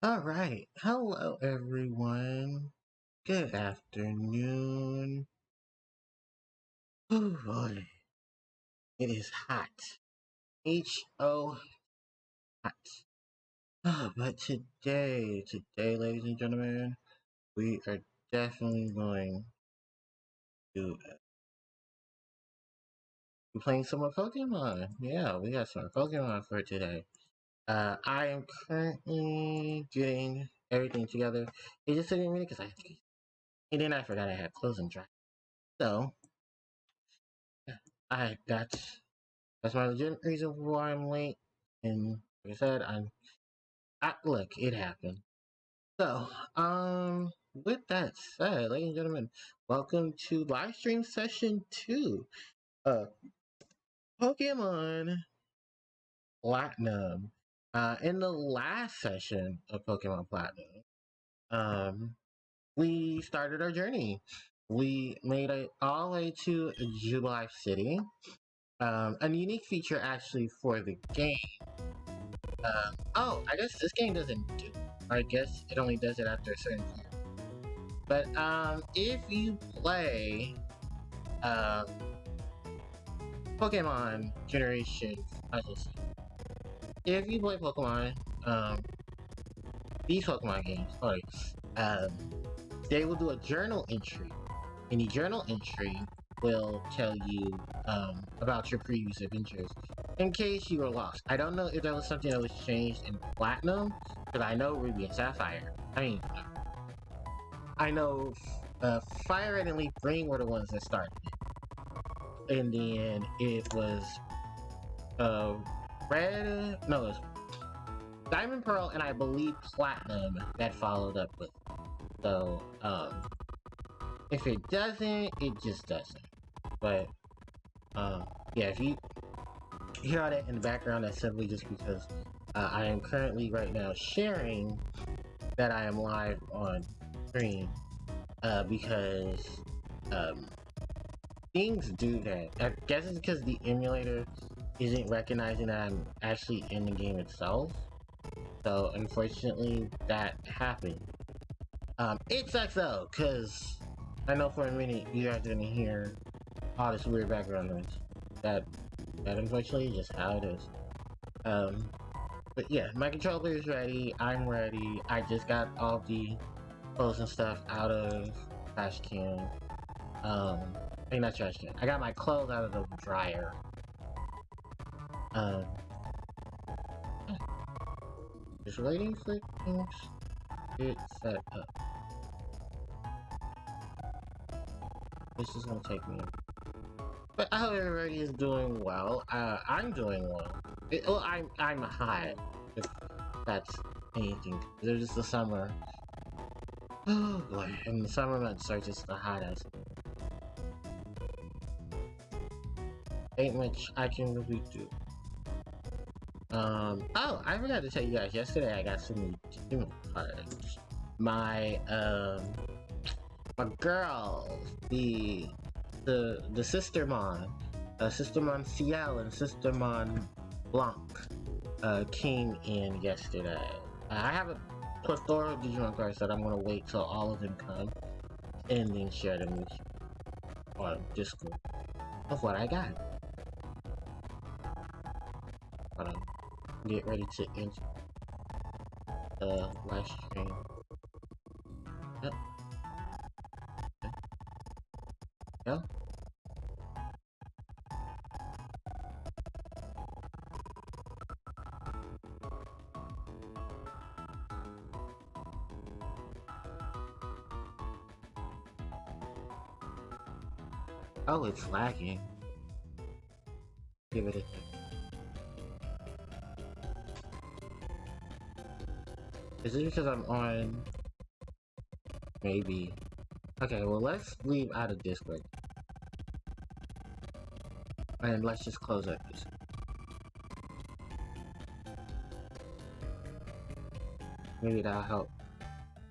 All right. Hello, everyone. Good afternoon. Oh boy, it is hot. H-O hot. But today, ladies and gentlemen, we are definitely going to be playing some more Pokemon. Yeah, we got some more Pokemon for today. I am currently getting everything together. It just took me a minute because I had to, and then I forgot I had clothes and dry. So, yeah, I got That's my legitimate reason why I'm late. And like I said, look, it happened. So, with that said, ladies and gentlemen, welcome to Livestream session 2 of Pokemon Platinum. In the last session of Pokemon Platinum, um, we started our journey. We made it all the way to Jubilife City. A unique feature actually for the game. I guess this game doesn't do. I guess it only does it after a certain period. But if you play um, Pokemon Generation, I should say, if you play Pokemon, um, these Pokemon games, sorry, um, they will do a journal entry. And the journal entry will tell you about your previous adventures in case you were lost. I don't know if that was something that was changed in Platinum, because I know Ruby and Sapphire. I know Fire Red and Leaf Green were the ones that started it. And then it was uh, Red, no, it was Diamond Pearl and I believe Platinum that followed up with. So, if it doesn't, it just doesn't. But, yeah, if you hear all that in the background, that's simply just because I am currently right now sharing that I am live on stream because things do that. I guess it's because the emulator isn't recognizing that I'm actually in the game itself. So unfortunately, that happened. It sucks though, because I know for a minute you guys are gonna hear all this weird background noise. That unfortunately is just how it is. But yeah, my controller is ready. I'm ready. I just got all the clothes and stuff out of trash can. Not trash can. I got my clothes out of the dryer. Yeah. Just waiting for things to get set up. This is gonna take me. But I hope everybody is doing well. I'm doing well. I'm hot. If that's anything. There's just the summer. Oh boy, and the summer months are just the hottest. Ain't much I can really do. Oh, I forgot to tell you guys, yesterday I got some new cards. My girls, the Sistermon, Sistermon Ciel and Sistermon Blanc, came in yesterday. I have a plethora of Digimon cards that I'm gonna wait till all of them come and then share them with you on Discord of what I got. Hold on. Get ready to enter the live stream. Yep. Yeah. Oh, it's lagging. Give it a second. Is it because I'm on? Maybe. Okay, well, let's leave out of Discord. And let's just close up this. Maybe that'll help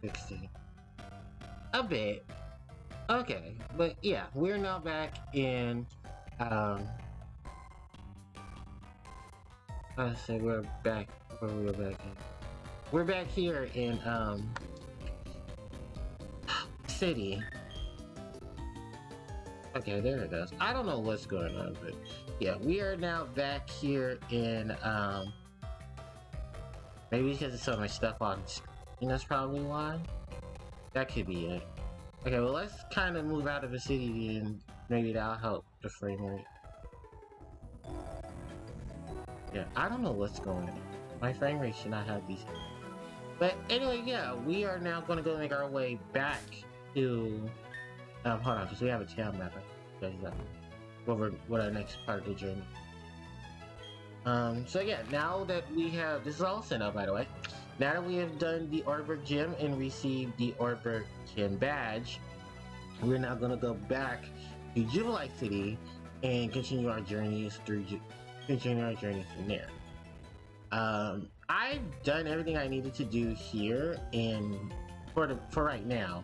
fix it a bit. Okay, but yeah, we're now back in, I say we're back where we were back in. we're back here in city. Okay, there it goes. I don't know what's going on, but yeah, we are now back here in maybe because there's so much stuff on screen, that's probably why. That could be it. Okay, well let's kind of move out of the city and maybe that'll help the frame rate. Yeah, I don't know what's going on. My frame rate should not have these. But anyway, yeah, we are now going to go make our way back to... hold on, because we have a town map. Over what our next part of the journey. So yeah, now that we have... This is all set up, by the way. Now that we have done the Orberg Gym and received the Orberg Gym badge, we're now going to go back to Jubilite City and continue our journeys through... Continue our journey from there. I've done everything I needed to do here, and for right now,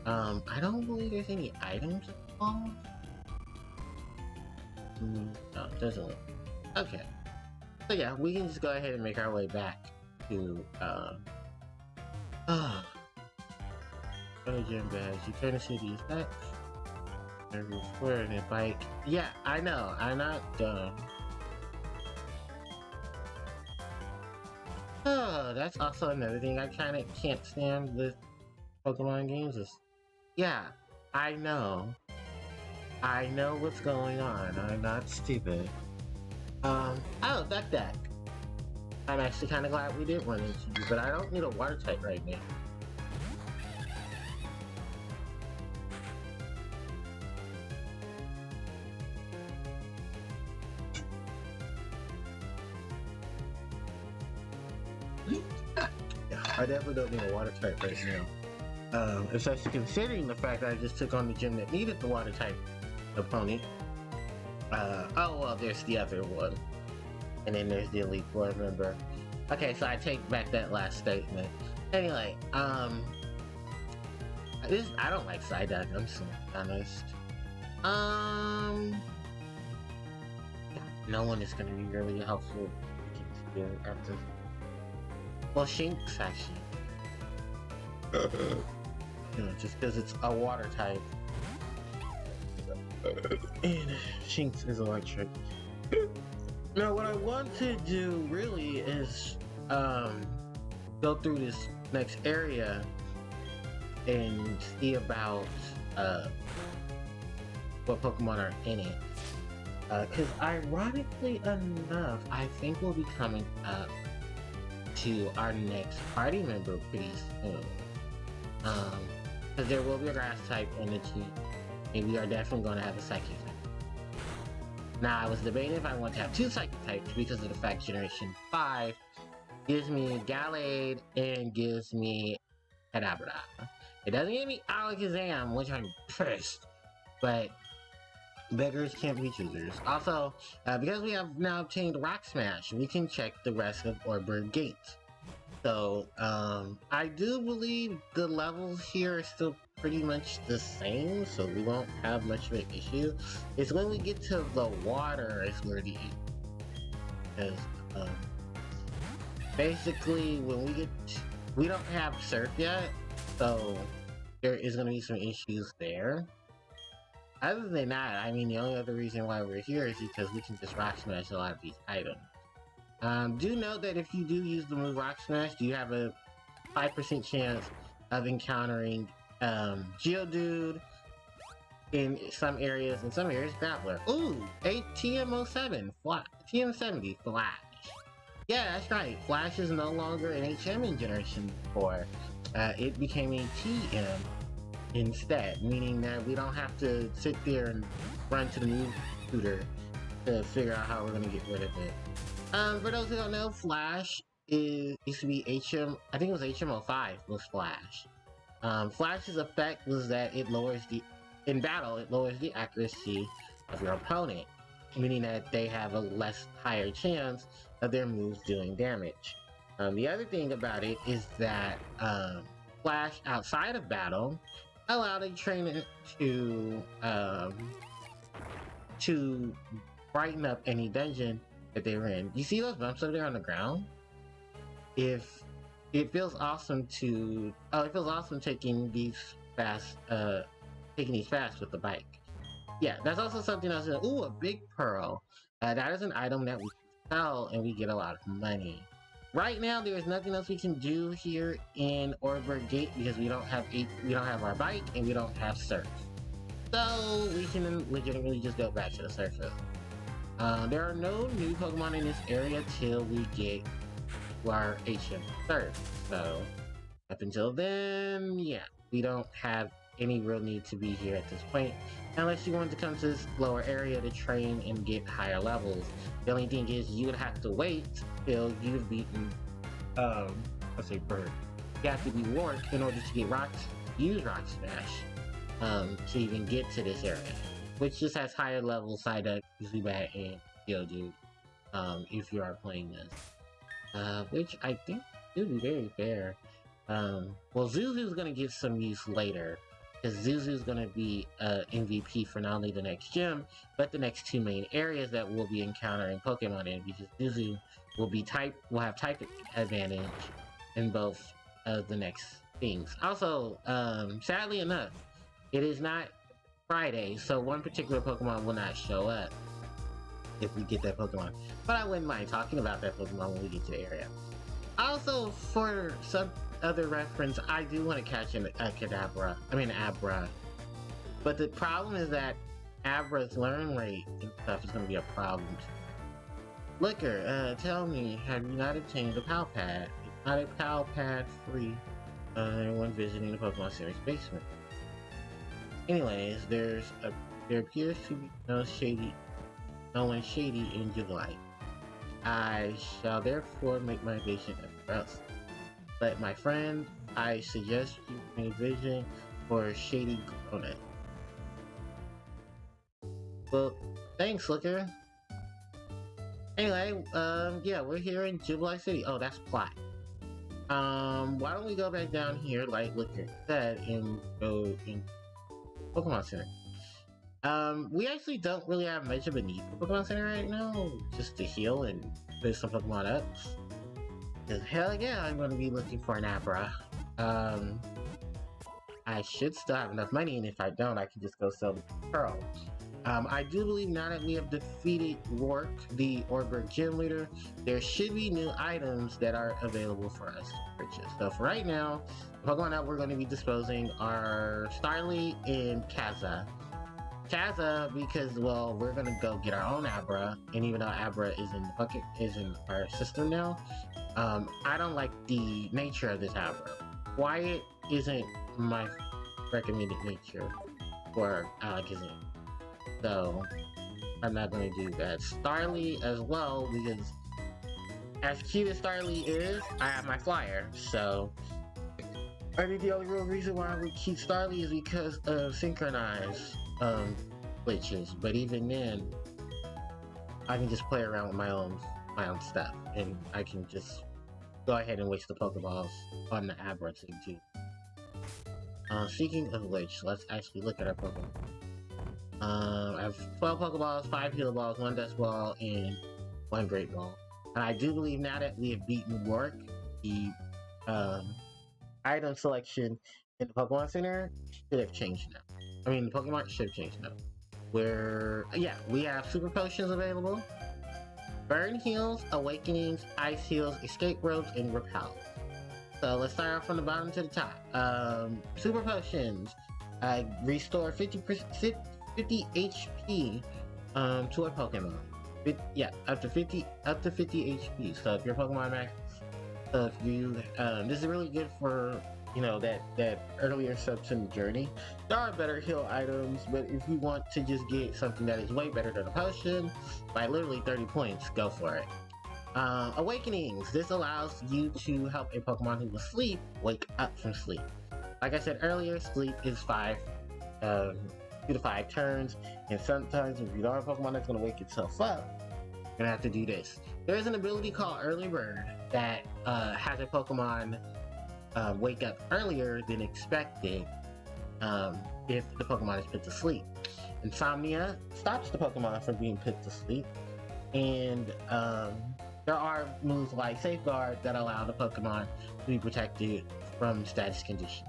I don't believe there's any items involved. No, it doesn't look. Okay. So yeah, we can just go ahead and make our way back to gym badge. You turn the city back. Every square and a bike. Yeah, I know. I'm not done. Oh, that's also another thing I kind of can't stand with Pokemon games is, yeah, I know what's going on. I'm not stupid. Oh, that deck. I'm actually kind of glad we did run into you, but I don't need a water type right now. I definitely don't need a water type right now. Especially considering the fact that I just took on the gym that needed the water type opponent. Oh well, there's the other one. And then there's the Elite Four member. Okay, so I take back that last statement. Anyway, I don't like Psyduck, I'm so honest. No one is gonna be really helpful here after. Well, Shinx actually. Just because it's a water type. And Shinx is electric. Now, what I want to do really is go through this next area and see about what Pokemon are in it. Because ironically enough, I think we'll be coming up to our next party member pretty soon. Because there will be a grass type in the team, and we are definitely going to have a psychic type. Now, I was debating if I want to have two psychic types because of the fact Generation 5 gives me Gallade and gives me Kadabra. It doesn't give me Alakazam, which I'm pissed, but beggars can't be choosers. Also, because we have now obtained Rock Smash, we can check the rest of Orberg Gate. So, I do believe the levels here are still pretty much the same, so we won't have much of an issue. It's when we get to the water is where the is. Basically, when we get we don't have Surf yet, so there is going to be some issues there. Other than that, I mean, the only other reason why we're here is because we can just Rock Smash a lot of these items. Do note that if you do use the move Rock Smash, you have a 5% chance of encountering Geodude in some areas, Grappler. Ooh, a TM07, TM70 Flash. Yeah, that's right, Flash is no longer an HM in Generation 4. It became a TM instead, meaning that we don't have to sit there and run to the move tutor to figure out how we're going to get rid of it. For those who don't know, Flash used to be HM, I think it was HM05 was Flash. Flash's effect was that it lowers in battle, it lowers the accuracy of your opponent, meaning that they have a higher chance of their moves doing damage. The other thing about it is that Flash outside of battle allowed a trainer to brighten up any dungeon that they were in. You see those bumps over there on the ground? If it feels awesome to it feels awesome taking these fast with the bike. Yeah, that's also something else. Ooh, a big pearl. That is an item that we can sell and we get a lot of money. Right now, there is nothing else we can do here in Orberg Gate because we don't have our bike and we don't have surf. So we can legitimately just go back to the surface. There are no new Pokemon in this area till we get to our HM surf. So up until then, yeah, we don't have any real need to be here at this point, unless you want to come to this lower area to train and get higher levels. The only thing is you would have to wait till you've beaten, let's say bird. You have to be warped in order to get use Rock Smash, to even get to this area, which just has higher level Psyduck, Zubat, and Geodude, if you are playing this. Which I think would be very fair. Well, Zuzu's gonna get some use later, because Zuzu's gonna be MVP for not only the next gym, but the next two main areas that we'll be encountering Pokemon in, because Zuzu will have type advantage in both of the next things. Also, sadly enough, it is not Friday, so one particular Pokemon will not show up if we get that Pokemon. But I wouldn't mind talking about that Pokemon when we get to the area. Also, for some other reference, I do want to catch a Abra. But the problem is that Abra's learn rate and stuff is going to be a problem. Liquor, tell me, have you not obtained a Pal Pad? It's not a Pal Pad free. Anyone visiting the Pokemon Center's basement. Anyways, there appears to be no one shady in July. I shall therefore make my vision express. But my friend, I suggest you make a vision for a shady component. Well, thanks, Liquor. Anyway, yeah, we're here in Jubilee City. Oh, that's Plot. Why don't we go back down here, like Liquor said, and go in Pokemon Center. We actually don't really have much of a need for Pokemon Center right now, just to heal and put some Pokemon up. Because hell yeah, I'm going to be looking for an Abra. I should still have enough money, and if I don't, I can just go sell the Pearl. I do believe now that we have defeated Rourke, the Orberg Gym Leader, there should be new items that are available for us to purchase. So for right now, the Pokemon that we're going to be disposing are Starly and Kaza. Kaza, because, well, we're going to go get our own Abra, and even though Abra is in our system now, I don't like the nature of this Abra. Quiet isn't my recommended nature for Alakazam. So, I'm not going to do that. Starly as well, because as cute as Starly is, I have my flyer. So, I think the only real reason why I would keep Starly is because of synchronized glitches. But even then, I can just play around with my own stuff, and I can just go ahead and waste the Pokeballs on the Abra thing too. Speaking of which, let's actually look at our Pokemon. I have 12 Pokeballs, 5 Heal Balls, 1 Dust Ball, and 1 Great Ball. And I do believe now that we have beaten Rourke, the item selection in the Pokemon Center should have changed now. I mean, the Pokemon should have changed now. We have Super Potions available, Burn Heals, Awakenings, Ice Heals, Escape Ropes, and Repel. So let's start off from the bottom to the top. Super Potions restore 50 HP to a Pokemon. Up to 50 HP. So if your Pokemon max, this is really good for that earlier steps in the journey. There are better heal items, but if you want to just get something that is way better than a potion, by literally 30 points, go for it. Awakenings. This allows you to help a Pokemon who was asleep wake up from sleep. Like I said earlier, sleep is 2 to 5 turns, and sometimes if you don't have a Pokemon that's going to wake itself up, you're going to have to do this. There is an ability called Early Bird that has a Pokemon wake up earlier than expected if the Pokemon is put to sleep. Insomnia stops the Pokemon from being put to sleep, and There are moves like Safeguard that allow the Pokemon to be protected from status conditions.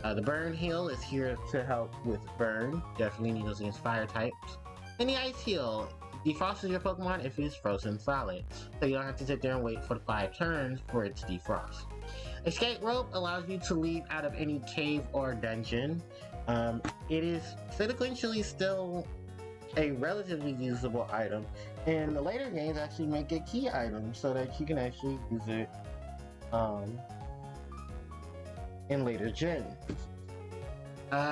The Burn Heal is here to help with Burn, definitely needles against fire types. And the Ice Heal defrosts your Pokemon if it's frozen solid, so you don't have to sit there and wait for 5 turns for it to defrost. Escape Rope allows you to leave out of any cave or dungeon. It is sequentially still a relatively usable item, and the later games actually make it key item so that you can actually use it in later gens.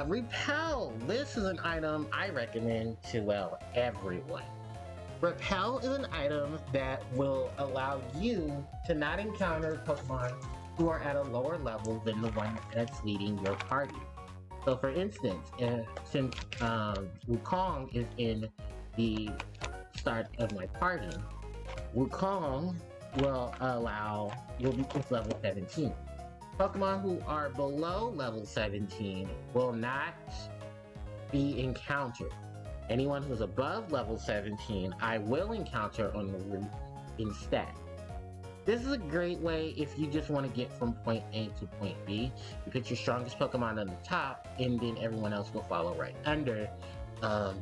Repel. This is an item I recommend to, well, everyone. Repel is an item that will allow you to not encounter Pokemon who are at a lower level than the one that's leading your party. So for instance, since Wukong is in the start of my party, Wukong will be with level 17. Pokemon who are below level 17 will not be encountered. Anyone who's above level 17, I will encounter on the route instead. This is a great way if you just want to get from point A to point B. You put your strongest Pokemon on the top, and then everyone else will follow right under. And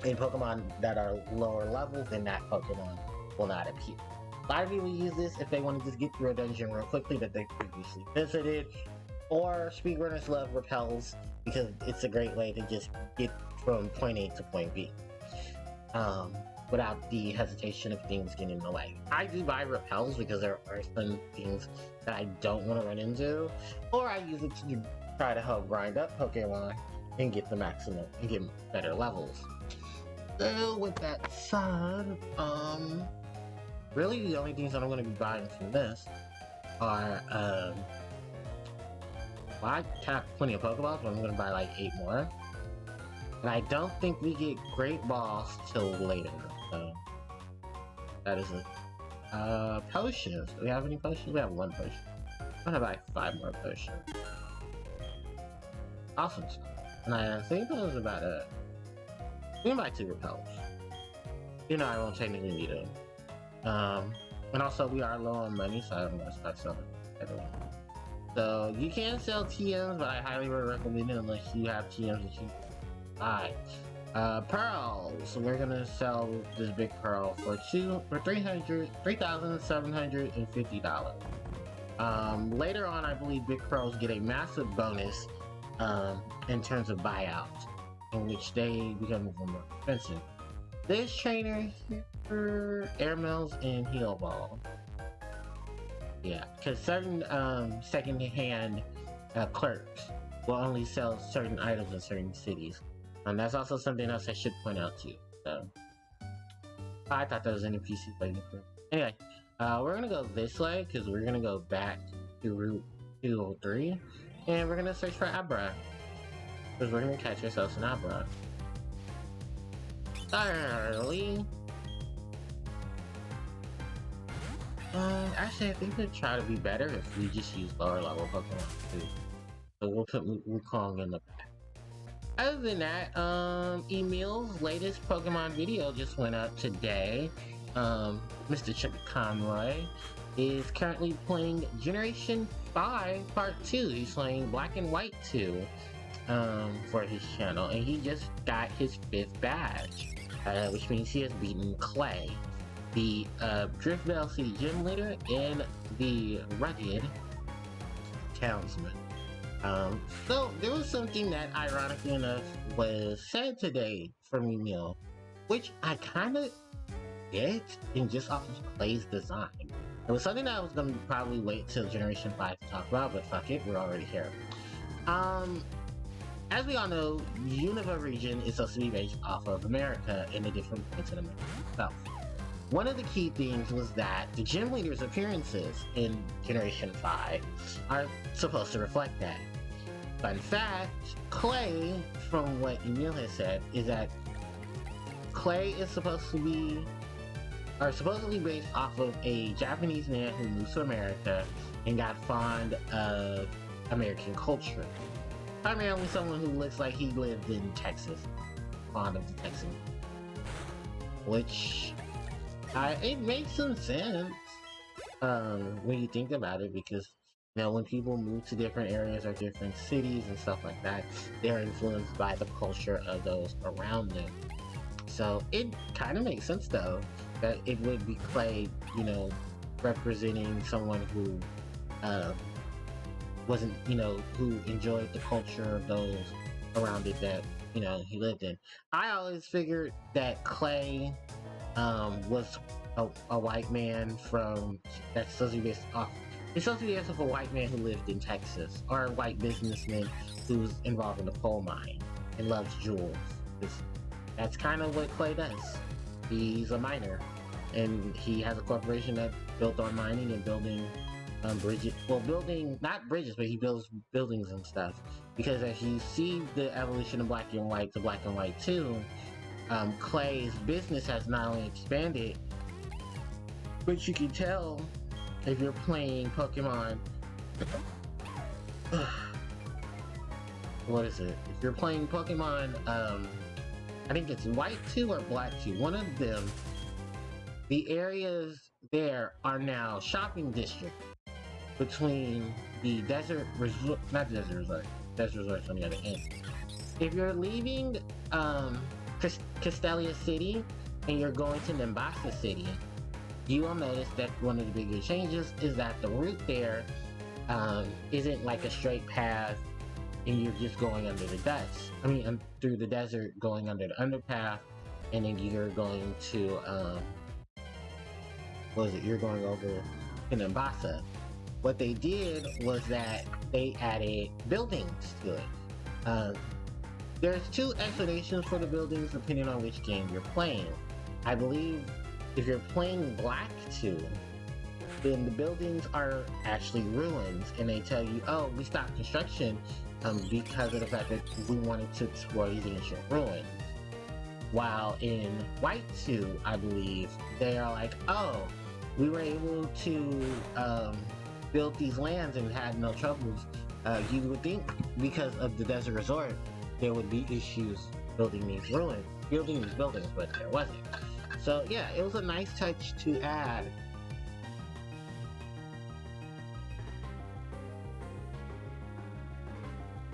Pokemon that are lower level than that Pokemon will not appear. A lot of people use this if they want to just get through a dungeon real quickly that they previously visited, or speedrunners love repels because it's a great way to just get from point A to point B without the hesitation of things getting in the way. I do buy repels because there are some things that I don't want to run into, or I use it to try to help grind up Pokemon and get the maximum and get better levels. So with that said, really the only things that I'm going to be buying from this are, well, I have plenty of Pokeballs, but I'm going to buy like 8 more. And I don't think we get Great Balls till later, so that is it. Potions. Do we have any potions? We have 1 potion. I'm going to buy 5 more potions. Awesome stuff. And I think that was about it. We can buy 2 repels. You know I won't technically need them. And also we are low on money, so I'm gonna start selling everyone. So you can sell TMs, but I highly recommend it unless you have TMs that you buy. Pearls. So we're gonna sell this big pearl for $3,750. Later on, I believe big pearls get a massive bonus in terms of buyouts, in which they become even more expensive. This trainer here, Air Mills and Heal Ball. Yeah, because certain second-hand clerks will only sell certain items in certain cities. That's also something else I should point out to you. So, I thought that was an NPC waiting for. Anyway, we're gonna go this way because we're gonna go back to Route 203, and we're gonna search for Abra because we're gonna catch ourselves an Abra. Early. Actually, I think we'd try to be better if we just use lower level Pokemon too. So we'll put Wukong in the back. Other than that, Emil's latest Pokemon video just went up today. Mr. Chip Conroy is currently playing Generation 5 Part 2. He's playing Black and White 2 for his channel, and he just got his 5th badge. Which means he has beaten Clay, the Driftvale City Gym Leader, and the Rugged Townsman. So there was something that, ironically enough, was said today from Emil, which I kind of get in just off of Clay's design. It was something that I was going to probably wait till Generation 5 to talk about, but fuck it, we're already here. As we all know, Unova region is supposed to be based off of America and the different points in America itself. One of the key things was that the gym leaders' appearances in Generation 5 are supposed to reflect that. Fun fact, Clay, from what Emil has said, is that Clay is supposedly based off of a Japanese man who moved to America and got fond of American culture. Primarily someone who looks like he lived in Texas, fond of the Texan. Which, It makes some sense when you think about it, because when people move to different areas or different cities and stuff like that, they're influenced by the culture of those around them. So it kind of makes sense though that it would be Clay, representing someone who wasn't, who enjoyed the culture of those around it that, he lived in. I always figured that Clay was a white man from that's supposed to be based off. It's supposed to be based off a white man who lived in Texas, or a white businessman who's involved in a coal mine and loves jewels. That's kind of what Clay does. He's a miner, and he has a corporation that built on mining and building bridges. Well, building not bridges, but he builds buildings and stuff. Because as you see the evolution of black and white to black and white too, Clay's business has not only expanded, but you can tell if you're playing Pokemon. What is it? If you're playing Pokemon, I think it's White 2 or Black 2, one of them, the areas there are now shopping districts between the Desert Resort, not Desert Resort, Desert Resort's on the other end. If you're leaving Castelia City and you're going to Nimbasa City, you will notice that one of the bigger changes is that the route there isn't like a straight path and you're just going under the dust. I mean, through the desert, going under the underpath, and then you're going to, you're going over to Nimbasa. What they did was that they added buildings to it. There's two explanations for the buildings depending on which game you're playing. I believe if you're playing Black 2, then the buildings are actually ruins, and they tell you, oh, we stopped construction because of the fact that we wanted to explore these ancient ruins. While in White 2, I believe, they are like, oh, we were able to build these lands and had no troubles. You would think because of the Desert Resort, there would be issues building these buildings, but there wasn't. So yeah, it was a nice touch to add.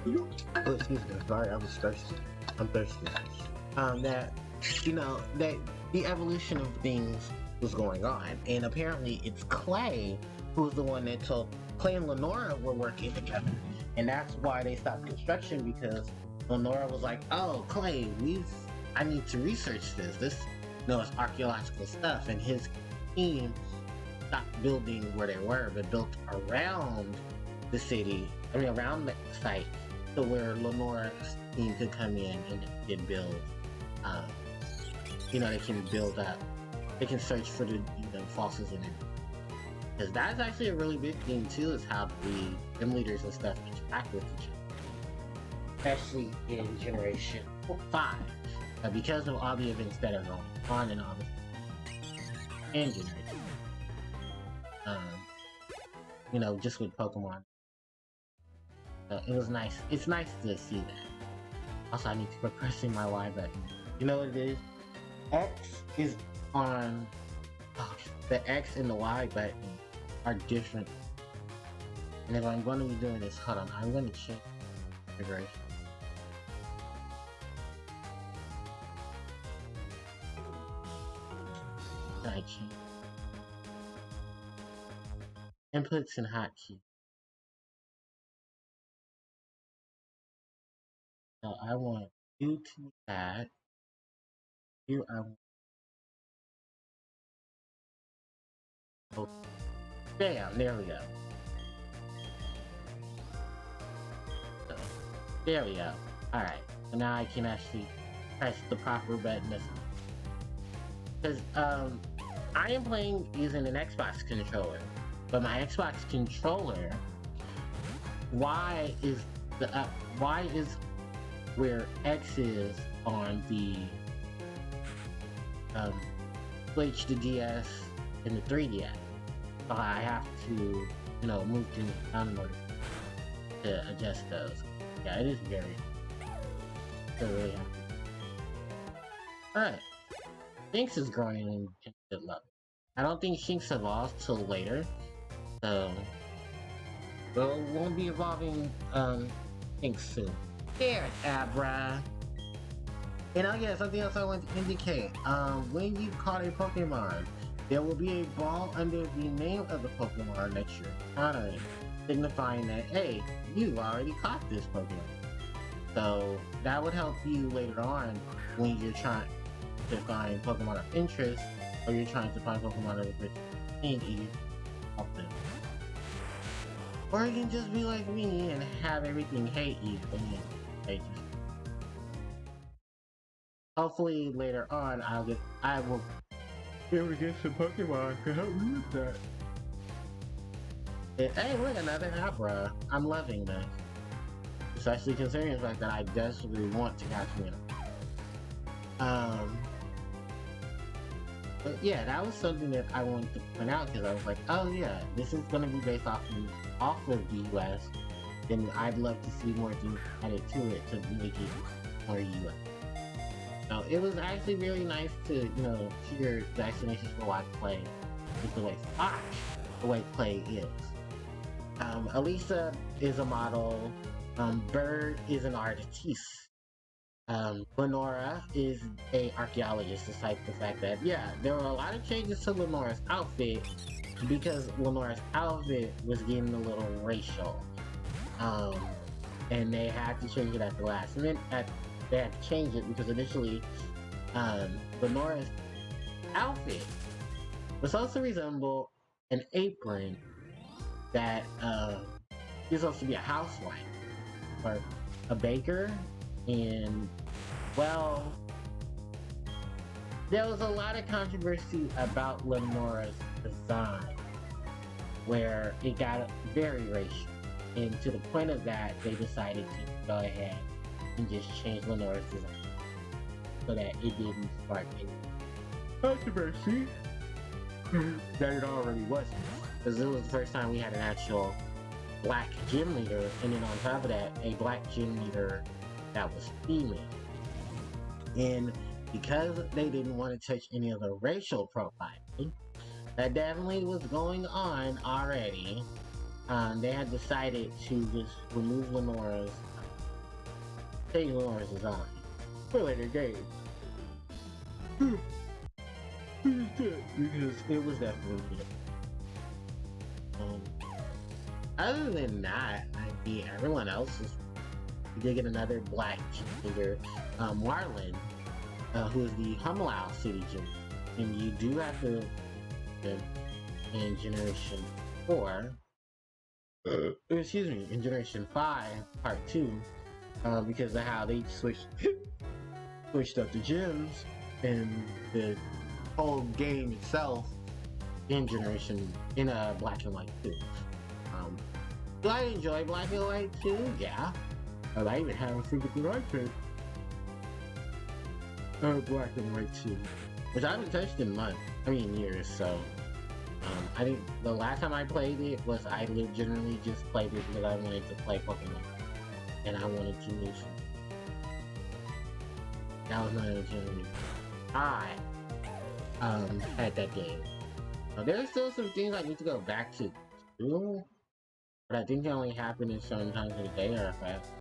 Oh, excuse me, sorry, I was thirsty. I'm thirsty. That the evolution of things was going on, and apparently it's Clay who's the one that told Clay and Lenora were working together, and that's why they stopped construction, because Lenora was like, "Oh, Clay, I need to research this. This, it's archaeological stuff," and his team stopped building where they were, but built around the city. Around the site, to where Lenora's team could come in and they can build. They can build up. They can search for the fossils in it. Because that's actually a really big thing too, is how the gym leaders and stuff interact with each other. Especially in Generation 5. Because of all the events that are going on and all this. And Generation. Just with Pokemon. It was nice. It's nice to see that. Also, I need to quit pressing my Y button. You know what it is? X is on... the X and the Y button are different. And if I'm going to be doing this, hold on, I'm going to change configuration. I change inputs and hotkeys. So I want you to be that. Here I want. Oh, bam! There we go. So, there we go. Alright, so now I can actually press the proper button. Because I am playing using an Xbox controller, but my Xbox controller, Y is where X is on the Switch, the DS, and the 3DS. So I have to, move things around in order to adjust those. Yeah, it is very really happy. Alright. Thanks is growing in good level. I don't think Shinx evolves till later, so we'll won't be evolving Shinx soon. There's Abra. And yeah, something else I want to indicate. When you caught a Pokemon, there will be a ball under the name of the Pokemon that you're encountering, signifying that, hey, you already caught this Pokemon. So that would help you later on when you're trying to find Pokemon of interest, or you're trying to find Pokemon of interest and you help them. Or you can just be like me and have everything hate you and hate you. Hopefully later on I will be able to get some Pokemon to help me with that. And, hey, look, another Abra. I'm loving this. Especially considering the fact that I desperately want to catch me. But yeah, that was something that I wanted to point out because I was like, oh yeah, this is going to be based off of the US, and I'd love to see more things added to it to make it more US. So it was actually really nice to, you know, hear the explanations for why play is the way play is. Elisa is a model. Bird is an artiste. Lenora is a archaeologist, despite the fact that, yeah, there were a lot of changes to Lenora's outfit because Lenora's outfit was getting a little racial. And they had to change it at the last minute. They had to change it because initially, Lenora's outfit was supposed to resemble an apron that is supposed to be a housewife or a baker. And well, there was a lot of controversy about Lenora's design where it got very racial, and to the point of that they decided to go ahead and just change Lenora's design so that it didn't spark any controversy that it already wasn't, because it was the first time we had an actual black gym leader, and then on top of that a black gym leader that was female. And because they didn't want to touch any of the racial profiling that definitely was going on already, they had decided to just remove change Lenora's design for later days. Because it was definitely good. Other than that, I mean, everyone else is. We did get another black leader, Marlin, who is the Humlau City Gym, and you do have to in Generation 4, excuse me, in Generation 5 Part 2, because of how they switched up the gyms and the whole game itself in Black and White 2. Do I enjoy Black and White 2? Yeah. I even have a physical iPad. Black and White 2, which I haven't touched in years. So, I think the last time I played it was I legitimately just played it because I wanted to play Pokemon, and I wanted to move some. That was my original. I had that game. There's still some things I need to go back to do, but I think they only happen in certain times of the day or fast.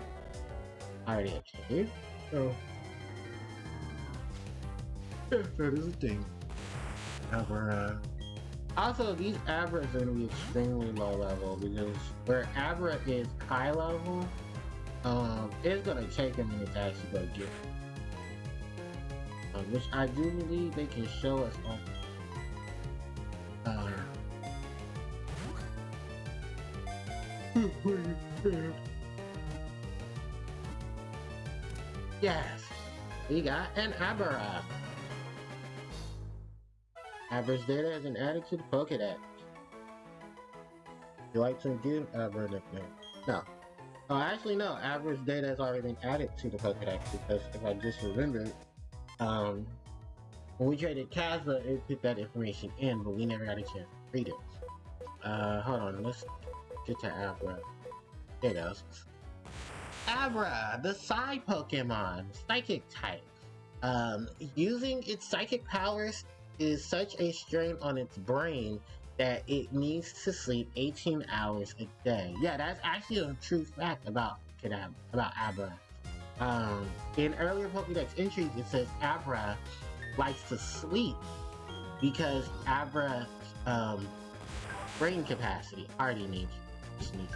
I already achieved. So yeah, that is a thing. Abra. Also, these Abras are going to be extremely low level because where Abra is high level, it's going to take a minute to actually go get it. Which I do believe they can show us on. Yes, we got an Abra. Abra's data has been added to the Pokédex. Would you like to give Abra a nickname? No. Oh, actually, no. Abra's data has already been added to the Pokédex because if I just remembered, when we traded Kazma, it put that information in, but we never got a chance to read it. Hold on, let's get to Abra. There it goes. Abra, the Psy Pokemon, Psychic type. Using its psychic powers, is such a strain on its brain that it needs to sleep 18 hours a day. Yeah, that's actually a true fact about Abra. In earlier Pokédex entries, it says Abra likes to sleep because Abra's brain capacity already needs sleep.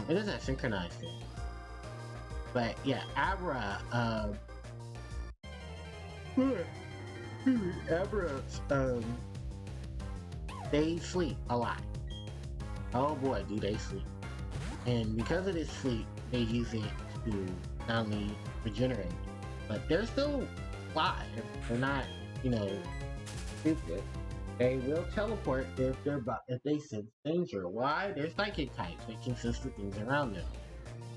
It doesn't synchronize it. But yeah, Abra, they sleep a lot. Oh boy, do they sleep. And because of this sleep, they use it to not only regenerate, but they're still alive. They're not, stupid. They will teleport if they sense danger. Why? They're psychic types. They can sense the things around them.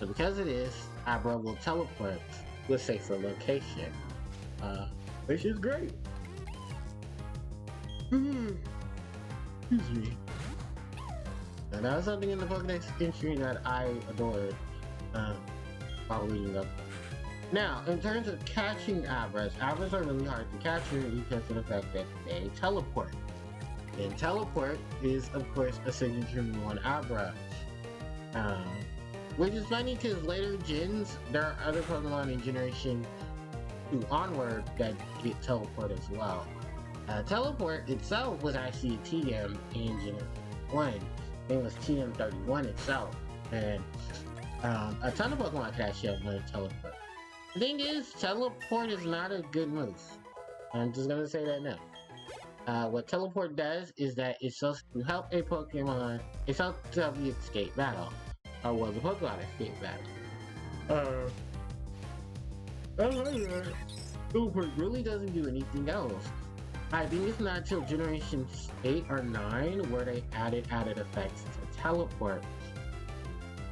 So because of this, Abra will teleport to a safer location, which is great. Excuse me. Now that was something in the Pokédex entry that I adored while reading up. Now, in terms of catching Abras are really hard to capture because of the fact that they teleport. And teleport is, of course, a signature move on Abra. Which is funny because later gens, there are other Pokemon in Generation 2 onward that get teleport as well. Teleport itself was actually a TM in Generation 1. It was TM31 itself. And a ton of Pokemon could actually have learned teleport. The thing is, teleport is not a good move. I'm just gonna say that now. What teleport does is that it's supposed to help a Pokemon, it's supposed to help you escape battle. Or well, the Pokemon escape battle. Teleport really doesn't do anything else. I think it's not until Generation 8 or 9 where they added effects to teleport,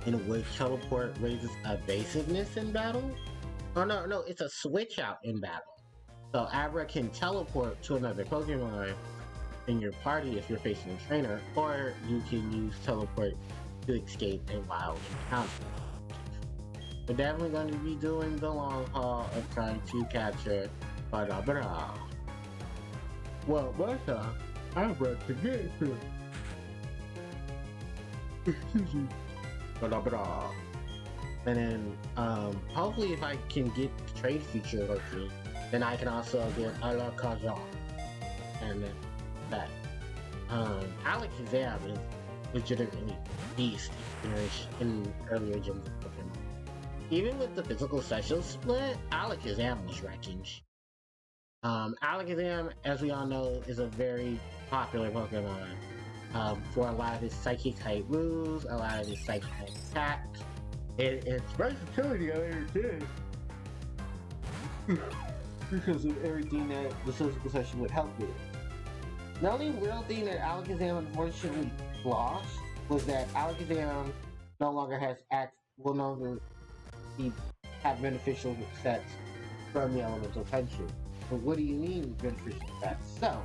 in which teleport raises evasiveness in battle. Oh no, it's a switch out in battle. So Abra can teleport to another Pokemon in your party if you're facing a trainer, or you can use teleport to escape a wild encounter. We're definitely going to be doing the long haul of trying to capture Bada. Well, Bada, Abra to get to Bada. And then, hopefully if I can get the trade feature working, then I can also get a la Kazan. And then that. Alakazam is legitimately beast in earlier gens of Pokemon. Even with the physical special split, Alakazam was wrecking. Alakazam, as we all know, is a very popular Pokemon for a lot of his psychic type moves, a lot of his psychic type attacks. Its versatility on it too. Because of everything that the physical session would help with. The only real thing that Alakazam unfortunately lost was that Alakazam no longer will no longer have beneficial sets from the elemental punches. But what do you mean beneficial sets? So,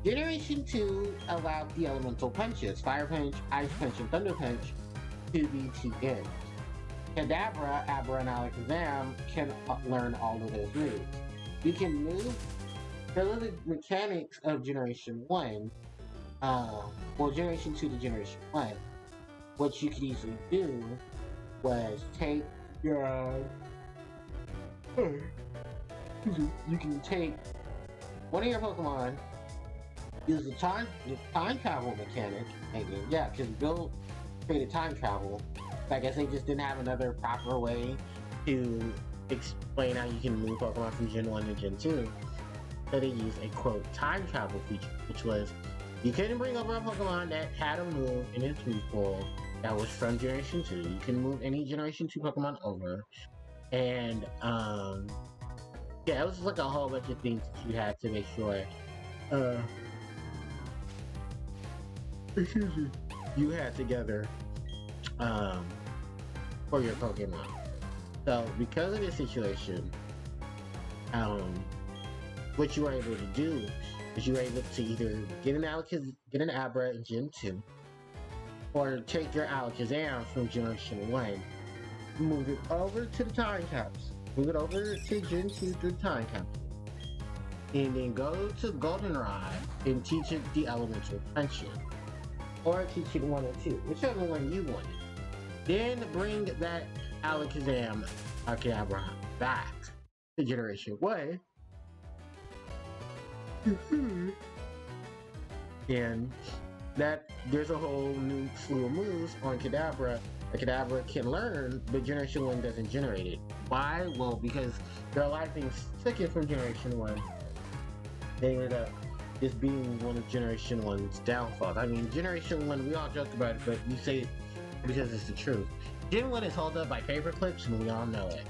Generation 2 allowed the elemental punches, Fire Punch, Ice Punch, and Thunder Punch to be TNs. Kadabra, Abra, and Alakazam can learn all of those moves. You can move the mechanics of Generation 1, Generation 2 to Generation 1. What you could easily do was take your... you can take one of your Pokemon, use the time travel mechanic, because Bill created time travel. I guess they just didn't have another proper way to explain how you can move Pokemon from Gen 1 to Gen 2. So they used a quote time travel feature, which was you couldn't bring over a Pokemon that had a move in its move pool that was from Generation 2. You can move any Generation 2 Pokemon over. And it was like a whole bunch of things that you had to make sure you had together for your Pokemon. So because of this situation, what you were able to do is you were able to either get an Abra in Gen 2, or take your Alakazam from Generation 1, move it over to the time caps. Move it over to Gen 2 through the time caps. and then go to Goldenrod and teach it the elemental punches. Or teach it 1 or 2, whichever one you want. Then bring that Alakazam Akabra back to Generation 1. And that there's a whole new slew of moves on Kadabra that Kadabra can learn, but Generation 1 doesn't generate it. Why? Well, because there are a lot of things taken from Generation 1. They ended up just being one of Generation 1's downfalls. I mean, Generation 1, we all joke about it, but we say it because it's the truth. Gen 1 is held up by paper clips, and we all know it.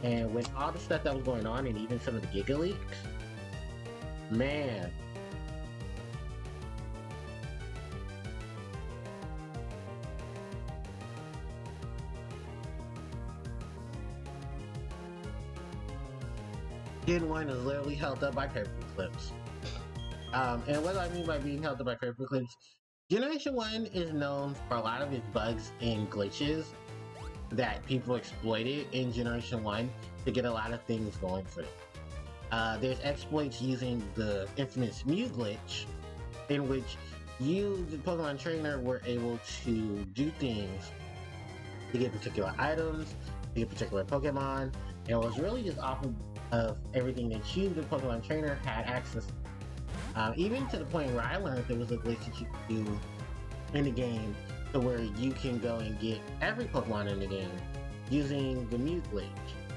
And with all the stuff that was going on, and even some of the Giga leaks, man. Gen 1 is literally held up by paper clips. And what do I mean by being held up by paper clips? Generation 1 is known for a lot of its bugs and glitches that people exploited in Generation 1 to get a lot of things going for them. There's exploits using the Infinite Mew glitch, in which you, the Pokemon trainer, were able to do things to get particular items, to get particular Pokemon, and it was really just off of everything that you, the Pokemon trainer, had access to. Even to the point where I learned there was a glitch that you could do in the game to where you can go and get every Pokemon in the game using the Mew glitch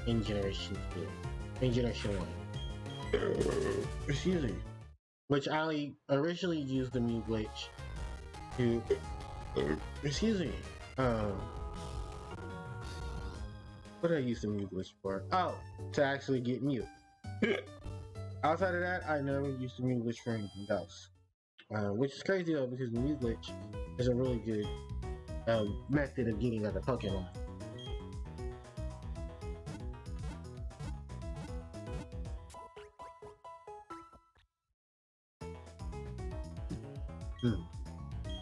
in Generation 2, in Generation 1. Excuse me. Which I originally used the Mew glitch to, excuse me, what did I use the Mew glitch for? Oh, to actually get Mew. Outside of that, I never used the Mew glitch for anything else. Which is crazy though, because the Mew glitch is a really good method of getting other Pokemon.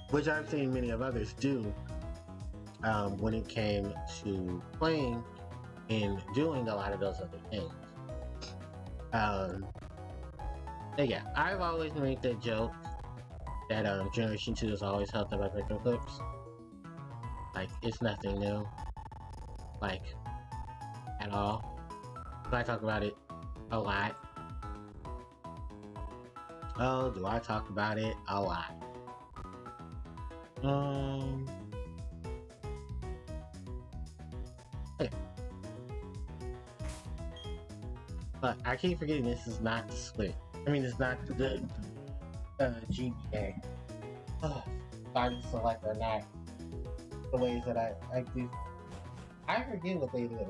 Which I've seen many of others do when it came to playing and doing a lot of those other things. Yeah, I've always made that joke that Generation 2 is always held up by paper clips. Like, it's nothing new. Like, at all. But I talk about it a lot. Oh, do I talk about it a lot? Okay. But I keep forgetting this is not the Switch. I mean, it's not the GBA. Oh, starting to select or not the ways that I do. I forget what they did.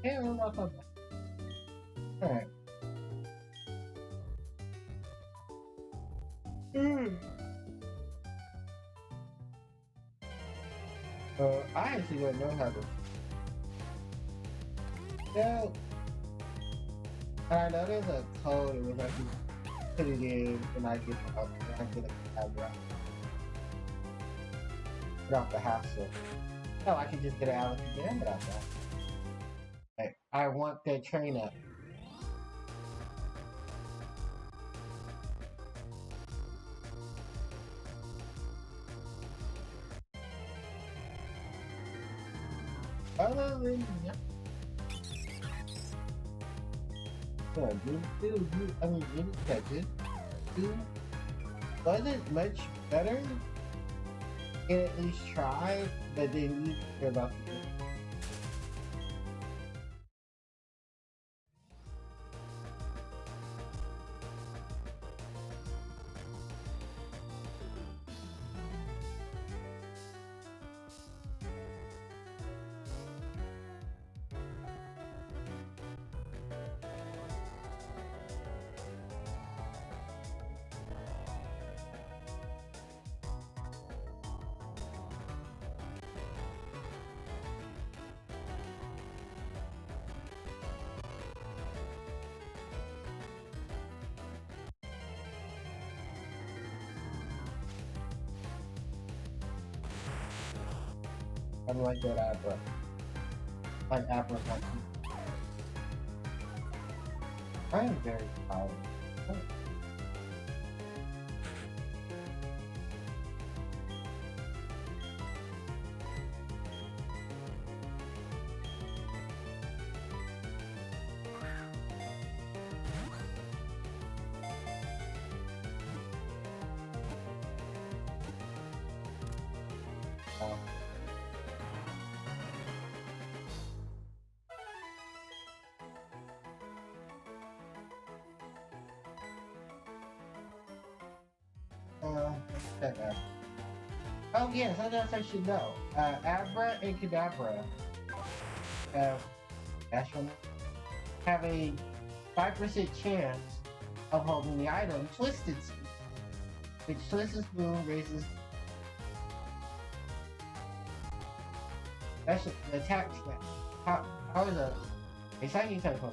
Can't remember what I'm talking about. Alright. I actually don't know how to. So, I know there's a code in which I can put it in and I get a camera. Without the hassle. No, I can just get an Alex again without that. Like, I want that train up. Other than that, I mean, didn't catch it. Wasn't much better. Can at least try, but then you care about the game. Unlike that Abra. Like Abra's not cute. I am very proud. Check that. Oh yes, I guess I should know. Abra and Kadabra have actually have a 5% chance of holding the item Twisted Spoon, which Twisted Spoon raises special attack stat. How is a psychic type Pokemon?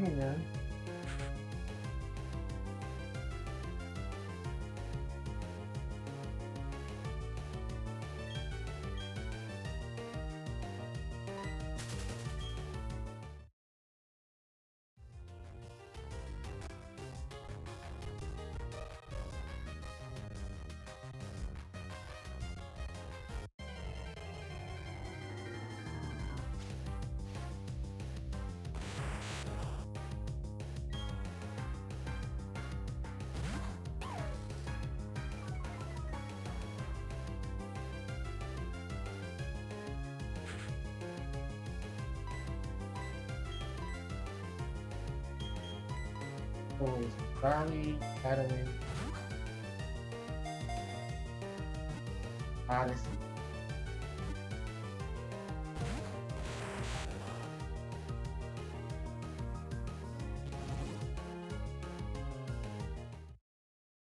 here. So it's Charlie, Academy, Odyssey.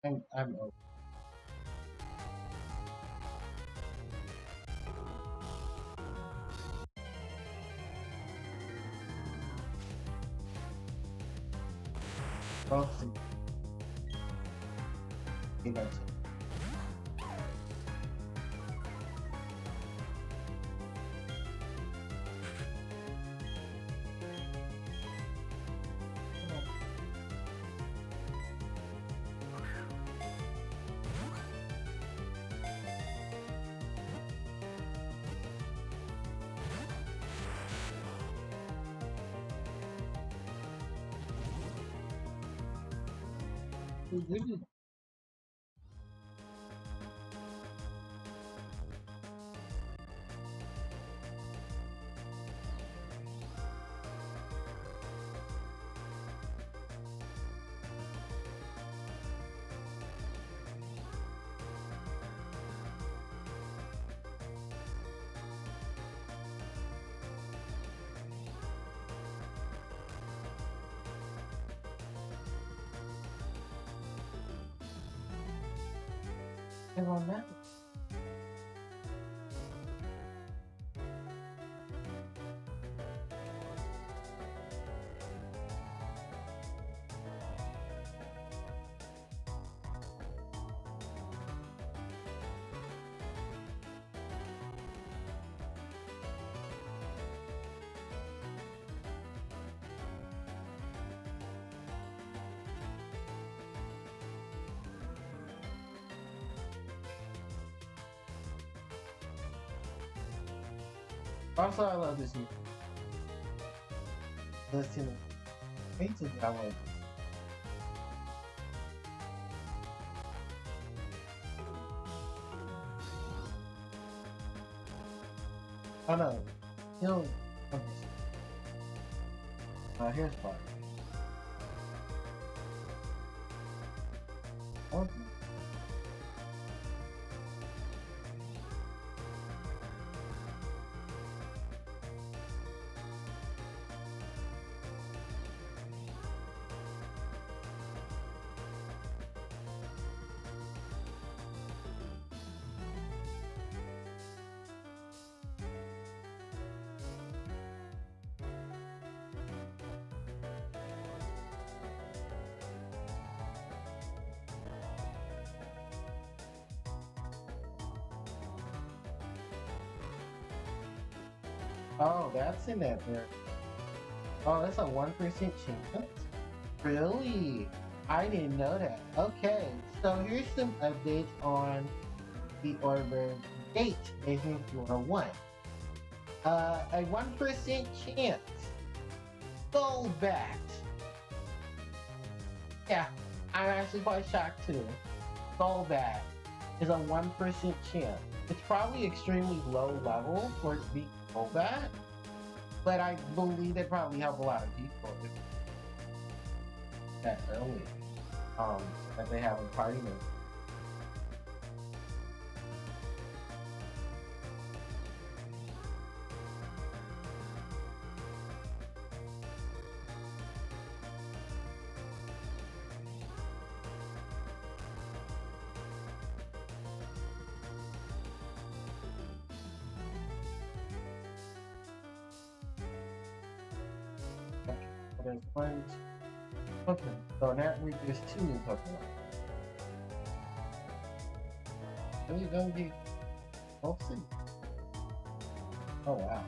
I'm open. Both see. That's it. Really? And on that. Also, I love this new. Listen, wait to download. Oh no, you know, here's part. Okay. Oh, that's in that there. Oh, that's a 1% chance? Really? I didn't know that. Okay, so here's some updates on the Orbit date making 101. A 1% chance. Go back. Yeah, I'm actually quite shocked too. Go back is a 1% chance. It's probably extremely low level for it to be Golbat, but I believe it probably help a lot of people if that early. That they have a party mode. there's one. Okay, so in that week there's 2 new Pokemon. Are you gonna be? We'll see. Oh wow.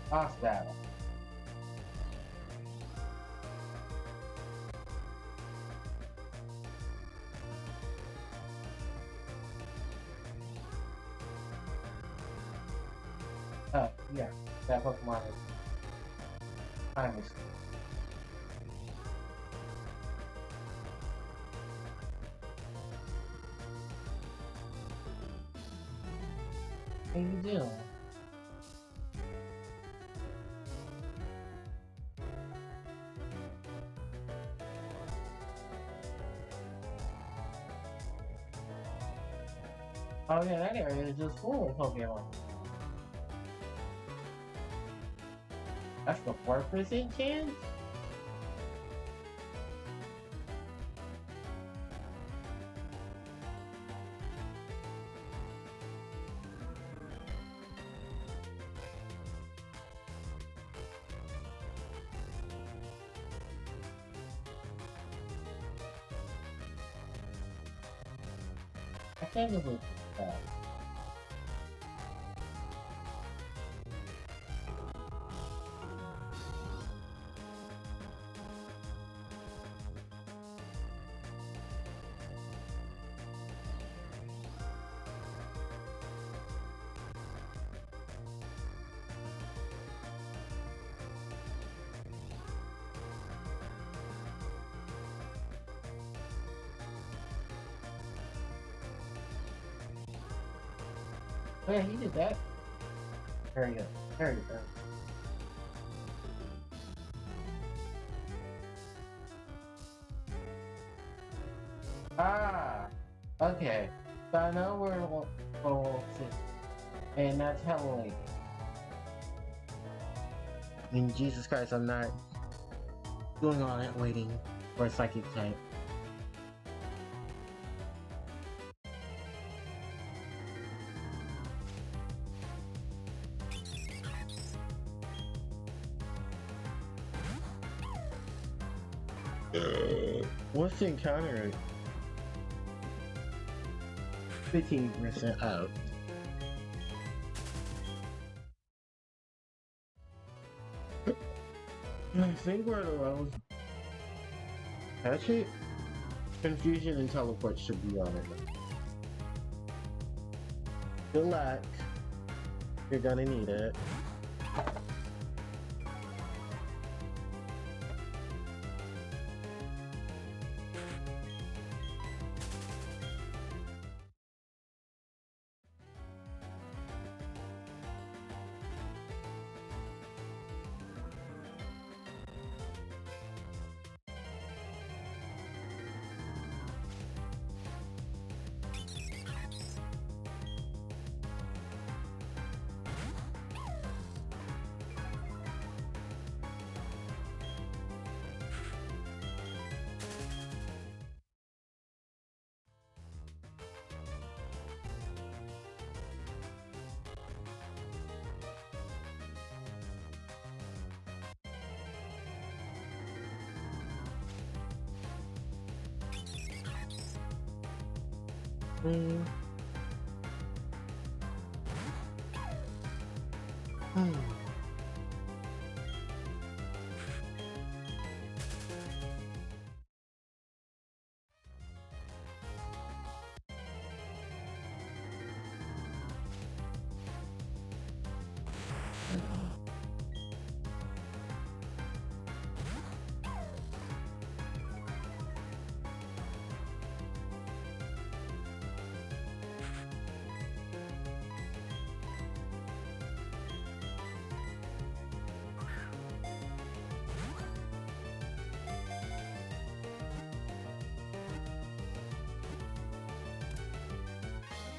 Boss battle. Yeah, that Pokemon is timeless. How you doing? Oh yeah, that area is just full of Pokemon. That's the 4% chance? I can't believe that. Oh yeah, he did that. There you go. There you go. Ah, okay. So I know where we'll see. And that's Halloween. And Jesus Christ, I'm not doing all that waiting for a psychic type. What's the encounter? 15% up. I think where the rose catch it? Confusion and teleport should be on it. Good luck. You're gonna need it. Hmm.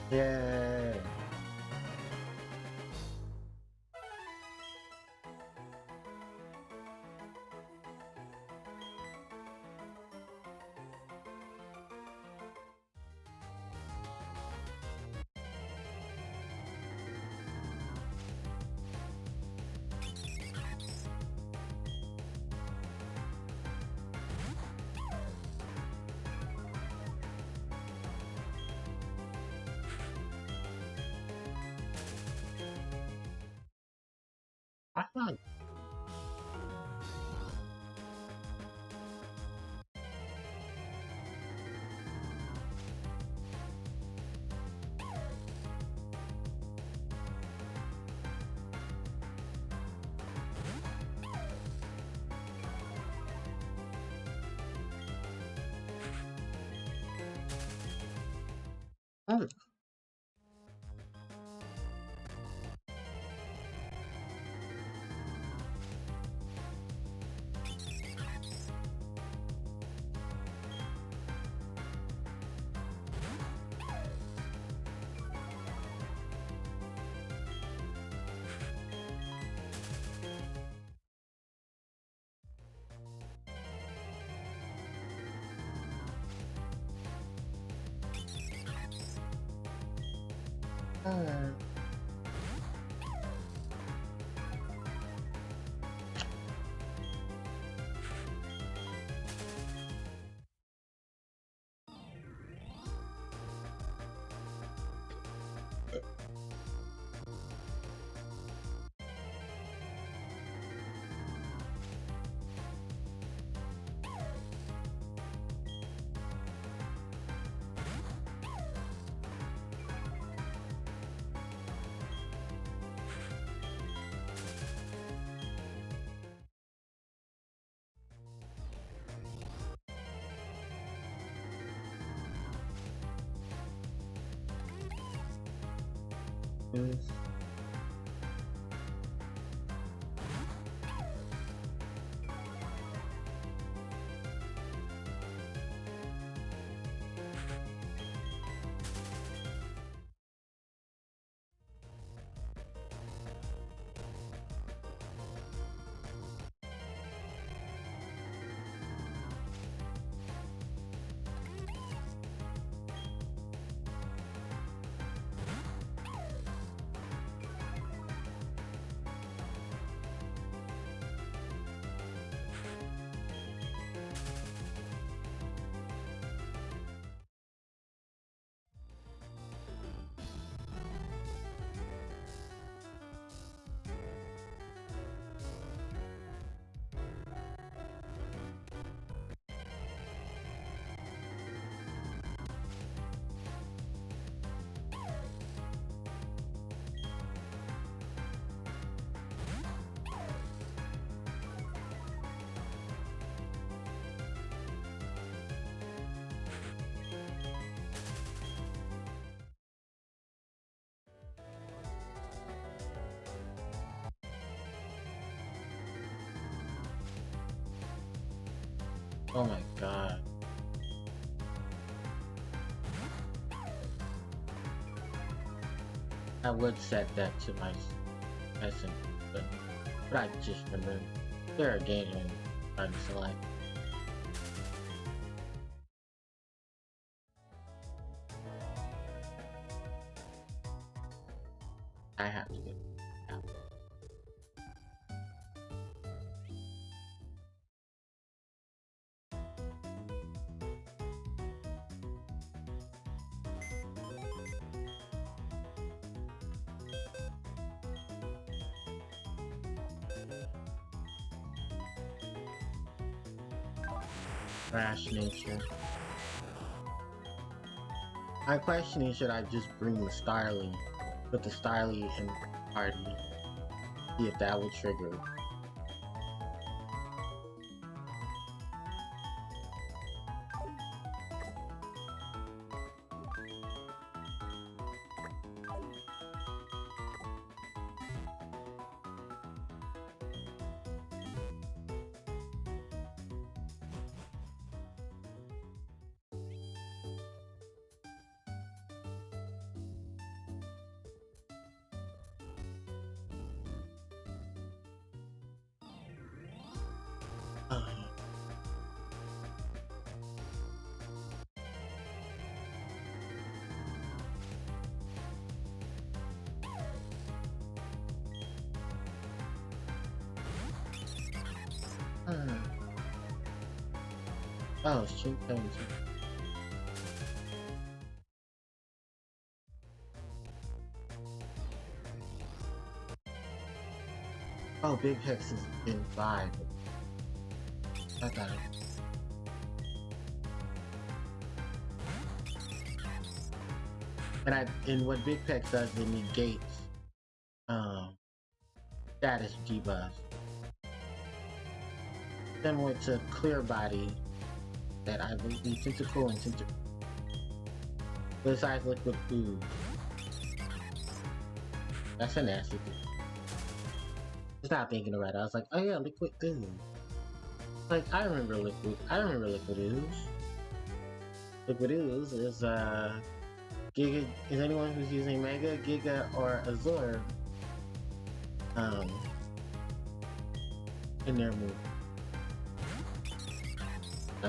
Yeah. I thought. Oh. Uh, yes. Oh my god. I would set that to my essence, but I just remember there are games I'm trying to select. I have to get out. Rash nature. My question is, should I just bring the Starly, put the Starly in party, see if that will trigger it? Oh, it's Chink too. Oh, Big Hex is in 5. I got it. And what Big Hex does, it negates status debuffs. Similar to Clear Body, that I believe Tentacle and Tentacle. Besides Liquid Ooze. That's a nasty thing. I was not thinking about it. I was like, oh yeah, Liquid Ooze. Like, I remember Liquid Ooze. Liquid Ooze is, Giga, is anyone who's using Mega, Giga, or Azure, in their move. I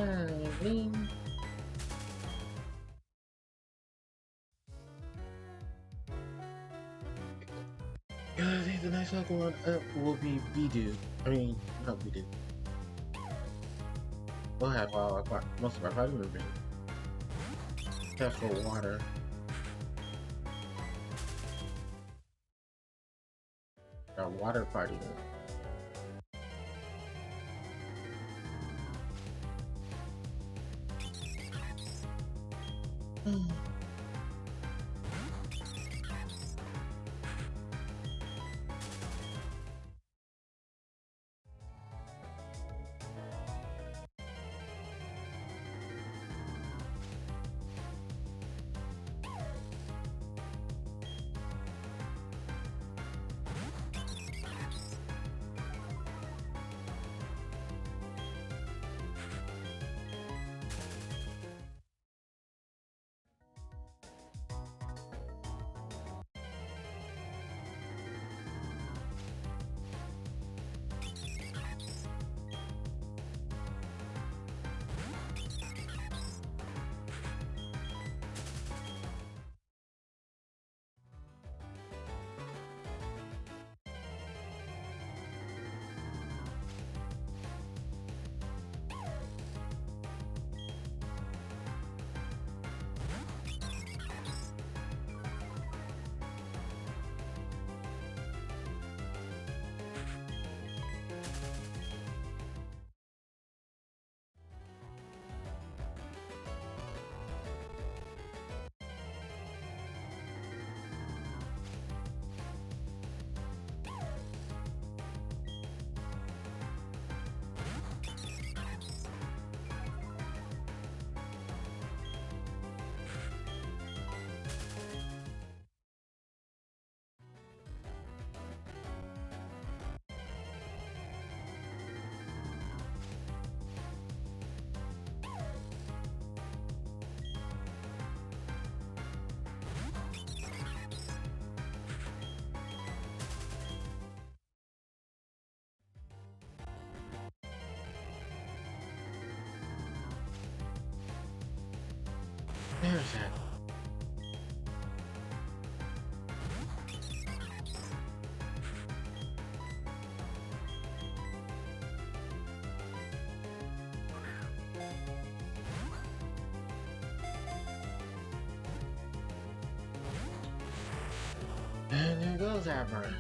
think the next Pokemon up will be Bidoof. I mean, not Bidoof. We'll have all our most of our party members. Except for water. Our water party then. There's that. And there goes Aberrant.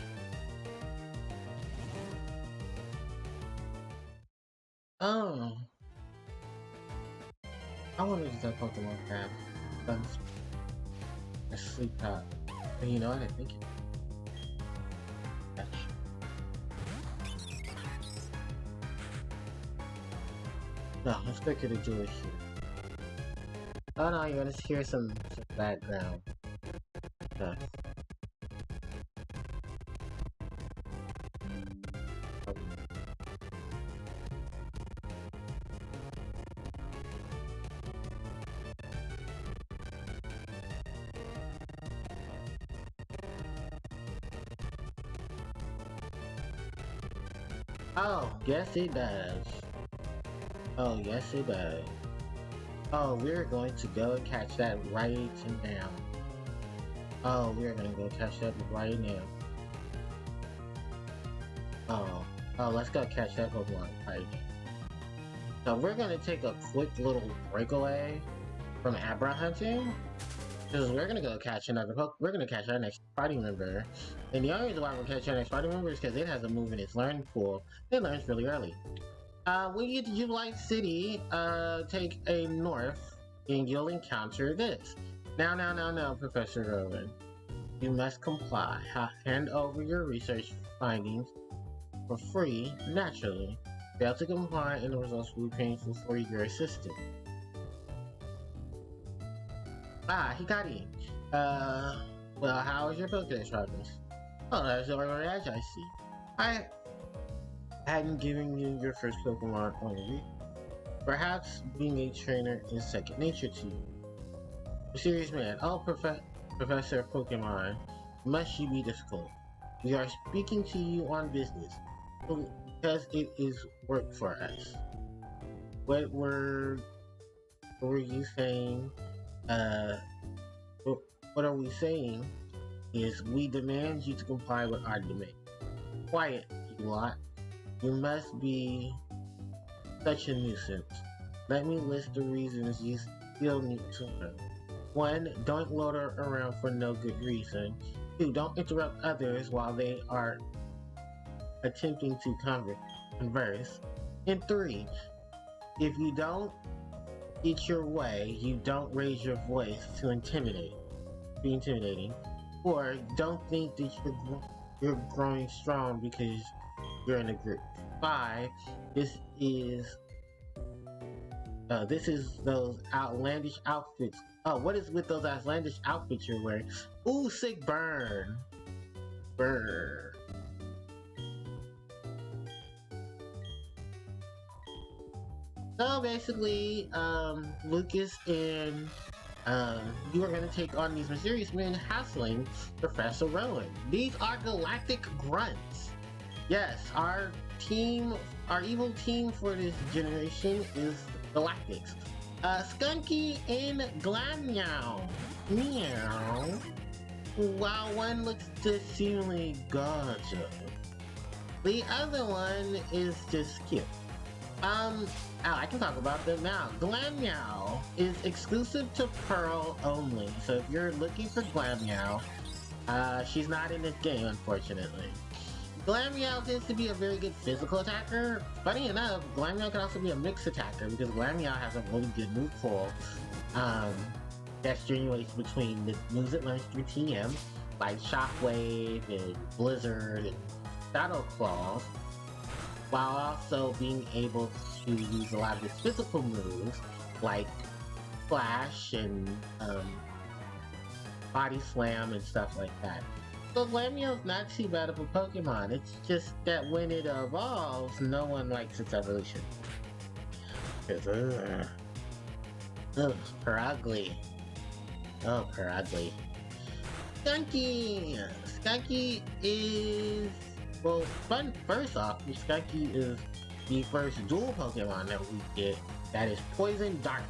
Oh. I wonder if that Pokemon have a sleep top. And you know what? I think it. No, let's go to the Jewish here. Oh no, you're gonna hear some background stuff. Oh, yes it does. Oh, yes it does. Oh, we're going to go catch that right now. Oh, we're gonna go catch that right now. Oh, let's go catch that Pokemon right now. So we're gonna take a quick little breakaway from Abra hunting. Because we're gonna go catch another we're gonna catch our next party member. And the only reason why we're catching our next party member is because it has a move in its learn pool. It learns really early. When you get to Jubilee City, take a north and you'll encounter this. Now, Professor Rowan. You must comply. Hand over your research findings for free, naturally. Fail to comply and the results will be painful for your assistant. Hikari. Well, how is your Pokédex progress? Oh, that's already as I see. I hadn't given you your first Pokemon on a week. Perhaps being a trainer is second nature to you. A serious man. Oh, Professor Pokemon, must you be difficult? We are speaking to you on business, because it is work for us. What were you saying? What are we saying is we demand you to comply with our demand. Quiet, you lot. You must be such a nuisance. Let me list the reasons you still need to know. 1. Don't loiter around for no good reason. 2. Don't interrupt others while they are attempting to converse. And 3. If you don't get your way, you don't raise your voice to be intimidating. 4. Don't think that you're growing strong because you're in a group. 5. This is those outlandish outfits. Oh, what is with those outlandish outfits you're wearing? Ooh, sick burn. Burn. So basically, Lucas and you are going to take on these mysterious men hassling Professor Rowan. These are galactic grunts. Yes, our evil team for this generation is Galactics. Skunky and Glammeow. Meow. While one looks seemingly gorgeous, the other one is just cute. I can talk about them now. Glammeow is exclusive to Pearl only, so if you're looking for Glammeow, she's not in this game, unfortunately. Glammeow tends to be a very good physical attacker. Funny enough, Glammeow can also be a mixed attacker because Glammeow has a really good move pool that strenuates between the moves it learns through TM, like Shockwave and Blizzard and Shadow Claws, while also being able to use a lot of its physical moves like Flash and Body Slam and stuff like that. So Glammeow's not too bad of a Pokemon, it's just that when it evolves, no one likes its evolution. Cause, per ugly. Oh, per ugly. Skunky! Skunky is... Well, first off, Skunky is the first dual Pokemon that we get that is Poison Dark.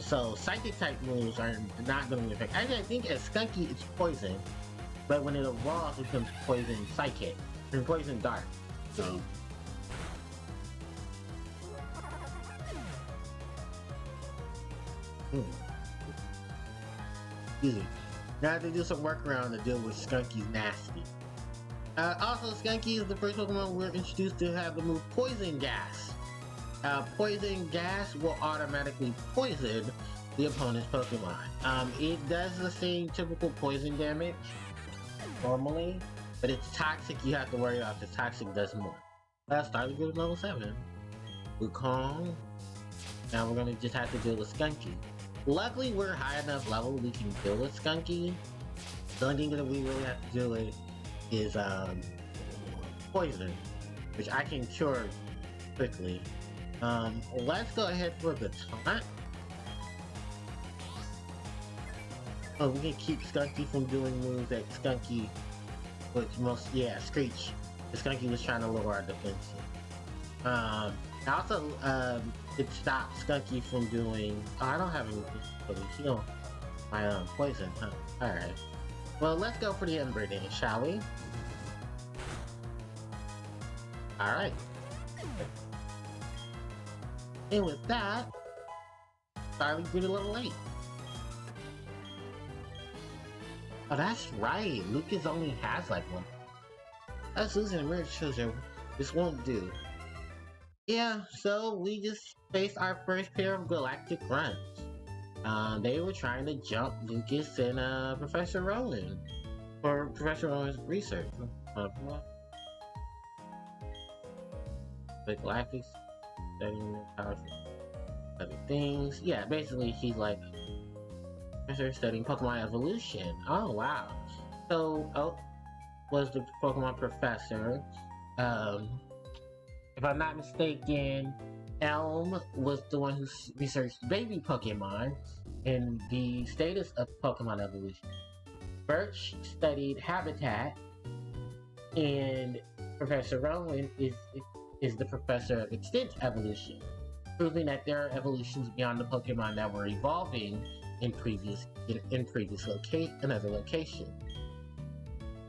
So Psychic type moves are not going to be effective. Actually, I think as Skunky it's Poison, but when it evolves, it becomes Poison Psychic and Poison Dark. So. Excuse me. Now I have to do some workaround to deal with Skunky's nasty. Also, Skunky is the first Pokemon we're introduced to have the move Poison Gas. Poison Gas will automatically poison the opponent's Pokemon. It does the same typical poison damage normally, but it's toxic. You have to worry about the toxic does more. Starting with level 7. Wukong. Now we're gonna just have to deal with Skunky. Luckily, we're high enough level we can deal with Skunky. The only thing that we really have to deal with is poison, which I can cure quickly. Let's go ahead for the taunt. Oh, we can keep Skunky from doing moves that Skunky was Screech. The Skunky was trying to lower our defense. Also, it stopped Skunky from doing... Oh, I don't have anything to heal my poison, huh? Alright. Well, let's go for the Ember then, shall we? Alright. And with that, Starly grew to level 8. Oh, that's right. Lucas only has like one. That's losing a mirror children. This won't do. Yeah, so we just faced our first pair of galactic runs. They were trying to jump Lucas and Professor Rowan for Professor Rowan's research. The galactics studying powerful other things. Yeah, basically he's like Professor studying Pokemon evolution. Oh wow. So Oak was the Pokemon professor. If I'm not mistaken, Elm was the one who researched baby Pokemon and the status of Pokemon evolution. Birch studied habitat, and Professor Rowan is the professor of extinct evolution, proving that there are evolutions beyond the Pokemon that were evolving in another location,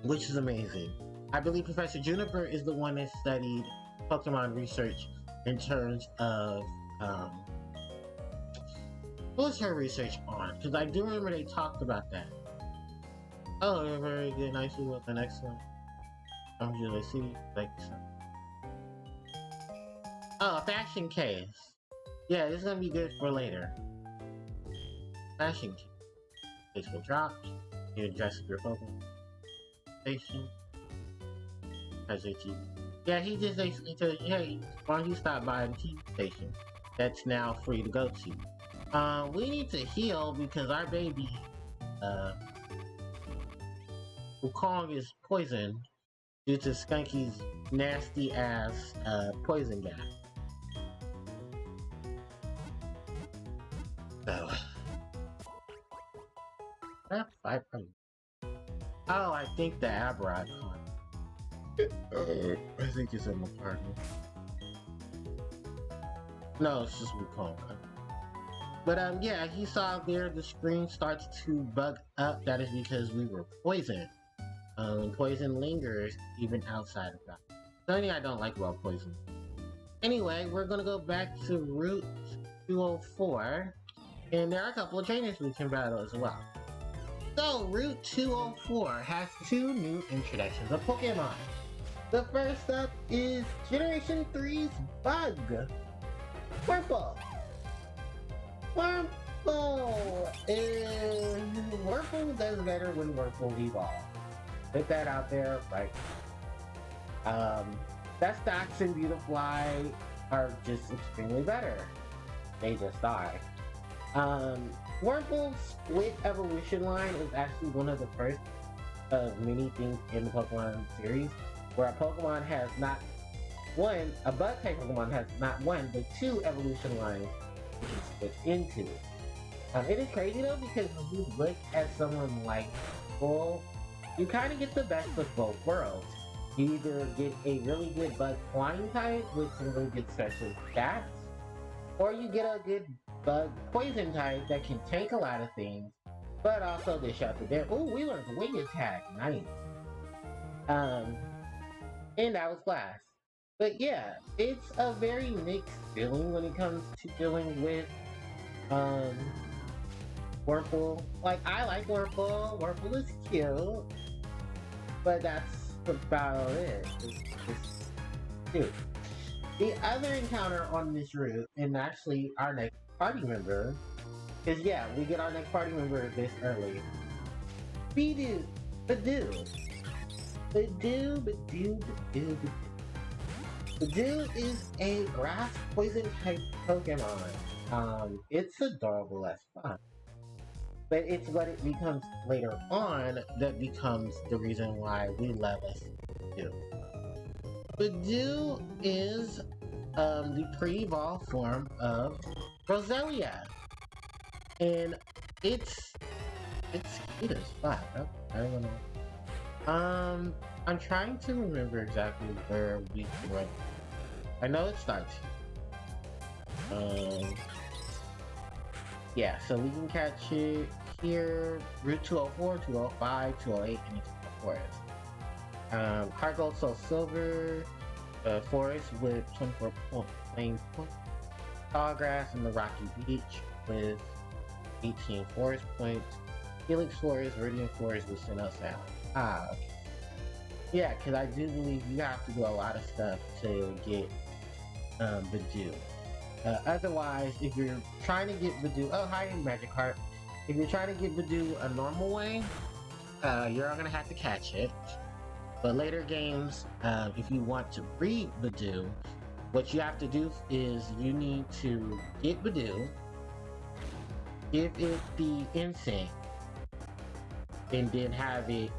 which is amazing. I believe Professor Juniper is the one that studied Pokemon research in terms of what was her research on? Because I do remember they talked about that. Oh, very good, nicely with the next one. I'm usually see like oh, fashion case. Yeah, this is gonna be good for later. Fashion case. Case will drop. You address your Pokemon station. Yeah, he just basically told you, hey, why don't you stop by the TV station that's now free to go to. We need to heal because our baby, Wukong is poisoned due to Skunky's nasty ass, poison gas. So, oh, I think the Aberrant caught. I think it's in the partner. No, it's just Wukong. But yeah, he saw there the screen starts to bug up. That is because we were poisoned. Poison lingers even outside of that. The only thing I don't like about poison. Anyway, we're gonna go back to Route 204, and there are a couple of trainers we can battle as well. So, Route 204 has 2 new introductions of Pokemon. The first up is Generation 3's Bug. Wurmple. Wurmple does better when Wurmple evolves. Put that out there, right? Dustox and Beautifly are just extremely better. They just die. Wurmple's split evolution line is actually one of the first of many things in the Pokemon series where a Pokemon has not one, a bug type Pokemon has not one, but 2 evolution lines which is split into. It is crazy though because when you look at someone like Bull, you kind of get the best of both worlds. You either get a really good bug flying type with some really good special stats, or you get a good bug poison type that can tank a lot of things, but also dish out the damage. Ooh, we learned the wing attack, nice. And that was glass. But yeah, it's a very mixed feeling when it comes to dealing with Wurmple. Like, I like Wurmple. Wurmple is cute, but that's about it. It's cute. The other encounter on this route, and actually our next party member, is yeah, we get our next party member this early. Badoo. Badoo is a grass poison type Pokemon. It's adorable as fun. But it's what it becomes later on that becomes the reason why we love us Badoo. Badoo is the pre-evolved form of Roselia. And it's cute as fuck. I don't know. I'm trying to remember exactly where we went. I know it starts here. Yeah, so we can catch it here. Route 204, 205, 208, and into the forest. Heart Gold, Soul Silver, forest with 24 plain points. Tallgrass and the Rocky Beach with 18 forest points. Helix Forest, Viridian Forest with Sinnoh Sound. Ah, okay. Yeah, because I do believe you have to do a lot of stuff to get Badoo. Otherwise, if you're trying to get Badoo, oh hi Magic Heart. If you're trying to get Badoo a normal way, you're gonna have to catch it. But later games, if you want to breed Badoo, what you have to do is you need to get Badoo, give it the instinct, and then have it,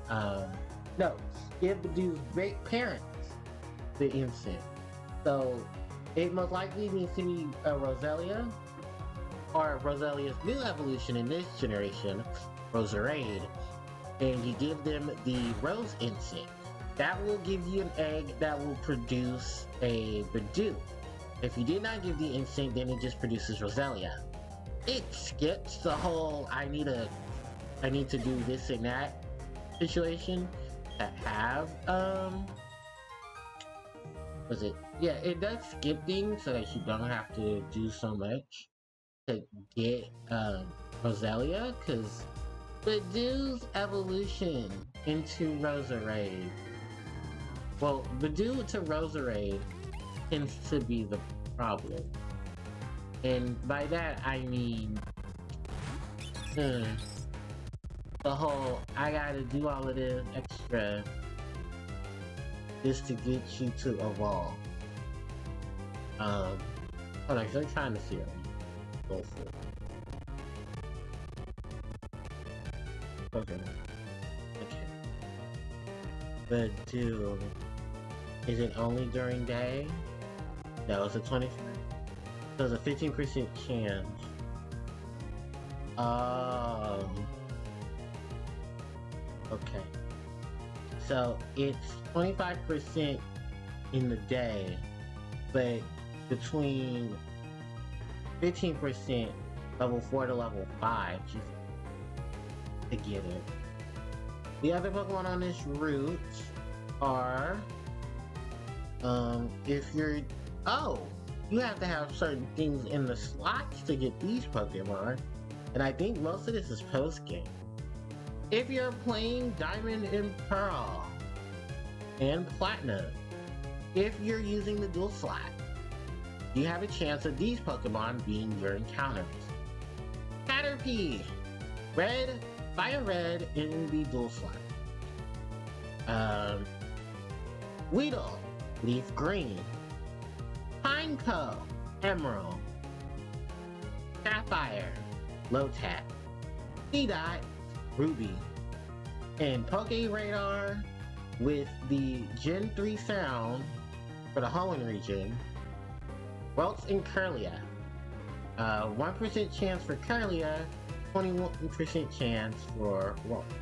no, give Badoo's great parents the instinct. So it most likely needs to be a Roselia, or Roselia's new evolution in this generation, Roserade, and you give them the Rose Instinct. That will give you an egg that will produce a Badoo. If you did not give the instinct, then it just produces Roselia. It skips the whole I need to do this and that situation to have was it? Yeah, it does skip things so that you don't have to do so much to get Roselia, because Badoo's evolution into Roserade, well, Badoo to Roserade tends to be the problem. And by that I mean the whole I gotta do all of this extra just to get you to evolve. Hold on, cause I'm trying to see it. Go for it. Okay. Badoo. Is it only during day? No, it's a 20. So it's a 15% chance. Okay. So it's 25% in the day, but between 15% level 4 to level 5 just to get it. The other Pokemon on this route are, if you're, you have to have certain things in the slots to get these Pokemon, and I think most of this is post-game. If you're playing Diamond and Pearl and Platinum, if you're using the dual slot, you have a chance of these Pokemon being your encounters. Caterpie, Red, Fire Red in the dual slot. Weedle, Leaf Green. Pineco, Emerald. Sapphire, Lotad. Seedot, Ruby. And Poke Radar with the Gen 3 sound for the Hoenn region. Welts and Curlia. 1% chance for Curlia, 21% chance for Welts.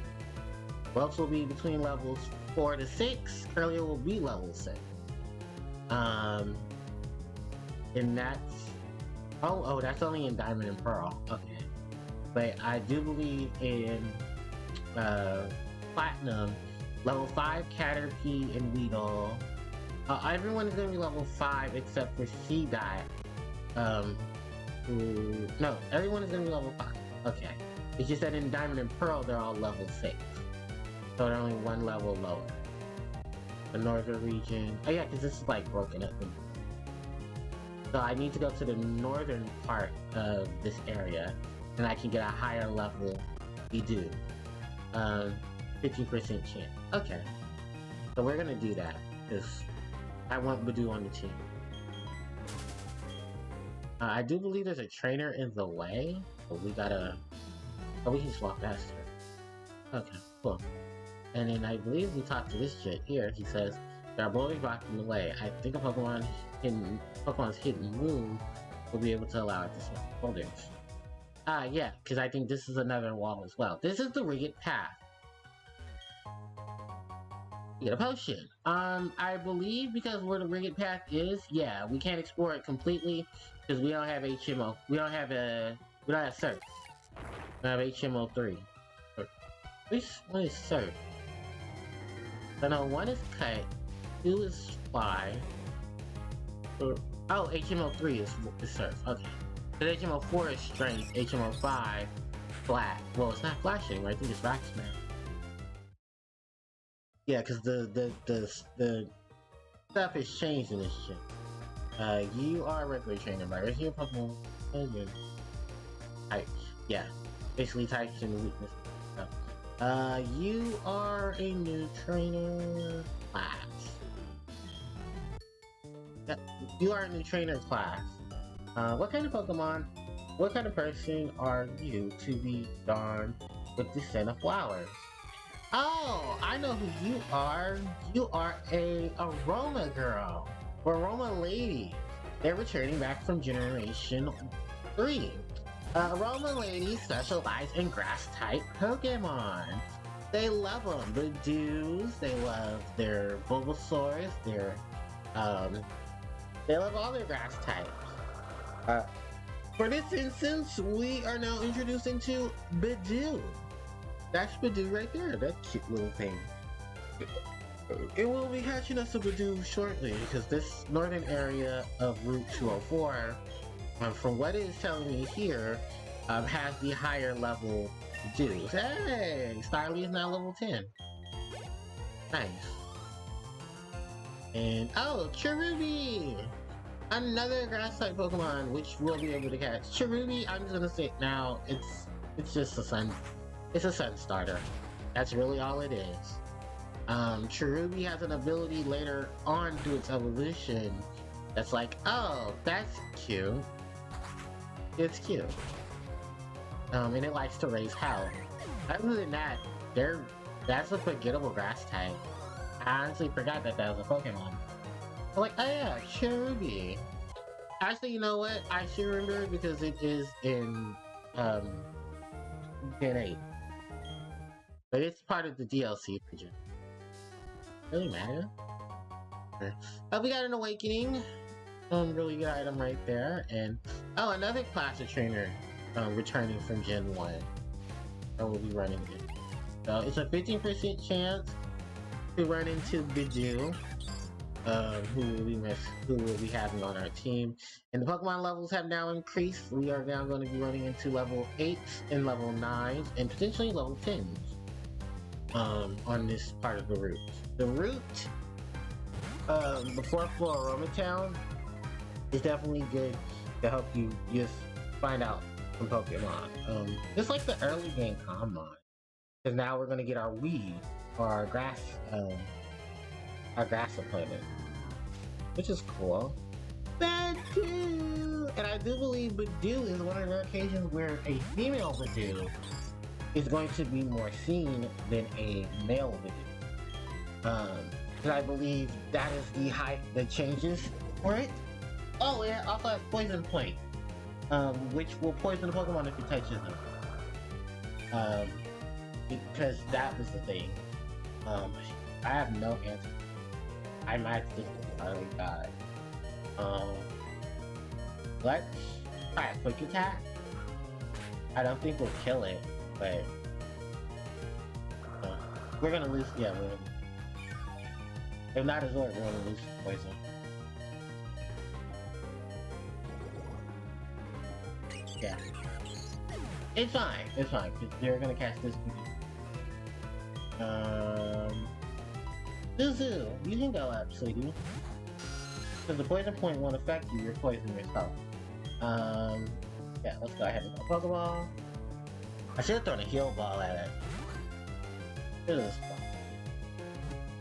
Welts will be between levels 4 to 6. Curlia will be level 6. And that's that's only in Diamond and Pearl. Okay, but I do believe in Platinum, level 5 Caterpie and Weedle. Everyone is gonna be level 5 except for Seedot. No, everyone is gonna be level 5. Okay, it's just that in Diamond and Pearl they're all level 6, so they're only one level lower. The northern region. Oh yeah, because this is like broken up. So I need to go to the northern part of this area, and I can get a higher level Badoo. 50% chance. Okay, so we're gonna do that because I want Badoo on the team. I do believe there's a trainer in the way, but we gotta. Oh, we can swap faster. Okay, cool. And then I believe we talked to this shit here. He says there are bullies blocking the way. I think a Pokemon's hidden move will be able to allow it to swap boulders. Yeah, because I think this is another wall as well. This is the Rigged Path. Get a potion. I believe because where the Rigged Path is, yeah, we can't explore it completely because we don't have HMO. We don't have Surf. We have HMO 3. Which one is Surf? So no, 1 is Cut, 2 is Fly, Oh, HMO3 is surf. Okay. Because HMO4 is strength, HMO5 flat. Well, it's not flashing, right? I think it's rock smash. Yeah, because the stuff has changed in this shit. You are a regular trainer, right? Here's your Pokemon. Types. Yeah. Basically types and weaknesses. You are a new trainer class. You are a new trainer class. What kind of Pokemon? What kind of person are you to be drawn with the scent of flowers? Oh, I know who you are. You are a aroma girl. Or aroma lady. They're returning back from Generation 3. Aroma ladies specialize in grass-type Pokemon. They love them. The Dews, they love their Bulbasaurs, they love all their grass types. For this instance, we are now introducing to Bidoof. That's Bidoof right there, that cute little thing. It will be hatching us a Bidoof shortly, because this northern area of Route 204, from what it is telling me here, has the higher level Bidoof. Hey! Starly is now level 10. Nice. And, oh, Cherubi! Another grass type Pokemon, which we'll be able to catch. Cherubi, I'm just gonna say now, it's just a sun starter. That's really all it is. Cherubi has an ability later on through its evolution that's like, oh, that's cute. It's cute. And it likes to raise health. Other than that, that's a forgettable grass type. I honestly forgot that was a Pokemon. I'm like, oh yeah, Cherubi. Actually, you know what? I should remember it because it is in Gen 8. But it's part of the DLC region. Really matter? We got an Awakening. Really good item right there. And oh, another class of trainer returning from Gen 1. That will be running it. So it's a 15% chance to run into Bidoof. Who will be having on our team. And the Pokemon levels have now increased. We are now going to be running into level 8s and level 9s and potentially level 10s on this part of the route. The route before Floroma Town is definitely good to help you just find out some Pokemon. Just like the early game Common. Because now we're going to get our weed or our grass opponent, which is cool. Bidoof! And I do believe Bidoof is one of the occasions where a female Bidoof is going to be more seen than a male Bidoof. And I believe that is the changes for it. Oh, it also has Poison Point, which will poison the Pokemon if it touches them. Because that was the thing. I have no answer. I might just finally die. Let's try a quick attack. I don't think we'll kill it, but we're gonna lose. Yeah, we're gonna. If not as well, we're gonna lose poison. Yeah, it's fine. It's fine. They're gonna catch this. Zuzu, you can go up, sweetie. Because the poison point won't affect you, you're poisoning yourself. Yeah, let's go ahead and go Pokeball. I should have thrown a heal ball at it. It was fun.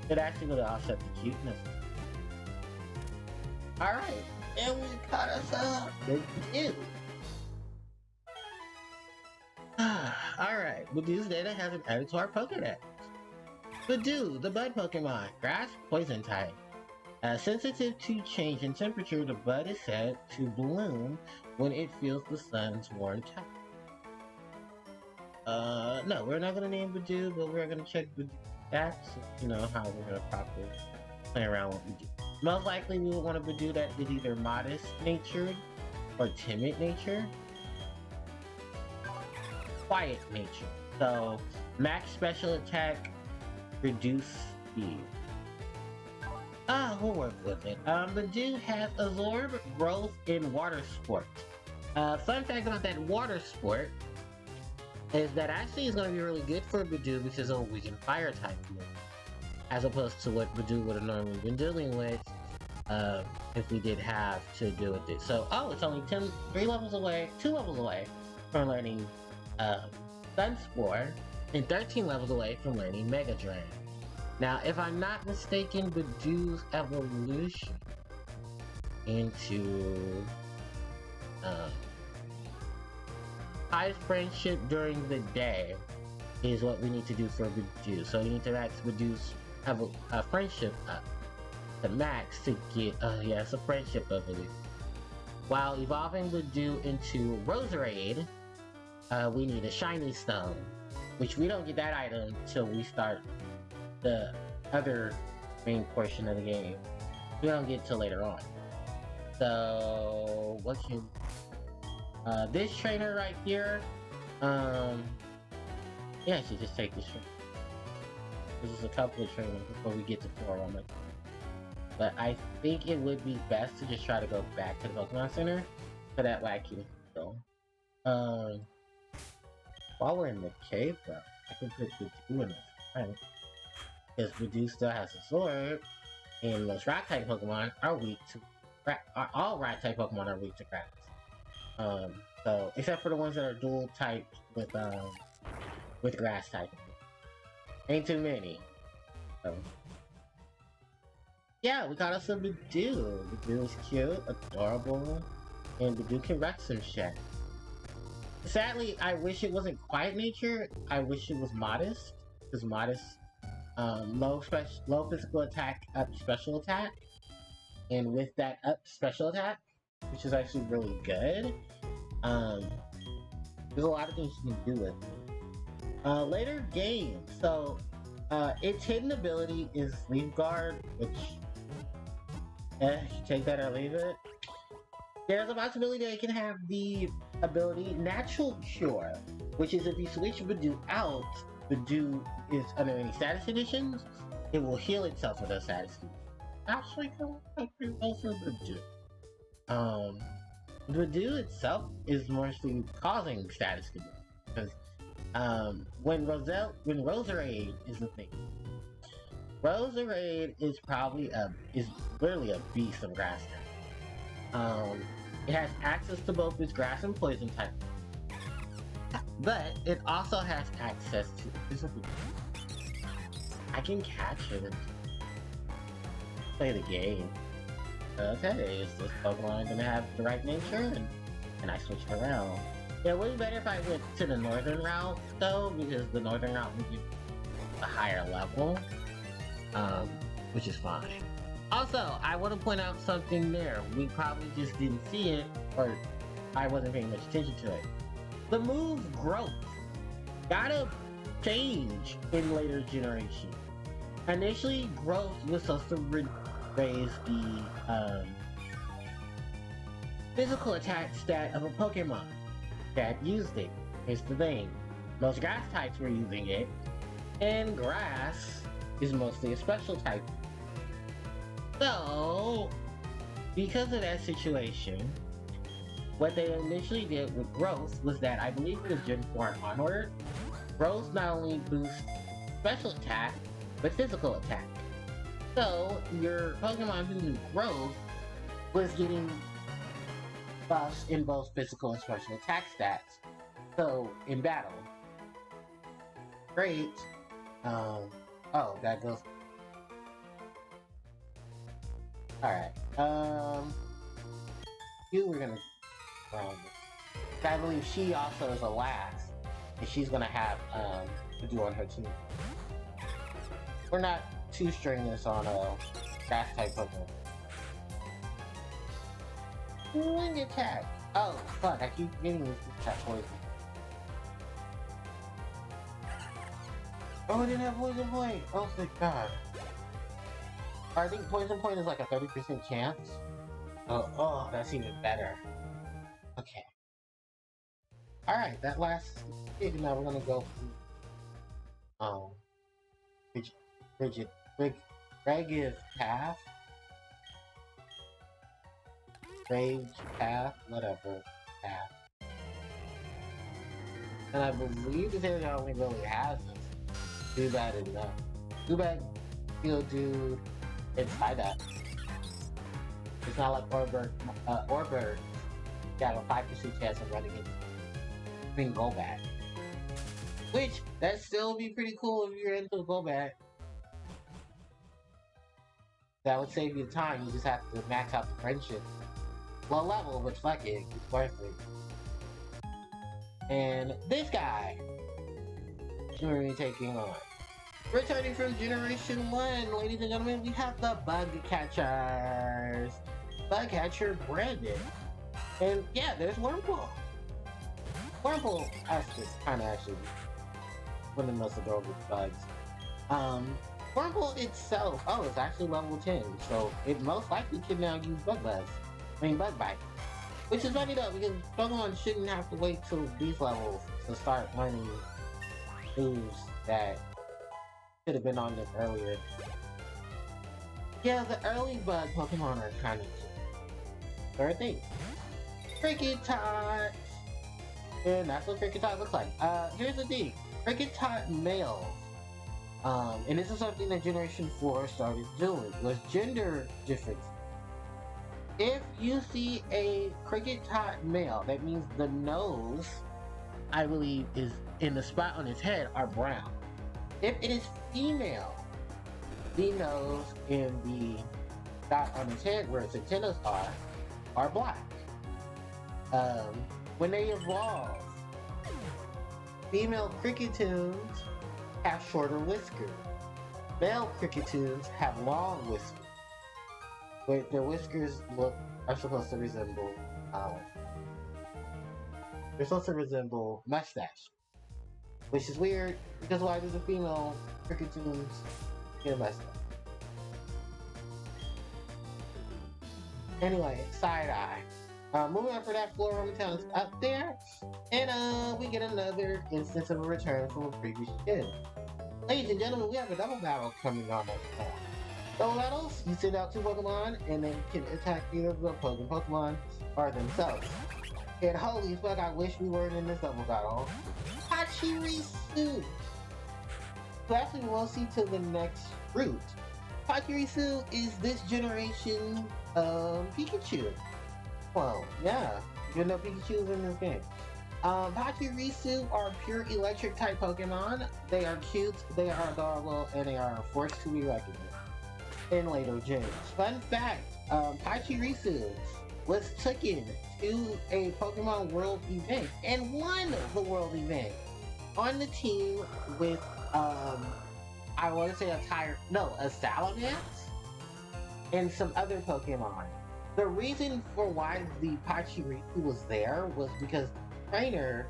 It actually would have offset the cuteness. Alright, and we caught us up. Bidoof. Alright, Bidoo's data has been added to our Pokédex. Bidoof, the bud Pokemon, grass poison type. Sensitive to change in temperature, the bud is said to bloom when it feels the sun's warm touch. No, we're not gonna name Bidoof, but we're gonna check Bidoof stats, you know, how we're gonna properly play around with Bidoof. Most likely we would want a Bidoof that is either modest natured or timid nature. Quiet nature. So, max special attack, reduce speed. We'll work with it. Badoo has absorb, growth, in water sport. Fun fact about that water sport is that actually is going to be really good for Badoo because of a weakened fire type move, as opposed to what Badoo would have normally been dealing with if we did have to deal with it. So, it's only 2 levels away from learning Sun Spore, and 13 levels away from learning Mega Drain. Now, if I'm not mistaken, Badoo's evolution into high friendship during the day is what we need to do for Badoo. So you need to max Badoo's friendship up to max to get, it's a friendship evolution. While evolving Badoo into Roserade, we need a shiny stone, which we don't get that item till we start the other main portion of the game. We don't get till later on. So what can this trainer right here, I should just take this trainer. This is a couple of trainers before we get to 4 on it. But I think it would be best to just try to go back to the Pokemon Center so that way I can go. While we're in the cave though, I can put Badoo in this, right? Because Badoo still has a sword, and most rock type Pokemon are weak to all rock type Pokemon are weak to grass. So except for the ones that are dual typed with grass type. Ain't too many. So yeah, we got us a Badoo. Badoo is cute, adorable, and Badoo can wreck some shit. Sadly, I wish it wasn't quiet nature. I wish it was modest. Because modest, low physical attack, up special attack. And with that up special attack, which is actually really good, there's a lot of things you can do with it. Later game, so its hidden ability is Leaf Guard, which, take that or leave it. There's a possibility that it can have the ability Natural Cure, which is if you switch Badoo out, Badoo is under any status conditions, it will heal itself with those status conditions. Actually, pretty well for Badoo. Badoo itself is mostly causing status conditions, because when Roserade is the thing. Roserade is literally a beast of grass type. It has access to both its grass and poison type, but it also has access to physical. I can catch it and play the game. Okay, is this Pokemon gonna have the right nature? And I switched around. Yeah, it would be better if I went to the northern route though, because the northern route would be a higher level, which is fine. Also, I want to point out something there. We probably just didn't see it, or I wasn't paying much attention to it. The move Growth gotta change in later generations. Initially, Growth was supposed to raise the physical attack stat of a Pokemon that used it. Here's the thing. Most grass types were using it, and grass is mostly a special type. So, because of that situation, what they initially did with Growth was that, I believe it was Gen 4 and onward, Growth not only boosts special attack, but physical attack. So, your Pokemon using Growth was getting buffs in both physical and special attack stats. So, in battle. Great. That goes... Alright, we're gonna I believe she also is a last, and she's gonna have to do on her team. We're not too strenuous on grass type Pokemon. Wing attack! Oh fuck, I keep getting this attack poison. Oh, I didn't have poison point! Oh thank god. I think poison point is like a 30% chance. Oh, that's even better. Okay. Alright, that last stage, now we're gonna go through Regiv Path. Rage Path, whatever, Path. And I believe this area only really has this. Too bad enough. Too bad Geodude and Psyduck. It's not like Orbird. Orbird got a 5% chance of running into being Golbat. Which, that still would be pretty cool if you're into Golbat. That would save you time, you just have to max out the friendship. Low level, but fuck it, it's worth it. And this guy, who are we taking on? Returning from Generation 1, ladies and gentlemen, we have the Bug Catchers. Bug Catcher Brandon. And yeah, there's Wurmple. Wurmple is kind of actually one of the most adorable bugs. Wurmple itself, it's actually level 10, so it most likely can now use Bug Bite. Which is funny though, because Pokemon shouldn't have to wait till these levels to start learning moves that should have been on them earlier. Yeah, the early bug Pokemon are kind of cute. Third thing. Cricket-Tot! And that's what Cricket-Tot looks like. Here's the thing. Cricket-Tot males. And this is something that Generation 4 started doing, was gender difference. If you see a Cricket-Tot male, that means the nose, I believe, is in the spot on his head are brown. If it is female, the nose and the dot on his head where its antennas are black. When they evolve, female Crickettoons have shorter whiskers. Male Crickettoons have long whiskers. But their whiskers are supposed to resemble mustache. Which is weird, because why does a female Crickettoons get a mustache? Anyway, side-eye. Moving on for that, Floroma Town's up there, and we get another instance of a return from a previous gen. Ladies and gentlemen, we have a double battle coming on us now. Double battles, you send out 2 Pokemon, and they can attack either the opposing Pokemon or themselves. And holy fuck, I wish we weren't in this double battle. Pachirisu! So actually, we'll see to the next route. Pachirisu is this generation Pikachu. Well, yeah, you know Pikachu's in this game. Pachirisu are pure electric type Pokemon. They are cute, they are adorable, and they are a force to be reckoned with in later gens. Fun fact, Pachirisu was taken to a Pokemon World event and won the World event on the team with, I want to say a Salamence and some other Pokemon. The reason for why the Pachirisu was there was because the trainer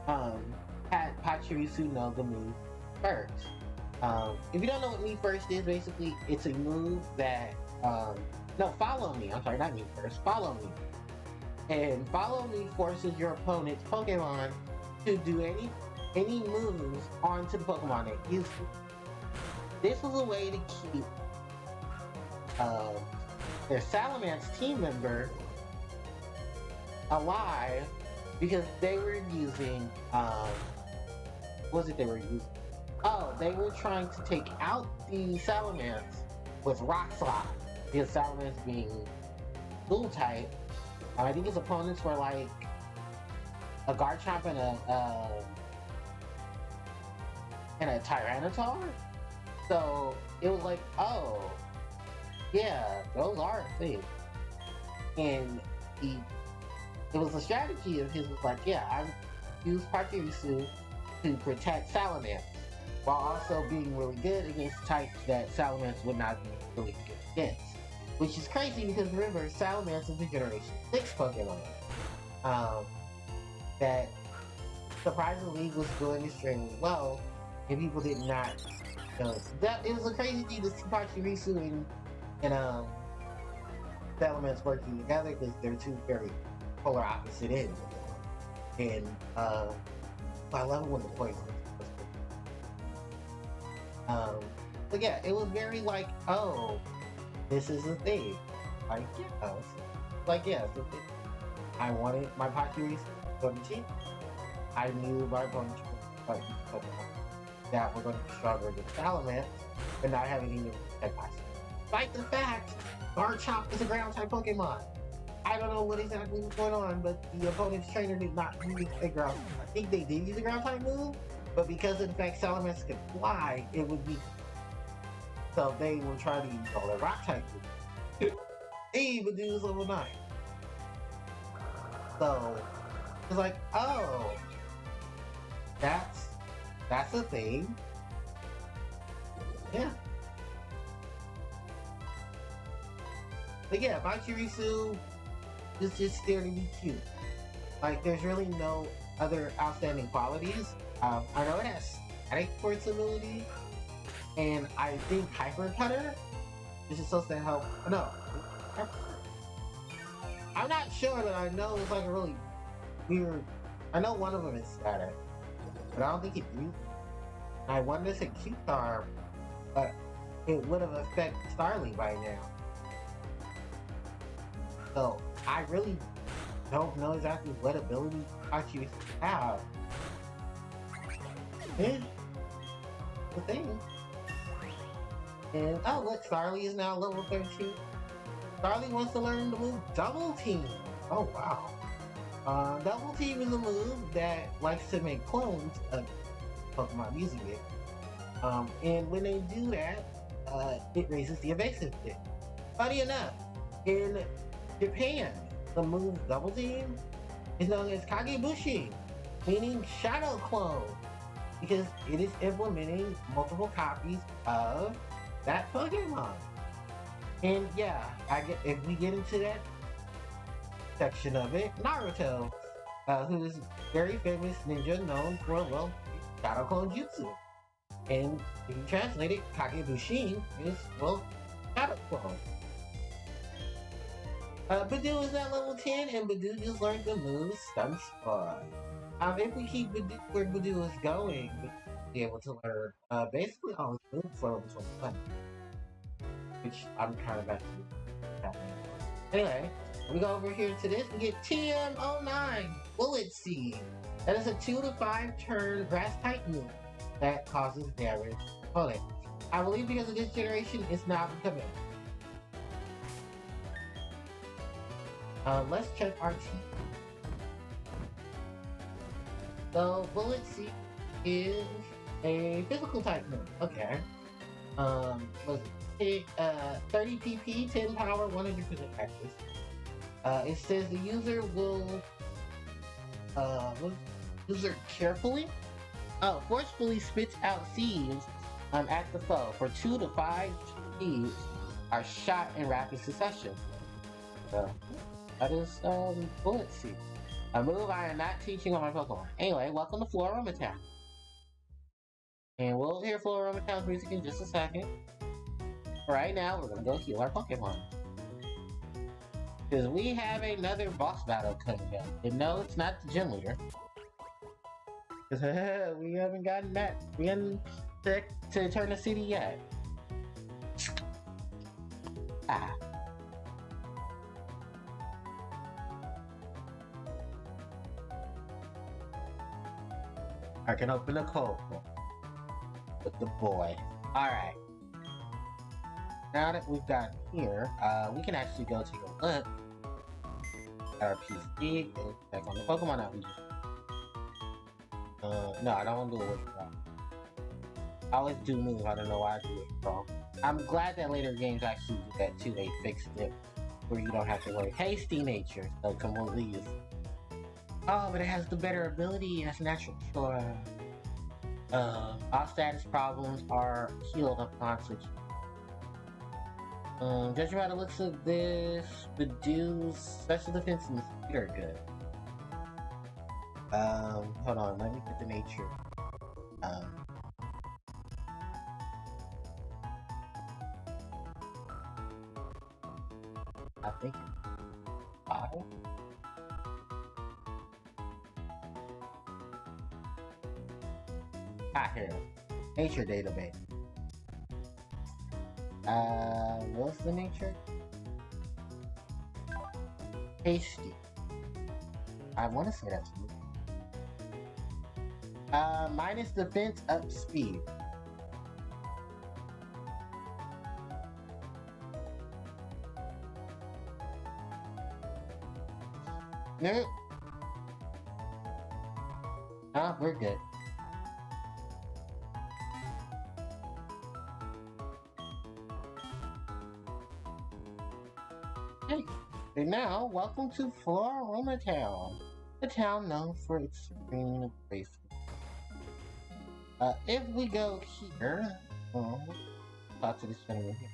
had Pachirisu know the move first. If you don't know what me first is, basically it's a move that follow me. I'm sorry, not me first. Follow me. And follow me forces your opponent's Pokemon to do any moves onto the Pokemon they use. This was a way to keep their Salamence team member alive because they were using what was it they were using? Oh, they were trying to take out the Salamence with Rock Slide. Because Salamence being Dual type, I think his opponents were like a Garchomp and a Tyranitar. So it was like, oh, yeah, those are things. And it was a strategy of his, was like, yeah, I use Pachirisu to protect Salamence, while also being really good against types that Salamence would not be really good against. Which is crazy because remember, Salamence is a Generation 6 Pokemon. That surprisingly was doing extremely well, and people did not know. That it was a crazy thing to see Pachirisu and Salamence working together because they're two very polar opposite ends. And I love it when the poison. But yeah, it was very like, oh, this is a thing. Like, Like, yeah, so I wanted my Pachirisu to be cheap. I knew my opponent was Pokemon that were going to be stronger than Salamence, but not having any type Pachirisu. Despite the fact, Garchomp is a ground type Pokemon. I don't know what exactly was going on, but the opponent's trainer did not use a ground. I think they did use a ground type move, but because of the fact Salamence could fly, it would be. So they will try to use all their rock type moves. Hey, but dude is level 9. So it's like, oh, that's a thing. Yeah. But yeah, Pachirisu is just there to be cute. Like, there's really no other outstanding qualities. I know it has static for its ability, and I think Hyper Cutter is supposed to help. No, I'm not sure, but I know it's like a really weird. I know one of them is static, but I don't think it used. I wanted to say Q-Star, but it would have affected Starly by now. So I really don't know exactly what ability Pachirisu have. Yeah, the thing. And oh look, Starly is now level 13. Starly wants to learn the move Double Team. Oh wow. Double Team is a move that likes to make clones of Pokemon using it. And when they do that, it raises the evasiveness. Funny enough, in Japan, the move Double Team is known as Kagebushi, meaning Shadow Clone, because it is implementing multiple copies of that Pokemon. And yeah, if we get into that section of it, Naruto, who is very famous ninja known for, well, Shadow Clone Jutsu. And if you translate it, Kagebushin is, well, Shadow Clone. Badoo is at level 10, and Badoo just learned the move Stun Spot. If we keep Badoo where Badoo is going, we'll be able to learn basically all his moves for level 21. Which I'm kind of back to. Anyway, we go over here to this, we get TM09 Bullet Seed. That is a 2 to 5 turn grass type move that causes damage to the opponent. I believe because of this generation, it's now becoming. Let's check our team. So, Bullet Seed is a physical type move. Okay. Was it 30 PP, 10 power, 100% practice. It says the user will forcefully spits out seeds at the foe for 2 to 5 seeds are shot in rapid succession. So that is Bullet Seed. A move I am not teaching on my Pokemon. Anyway, welcome to Floromatown. And we'll hear Floromatown's music in just a second. Right now, we're gonna go heal our Pokemon. Because we have another boss battle coming up. And no, it's not the gym leader. Because we haven't gotten that. We haven't checked to turn the city yet. Ah. I can open the code with the boy. Alright. Now that we've got here, we can actually go take a look at our PC and check on the Pokemon that we just. No, I don't want to do a withdrawal. I always do move, I don't know why I do withdrawal. I'm glad that later games actually do that too. They fixed it where you don't have to worry. Hasty nature, so completely useless. Oh, but it has the better ability as natural. Sure. All status problems are healed upon switching. Judging by the looks of this, Badoo's special defense and speed are good. Hold on, let me get the nature. I think it's 5. Here. Nature database. What's the nature? Tasty. I want to say that's minus defense up speed. Nope. Oh, we're good. Hey, and now, welcome to Floroma Town, a town known for its serene grace. If we go here, talk to this gentleman here.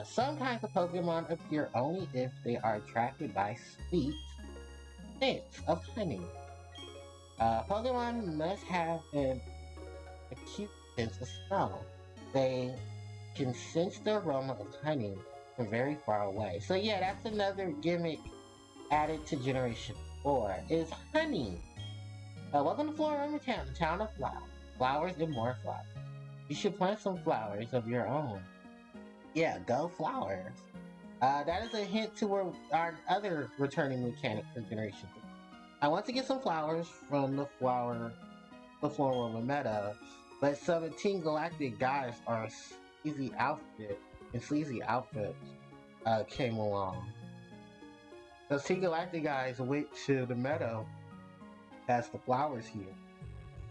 Some kinds of Pokemon appear only if they are attracted by sweet scents of honey. Pokemon must have an acute sense of smell. They can sense the aroma of honey from very far away. So yeah, that's another gimmick added to Generation 4, is honey. Welcome to Floroma Town, the town of flowers. Flowers and more flowers. You should plant some flowers of your own. Yeah, go flowers. That is a hint to our other returning mechanic from Generation 3. I want to get some flowers from the Floroma Meadow, but some Team Galactic guys are sleazy outfits came along. Those Team Galactic guys went to the meadow past the flowers here.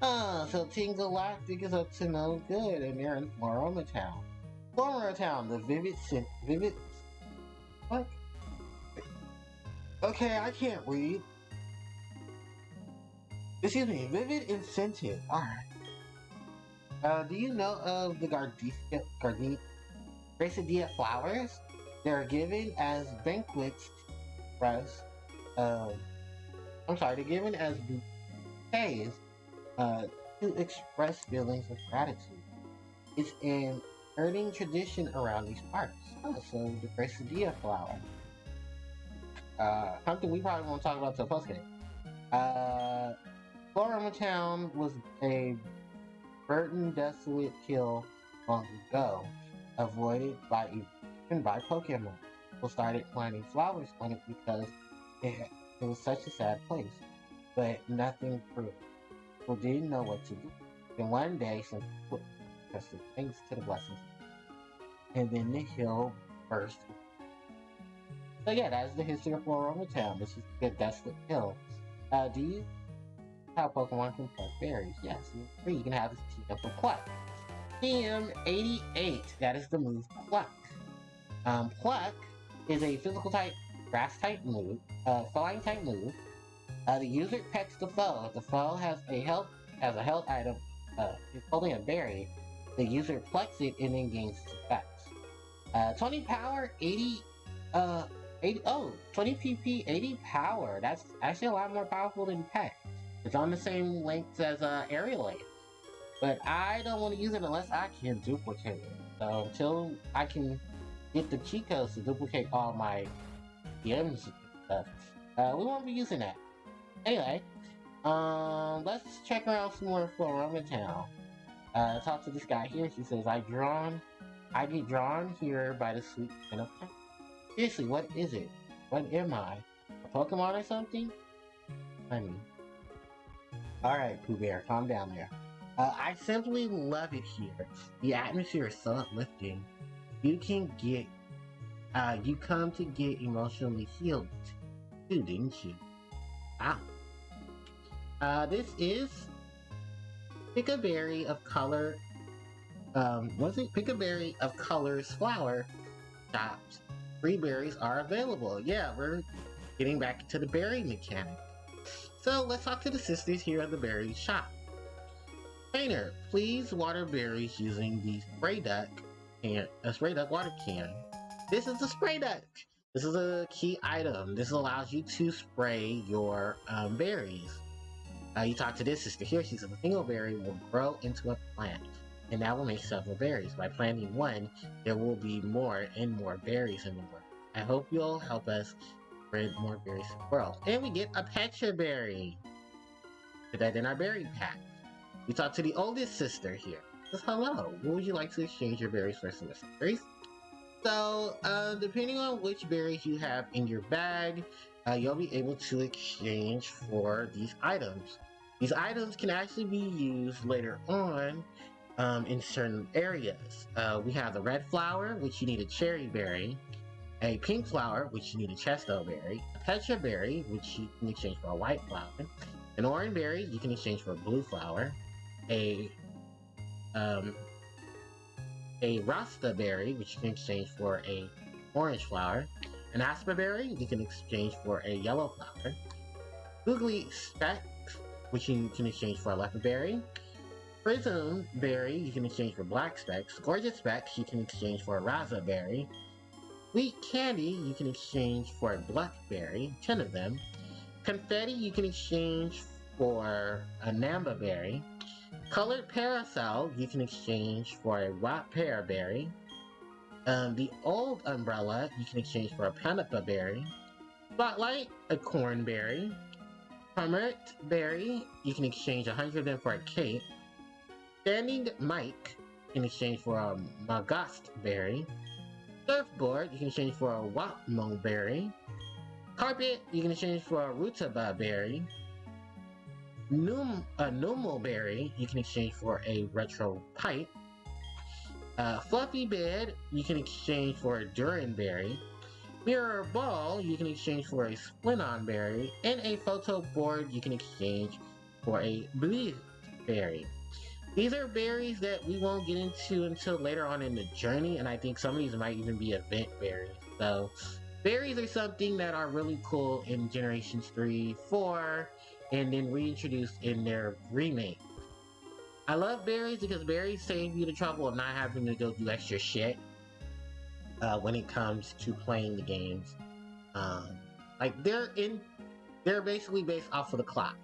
So Team Galactic is up to no good, and they're in Floroma Town. Floroma Town, the vivid. What? Okay, I can't read. Excuse me, vivid incentive. Alright. Do you know of the Gracidia flowers? They're given as banquets they're given as bouquets to express feelings of gratitude. It's an earning tradition around these parts. So the Gracidia flower. Something we probably won't talk about till post-game. Floroma Town was a burdened, desolate hill long ago, avoided by Pokemon. People started planting flowers on it because it was such a sad place, but nothing proved. People didn't know what to do. Then one day, some people trusted thanks to the blessings, and then the hill burst. So yeah, that is the history of Floroma Town. This is the desolate hill. Do you have Pokemon can pluck berries? Yes, you can have this TM for Pluck. TM88, that is the move Pluck. Pluck is a physical type, grass type move, flying type move. The user pecks the foe. If the foe has a health item, is holding a berry, the user plucks it and then gains 2 effects. 20 power, 20 PP, 80 power. That's actually a lot more powerful than Peck. It's on the same length as Aerial Ace. But I don't want to use it unless I can duplicate it. So until I can get the cheat codes to duplicate all my DMs and stuff, we won't be using that. Anyway, let's check around some more Floroma Town. Talk to this guy here. He says, I get drawn here by the sweet scent of honey. Seriously, what is it? What am I? A Pokemon or something? Honey. Alright, Pooh Bear, calm down there. I simply love it here. The atmosphere is so uplifting. You come to get emotionally healed too, didn't you? This is Pick a Berry of Color, Pick a Berry of Colors flower shops. Free berries are available. Yeah, we're getting back into the berry mechanic. So let's talk to the sisters here at the berry shop. Trainer, please water berries using the spray duck water can. This is the spray duck. This is a key item. This allows you to spray your berries. You talk to this sister here. She says a single berry will grow into a plant, and that will make several berries. By planting one, there will be more and more berries in the world. I hope you'll help us spread more berries in the world. And we get a Petra berry. Put that in our berry pack. We talk to the oldest sister here. Says, hello, what would you like to exchange your berries for some berries? So, depending on which berries you have in your bag, you'll be able to exchange for these items. These items can actually be used later on in certain areas. We have the red flower, which you need a cherry berry, a pink flower, which you need a chesto berry, a pecha berry, which you can exchange for a white flower, an orange berry, you can exchange for a blue flower, a um, a rasta berry, which you can exchange for a orange flower, an aspa berry, you can exchange for a yellow flower, googly specks, which you can exchange for a leopard berry, prism berry, you can exchange for black specks, gorgeous specks, you can exchange for a raspberry, sweet candy, you can exchange for a blackberry, 10 of them, confetti, you can exchange for a namba berry, colored parasol, you can exchange for a white pear berry. The old umbrella, you can exchange for a panipa berry. Spotlight, a cornberry. Pomert berry, you can exchange 100 of them for a cake. Standing mic, you can exchange for a magast berry. Surfboard, you can exchange for a wapmo berry. Carpet, you can exchange for a rutabaga berry. Numo berry, you can exchange for a retro pipe. Fluffy bed, you can exchange for a durian berry. Mirror ball, you can exchange for a splinton berry. And a photo board, you can exchange for a blue berry. These are berries that we won't get into until later on in the journey, and I think some of these might even be event berries. So, berries are something that are really cool in Generations 3, 4, and then reintroduced in their remake. I love berries because berries save you the trouble of not having to go do extra shit when it comes to playing the games. Like they're basically based off of the clock.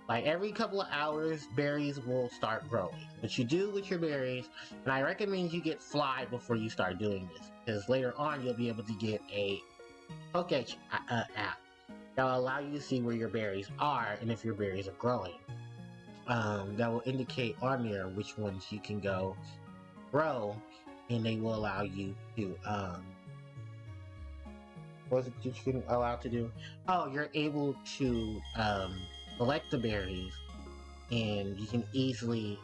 Like every couple of hours, berries will start growing. What you do with your berries, and I recommend you get Fly before you start doing this, because later on you'll be able to get a Poke app that will allow you to see where your berries are and if your berries are growing. That will indicate on there which ones you can go grow, and they will allow you to what is it that you can allow to do? Oh, you're able to collect the berries, and you can easily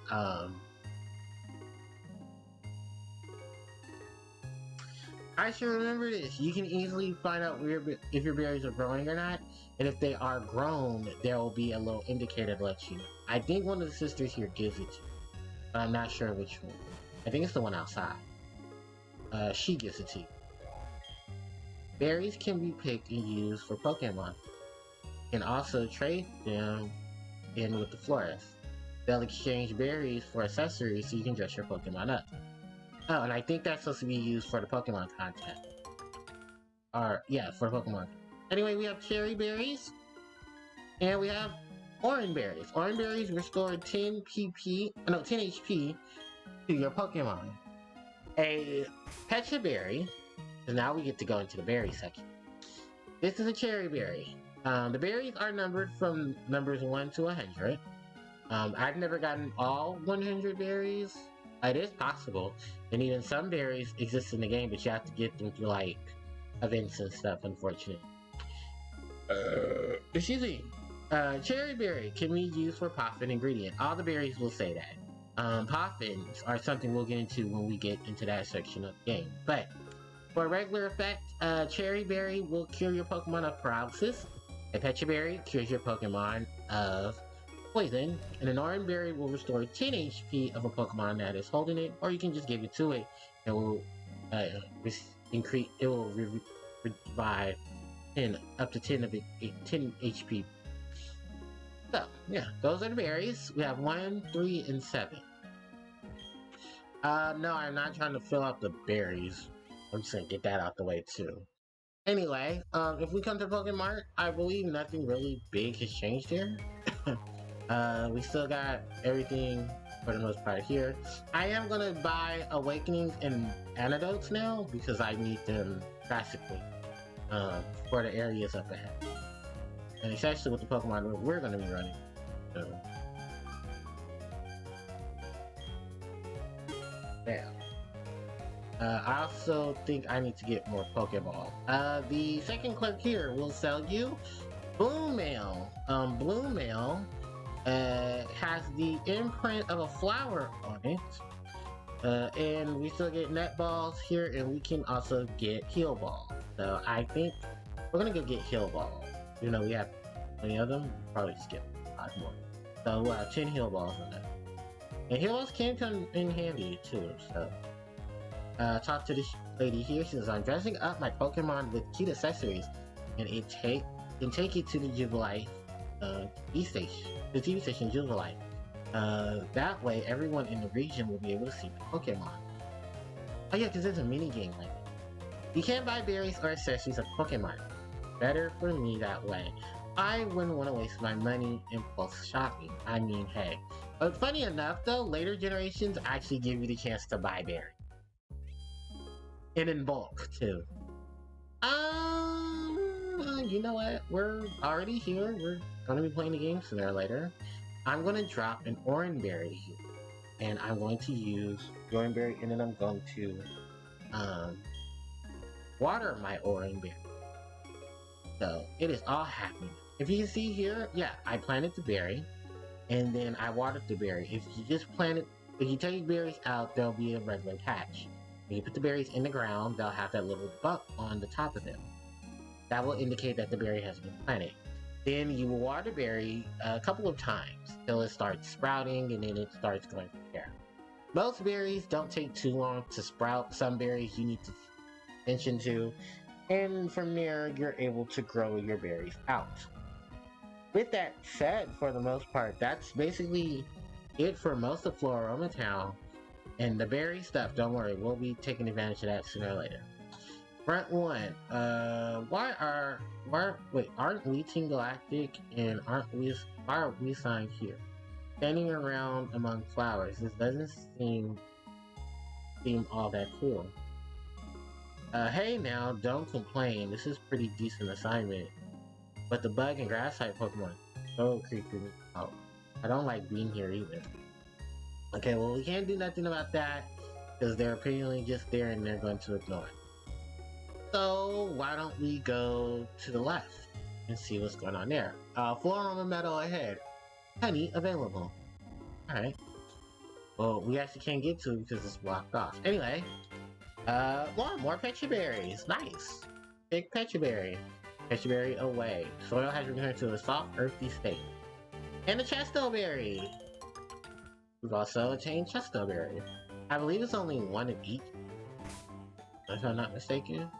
I should remember this. You can easily find out where if your berries are growing or not, and if they are grown, there will be a little indicator to let you know. I think one of the sisters here gives it to you, but I'm not sure which one. I think it's the one outside. She gives it to you. Berries can be picked and used for Pokemon. You can also trade them in with the florist. They'll exchange berries for accessories so you can dress your Pokemon up. Oh, and I think that's supposed to be used for the Pokemon content. Or, yeah, for Pokemon. Anyway, we have cherry berries. And we have orange berries. Orange berries restore 10 HP to your Pokemon. A Pecha berry. So now we get to go into the berry section. This is a cherry berry. The berries are numbered from numbers 1 to 100. I've never gotten all 100 berries. It is possible, and even some berries exist in the game, but you have to get them through like events and stuff, unfortunately. Excuse me. Cherry berry can be used for poffin ingredient. All the berries will say that. Poffins are something we'll get into when we get into that section of the game. But for a regular effect, cherry berry will cure your Pokemon of paralysis. A Pecha berry cures your Pokemon of poison, and an orange berry will restore 10 HP of a Pokemon that is holding it, or you can just give it to it, and will increase. It will revive 10 up to 10 of it, 10 HP. So yeah, those are the berries. We have 1, 3, and 7. No, I'm not trying to fill out the berries. I'm just gonna get that out the way too. Anyway, if we come to Pokemon, I believe nothing really big has changed here. We still got everything for the most part here. I am gonna buy Awakenings and Antidotes now because I need them drastically for the areas up ahead. And especially with the Pokemon we're gonna be running. So, yeah. I also think I need to get more Pokeballs. The second clerk here will sell you Bloom Mail. Bloom Mail has the imprint of a flower on it. And we still get net balls here, and we can also get heal balls. So I think we're gonna go get heal balls. You know, we have plenty of them. Probably skip 5 more. So we'll have 10 heal balls on that. And heal balls can come in handy too. So talk to this lady here. She says, I'm dressing up my Pokemon with cute accessories, and it can take you to the Jubilife TV station. The TV station Jubilife. That way, everyone in the region will be able to see my Pokemon. Oh yeah, because there's a mini game like that. You can't buy berries or accessories of Pokemon. Better for me that way. I wouldn't want to waste my money impulse shopping. I mean, hey. But funny enough, though, later generations actually give you the chance to buy berries. And in bulk, too. You know what? We're already here. We're gonna be playing the game sooner or later. I'm gonna drop an Oranberry here. And I'm going to use Oranberry, and then I'm going to water my Oranberry. So it is all happening. If you can see here, yeah, I planted the berry, and then I watered the berry. If you just if you take berries out, there'll be a regular patch. When you put the berries in the ground, they'll have that little buck on the top of them. That will indicate that the berry has been planted. Then you will water the berry a couple of times till it starts sprouting, and then it starts going from there. Most berries don't take too long to sprout. Some berries you need to attention to, and from there you're able to grow your berries out. With that said, for the most part, that's basically it for most of Floroma Town. And the berry stuff, don't worry, we'll be taking advantage of that sooner or later. Front 1, aren't we Team Galactic, and why are we signed here? Standing around among flowers, this doesn't seem all that cool. Hey now, don't complain, this is pretty decent assignment. But the bug and grass type Pokemon so creepy me out. I don't like being here either. Okay, well we can't do nothing about that, because they're apparently just there and they're going to ignore it. So why don't we go to the left and see what's going on there. Floroma Meadow ahead. Honey available. Alright. Well, we actually can't get to it because it's blocked off. Anyway, more Pecha Berries. Nice. Big Pecha Berry. Pecha Berry away. Soil has returned to a soft, earthy state. And a Chesto Berry. We've also attained Chesto Berry. I believe it's only one of each, if I'm not mistaken.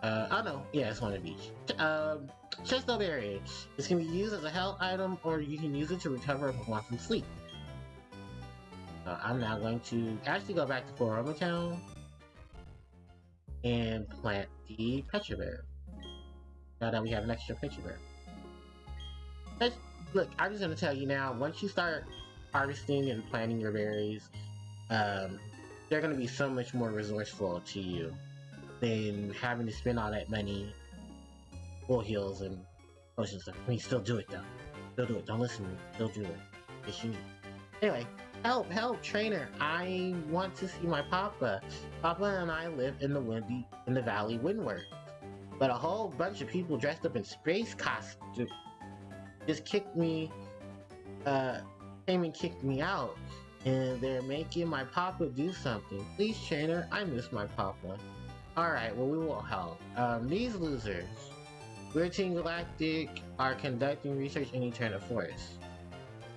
Oh no, yeah, it's one of each. Chesto Berry. This can be used as a health item, or you can use it to recover a Pokemon from sleep. I'm now going to actually go back to Floroma Town and plant the Pecha Berry. Now that we have an extra Pecha Berry. Look, I'm just gonna tell you now, once you start harvesting and planting your berries, they're gonna be so much more resourceful to you than having to spend all that money, full heals and potions stuff. I mean, still do it though. Still do it. Don't listen to me. Still do it. Yes, you need. Anyway, help, trainer! I want to see my Papa. Papa and I live in the Valley Windward, but a whole bunch of people dressed up in space costumes just kicked me. Came and kicked me out, and they're making my Papa do something. Please, trainer, I miss my Papa. Alright, well, we will help. These losers, we're Team Galactic, are conducting research in Eternal Forest.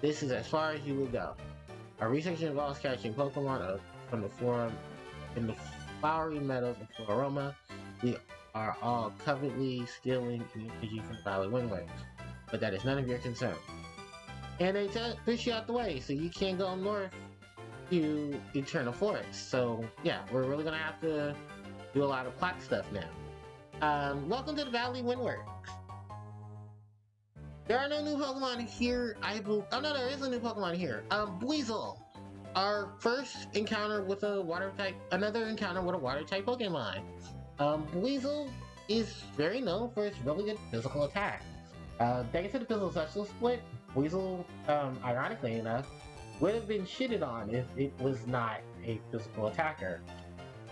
This is as far as you will go. Our research involves catching Pokemon from the forum in the flowery meadows of Floroma. We are all covetedly stealing energy from the Valley Windward, but that is none of your concern. And they push you out the way, so you can't go north to Eternal Forest. So, yeah, we're really gonna have to do a lot of plot stuff now. Welcome to the Valley Windward. There are no new Pokemon here, oh no, there is a new Pokemon here. Buizel. Our first encounter with another encounter with a water type Pokemon. Buizel is very known for its really good physical attack. Thanks to the physical special split, Buizel, ironically enough, would have been shitted on if it was not a physical attacker.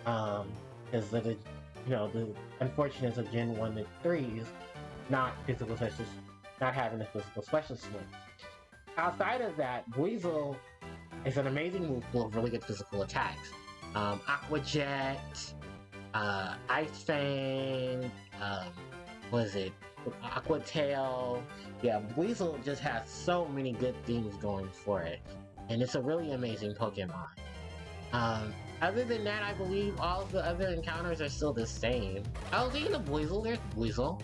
Because the unfortunateness of Gen 1 to 3s not having the physical special swing. Outside of that, Weasel is an amazing move full of really good physical attacks. Aqua Jet, Ice Fang, Aqua Tail. Yeah, Weasel just has so many good things going for it. And it's a really amazing Pokemon. Other than that, I believe all of the other encounters are still the same. Oh, speaking of Weasel, there's Weasel.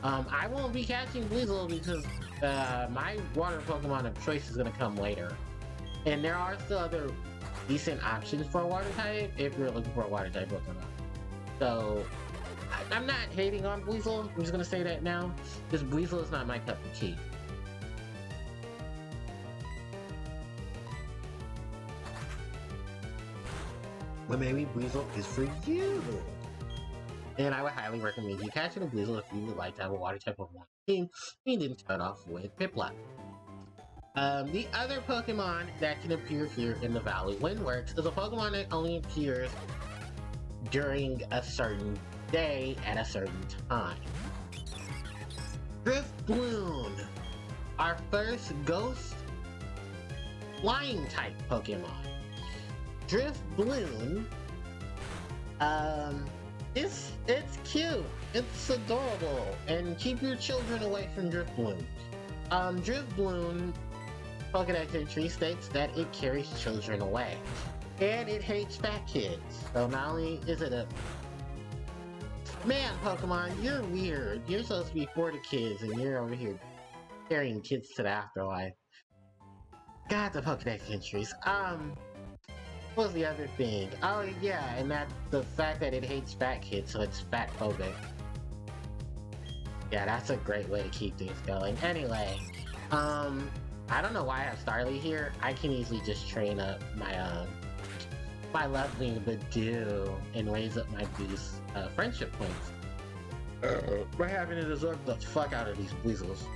I won't be catching Weasel because my water Pokemon of choice is going to come later. And there are still other decent options for a water type if you're looking for a water type Pokemon. So, I'm not hating on Weasel. I'm just going to say that now. Because Weasel is not my cup of tea. But maybe Weasel is for you. And I would highly recommend you catching a Weasel if you would like to have a water type of one team, and then start off with Piplup. The other Pokemon that can appear here in the Valley Windworks is a Pokemon that only appears during a certain day at a certain time. Drifloon, our first ghost flying type Pokemon. Drifloon, it's cute, it's adorable, and keep your children away from Drifloon. Drifloon Pokédex entry states that it carries children away, and it hates fat kids. So not only is it a man Pokemon, you're weird. You're supposed to be for the kids, and you're over here carrying kids to the afterlife. God, the Pokédex entries. What was the other thing? Oh yeah, and that's the fact that it hates fat kids, so it's fat phobic. Yeah, that's a great way to keep things going. Anyway, I don't know why I have Starly here. I can easily just train up my lovely Badoo and raise up my boost friendship points. By having to absorb the fuck out of these Weasels.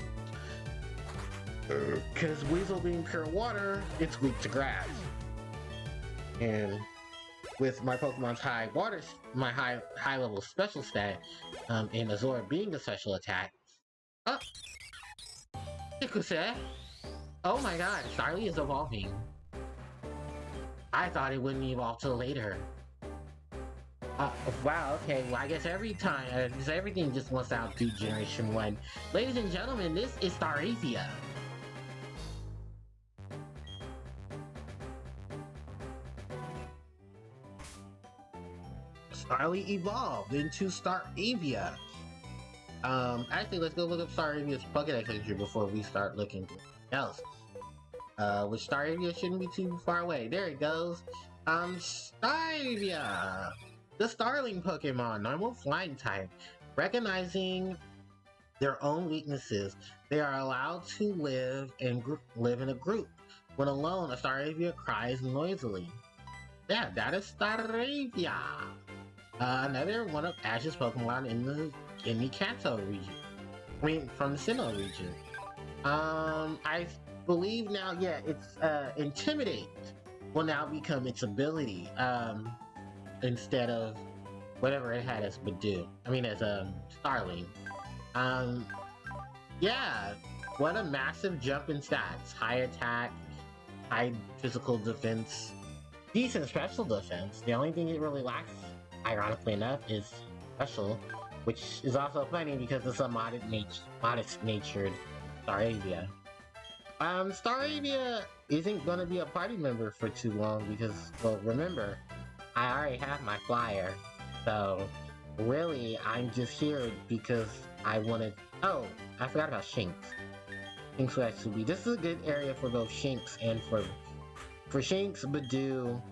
Cause Weasel being pure water, it's weak to grass. And with my Pokemon's high level special stat, and Azor being a special attack. Oh! Ikuse! Oh my god, Starly is evolving. I thought it wouldn't evolve till later. Wow, okay, well I guess everything just wants to outdo Generation 1. Ladies and gentlemen, this is Staravia. Starly evolved into Staravia. Actually, let's go look up Staravia's Pokédex entry before we start looking for else. Which Staravia shouldn't be too far away. There it goes. Staravia! The Starling Pokemon, normal flying type. Recognizing their own weaknesses, they are allowed to live in a group. When alone, a Staravia cries noisily. Yeah, that is Staravia! Another one of Ash's Pokemon in the Kanto region. I mean, from the Sinnoh region. I believe now, yeah, it's Intimidate will now become its ability, instead of whatever it had as Badoo. I mean, as Starling. Yeah, what a massive jump in stats. High attack, high physical defense, decent special defense. The only thing it really lacks, ironically enough, is special, which is also funny because it's a modest-natured Staravia. Staravia isn't gonna be a party member for too long because, well, remember, I already have my flyer, so really, I'm just here because I wanted. Oh, I forgot about Shinx. Shinx would actually be. This is a good area for both Shinx and for Shinx, Badoo,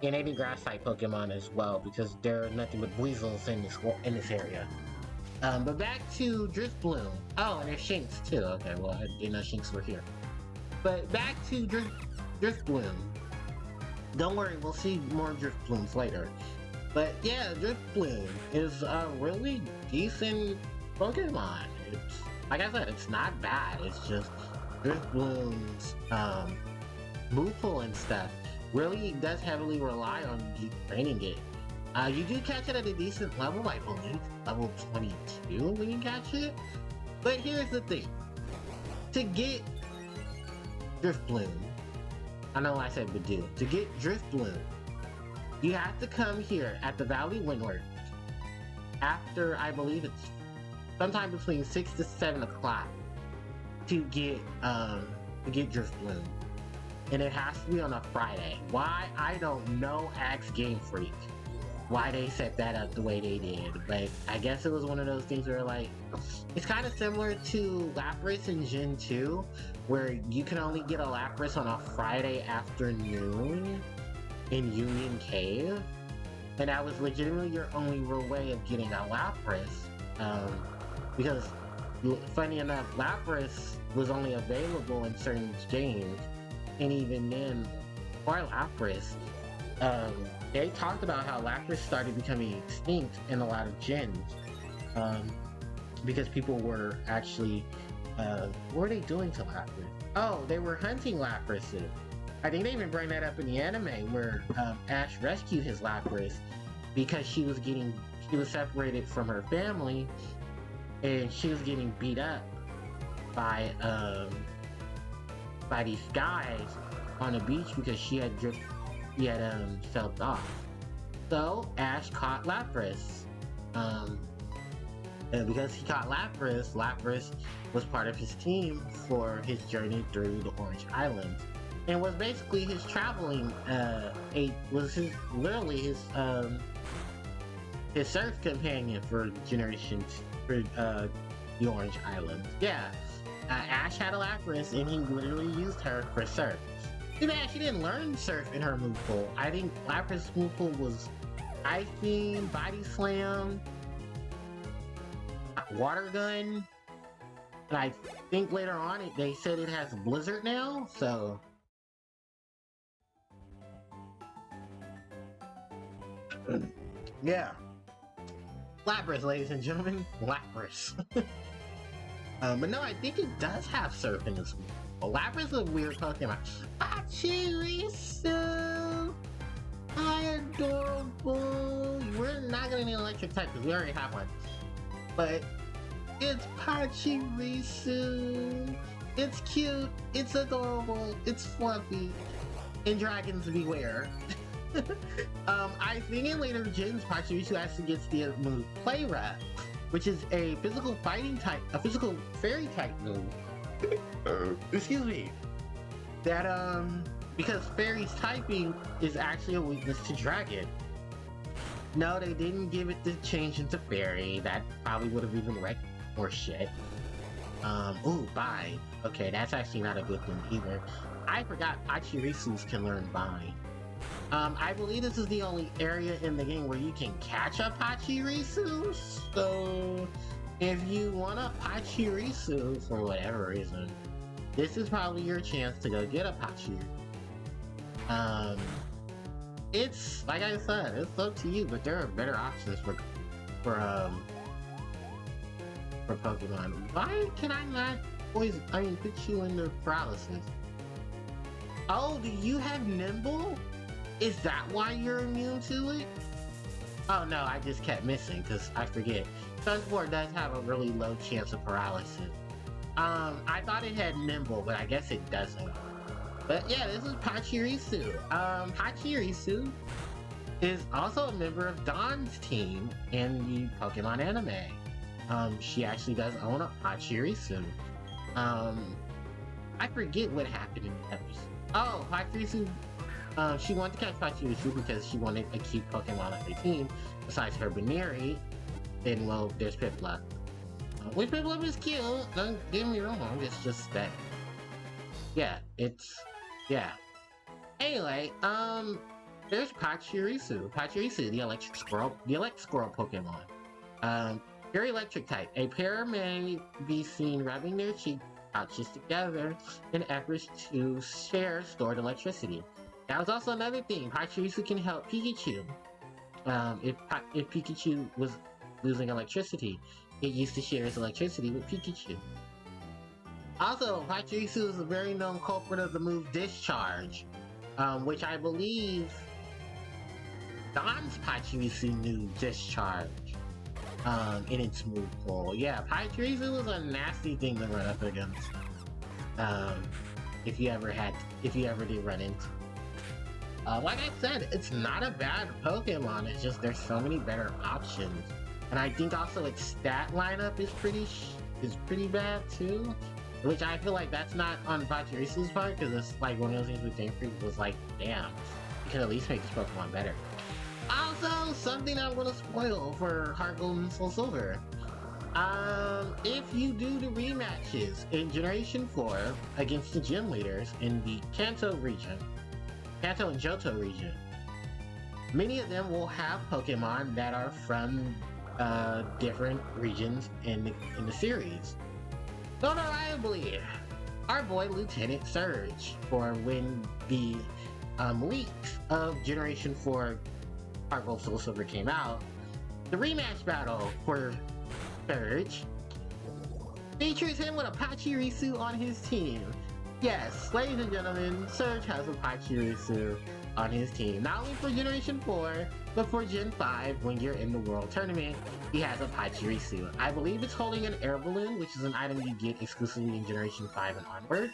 and any grass type Pokemon as well, because there are nothing but Weasels in this area. But back to Drifloon. Oh, and there's Shinx too. Okay, well I didn't know Shinx were here. But back to Drifloon. Don't worry, we'll see more Drifloons later. But yeah, Drifloon is a really decent Pokemon. It's, like I said, it's not bad. It's just Drifloon's move pool and stuff really does heavily rely on you training it. You do catch it at a decent level, I believe, level 22 when you catch it. But here's the thing. To get Driftbloom, I know I said Badoo. To get Driftbloom, you have to come here at the Valley Windward after, I believe it's sometime between 6 to 7 o'clock to get Driftbloom. And it has to be on a Friday. Why? I don't know. Ask Game Freak why they set that up the way they did. But I guess it was one of those things where, like, it's kind of similar to Lapras in Gen 2, where you can only get a Lapras on a Friday afternoon in Union Cave. And that was legitimately your only real way of getting a Lapras. Because, funny enough, Lapras was only available in certain games. And even then, for Lapras, they talked about how Lapras started becoming extinct in a lot of gens. Because people were actually, what were they doing to Lapras? Oh, they were hunting Laprases. I think they even bring that up in the anime where Ash rescued his Lapras because she was separated from her family and she was getting beat up by these guys on the beach because she had felt off. So Ash caught Lapras. And because he caught Lapras, Lapras was part of his team for his journey through the Orange Islands. And was basically his traveling his surf companion for generations for the Orange Islands. Yeah. Ash had a Lapras and he literally used her for surf. Too bad she didn't learn surf in her move pool. I think Lapras' move pool was Ice Beam, Body Slam, Water Gun, and I think later on they said it has Blizzard now, so... yeah. Lapras, ladies and gentlemen. Lapras. But no, I think it does have surf in this one. Well, Lapras is a weird Pokemon. Pachirisu! Hi, adorable! We're not gonna need an electric type because we already have one. But it's Pachirisu! It's cute, it's adorable, it's fluffy, and dragons beware. I think in later gens, Pachirisu actually gets the move Play Rough, which is a physical fighting type, a physical fairy type move. Excuse me. That, because fairy's typing is actually a weakness to dragon. No, they didn't give it the change into fairy. That probably would have even wrecked more shit. Ooh, Bind. Okay, that's actually not a good thing either. I forgot Pachirisus can learn Bind. I believe this is the only area in the game where you can catch a Pachirisu, so if you want a Pachirisu for whatever reason, this is probably your chance to go get a Pachirisu. It's, like I said, it's up to you, but there are better options for Pokemon. Why can I not always, put you in the paralysis? Oh, do you have Nimble? Is that why you're immune to it? Oh no, I just kept missing because I forget. Sunsport does have a really low chance of paralysis. I thought it had Nimble, but I guess it doesn't. But yeah, this is Pachirisu. Pachirisu is also a member of Dawn's team in the Pokemon anime. She actually does own a Pachirisu. I forget what happened in the episode. Oh, Pachirisu. She wanted to catch Pachirisu because she wanted a cute Pokemon on her team, besides her Baneri. And well, there's Piplup. Which Piplup is cute, don't get me wrong, it's just that... yeah, yeah. Anyway, there's Pachirisu. Pachirisu, the electric squirrel Pokemon. Very electric type. A pair may be seen rubbing their cheek pouches together in efforts to share stored electricity. That was also another thing. Pachirisu can help Pikachu. If Pikachu was losing electricity, it used to share its electricity with Pikachu. Also, Pachirisu is a very known culprit of the move Discharge. which I believe Don's Pachirisu knew Discharge in its move pool. Yeah, Pachirisu was a nasty thing to run up against. If you ever did run into. Like I said, it's not a bad Pokemon, it's just there's so many better options. And I think also its stat lineup is pretty bad too. Which I feel like that's not on Pachirisu's part, because it's like one of those things with Game Freak was like, damn, you could at least make this Pokemon better. Also, something I'm gonna spoil for Heart Gold and Soul Silver. If you do the rematches in Generation 4 against the gym leaders in the Kanto and Johto region, many of them will have Pokemon that are from different regions in the series. Notoriably, our boy Lieutenant Surge, for when the leaks of Generation 4 Heart Gold Soul Silver came out, the rematch battle for Surge features him with a Pachirisu on his team. Yes, ladies and gentlemen, Surge has a Pachirisu on his team. Not only for Generation 4, but for Gen 5, when you're in the World Tournament, he has a Pachirisu. I believe it's holding an air balloon, which is an item you get exclusively in Generation 5 and onward,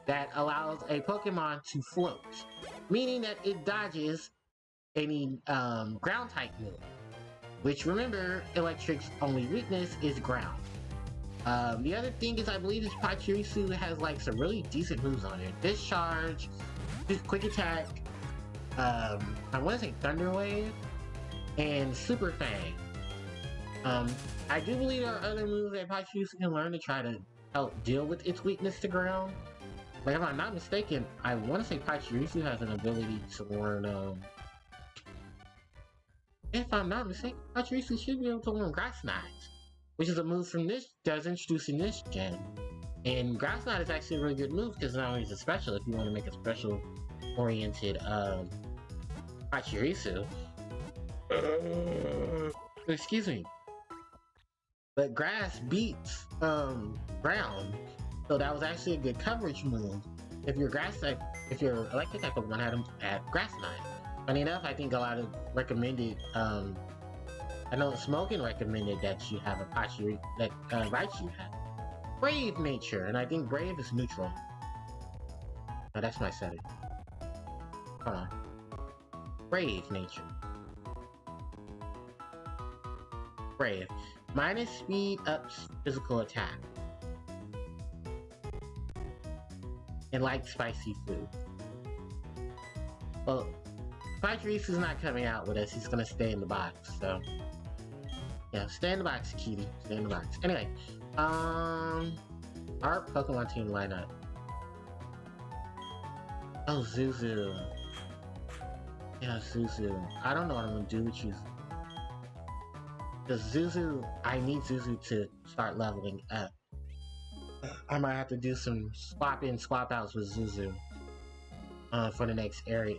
that allows a Pokemon to float, meaning that it dodges any ground type move. Which, remember, Electric's only weakness is ground. The other thing is, I believe this Pachirisu has like some really decent moves on it. Discharge, Quick Attack, I want to say Thunder Wave, and Super Fang. I do believe there are other moves that Pachirisu can learn to try to help deal with its weakness to ground. But if I'm not mistaken, I want to say Pachirisu has an ability to learn, if I'm not mistaken, Pachirisu should be able to learn Grass Knot, which is a move from this does introduce in this gen. And Grass Knot is actually a really good move because not only is it special, if you want to make a special oriented Pachirisu. Excuse me. But grass beats ground, so that was actually a good coverage move. If your electric type Pokemon had him at Grass Knot. Funny enough, I think a lot of recommended, I know Smokin recommended that you have a Pachirisu, that Raichu had. Brave Nature, and I think Brave is neutral. No, that's my setting. Hold on. Brave Nature. Brave. Minus speed ups physical attack. And like spicy food. Well, Pachirisu's not coming out with us, he's gonna stay in the box, so. Yeah, stay in the box, cutie. Stay in the box. Anyway, our Pokemon team lineup. Oh, Zuzu. Yeah, Zuzu. I don't know what I'm gonna do with you. Because Zuzu, I need Zuzu to start leveling up. I might have to do some swap in, swap outs with Zuzu. For the next area,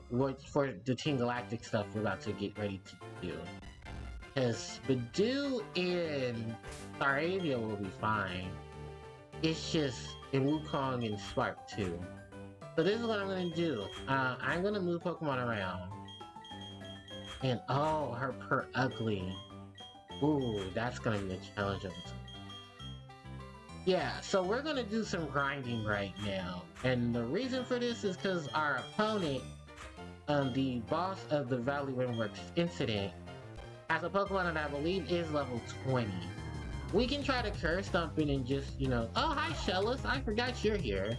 for the Team Galactic stuff we're about to get ready to do. Because Badoo in Staravia will be fine. It's just in Wukong and Spark 2. So this is what I'm going to do. I'm going to move Pokemon around. And oh, her ugly. Ooh, that's going to be a challenge of its own. Yeah, so we're gonna do some grinding right now. And the reason for this is because our opponent, the boss of the Valley Rimworks incident, has a Pokemon that I believe is level 20. We can try to curse stomp it and just, oh, hi Shellis, I forgot you're here.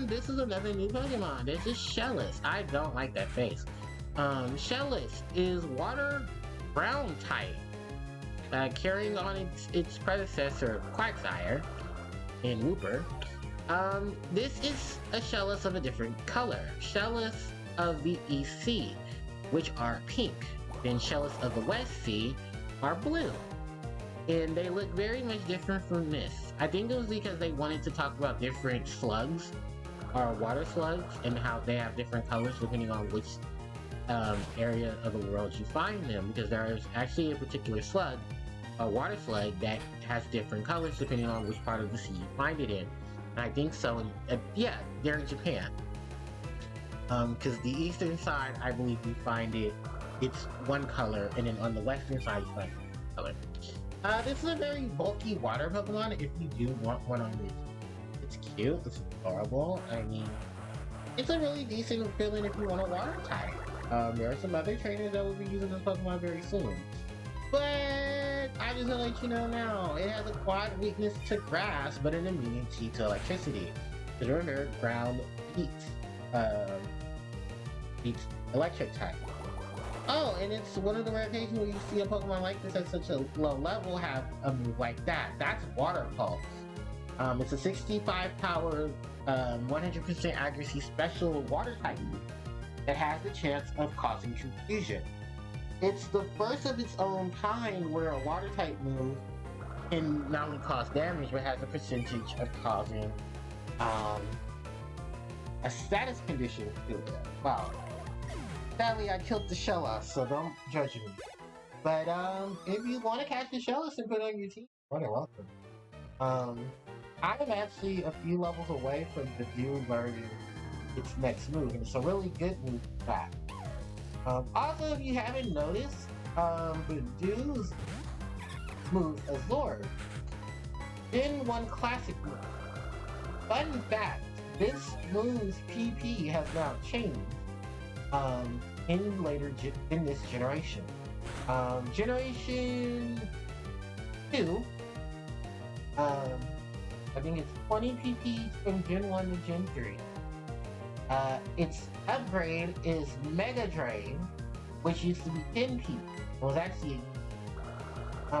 This is another new Pokemon. This is Shellis. I don't like that face. Shellis is water ground type. Carrying on its predecessor, Quagsire, and Wooper. This is a Shellis of a different color. Shellis of the East Sea, which are pink. Then Shellis of the West Sea are blue. And they look very much different from this. I think it was because they wanted to talk about different slugs, or water slugs, and how they have different colors depending on which area of the world you find them. Because there is actually a particular slug, a water slug, that has different colors depending on which part of the sea you find it in. And I think so, yeah, they're in Japan. Because the eastern side, I believe you find it's one color, and then on the western side you find color. This is a very bulky water Pokemon if you do want one on this. It's cute, it's adorable. I mean, it's a really decent feeling if you want a water type. There are some other trainers that will be using this Pokemon very soon. But I just want to let you know now, it has a quad weakness to grass, but an immunity to electricity. The river ground beats electric type. Oh, and it's one of the rare occasions where you see a Pokemon like this at such a low level have a move like that. That's Water Pulse. It's a 65 power, 100% accuracy special water type move that has the chance of causing confusion. It's the first of its own kind where a water type move can not only cause damage but has a percentage of causing a status condition to it. Wow. Sadly, I killed the Shellos, so don't judge me. But if you want to catch the Shellos and put it on your team, you're welcome. I'm actually a few levels away from the Dew learning its next move, and it's a really good move for that. Also, if you haven't noticed, the Dew's move Azor, Gen 1 classic move. Fun fact, this move's PP has now changed in this generation. Generation 2, I think it's 20 PP from Gen 1 to Gen 3. Its upgrade is Mega Drain, which used to be 10 PP. It was actually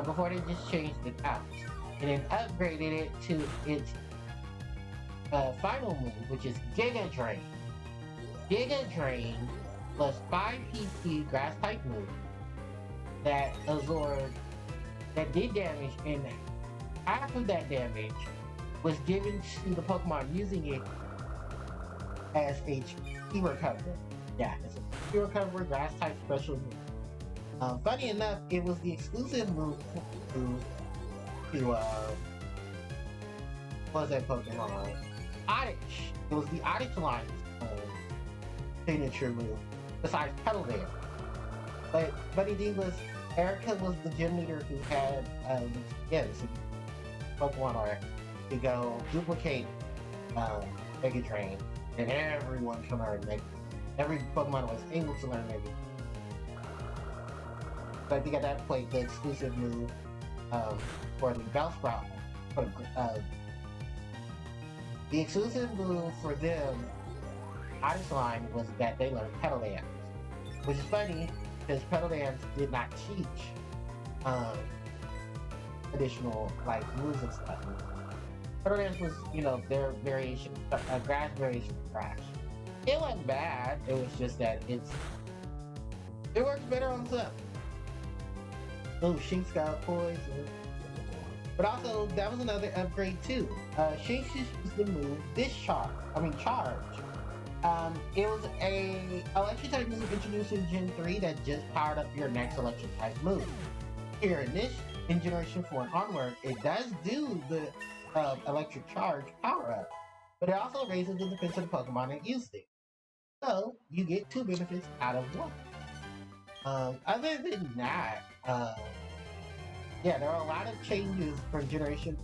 before they just changed it out, and then upgraded it to its final move, which is Giga Drain. Giga Drain plus 5 PP grass type move that absorbed, that did damage, and half of that damage was given to the Pokemon using it as HP recovery. Yeah, it's a HP recovery grass type special move. Funny enough, it was the exclusive move to what was that Pokemon? Oddish. It was the Oddish line's signature move, besides Petal Dance. But Buddy D was, Erica was the gym leader who had, this Pokemon art to go duplicate Mega Drain, and everyone can learn Mega. Every Pokemon was able to learn Mega. So I think at that point, the exclusive move for the Bellsprout, the exclusive move for them, Oddish line, was that they learned Petal Dance, which is funny because Petal Dance did not teach additional like moves and stuff. Petal Dance was, their variation, grass variation of Crash. It wasn't bad. It was just that it works better on some. Oh, Shinx got poison. But also, that was another upgrade too. Shinx used the move Charge. It was a electric type move introduced in Gen 3 that just powered up your next electric type move. Here in Generation 4 and onward, it does do the electric charge power up, but it also raises the defense of the Pokemon that used it. So you get 2 benefits out of 1. Other than that, there are a lot of changes from Generation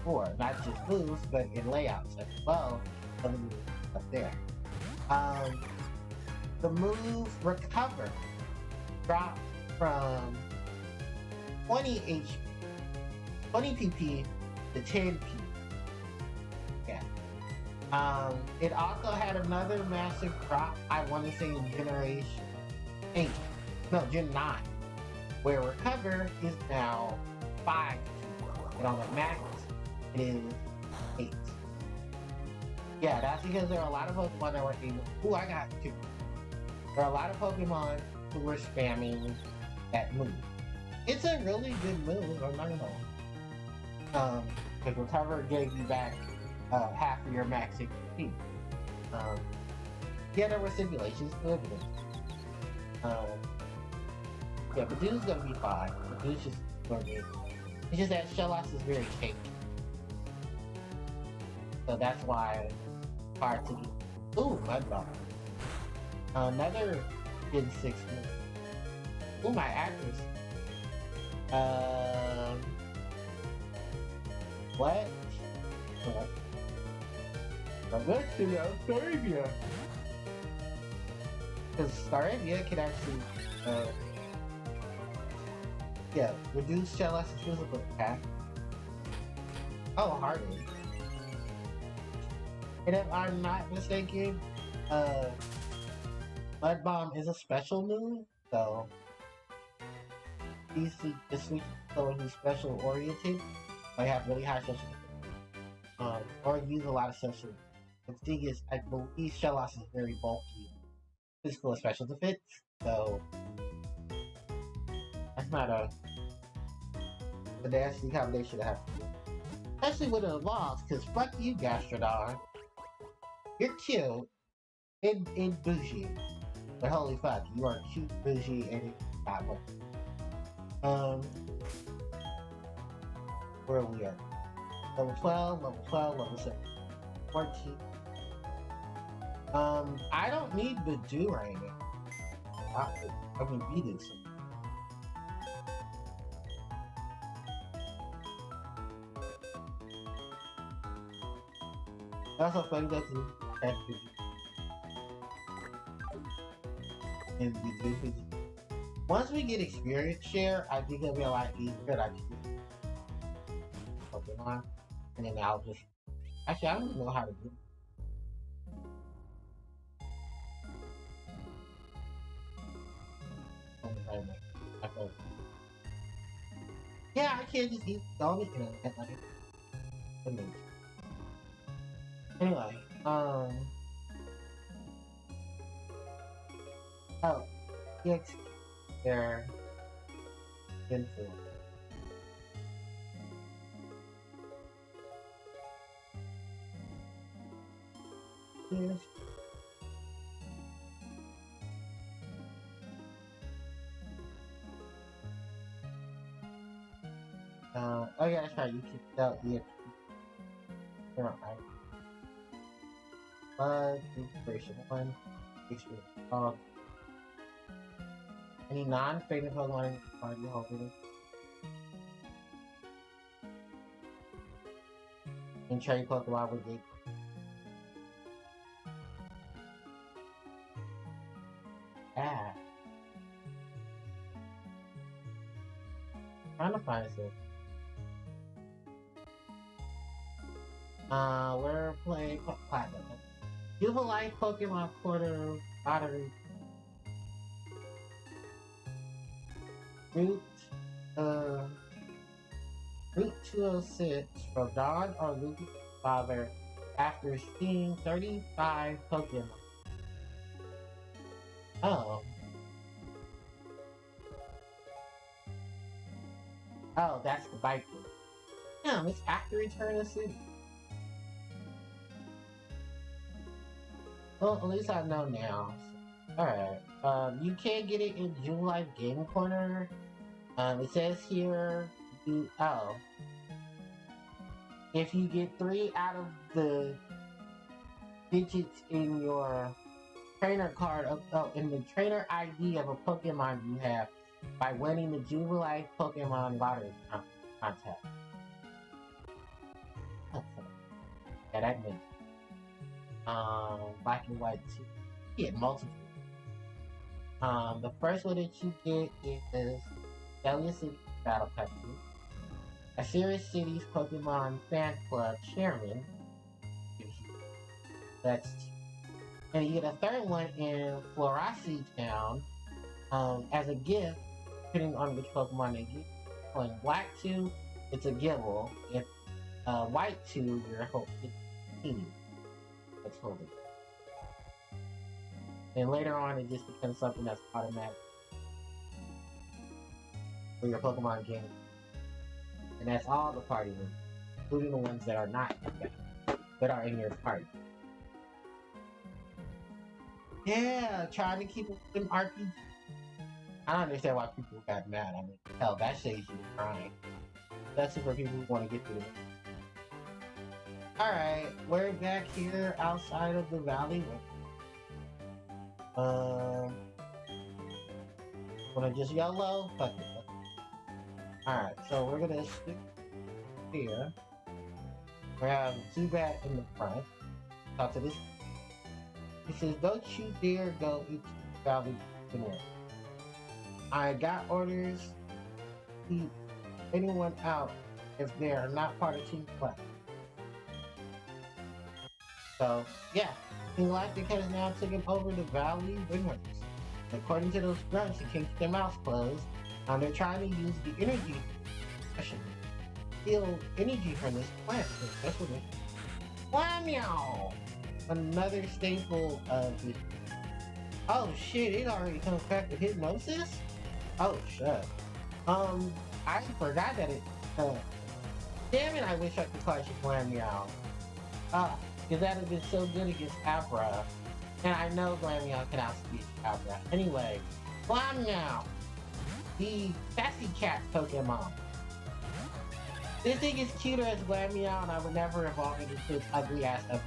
4, not just moves, but in layouts as well. Up there. The move Recover dropped from 20 PP to 10 PP. Yeah. It also had another massive drop, I want to say in Generation 8. No, Gen 9. Where Recover is now 5 PP. And on the max, it is 8. Yeah, that's because there are a lot of Pokemon that were able. Ooh, I got 2. There are a lot of Pokemon who were spamming that move. It's a really good move, I'm not gonna lie. Because Recover gave you back half of your max HP. There were simulations to evidence. But Dew's gonna be fine. Dew's just gonna be. It's just that Shellos is very shaky. So that's why it's hard to Ooh, Mud Ball. Another Gen 6 move. Ooh, my actors. What? Let's do Staravia. Because Staravia can actually, yeah, reduce Shell's physical attack. Oh, Harpie. And if I'm not mistaken, Mud Bomb is a special move, so easily just switch to someone who's special oriented, might have really high social, or use a lot of social. The thing is, I believe Shellos is very bulky, physical and special defense, so that's not a nasty combination to have to do. Especially when it evolves, because fuck you, Gastrodon. You're cute and bougie. But holy fuck, you are cute, bougie, and not one. Where are we at? Level 12, level 12, level 7, 14. I don't need Badoo right now. I mean, Bidoo. That's also funny that you have to and Bidoo. Once we get experience share, I think it'll be a lot easier. I can Pokemon, and then I'll just actually I don't even know how to do it. Yeah, I can't just eat all the internet like it. Anyway, oh, EX their influence. Yes. Oh yeah, that's right. You can tell EXP. They're not right. Inspiration 1, experience dog. Any non-fading Pokemon are you hoping? And cherry Pokemon with gate. Ah. Trying to find this. We're playing Platinum. Jubilife Pokemon Quarter Lottery. Route 206 from Dawn or Luke's father after seeing 35 Pokemon. Oh. Oh, that's the bike route. Damn, it's after Return to City. Well, at least I know now. Alright. You can't get it in Jubilife Game Corner. It says here, if you get 3 out of the digits in your trainer card, in the trainer ID of a Pokemon you have, by winning the Jubilife Pokemon Lottery contest. Yeah, that means Black and White 2. You get multiple. The first one that you get is Delia City Battle Pepper. A Serious City's Pokemon Fan Club Chairman. That's and you get a third one in Florasi Town as a gift, depending on which Pokemon they get. On Black 2, it's a Gibble. If White 2, you're hoping that's holding. And later on, it just becomes something that's automatic for your Pokemon game. And that's all the party rooms, including the ones that are not that are in your party. Yeah, trying to keep them RPG. I don't understand why people got mad. I mean, hell, that saves you crying. That's for people who want to get through it. Alright, we're back here outside of the valley. Wanna just YOLO? Fuck it. Alright, so we're gonna stick here. We have Zubat in the front. Talk to this. He says, don't you dare go into the valley tonight. I got orders to keep anyone out if they are not part of Team Galactic. So, yeah, Team Galactic has now taken over the Valley Windrunners. According to those grunts that keep their mouths closed, they're trying to use the energy steal energy from this plant. That's what it is. Wow! Another staple of the... Oh shit, it already comes back to hypnosis? Oh shit. I forgot that it... damn it, I wish I could catch a Glammeow. Because that would have been so good against Abra. And I know Glammeow can outspeed Abra. Anyway, Glammeow, the sassy cat Pokemon. This thing is cuter as Glammeow, and I would never evolve into its ugly ass ugly.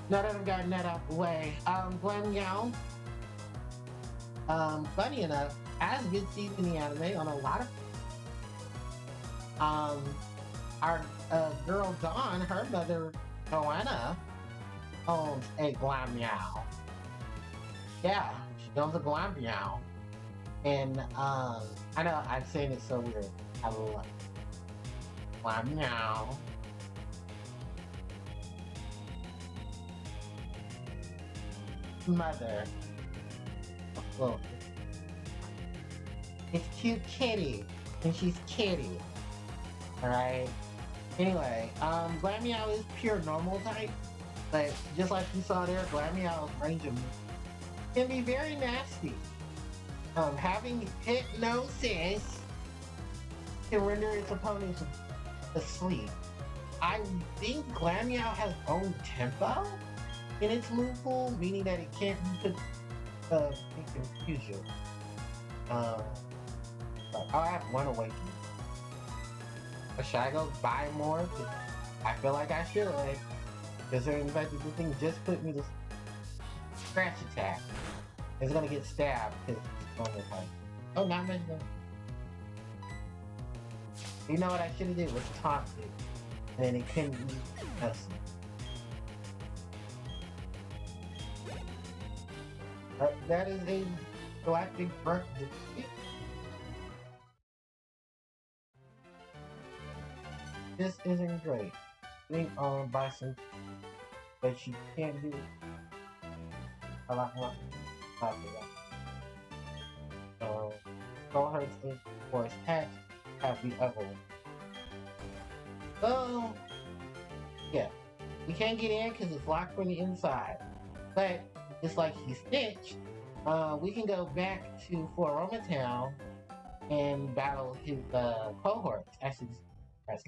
Now that I've gotten that out the way, Glammeow, funny enough, has been seen in the anime on a lot of our girl Dawn, her mother Joanna, owns a Glammeow. Yeah, she owns a Glammeow. And I know I'm saying it so weird. I love it. Glammeow. Mother. Oh. It's cute kitty. And she's kitty. Alright. Anyway, Glammeow is pure normal type. But just like you saw there, Glammeow's range of can be very nasty. Having hypnosis can render its opponents asleep. I think Glammeow has own tempo in its move pool, meaning that it can't be put in confusion. But I'll have one awakening. But should I go buy more? I feel like I should. Considering the fact that this thing just put me to scratch attack. It's gonna get stabbed because it's going to fight. Oh, not much more. You know what I should have did was taunt it. And then it couldn't be us. That is a galactic burnt defeat. This isn't great. Being owned by some, but you can't do a lot more after that. So, Go Hurts is for its attacks, have the other one. So, yeah. We can't get in because it's locked from the inside. But, just like he snitched, we can go back to Foroma Town and battle his cohorts. Actually, press.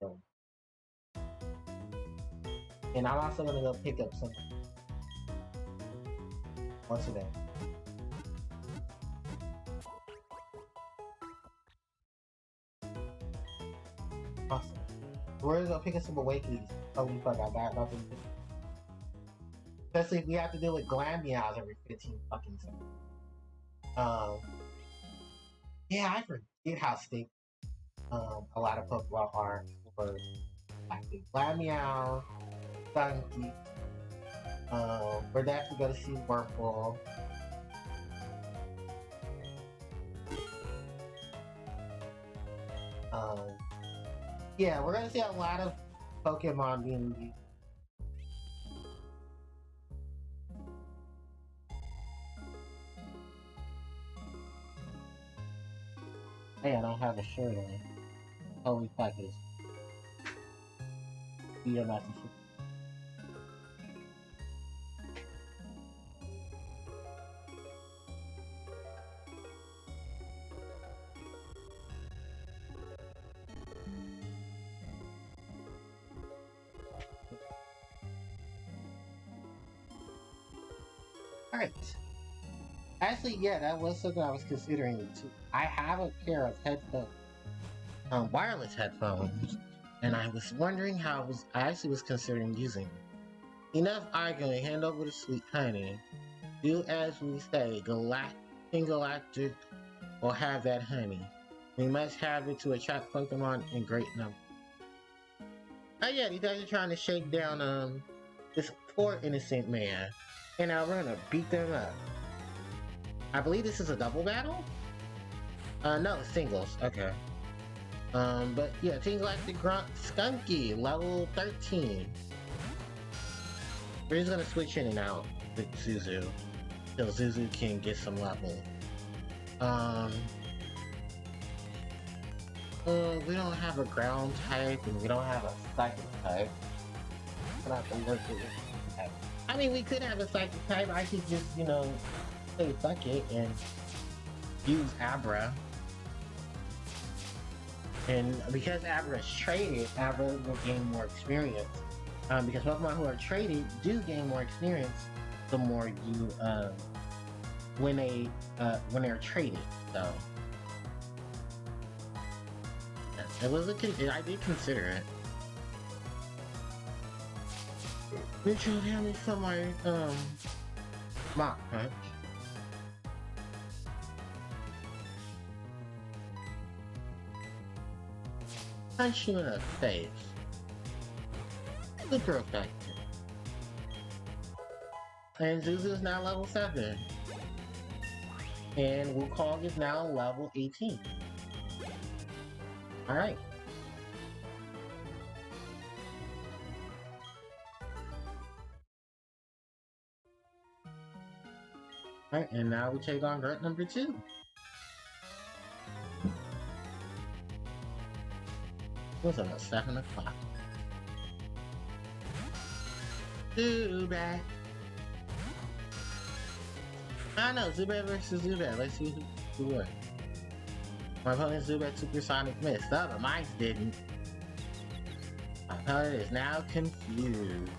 So. And I'm also gonna go pick up some once a day. Awesome. We're gonna go pick up some awakenings. Holy fuck, I got nothing to do. Especially if we have to deal with Glammeows every 15 fucking seconds. Yeah, I forget how stick a lot of Pokemon are for active. Glammeow, Stunky. We're actually gonna see Whirlpool. Yeah, we're gonna see a lot of Pokemon being used. Hey, I don't have a shirt on. Holy fuck is. We are not the shirt. Alright. Actually, yeah, that was something I was considering too. I have a pair of headphones wireless headphones, and I was wondering how I actually was considering using them. Enough arguing, hand over the sweet honey. Do as we say, galactic, or have that honey. We must have it to attract Pokemon in great numbers. Oh yeah, these guys are trying to shake down this poor innocent man, and now we're gonna beat them up. I believe this is a double battle? No, it's singles. Okay. But yeah, Team Galactic Grunt Skunky, level 13. We're just gonna switch in and out with Zuzu, till Zuzu can get some level. We don't have a ground type, and we don't have a psychic type. We're not gonna work with it. I mean, we could have a psychic type. I could just, you know, say fuck it and use Abra. And because Abra is traded, Abra will gain more experience. Because Pokemon who are traded do gain more experience the more you, when they're traded. So it was I did consider it. Neutral damage from my Mach Punch. Punch you in the face. Super effective. And Zuzu is now level 7. And Wukong is now level 18. Alright. Alright, and now we take on Grunt number 2. It was almost 7 o'clock. Zubat. I know, Zubat versus Zubat. Let's see who won. My opponent's Zubat Supersonic missed. Oh, but mine didn't. My opponent is now confused.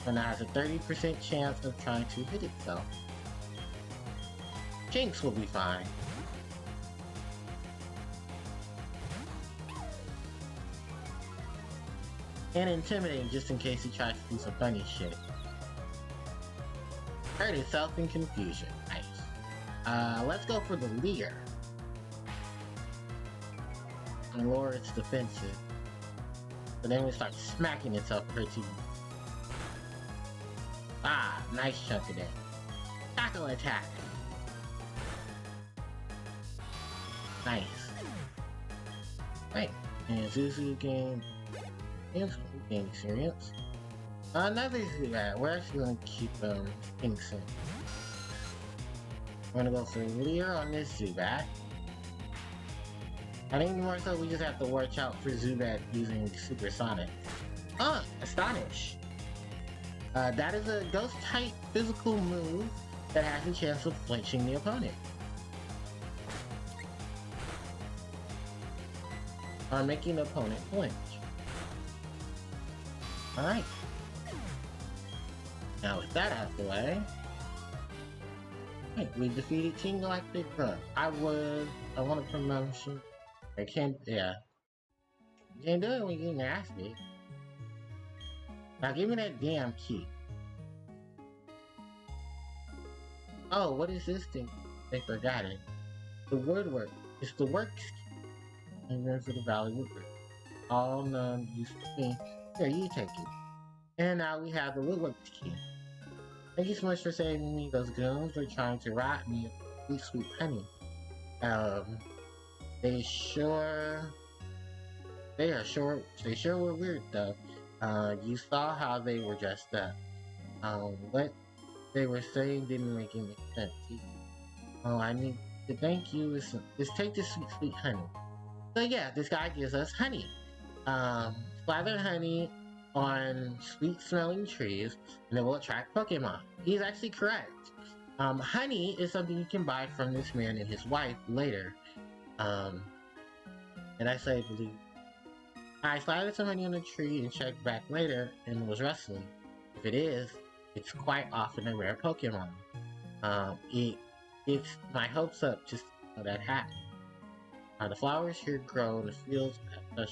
And now has a 30% chance of trying to hit itself. Jinx will be fine. And intimidating just in case he tries to do some funny shit. Hurt itself in confusion. Nice. Let's go for the Leer. And lower its defensive. But then we start smacking itself with her teeth. Ah, nice chunk of that. Tackle attack. Nice. Right. And Zuzu gained experience. Another Zubat. We're actually gonna keep things in. We're gonna go for Leer on this Zubat. I think more so we just have to watch out for Zubat using Supersonic. Astonish. That is a ghost type physical move that has a chance of flinching the opponent. Or making the opponent flinch. Alright. Now with that out of the way, we defeated Team Galactic Grunt. I want a promotion. I can't, yeah. You can't do it when you get nasty. Now give me that damn key. Oh, what is this thing? They forgot it. The woodwork. It's the works key. And then for the Valley Woodwork. All none used to be. Here, you take it. And now we have the woodwork key. Thank you so much for saving me. Those goons were trying to rob me of sweet honey. They sure were weird though. You saw how they were dressed up. What they were saying didn't make any sense. Oh, I need to thank you. Just take this sweet honey. So yeah, this guy gives us honey. Slather honey on sweet smelling trees and it will attract Pokemon. He's actually correct. Honey is something you can buy from this man and his wife later. And I say believe. I slathered some honey on a tree and checked back later and it was rustling. If it is, it's quite often a rare Pokemon. It gets my hopes up just so that happened. The flowers here grow in the fields at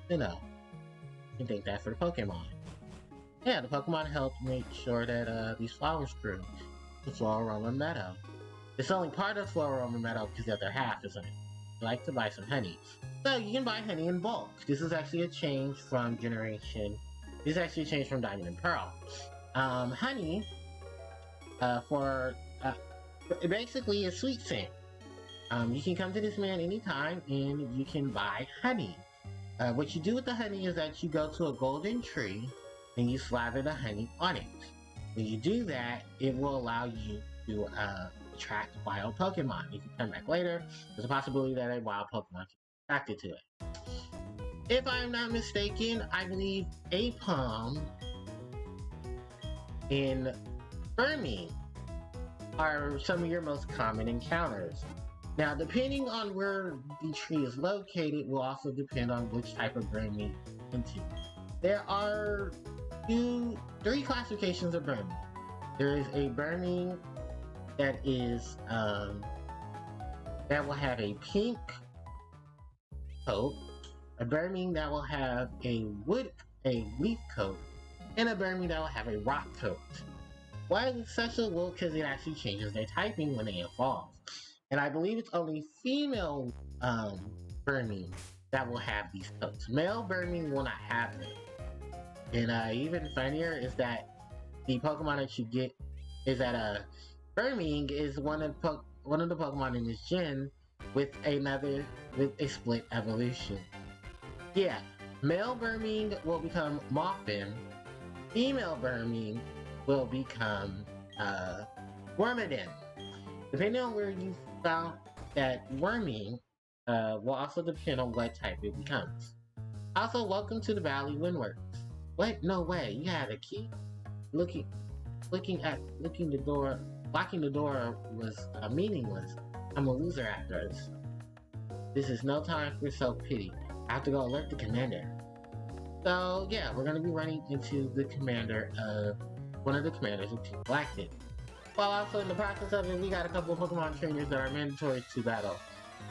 you know, you think that for the Pokemon. Yeah, the Pokemon helped make sure that these flowers grew. The Floroma Meadow. It's only part of Floroma Meadow because the other half isn't it? I like to buy some honey. So you can buy honey in bulk. This is actually a change from Generation. This is actually a change from Diamond and Pearl. Honey, basically a sweet scent. You can come to this man anytime and you can buy honey. What you do with the honey is that you go to a golden tree and you slather the honey on it. When you do that, it will allow you to attract wild Pokemon. You can come back later. There's a possibility that a wild Pokemon can be attracted to it. If I'm not mistaken, I believe Apom and Burmy are some of your most common encounters. Now, depending on where the tree is located will also depend on which type of Burmy you're into. There are three classifications of Burmy. There is a Burmy that is that will have a pink coat, a Burmy that will have a leaf coat, and a Burmy that will have a rock coat. Why is it special? Well, because it actually changes their typing when they evolve. And I believe it's only female Burmy that will have these coats. Male Burmy will not have them. And even funnier is that the Pokemon that you get is that Burmy is one of the Pokemon in this gen with a split evolution. Yeah, male Burmy will become Mothim. Female Burmy will become Wormadam. Depending on where you found that Wormy will also depend on what type it becomes. Also, welcome to the Valley Windworks. What? No way. You had a key? Locking the door was meaningless. I'm a loser after this. This is no time for self-pity. I have to go alert the commander. So yeah, we're gonna be running into the commander of one of the commanders of Team Galactic. While also in the process of it, we got a couple of Pokemon trainers that are mandatory to battle.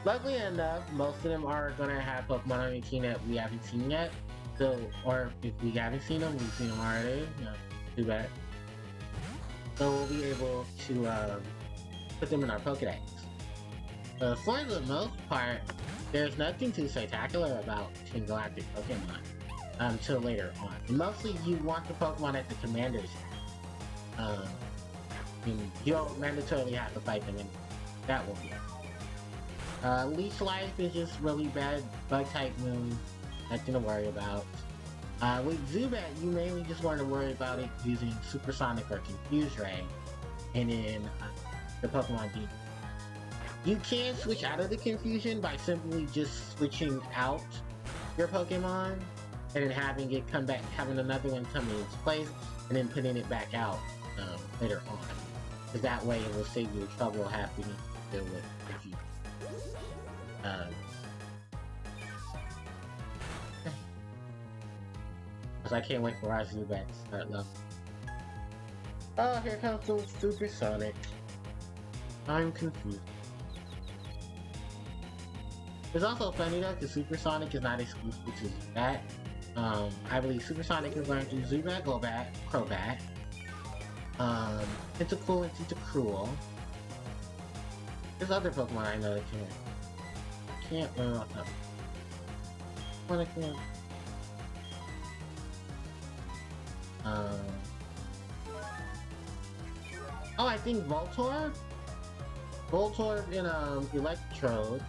Luckily enough, most of them are gonna have Pokemon on your team that we haven't seen yet. So, or if we haven't seen them, we've seen them already. No, too bad. So we'll be able to put them in our Pokedex. For the most part, there's nothing too spectacular about Team Galactic Pokemon until later on. And mostly, you want the Pokemon at the commanders. You don't mandatorily have to fight them, and that will be. Leech Life is just really bad bug type move. Nothing to worry about. With Zubat, you mainly just want to worry about it using Supersonic or Confuse Ray, and then the Pokemon beat. You can switch out of the confusion by simply just switching out your Pokemon and then having it come back, having another one come in its place, and then putting it back out later on. Because that way it will save you trouble having to deal with confusion. I can't wait for our Zubat to start level. Oh, here comes the Supersonic. I'm confused. It's also funny though, because Supersonic is not exclusive to Zubat. I believe Supersonic is learned through Zubat, Golbat, Crobat, Tentacool, and Tentacruel. There's other Pokemon I know that can. I can't remember what's up. What I can. Oh, I think Voltorb and Electrode,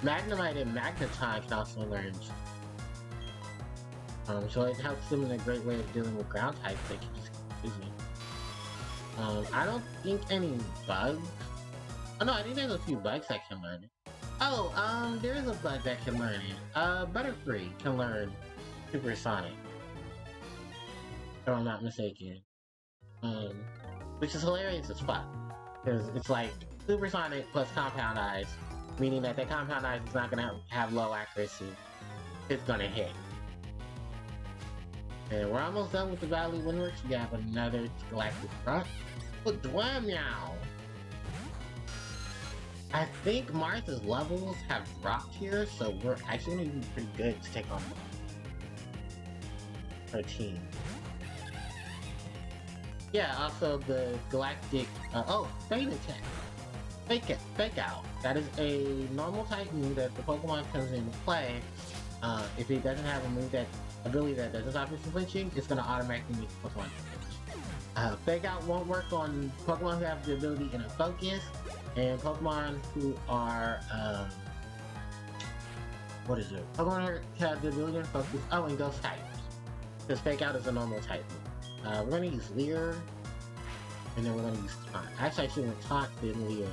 Magnemite and Magneton can also learn. So it helps them in a great way of dealing with ground types they can just confuse me. I don't think any bugs. Oh no, I think there's a few bugs that can learn it. Oh, there is a bug that can learn it. Butterfree can learn Supersonic. If I'm not mistaken. Which is hilarious as fuck. Because it's like Supersonic plus Compound Eyes, meaning that the Compound Eyes is not gonna have low accuracy. It's gonna hit. And we're almost done with the Valley Windworks. We have another Galactic Front. But Dwammeow! I think Martha's levels have dropped here, so we're actually gonna be pretty good to take on her team. Yeah, also the Galactic, oh, Fate Attack. Fake Out. That is a normal type move that the Pokemon comes into play. If it doesn't have a move ability that doesn't stop it from flinching, it's gonna automatically make the Pokemon flinch. Fake Out won't work on Pokemon who have the ability in a focus, and Pokemon who are, what is it? Pokemon who have the ability in focus, oh, and Ghost types. Because Fake Out is a normal type. We're gonna use Leer, and then we're gonna use Taunt. Actually, I should have Taunt then Leer.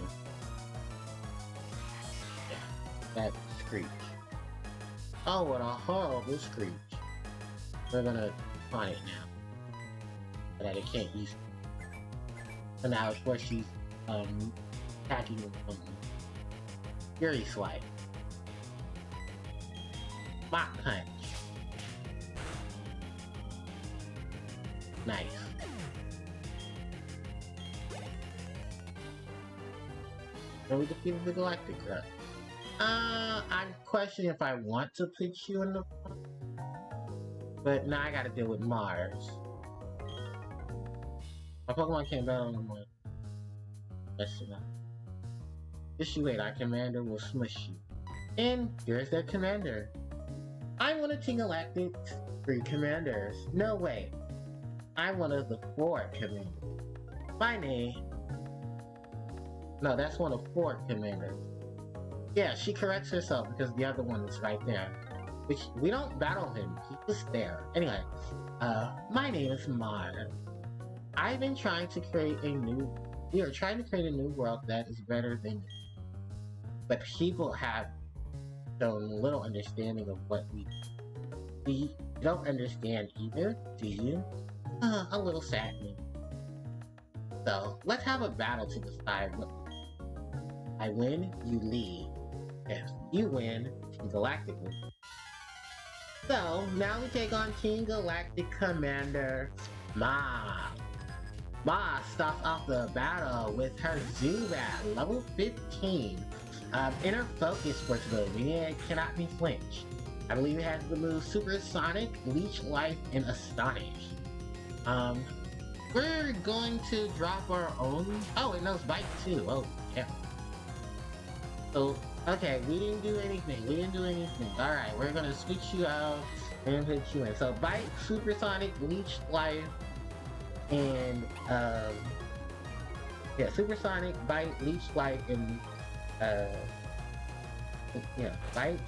Yeah, that Screech. Oh, what a horrible Screech. We're gonna Taunt it now. So that it can't use it. So now, of course, she's, attacking with Fury Swipe. Mach Punch. Nice. So we defeated the Galactic Grunt. I'm questioning if I want to put you in the front. But now I gotta deal with Mars. My Pokemon can't battle anymore. That's enough. Just you wait, our commander will smush you. And here's their commander. I'm one of Team Galactic's 3 commanders. No way. I'm one of the 4 commanders. My name... No, that's one of 4 commanders. Yeah, she corrects herself because the other one is right there. Which, we don't battle him, he's just there. Anyway, my name is Mar. I've been trying to create a new... We are trying to create a new world that is better than you. But people have shown little understanding of what we do. You don't understand either, do you? A little saddening. So, let's have a battle to decide what... I win, you lead. If you win, Team Galactic wins. So, now we take on Team Galactic Commander Ma. Ma starts off the battle with her Zubat, level 15. Inner Focus Sports ability, meaning it cannot be flinched. I believe it has the move Supersonic, Leech Life, and Astonish. We're going to drop our own... Oh, it knows Bite too. Oh, yeah. So, okay, we didn't do anything. Alright, we're gonna switch you out and put you in. So, Bite, Supersonic, Leech Life, and, yeah, Supersonic, Bite, Leech Life, and, yeah, Bite,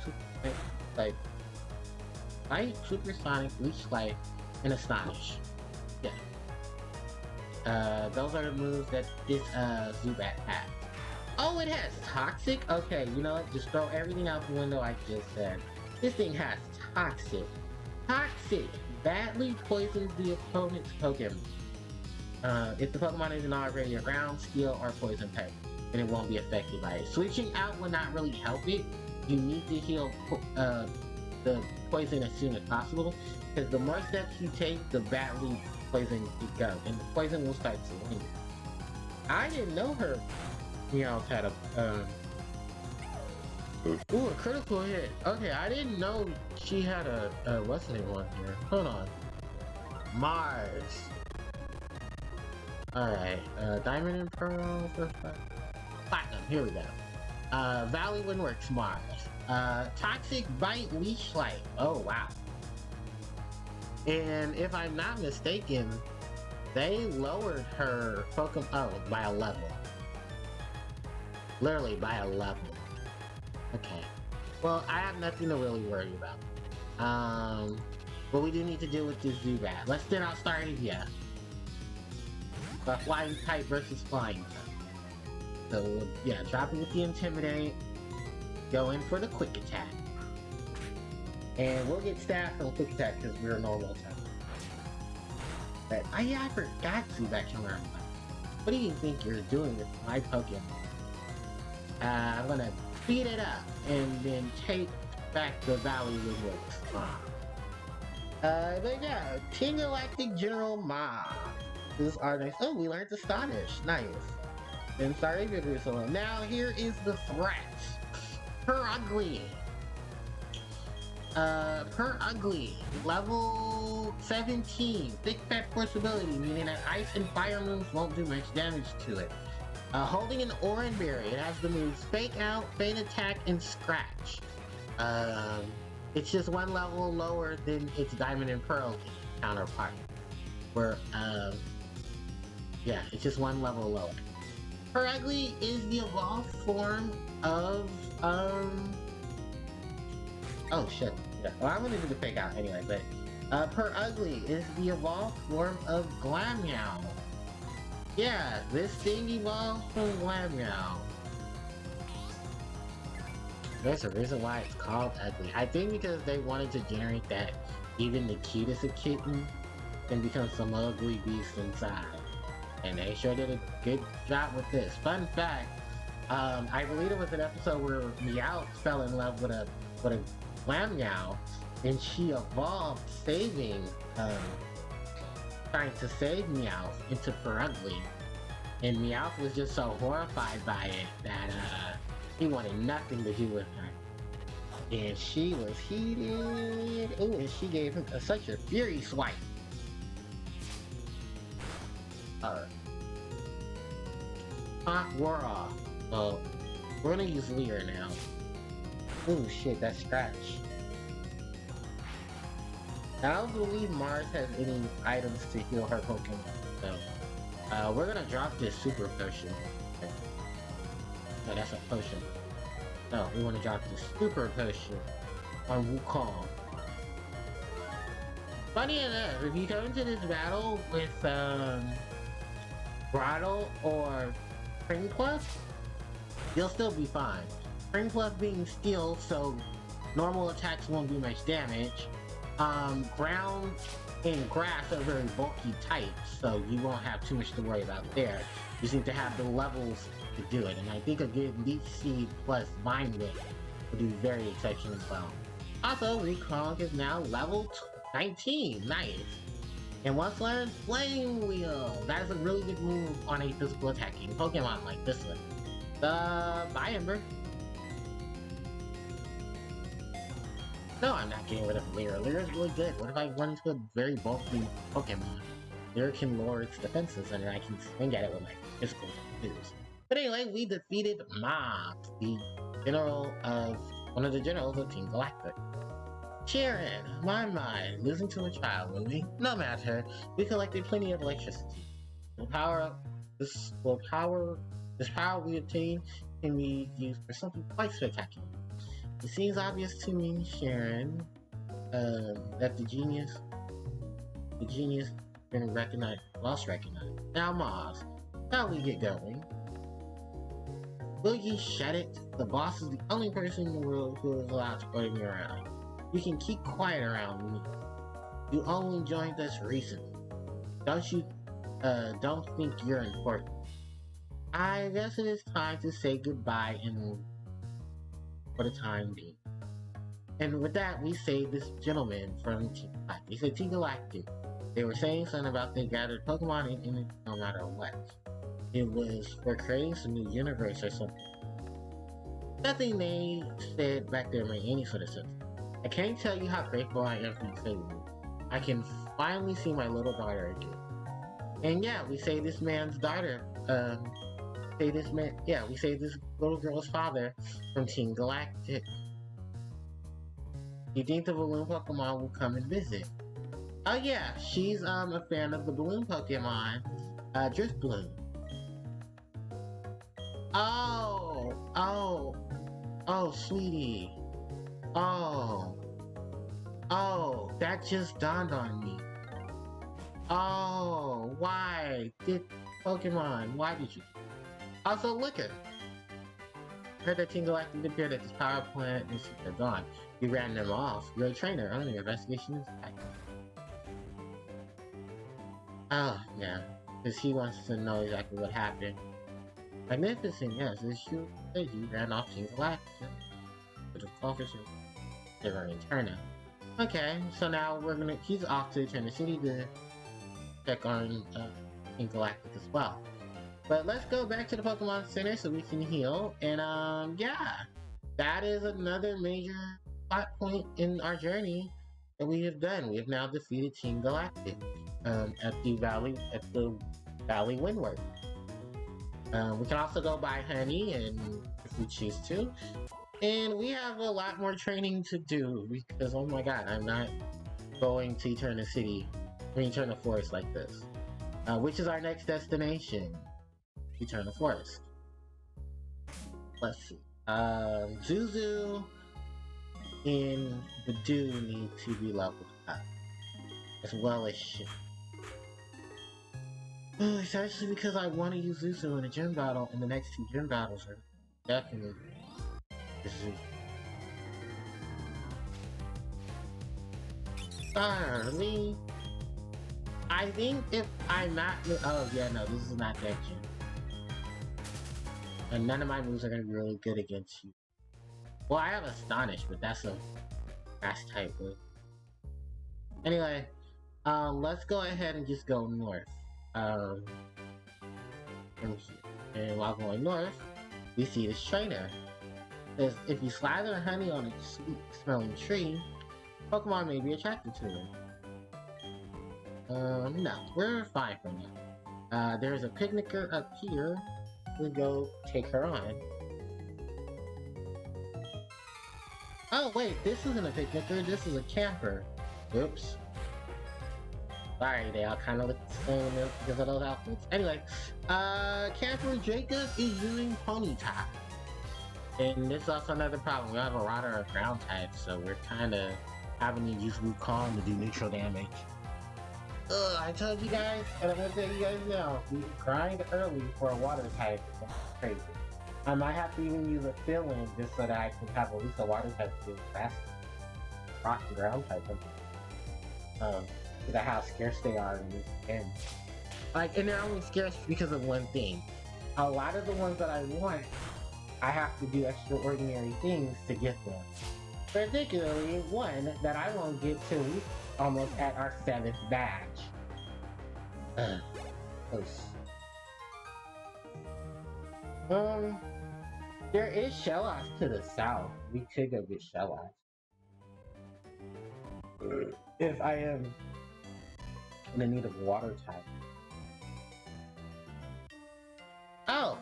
Supersonic, Leech Life, and Astonish. Yeah. Those are the moves that this, Zubat has. Oh, it has Toxic? Okay, you know what? Just throw everything out the window I just said. This thing has Toxic. Toxic badly poisons the opponent's Pokemon. If the Pokemon isn't already a ground, steel, or poison type, then it won't be affected by it. Switching out will not really help it. You need to heal the poison as soon as possible, because the more steps you take, the badly poison it goes, and the poison will start to linger. I didn't know her Meowth had a, ooh, a critical hit. Okay, I didn't know she had a, what's the name on here? Hold on. Mars. Alright, Diamond and Pearl, Platinum, here we go. Valley Windworks Mars. Toxic Bite Leech Life. Oh, wow. And if I'm not mistaken, they lowered her Pokemon, by a level. Literally by a level. Okay. Well, I have nothing to really worry about. But we do need to deal with this Zubat. Let's then I'll start it, yeah. Flying type versus flying type. So, yeah, drop it with the Intimidate. Go in for the Quick Attack. And we'll get staff from Quick Attack because we're a normal type. But, I forgot Zubat can learn. What do you think you're doing with my Pokemon? I'm gonna beat it up and then take back the Valley Windworks. But yeah, Team Galactic General Ma. This is our next. Oh, we learned Astonish. Nice. And sorry, Jerusalem. Now here is the threat. Per ugly. Per ugly. Level 17. Thick pet forceability, meaning that ice and fire moves won't do much damage to it. Holding an Oran Berry, it has the moves Fake Out, Feint Attack, and Scratch. It's just one level lower than its Diamond and Pearl counterpart. Where, yeah, it's just one level lower. Per ugly is the evolved form of, oh shit. Yeah. Well, I'm gonna do the Fake Out anyway, but, Per ugly is the evolved form of Glammeow. Yeah, this thing evolved from Glammeow. There's a reason why it's called ugly. I think because they wanted to generate that even the cutest of kitten can become some ugly beast inside. And they sure did a good job with this. Fun fact, I believe it was an episode where Meowth fell in love with a Glammeow, and she evolved trying to save Meowth into Perugly. And Meowth was just so horrified by it that he wanted nothing to do with her. And she was heated. Ooh, and she gave him such a fury swipe. We're off. So, we're gonna use Leer now. Ooh, shit, that's Scratch. I don't believe Mars has any items to heal her Pokemon, so we're gonna drop this Super Potion. No, that's a potion. No, we want to drop this Super Potion on Wukong. Funny enough, if you go into this battle with Brattle or Pringpluff, you'll still be fine. Pringpluff being Steel, so normal attacks won't do much damage. Ground and Grass are very bulky types, so you won't have too much to worry about there. You just need to have the levels to do it, and I think a good Leech Seed plus Vine Whip will do very exceptionally well. Also, Wukong is now level 19, nice. And once learned, Flame Wheel. That is a really good move on a physical attacking Pokemon like this one. Bye, Ember. No, I'm not getting rid of Leer. Leer is really good. What if I run into a very bulky Pokemon? Leer can lower its defenses and I can swing at it with my physical moves. But anyway, we defeated Mob, the general of one of the generals of Team Galactic. Sharon, my, losing to a child, will we? No matter. We collected plenty of electricity. This power we obtained can be used for something quite spectacular. It seems obvious to me, Sharon, that the genius been lost recognized. Now, Maz, how we get going? Will you shut it? The boss is the only person in the world who is allowed to order me around. You can keep quiet around me. You only joined us recently. Don't think you're important. I guess it is time to say goodbye for the time being. And with that, we saved this gentleman from Team Galactic. He said Team Galactic. They were saying something about they gathered Pokemon in it no matter what. It was for creating some new universe or something. Nothing they said back there made any sort of sense. I can't tell you how grateful I am for you saving me. I can finally see my little daughter again. And yeah, we saved this man's daughter. We saved this little girl's father from Team Galactic. You think the balloon Pokemon will come and visit? Oh yeah, she's a fan of the balloon Pokemon, Drifloon. Oh, sweetie. Oh, that just dawned on me. Oh, why did you? Also, look at heard that Team Galactic appeared at this power plant and they're gone. You ran them off. You're a trainer. Only investigation is back. Oh, yeah. Because he wants to know exactly what happened. Magnificent, yes. It's true that you ran off Team Galactic. But the officer, they're in Eterna. Okay, so now he's off to Eterna City to check on Team Galactic as well. But let's go back to the Pokemon Center so we can heal. And yeah, that is another major plot point in our journey that we have done. We have now defeated Team Galactic at the Valley Windward. We can also go buy honey, and if we choose to. And we have a lot more training to do because, oh my god, I'm not going to Eterna City, Eterna Forest like this. Which is our next destination? Eterna Forest. Let's see. Zuzu and Badoo need to be leveled up, as well as shit. Oh, it's actually because I want to use Zuzu in a gym battle, and the next two gym battles are definitely Zuzu. Sorry. I think if I'm not... Oh yeah, no, this is not that gym. And none of my moves are going to be really good against you. Well, I have Astonish, but that's a fast type move. Anyway, let's go ahead and just go north. From here. And while going north, we see this trainer. Says if you slather honey on a sweet smelling tree, Pokemon may be attracted to it. No, we're fine for now. There's a picnicker up here. We go take her on. Oh wait, this isn't a picnicker, this is a camper. Oops. Sorry, they all kind of look the same because of those outfits. Anyway, Camper Jacob is using Ponyta. And this is also another problem. We have a Water or Ground type, so we're kind of having to use Wukong to do neutral damage. Ugh, I told you guys, and I'm gonna tell you guys now, we grind early for a water type. That's crazy. I might have to even use a fill-in just so that I can have at least a water type to do faster. Rock and ground type. Because of how scarce they are in this game. Like, and they're only scarce because of one thing. A lot of the ones that I want, I have to do extraordinary things to get them. Particularly one that I won't get till we almost at our 7th badge. Close. There is Shellox to the south. We could go get Shellox. If I am in the need of water type. Oh!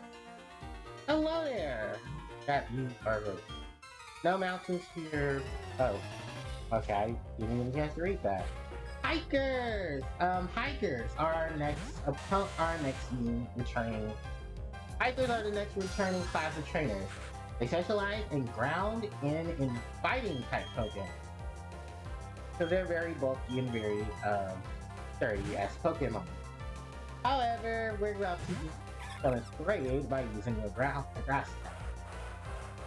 Hello there! That you are no mountains here. Oh. Okay, I didn't even have to read that. Hikers! Hikers are our next new returning. Hikers are the next returning class of trainers. They specialize in ground and in fighting type Pokemon. So they're very bulky and very sturdy as Pokemon. However, we're relatively sprayed by using the grass type.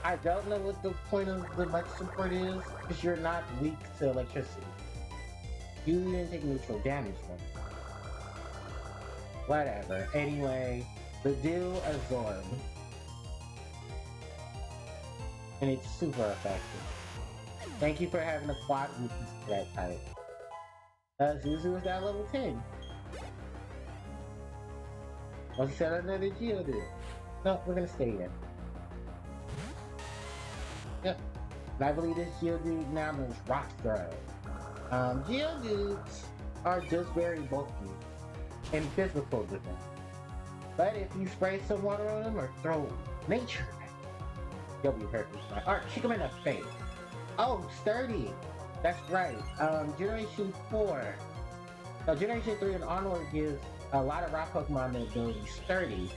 I don't know what the point of the much support is, because you're not weak to electricity. You didn't take neutral damage from it. Whatever. Anyway, the do absorb. And it's super effective. Thank you for having a quad weakness to that type. Zuzu is at level 10. Let's set another Geodude. No, we're gonna stay in. Yep. And I believe this Geodude now knows Rock Throw. Geodudes are just very bulky and physical defense. But if you spray some water on them or throw nature at them, you'll be hurt. Or kick them in the face. Oh, sturdy! That's right. Generation 4. Generation 3 and onward gives a lot of rock Pokemon the ability Sturdy,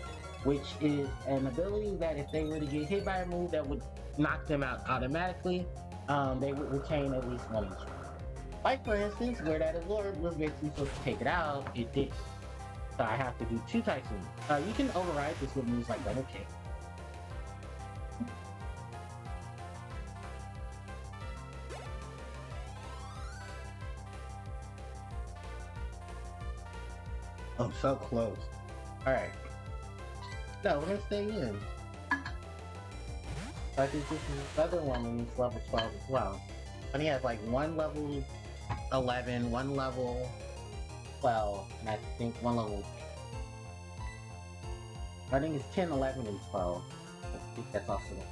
which is an ability that if they were to get hit by a move that would knock them out automatically, they would retain at least 1 HP. Like for instance, where that Absorb was basically supposed to take it out, it did. So I have to do 2 types of moves. You can override this with moves like Double Kick. Oh, so close. Alright. No, we're gonna stay in. I think this is the other one and it's level 12 as well. And he has like 1 level 11, 1 level 12, and I think 1 level I think it's 10, 11, and 12. I think that's also it.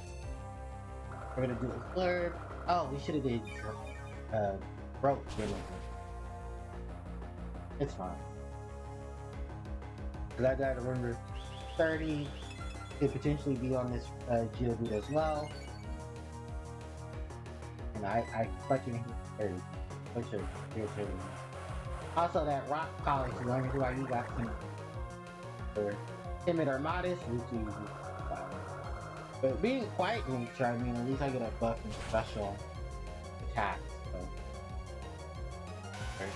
We're gonna do a blurb. Oh, we should have did broke, didn't we? It's fine. Because I gotta remember 30 could potentially be on this Geodude as well. And I fucking hate 30. Which is irritating. Also, that rock college, you wonder why you got some or timid or modest, which is but being quiet in nature, I mean, at least I get a buff and special attacks. So. Okay.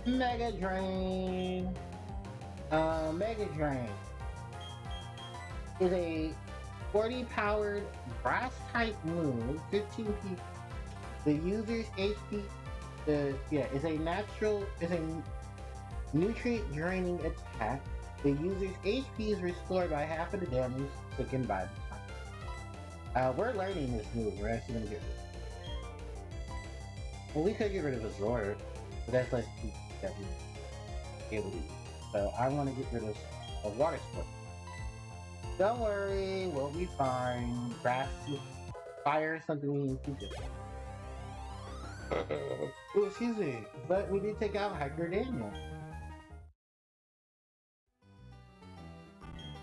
Mega Drain. Mega Drain is a 40 powered grass type move, 15 people. The user's HP is a nutrient draining attack. The user's HP is restored by half of the damage taken by the time. We're learning this move. We're actually gonna get rid of it. Well, we could get rid of Azor, but that's less that we be able to use. So I want to get rid of a water sport. Don't worry, we'll be fine. Grass, fire is something we need to do. Oh, excuse me, but we did take out Hector Daniel.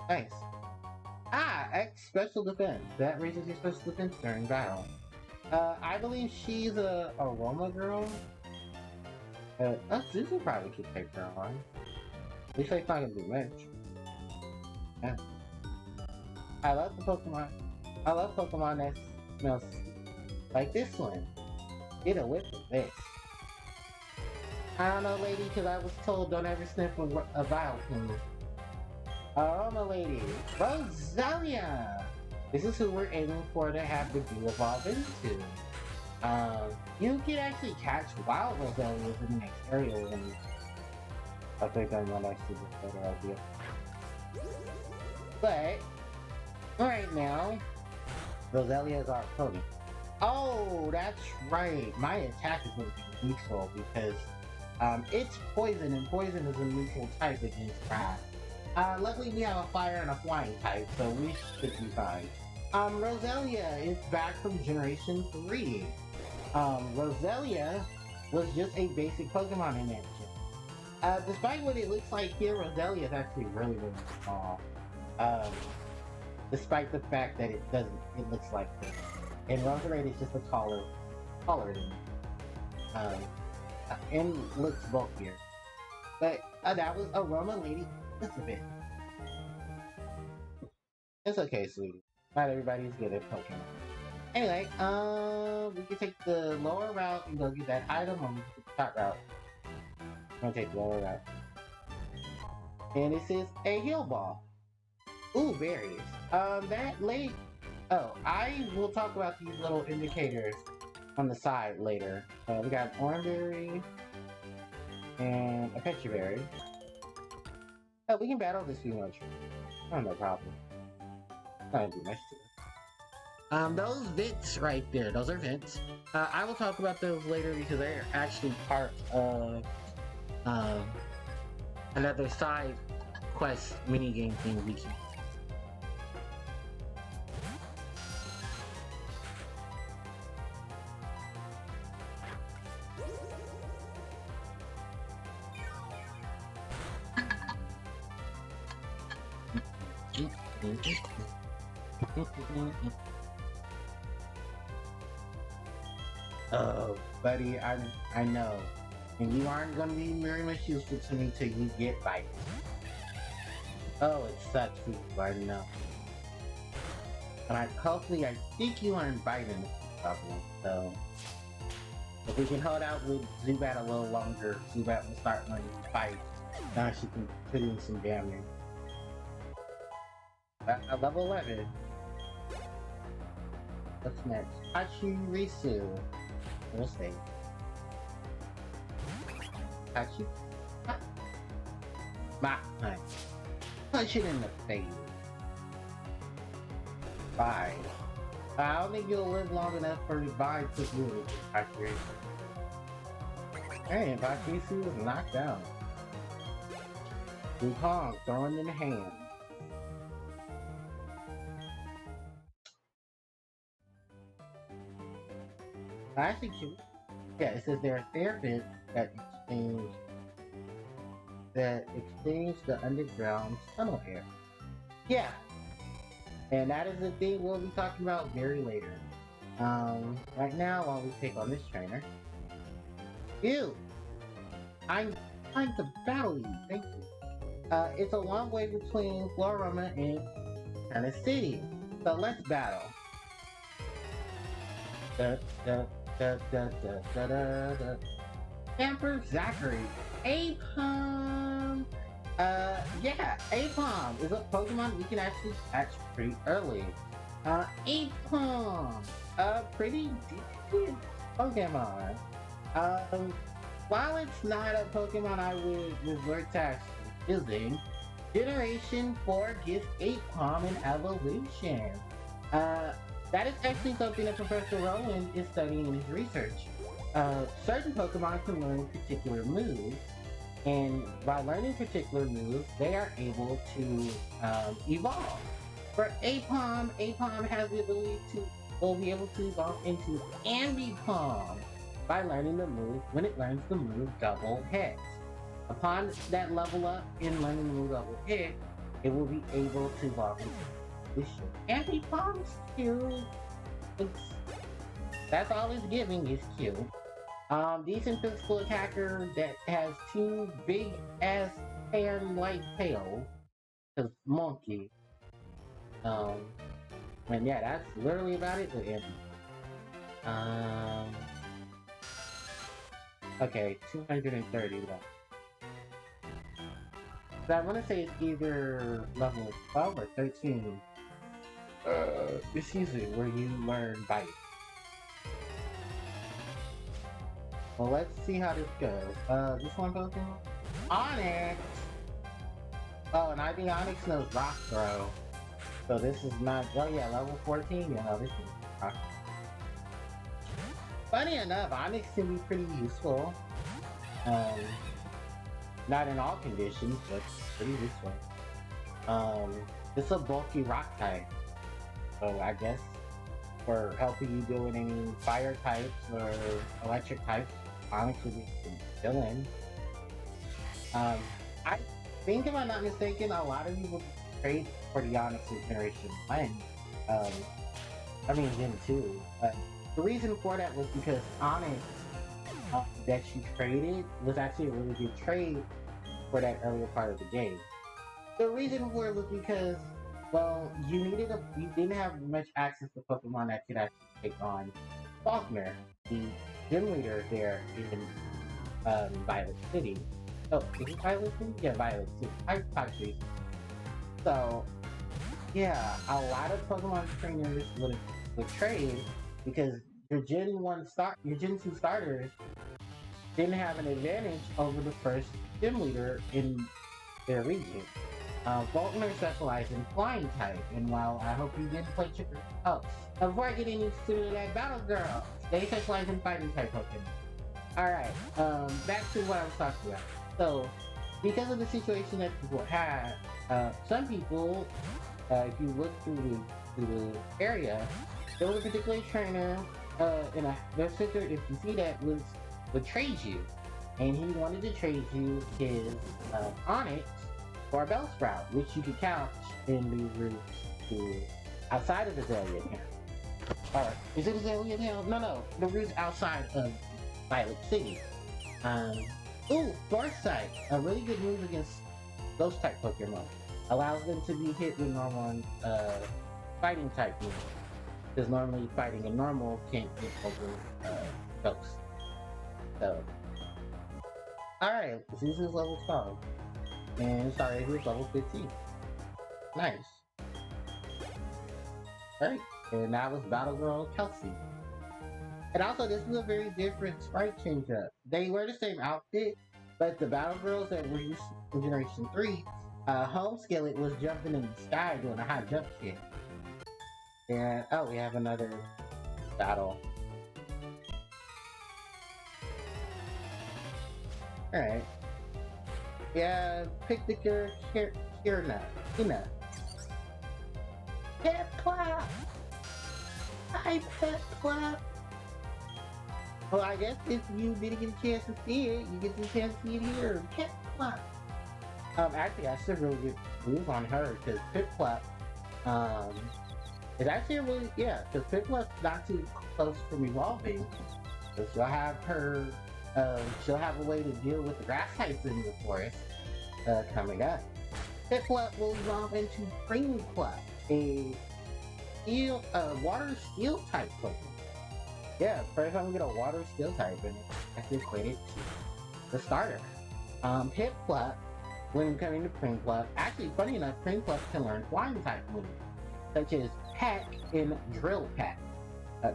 Nice. X special defense. That raises your special defense during battle. I believe she's a Aroma girl. Suzu probably could take her on. At least it's not gonna be much. Yeah. I love the Pokemon. I love Pokemon that smells like this one. Get a whiff of this. I don't know, lady, because I was told don't ever sniff a vial from me. Aroma lady, Rosalia! This is who we're aiming for to have the Bee evolve into. You can actually catch wild Rosalias in the next area, and I think I might actually get a better idea. But, right now, Rosalia is our opponent. Oh, that's right. My attack is going to be neutral because it's poison, and poison is a neutral type against grass. Luckily, we have a fire and a flying type, so we should be fine. Rosalia is back from Generation 3. Rosalia was just a basic Pokemon in that shit. Despite what it looks like here, Rosalia is actually really, really small. Despite the fact that it looks like this. And Roserade is just a taller than it. And looks bulkier. But that was Aroma Lady. Just a bit. It's okay, sweetie. Not everybody's good at Pokemon. Anyway, we can take the lower route and go get that item, or we can take the top route. I'm gonna take the lower route. And this is a heal ball. Ooh, berries. That late. Oh, I will talk about these little indicators on the side later. We got an Oranberry and a Petraberry. Oh, we can battle this few much. Oh, no problem. Not do much to it. Those vents right there, those are vents. I will talk about those later because they're actually part of another side quest minigame thing we can. Oh, buddy, I know. And you aren't gonna be very much useful to me till you get bite. Oh, it sucks for you, I know. And hopefully I think you aren't biting this problem, so if we can hold out with Zubat a little longer, Zubat will start learning to fight. Now she can put in some damage. At level 11. What's next? Pachirisu. We'll see. Pachi? Nice. Punch it in the face. 5. I don't think you'll live long enough for your body to move. Accurate. Hey, Bakisu was knocked out. Wukong throwing in the hand. Actually, yeah, it says there are therapists that exchange the underground tunnel air. Yeah, and that is the thing we'll be talking about very later. Right now, while we take on this trainer. Ew! I'm trying to battle you, thank you. It's a long way between Floroma and China City, so let's battle. Da, da, da, da, da, da, da, da. Emperor Zachary. Apom! Yeah, Apom is a Pokemon we can actually catch pretty early. Apom! A pretty decent Pokemon. While it's not a Pokemon I would resort to actually using, Generation 4 gives Apom an evolution. That is actually something that Professor Rowan is studying in his research. Certain Pokemon can learn particular moves, and by learning particular moves, they are able to evolve. For Apom, Apom has the ability to will be able to evolve into Ambipom by learning the move when it learns the move Double Hex. Upon that level up in learning the move Double Hex, it will be able to evolve into this shit. Ambipom's cute. That's all it's giving is cute. Decent physical attacker that has two big ass fan-like tails. Cause monkey. And yeah, that's literally about it with Ambi. Okay, 230 left. So I want to say it's either level 12 or 13. It's usually where you learn Bite. Well, let's see how this goes. This one Pokemon? Onyx! Oh, and I think Onyx knows Rock Throw. So this is not, oh yeah, level 14? Yeah, no, this is Rock. Funny enough, Onyx can be pretty useful. Not in all conditions, but pretty useful. It's a bulky rock type. So I guess for helping you deal with any fire types or electric types, Onyx would be fill in. I think if I'm not mistaken, a lot of people trade for the Onyx in Generation 1. I mean Gen 2. The reason for that was because Onyx that you traded was actually a really good trade for that earlier part of the game. The reason for it was because, well, you didn't have much access to Pokemon that could actually take on Faulkner, the gym leader there in Violet City. Oh, is it Violet City? Yeah, Violet City. Actually. So, yeah, a lot of Pokemon trainers would trade because your Gen 2 starters didn't have an advantage over the first gym leader in their region. Faulkner specialized in flying type, and while I hope you didn't play Chipper. Oh, before I get into that Battle Girl, they specialize in fighting type Pokemon. Alright, back to what I was talking about. So, because of the situation that people had, some people, if you look through the area, there was a particular trainer their sister, if you see that, would trade you. And he wanted to trade you his Onyx for a Bellsprout, which you could couch in the route to outside of Azalea Town. Is it Azalea Town? No, the route outside of Violet City. Foresight, a really good move against those type Pokemon. Allows them to be hit with normal fighting type moves. Because normally fighting a normal can't get over Ghost. So, alright, this is level 12. And sorry, here's level 15. Nice. Alright, and that was Battle Girl Kelsey. And also, this is a very different sprite change up. They wear the same outfit, but the Battle Girls that were used in Generation 3, Home Skillet was jumping in the sky doing a high jump kick. And oh, we have another battle. Alright. Yeah, pick the Kirna. Pep clap! Hi, pep clap! Well, I guess if you didn't get a chance to see it, you get the chance to see it here. Pep clap! Actually, I should really good move on her, because pip clap, is actually a really, yeah, because pip clap's not too close from evolving. So she'll have her, she'll have a way to deal with the grass types in the forest, coming up. Piplup will evolve into Pringplup, a water steel type Pokemon. Yeah, first time we get a water steel type, and that's equated to the starter. Piplup, when coming to Pringplup, actually, funny enough, Pringplup can learn flying type moves, such as Peck and Drill Peck.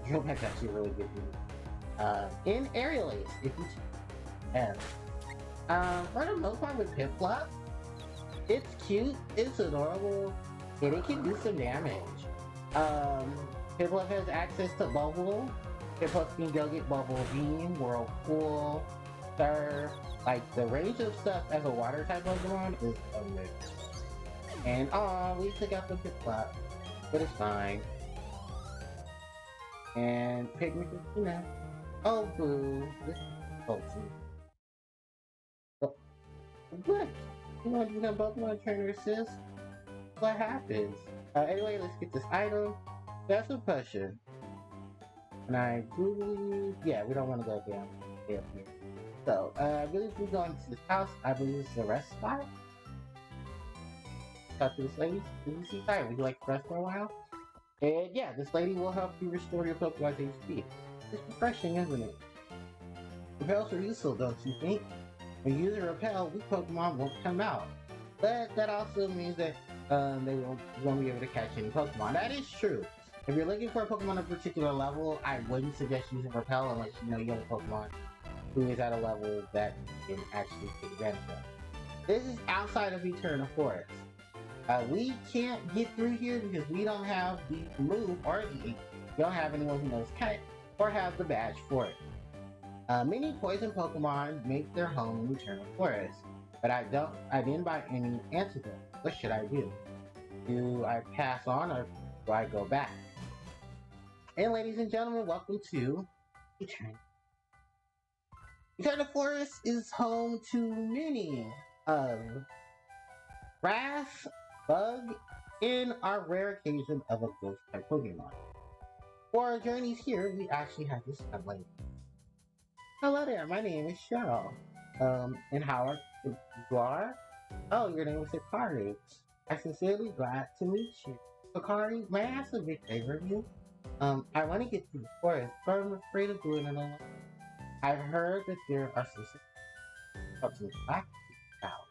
Drill Peck's actually a really good move. In Aerial Ace, if you choose. For the most part with Piplup, it's cute, it's adorable, and it can do some damage. Piplup has access to Bubble. Piplup can go get Bubble Beam, Whirlpool, Surf. Like, the range of stuff as a water type Pokemon is amazing. And we took out the Piplup, but it's fine. And Pigment, you know. Oh boo, this is Pokemon. Oh, good. You want to do Pokemon Trainer Assist? What happens? Anyway, let's get this item. That's a potion. And I do believe, yeah, we don't want to go down here. So, I believe we go into this house. I believe it's the rest spot. Talk to this lady. Did you see that? Would you like to rest for a while? And yeah, this lady will help you restore your Pokemon's HP. It's refreshing, isn't it? Repels are useful, don't you think? When you use a repel, weak Pokemon won't come out. But that also means that they won't be able to catch any Pokemon. That is true. If you're looking for a Pokemon at a particular level, I wouldn't suggest using Repel unless you know you have a Pokemon who is at a level that you can actually take advantage of. This is outside of Eternal Forest. We can't get through here because we don't have the move or we don't have anyone who knows Cut or have the badge for it. Many poison Pokemon make their home in Eternal Forest, but I didn't buy any antidote. What should I do? Do I pass on or do I go back? And ladies and gentlemen, welcome to Eternal. Eternal Forest is home to many grass, bug, and our rare occasion of a ghost type Pokemon. For our journeys here, we actually have this lady. Hello there, my name is Cheryl. And how you are? Oh, your name is Hikari. I'm sincerely glad to meet you. Hikari, may I ask a big favor of you? I want to get through the forest, but I'm afraid of doing it alone. I've heard that there are some back out.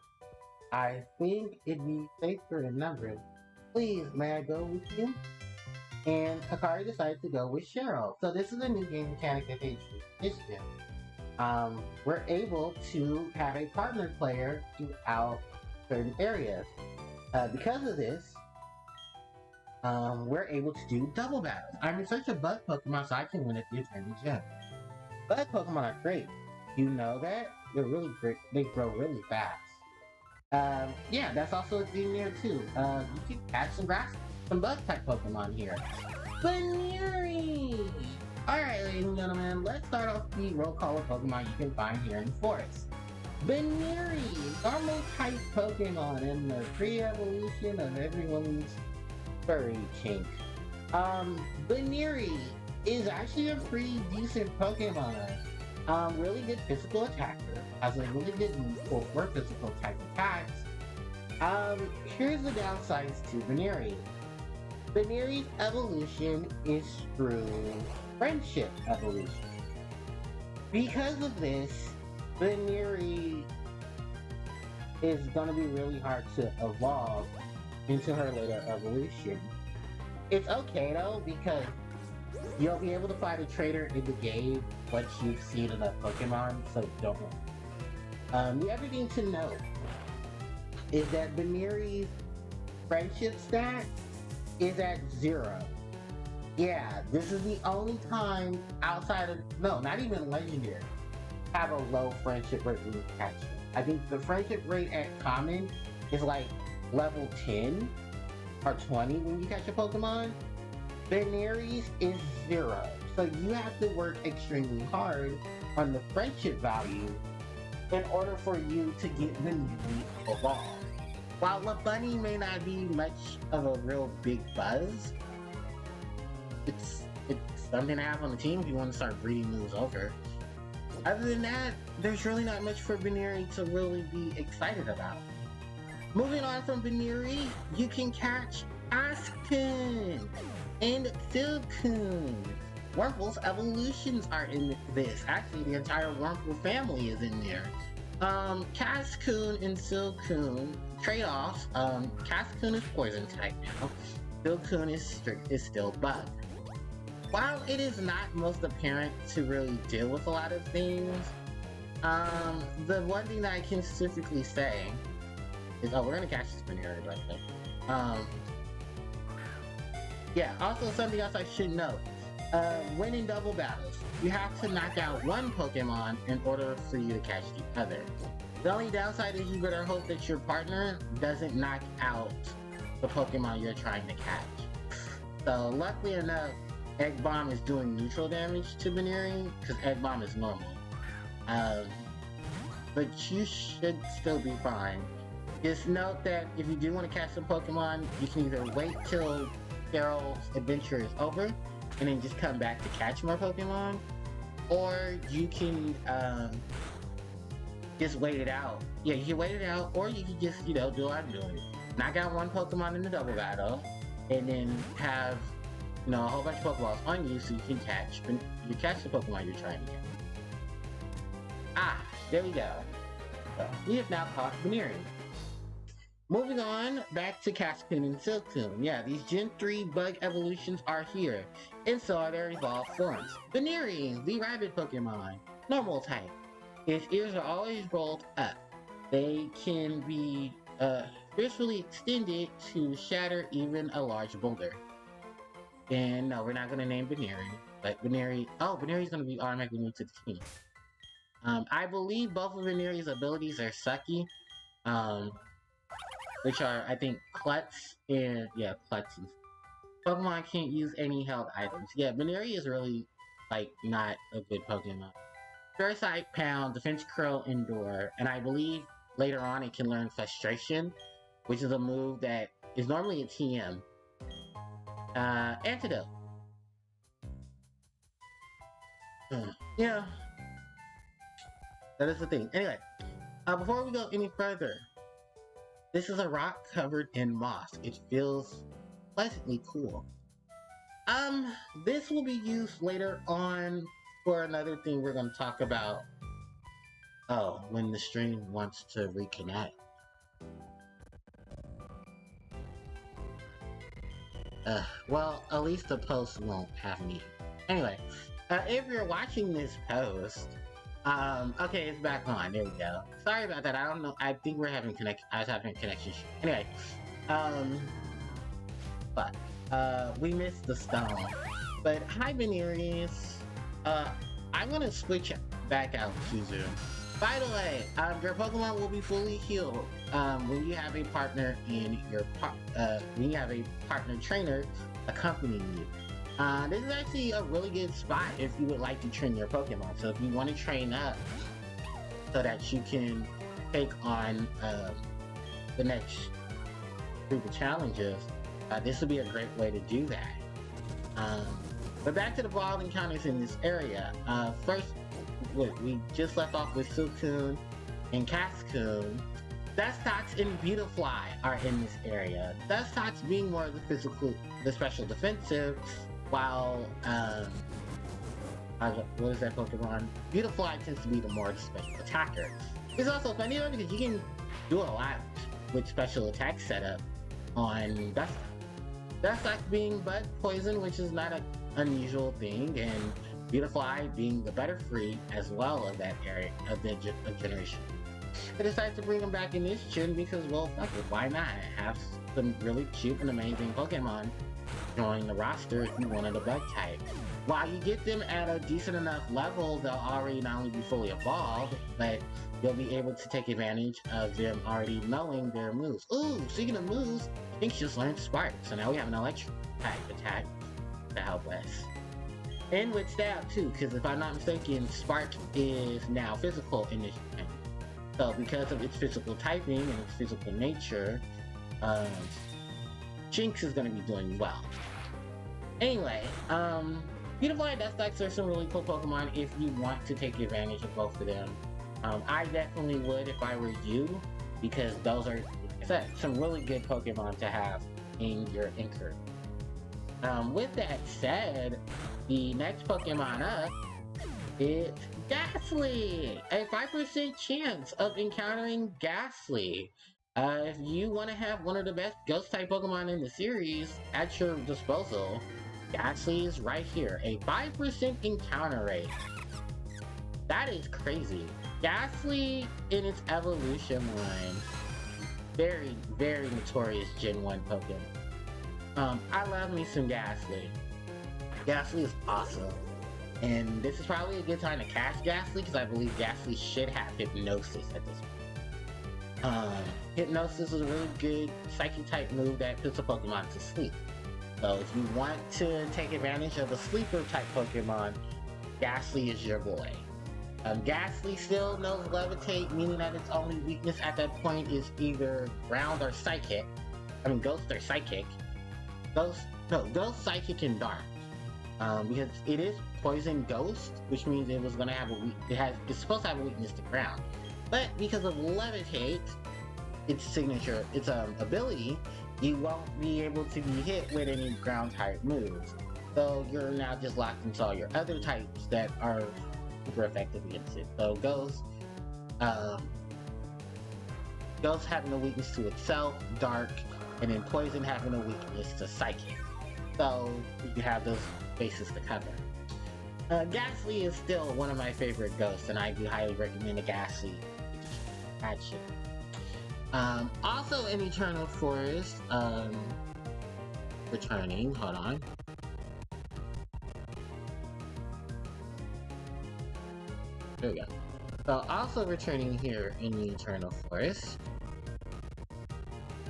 I think it'd be safer in numbers. Please, may I go with you? And Hikari decided to go with Cheryl. So this is a new game mechanic that they introduced. We're able to have a partner player throughout certain areas. Because of this, we're able to do double battles. I'm in search of bug Pokemon so I can win at the Eternal Gym. Bug Pokemon are great. You know that? They're really great. They grow really fast. Yeah, that's also a thing there too. You can catch some bug type Pokemon here. Baneri! Alright, ladies and gentlemen, let's start off the roll call of Pokemon you can find here in the forest. Baneri, normal type Pokemon in the pre-evolution of everyone's furry kink. Baneri is actually a pretty decent Pokemon. Really good physical attacker, has a really good move for physical type attacks. Here's the downsides to Baneri. Baneri's evolution is through friendship evolution. Because of this, Baneri is gonna be really hard to evolve into her later evolution. It's okay though, because you'll be able to find a trainer in the game once you've seen enough Pokemon, so don't worry. The other thing to note is that Baneri's friendship stat is at 0. Yeah, this is the only time outside of, no, not even legendary, have a low friendship rate when you catch them. I think the friendship rate at common is like level 10 or 20 when you catch a Pokemon. Veneries is 0. So you have to work extremely hard on the friendship value in order for you to get Veneri evolved. While Labunny may not be much of a real big buzz, it's something to have on the team if you want to start breeding moves over. Other than that, there's really not much for Veneri to really be excited about. Moving on from Veneri, you can catch Askun and Silcoon. Wurmple's evolutions are in this. Actually, the entire Wurmple family is in there. Cascoon and Silcoon trade-offs. Cascoon is poison type now. Silcoon is still bug. While it is not most apparent to really deal with a lot of things, the one thing that I can specifically say is, oh, we're gonna catch this Veneri, by the way. Yeah, also something else I should note. When in double battles, you have to knock out one Pokemon in order for you to catch the other. The only downside is you better hope that your partner doesn't knock out the Pokemon you're trying to catch. So luckily enough, Egg Bomb is doing neutral damage to Veneri, because Egg Bomb is normal. But you should still be fine. Just note that if you do want to catch some Pokemon, you can either wait till Daryl's adventure is over, and then just come back to catch more Pokemon, or you can just wait it out. Yeah, you can wait it out, or you can just, do what I'm doing. Knock out one Pokemon in the double battle, and then have, a whole bunch of Pokeballs on you so you can catch the Pokemon you're trying to get. Ah, there we go. So, we have now caught Veneri. Moving on, back to Cascoon and Silcoon. Yeah, these Gen 3 bug evolutions are here, and so are their evolved forms. Veneri, the rabbit Pokemon, normal type. Its ears are always rolled up. They can be forcefully extended to shatter even a large boulder. And no, we're not going to name Veneri, but Veneri's going to be automatically new to the team. I believe both of Veneri's abilities are sucky. Which are, I think, Klutz and, yeah, Klutz. Pokemon can't use any held items. Yeah, Veneri is really, not a good Pokemon. Parasite Pound, Defense Curl, Endure, and I believe later on it can learn Frustration, which is a move that is normally a TM. Antidote. Yeah. That is the thing. Anyway, before we go any further, this is a rock covered in moss. It feels pleasantly cool. This will be used later on for another thing we're going to talk about. Oh, when the stream wants to reconnect. Well, at least the post won't have me. Anyway, if you're watching this post, okay, it's back on. There we go. Sorry about that. I don't know. I think I was having a connection issue. Anyway, we missed the stone. But hi, Veneris. I'm gonna switch back out to Zoom. By the way, your Pokemon will be fully healed when you have a partner when you have a partner trainer accompanying you. This is actually a really good spot if you would like to train your Pokemon. So if you want to train up so that you can take on the next group of challenges, this would be a great way to do that. But back to the wild encounters in this area. First, we just left off with Silcoon and Cascoon. Dustox and Beautifly are in this area. Dustox being more of the special defensive, while, what is that Pokemon? Beautifly tends to be the more special attacker. It's also funny though because you can do a lot with special attack setup on Dustox. Dustox being bug poison, which is not an unusual thing, and Beautifly being the better free as well of that area of the generation. I decided to bring them back in this gen because, well, fuck it, why not? Have some really cute and amazing Pokemon join the roster if you wanted a bug type. While you get them at a decent enough level, they'll already not only be fully evolved, but you'll be able to take advantage of them already knowing their moves. Ooh, speaking of moves, Jinx just learned Spark, so now we have an electric type attack to help us. And with stab too, because if I'm not mistaken, Spark is now physical in this game. So because of its physical typing and its physical nature, Jinx is going to be doing well. Anyway, Beautiful and Dustox are some really cool Pokemon if you want to take advantage of both of them. I definitely would if I were you, because those are some really good Pokemon to have in your Anchor. With that said, the next Pokemon up is Ghastly! A 5% chance of encountering Ghastly. If you want to have one of the best Ghost-type Pokemon in the series at your disposal, Ghastly is right here. A 5% encounter rate. That is crazy. Ghastly in its evolution line. Very, very notorious Gen 1 Pokemon. I love me some Ghastly. Ghastly is awesome. And this is probably a good time to cast Ghastly because I believe Ghastly should have Hypnosis at this point. Hypnosis is a really good Psychic type move that puts a Pokemon to sleep. So if you want to take advantage of a sleeper type Pokemon, Ghastly is your boy. Ghastly still knows Levitate, meaning that its only weakness at that point is either Ground or Psychic. I mean Ghost or Psychic. Ghost, Psychic, and Dark. Because it is Poison Ghost, which means it was gonna have it's supposed to have a weakness to Ground. But because of Levitate, its ability, you won't be able to be hit with any ground type moves. So you're now just locked into all your other types that are super effective against it. So Ghost having a weakness to itself, Dark, and then Poison having a weakness to Psychic. So you have those bases to cover. Ghastly is still one of my favorite ghosts, and I do highly recommend a Ghastly action. Also in Eternal Forest, returning, hold on. There we go. So also returning here in the Eternal Forest,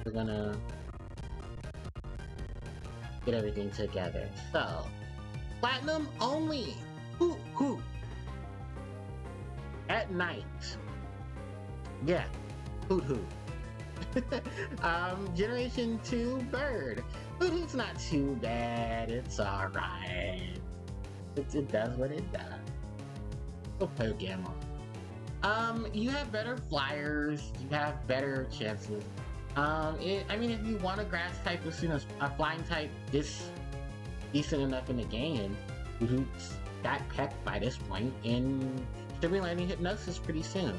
we're gonna get everything together. So, Platinum only! Hoo! At night. Yeah, Hoot Hoot. Generation 2 Bird. Hoot Hoot's not too bad, it's alright. It does what it does. Go Pokemon. You have better flyers, you have better chances. I mean, if you want a grass type as soon as a flying type this decent enough in the game, Hoot Hoot's got pecked by this point and should be landing Hypnosis pretty soon.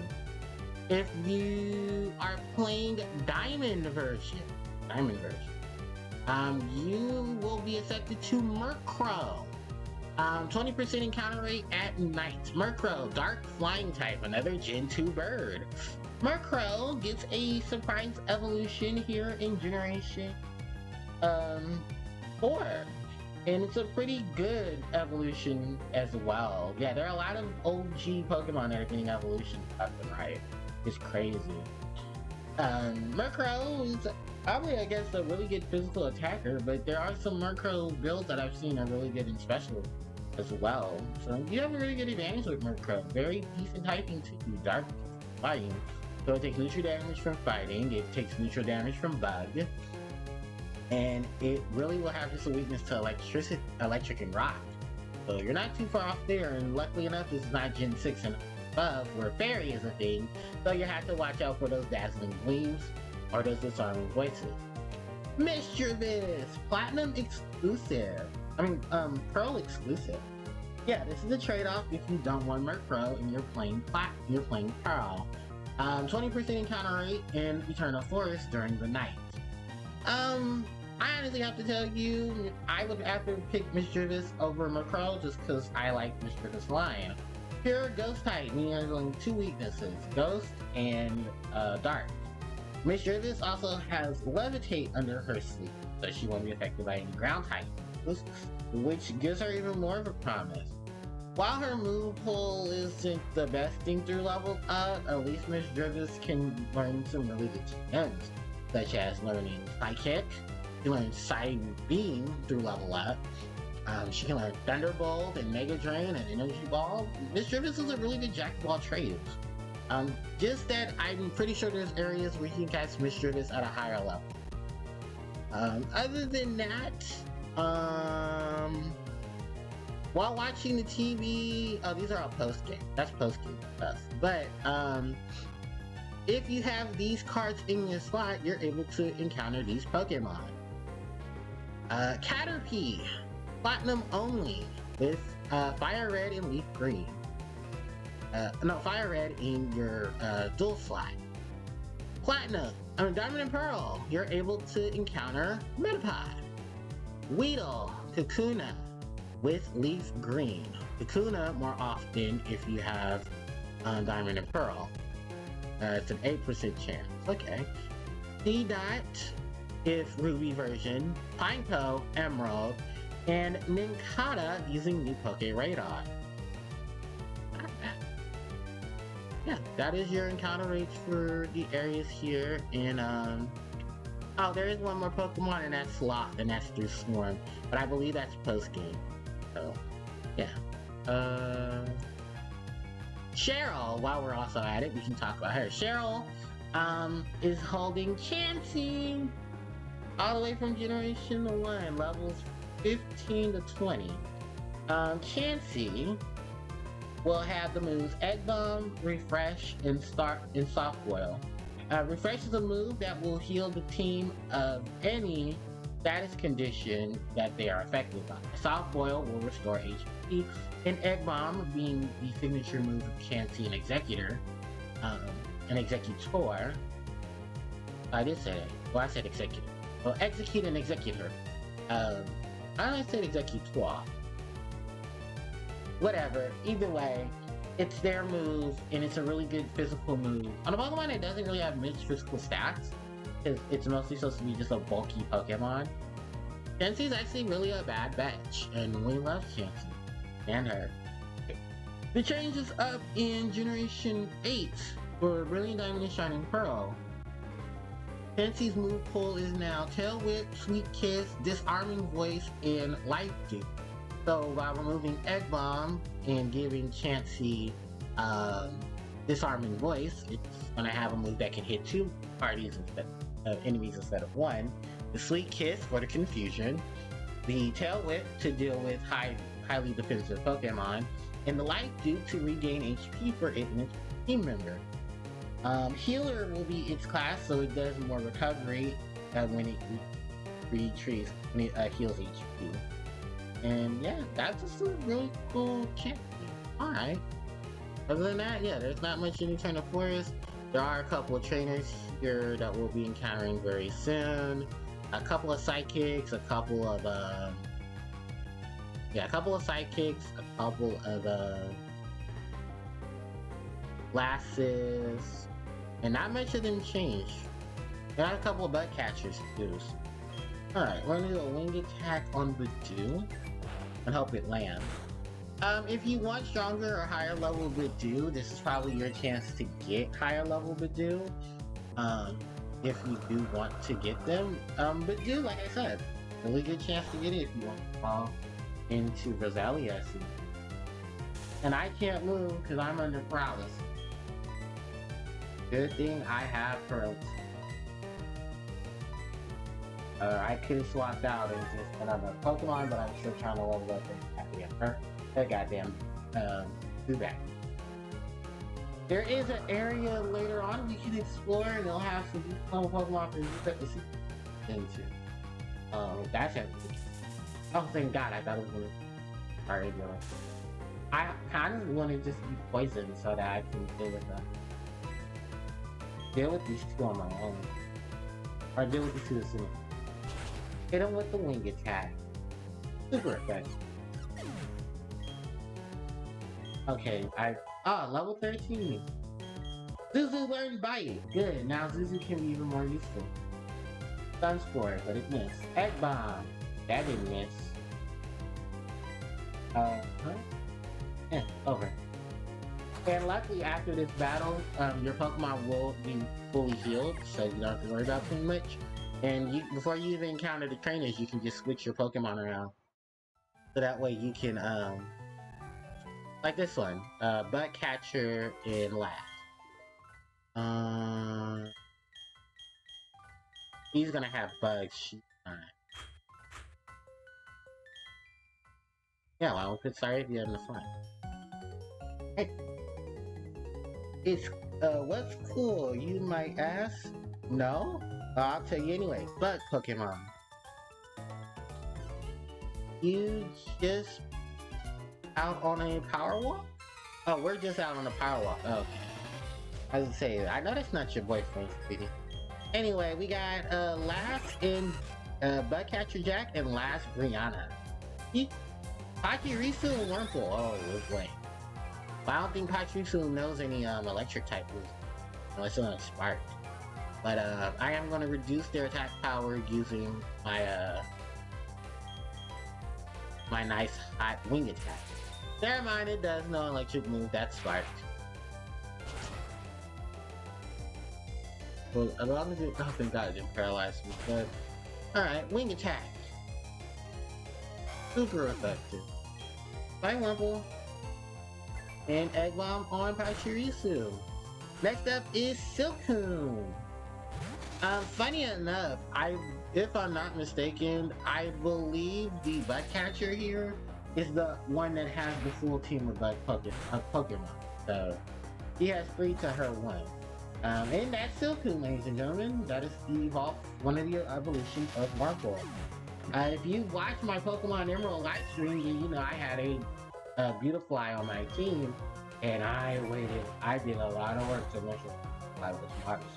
If you are playing Diamond version, you will be affected to Murkrow. 20% encounter rate at night. Murkrow, dark flying type, another Gen 2 bird. Murkrow gets a surprise evolution here in Generation 4. And it's a pretty good evolution as well. Yeah, there are a lot of OG Pokemon that are getting evolutions left and right. It's crazy. Murkrow is probably, I guess, a really good physical attacker, but there are some Murkrow builds that I've seen are really good in special as well. So you have a really good advantage with Murkrow. Very decent typing too. Dark fighting. So it takes neutral damage from fighting, it takes neutral damage from bug, and it really will have just a weakness to electric and rock. So you're not too far off there, and luckily enough, this is not Gen 6 and above where Fairy is a thing, so you have to watch out for those dazzling gleams or those disarming voices. Mischievous! Platinum exclusive. Pearl exclusive. Yeah, this is a trade-off if you don't want Murkrow and you're playing Pearl. 20% encounter rate in Eternal Forest during the night. I honestly have to tell you, I would have to pick Mischievous over Murkrow just because I like Mischievous line. Pure Ghost type, meaning there's only two weaknesses, Ghost and Dark. Miss Drivis also has Levitate under her sleeve, so she won't be affected by any ground types, which gives her even more of a promise. While her move pool isn't the best thing through level up, at least Miss Drivis can learn some really good gems, such as learning Psychic. She learns Side Beam through level up. She can learn Thunderbolt and Mega Drain and Energy Ball. Miss Drivis is a really good jack of all trades. Just that I'm pretty sure there's areas where you can catch Miss Drivis at a higher level. Other than that, while watching the TV, oh, these are all post-game. That's post-game stuff. But, if you have these cards in your slot, you're able to encounter these Pokemon. Caterpie, Platinum only, with Fire Red and Leaf Green. Fire Red in your dual slot. Diamond and Pearl, you're able to encounter Metapod. Weedle, Kakuna, with Leaf Green. Kakuna more often if you have Diamond and Pearl. It's an 8% chance. Okay. C-Dot, if Ruby version. Pineco, Emerald, and Nincada using new Poke Radar. Yeah, that is your encounter rates for the areas here. And oh, there is one more Pokemon, and that's Sloth, and that's through Swarm. But I believe that's post game. So, yeah. Cheryl, while we're also at it, we can talk about her. Cheryl is holding Chansey all the way from Generation 1, levels 15 to 20. Chansey will have the moves Egg Bomb, Refresh, and Soft Boil. Refresh is a move that will heal the team of any status condition that they are affected by. Soft Boil will restore HP, and Egg Bomb, being the signature move of Chansey and Executor, and Executor. I did say that. Well, I said Executor. Well, Execute and Executor. I said Executor. Whatever. Either way, it's their move, and it's a really good physical move. On a Pokemon that doesn't really have mixed physical stats, because it's mostly supposed to be just a bulky Pokemon, Chansey's actually really a bad batch, and we love Chansey. And her. The change is up in Generation 8 for Brilliant Diamond and Shining Pearl. Chansey's move pool is now Tail Whip, Sweet Kiss, Disarming Voice, and Life Dew. So by removing Egg Bomb and giving Chansey Disarming Voice, it's going to have a move that can hit 2 parties instead of enemies instead of 1. The Sweet Kiss for the confusion, the Tail Whip to deal with highly defensive Pokemon, and the Life Dew to regain HP for it and its team member. Healer will be its class, so it does more recovery when it heals HP. And yeah, that's just a really cool champion. Alright. Other than that, yeah, there's not much in Eternal Forest. There are a couple of trainers here that we'll be encountering very soon. A couple of sidekicks, a couple of glasses, and not much of them change. There are a couple of bug catchers too. Alright, we're gonna do a wing attack on Badoo and hope it lands. If you want stronger or higher level Badoo, this is probably your chance to get higher level Badoo. If you do want to get them. Badoo, like I said, really good chance to get it if you want to fall into Roselia. And I can't move because I'm under paralysis. Good thing I have pearls. I could have swapped out and just another Pokemon, but I'm still trying to level up that goddamn do that. There is an area later on we can explore, and they'll have some level Pokemon for you to see into. That's everything. Oh, thank God! I thought it was gonna. Alright, I kind of want to just be poisoned so that I can deal with these two on my own, or deal with the two as soon. Hit him with the wing attack. Super effective. Okay, level 13. Zuzu learned Bite. Good. Now Zuzu can be even more useful. Sun Spore, but it missed. Egg Bomb. That didn't miss. Huh? Yeah, over. And luckily after this battle, your Pokemon will be fully healed, so you don't have to worry about too much. And before you even encounter the trainers, you can just switch your Pokemon around. So that way you can, like this one, Butt Catcher and Laugh. He's gonna have bugs. She's not. Yeah, well, sorry if you're in the front. Hey. It's, what's cool, you might ask? No? I'll tell you anyway. Bug Pokemon. You just out on a power walk? Oh, we're just out on a power walk. Okay. I was gonna say, I know that's not your boyfriend, sweetie. Anyway, we got Last in Bugcatcher Jack and Last Brianna. Pachirisu and Wurmple. Oh, wait. But I don't think Pachirisu knows any electric type moves. Unless it's on Spark. But I am gonna reduce their attack power using my my nice hot wing attack. Never mind, it does no electric move, that's Spark. Well, as long as it doesn't paralyze me, but alright, wing attack. Super effective. Bye, Wurmple. And Egg Bomb on Pachirisu. Next up is Silcoon. Funny enough, if I'm not mistaken, I believe the Butt Catcher here is the one that has the full team of Pokemon. So he has 3 to her 1. And that's Silcoon, ladies and gentlemen. That is one of the evolutions of Wurmple. If you watched my Pokemon Emerald livestream, you know I had a Beautifly on my team, and I did a lot of work to make sure I was modest.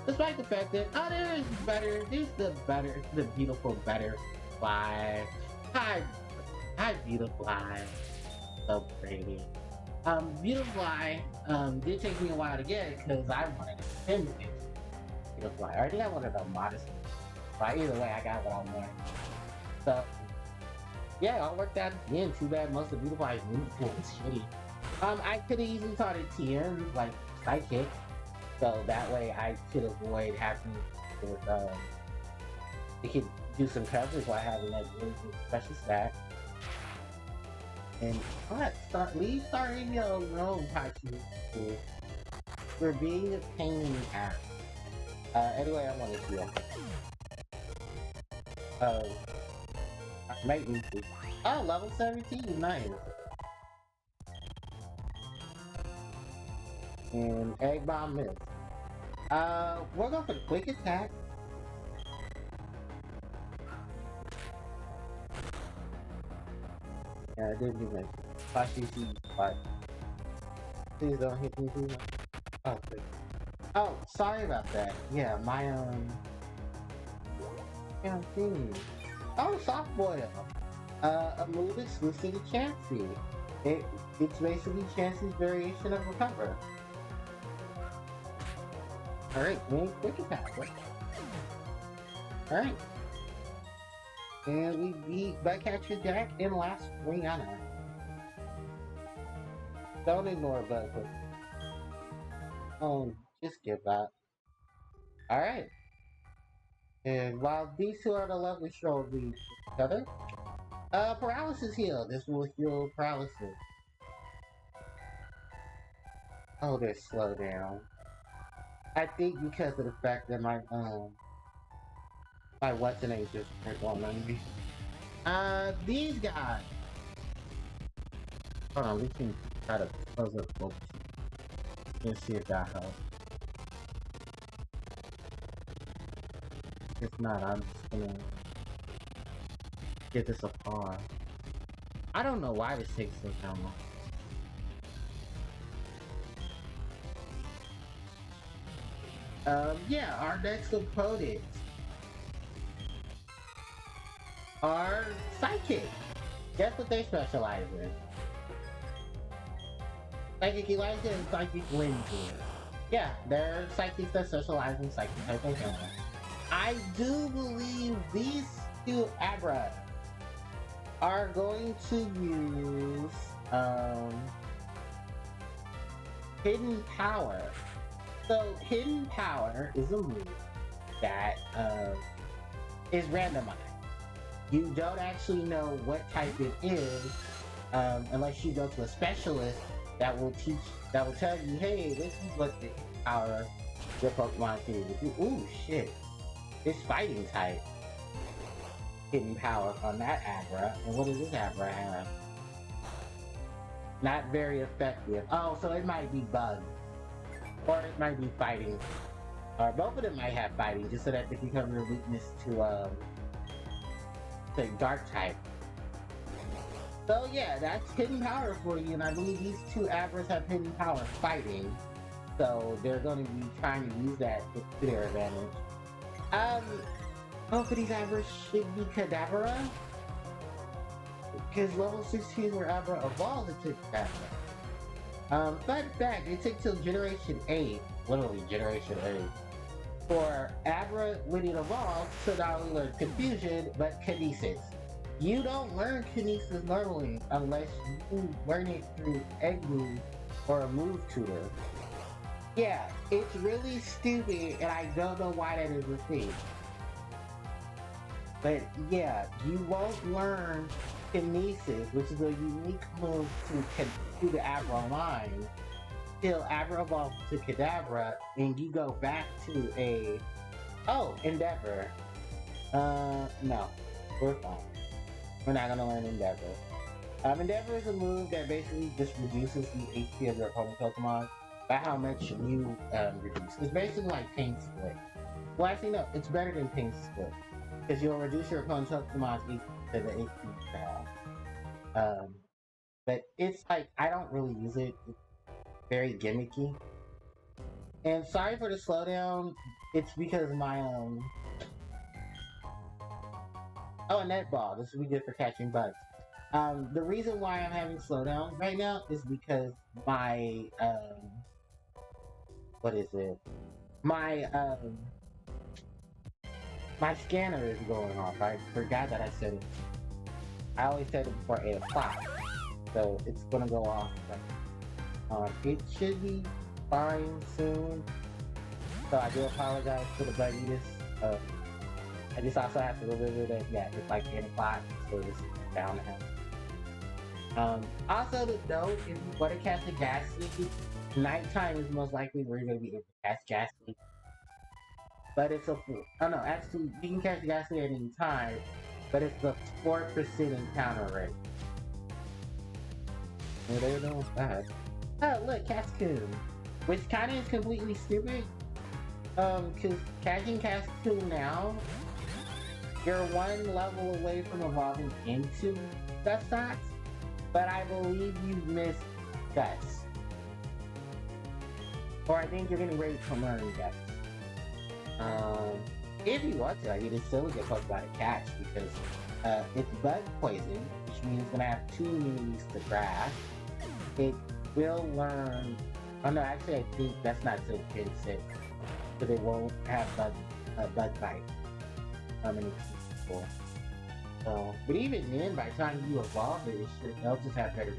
Despite the fact that, there's the beautiful Butterfly. Hi Beautifly. So pretty. Beautifly, did take me a while to get it, because I wanted a 10 Beautifly. Or I think I wanted a modest. But either way, I got what I wanted. So, yeah, all worked out again. Too bad most of Beautifly's moves were shitty. I could have easily taught it TM, like Psychic. So that way I could avoid having with, it could do some coverage while having that really good special stat. And leave Starmie alone, Pachi. For being a pain in the ass. Anyway, I want to heal. I might need to. Oh, level 17, nice. And Egg Bomb missed. We're going for the quick attack. Yeah, I didn't even. Please don't hit me too much. Oh, please. Oh, sorry about that. Yeah, my thing. Oh, Soft Boil. A move exclusive to Chansey. It's basically Chansey's variation of Recover. Alright, quick attack. Alright. And we beat Bugcatcher Jack and Last Brianna. Don't ignore Bug. Oh, just give up. Alright. And while these two are the lovely stroll each other, Paralysis heal. This will heal Paralysis. Oh, they slow down. I think because of the fact that my what's the name just won't let me. These guys. Hold on, we can try to close up both. Let's see if that helps. If not, I'm just gonna get this apart. I don't know why this takes so long. Yeah, our next opponents are Psychic. Guess what they specialize in? Psychic Elijah and Psychic Lindsay. Yeah, they're psychics that specialize in psychic type Pokemon. I do believe these two Abra are going to use Hidden Power. So Hidden Power is a move that is randomized. You don't actually know what type it is unless you go to a specialist that will tell you, hey, this is what the power your Pokemon can do. Ooh, shit. It's fighting type. Hidden Power on that Abra. And what does this Abra have? Not very effective. Oh, so it might be Bug. Or it might be fighting. Or both of them might have fighting, just so that they can cover their weakness to Dark type. So yeah, that's Hidden Power for you, and I believe these two Abras have Hidden Power fighting. So they're going to be trying to use that to their advantage. Both of these Abras should be Kadabra. Because level 16 where Abra evolved into Kadabra. Fun fact, it took till Generation 8, literally Generation 8, for Abra, when it evolved, to not only learn Confusion, but Kinesis. You don't learn Kinesis normally unless you learn it through Egg Move or a Move Tutor. Yeah, it's really stupid, and I don't know why that is a thing. But yeah, you won't learn Kinesis, which is a unique move to the Abra line, till Abra evolves to Kadabra, and you go back to Endeavor. No, we're fine. We're not gonna learn Endeavor. Endeavor is a move that basically just reduces the HP of your opponent's Pokemon by how much you reduce. It's basically like Pain Split. Well, actually, no, it's better than Pain Split, because you'll reduce your opponent's Pokemon's HP to the HP you have. But it's like, I don't really use it. It's very gimmicky. And sorry for the slowdown. It's because my a net ball. This would be good for catching bugs. The reason why I'm having slowdown right now is because my what is it? My my scanner is going off. I forgot that I said it. I always said it before 8 o'clock, so it's gonna go off. It should be fine soon. So I do apologize for the bugginess. I just also have to remember that, yeah, it's like 8 o'clock, so this is bound to happen. Also to note, if you want to catch a Ghastly, nighttime is most likely where you're going to be able to catch Ghastly. But it's no, actually, you can catch Ghastly at any time, but it's the 4% encounter rate. Well, there goes that. Oh, look, Cascoon. Which kind of is completely stupid. Because catching Cascoon now, you're one level away from evolving into Dustox, but I believe you missed Guts. Or I think you're getting ready to learn Guts. If you want to, it's still a good Pokemon to catch because it's Bug Poison, which means it's going to have 2 immunities to grass. It will learn... Oh no, actually I think that's not till Gen 6. So they won't have Bug Bite. So, but even then, by the time you evolve it, they'll just have better.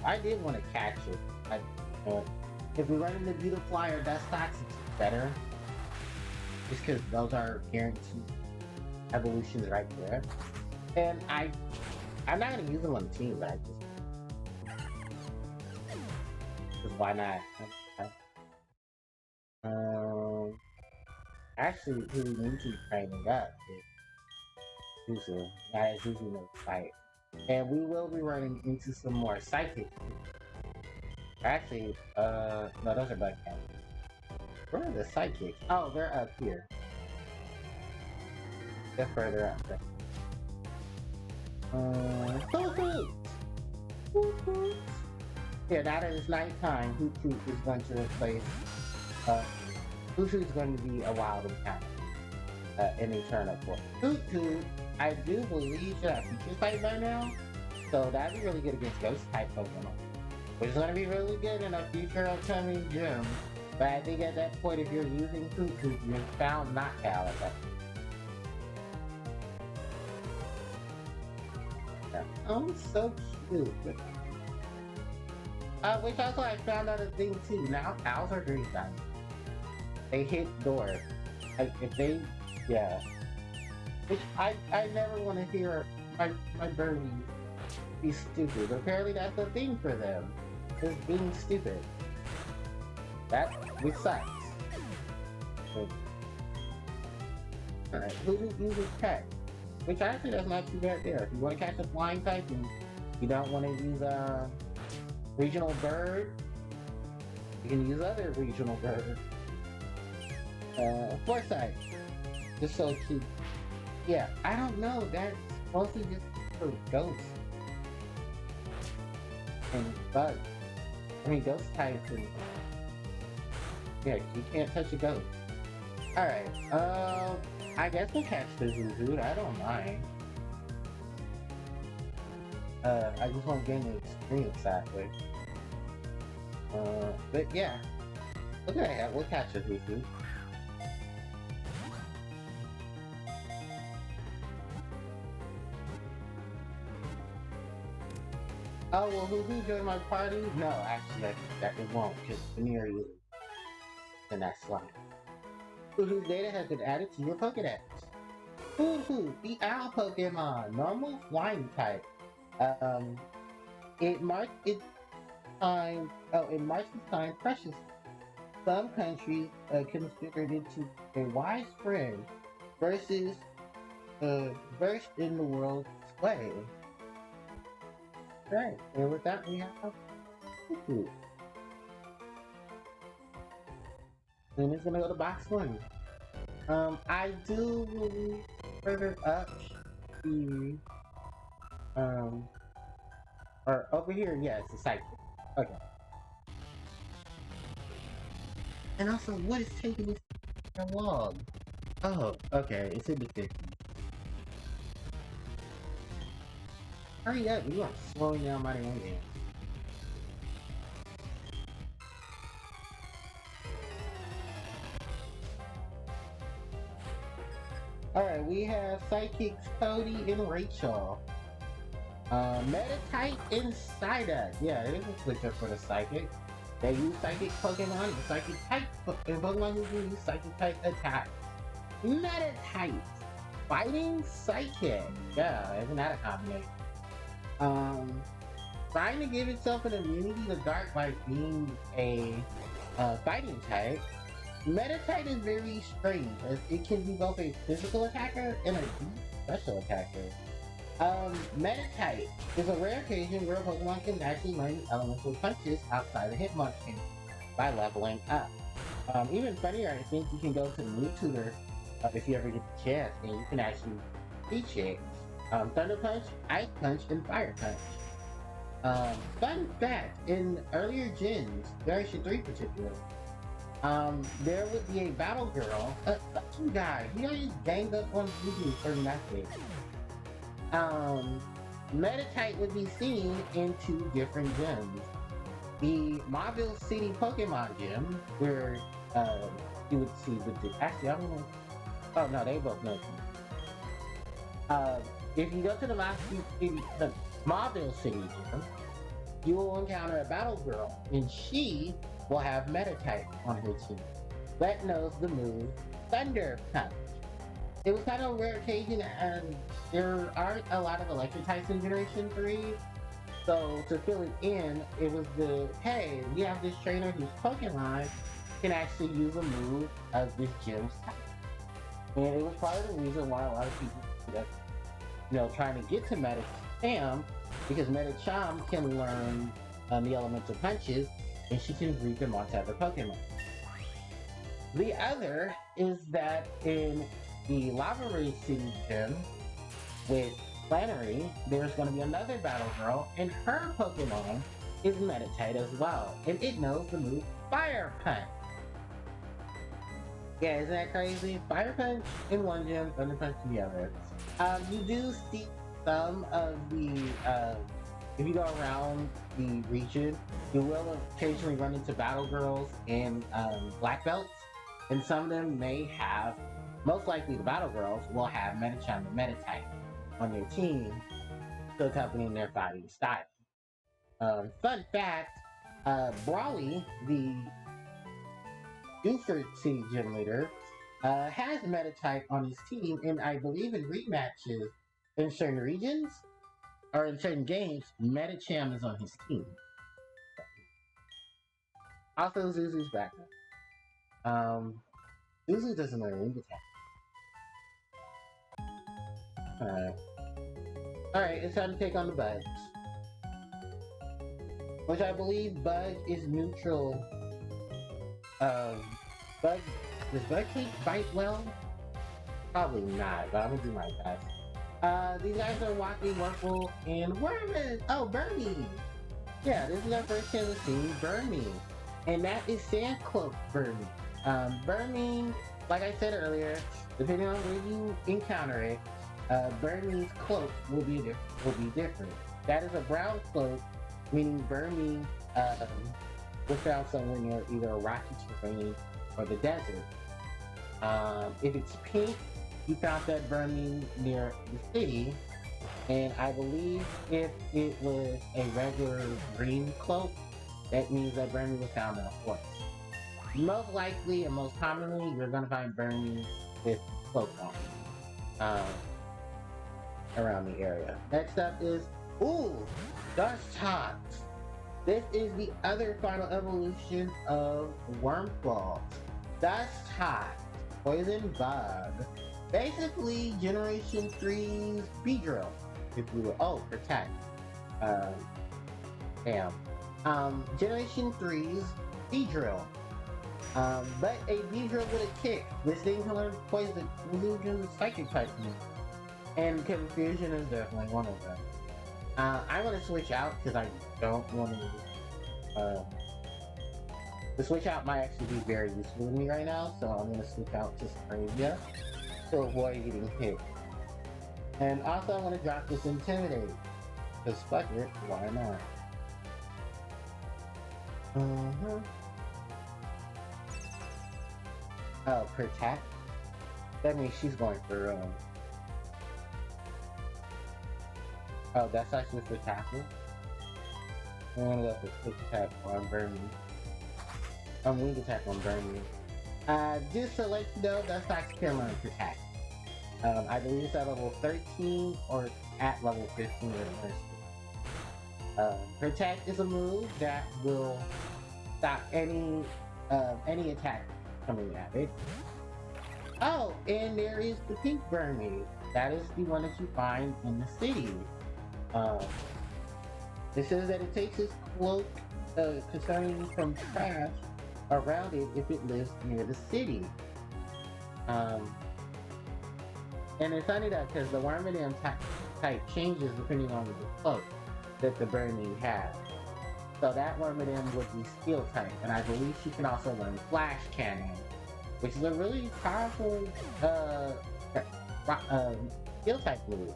I did want to catch it. If we run into Beautifly or Dustox, it's better. Just because those are guaranteed evolutions right there. And I'm not going to use them on the team, but I just... Because why not? Actually, who we need to training up is Zuzu. Now that Zuzu knows fight. And we will be running into some more Psychics. Actually, no, those are Bug Cats. Where are the Psychics? Oh, they're up here. They're further up there. Hoot. Yeah, now that it's nighttime, Hoot is going to replace Hoot is going to be a wild encounter in Eternal Force. Hoot, I do believe should have Future Fight by now, so that'd be really good against Ghost type Pokemon. which is going to be really good in a future upcoming gym. But I think at that point, if you're using Cuckoo, you're found knockout at that point. Oh, so cute. Which also I found out a thing too. Now owls are green guys. They hit doors. Like if they, yeah. Which I never want to hear my birdie be stupid. But apparently that's a thing for them. Is being stupid. Which sucks. Alright, who uses catch? Which actually that's not too bad there. If you want to catch a flying type and you don't want to use regional bird, you can use other regional bird. Foresight. Just so cute. Yeah, I don't know, that's mostly just for ghosts. And bugs. I mean ghost types and yeah, you can't touch a ghost. Alright, I guess we'll catch the Zuzu, I don't mind. I just won't gain the experience that way. But yeah. Look at that, we'll catch a Zuzu. Oh, well, who joined my party? No, actually, that it won't, because near you. And that's why. Whose data has been added to your Pokédex. Hoo, the owl Pokemon, normal flying type. It marks its time. Oh, it marks its time precious. Some countries considered it to a wise friend versus versed in the world's way. Right, and with that we have Cuckoo. And it's gonna go to box 1. I do believe further up the or over here, yeah, it's a psychic. Okay. And also, what is taking this so long? Oh, okay, it's in the 50s. Hurry up, you are slowing down my game. Alright, we have Psychics Cody and Rachel. Meta-type inside us. Yeah, it is a switch up for the Psychic. They use Psychic Pokemon and Psychic type, and Pokemon who use Psychic type attack. Meta-type. Fighting Psychic. Yeah, isn't that a combination? Trying to give itself an immunity to dark by being a fighting type. Meta-type is very strange, as it can be both a physical attacker and a deep special attacker. Meta-type is a rare occasion where a Pokemon can actually learn elemental punches outside the Hitmonchan by leveling up. Even funnier, I think you can go to the Move Tutor if you ever get the chance, and you can actually teach it. Thunder Punch, Ice Punch, and Fire Punch. Fun fact, in earlier gens, Generation 3 particularly, there would be a battle girl, some guy, he always ganged up on Zuzu for nothing. Meta-type would be seen in 2 different gyms. The Mobile City Pokemon Gym, where you would see actually I don't know. Oh no, they both know. If you go to the Mobile City Gym, you will encounter a battle girl, and she will have Meta-type on her team. That knows the move Thunder Punch. It was kind of a rare occasion, and there aren't a lot of electric types in Generation 3, so to fill it in, it was hey, we have this trainer whose Pokemon can actually use a move of this gym's type. And it was part of the reason why a lot of people, trying to get to Medicham, because Medicham can learn the elemental punches, and she can read them onto other Pokemon. The other is that in the Lava Ray City Gym with Flannery, there's going to be another battle girl, and her Pokemon is Meta-type as well, and it knows the move Fire Punch. Yeah, isn't that crazy? Fire Punch in one gym, Thunder Punch in the other. You do see some of the if you go around the region, you will occasionally run into battle girls and black belts, and some of them may have, most likely the battle girls will have Metachan and Metatype on their team, to accompany their fighting style. Fun fact, Brawly, the Buford City gym leader, has Metatype on his team, and I believe in rematches in certain regions, or in certain games, Metacham is on his team. Also, Zuzu's back. Zuzu doesn't know wing attack. Alright, it's time to take on the bugs. Which I believe Bug is neutral. Bug, does Bug Cake bite well? Probably not, but I'm gonna do my best. These guys are Walking, Wurple, and Wormin! Oh, Burmy! Yeah, this is our first chance to see Burmy. And that is Sandcloak Burmy. Burmy, like I said earlier, depending on where you encounter it, Burmy's cloak will be different. That is a brown cloak, meaning Burmy was found somewhere near either a rocky terrain or the desert. If it's pink, you found that Burmy near the city, and I believe if it was a regular green cloak, that means that Burmy was found in a forest. Most likely and most commonly, you're gonna find Burmy with cloak on around the area. Next up is, Dust Tots. This is the other final evolution of Wormclaws. Dust Tot, Poison Bug. Basically, Generation 3's Beedrill, if you will. Oh, Protect. Generation 3's Beedrill. But a Beedrill with a kick. This thing can learn Poison, Illusion, Psychic type moves. And Confusion is definitely one of them. I'm gonna switch out because I don't want to. The switch out might actually be very useful to me right now, so I'm gonna switch out to Scravia to avoid getting hit. And also, I'm gonna drop this Intimidate because fuck it, why not? Oh, Protect. That means she's going for oh, that's actually for tackle. I'm gonna go for quick attack on Burmy. Wing attack on Burmy. Just to let you know, that's not can learn Protect. I believe it's at level 13 or at level 15 at first. Protect is a move that will stop any attack coming at it. Oh, and there is the pink Burmy. That is the one that you find in the city. It says that it takes its cloak concerning from trash around it if it lives near the city. And it's funny that because the Wormadam type changes depending on the cloak that the Burmy has. So that Wormadam would be Steel type, and I believe she can also learn Flash Cannon, which is a really powerful Steel type move.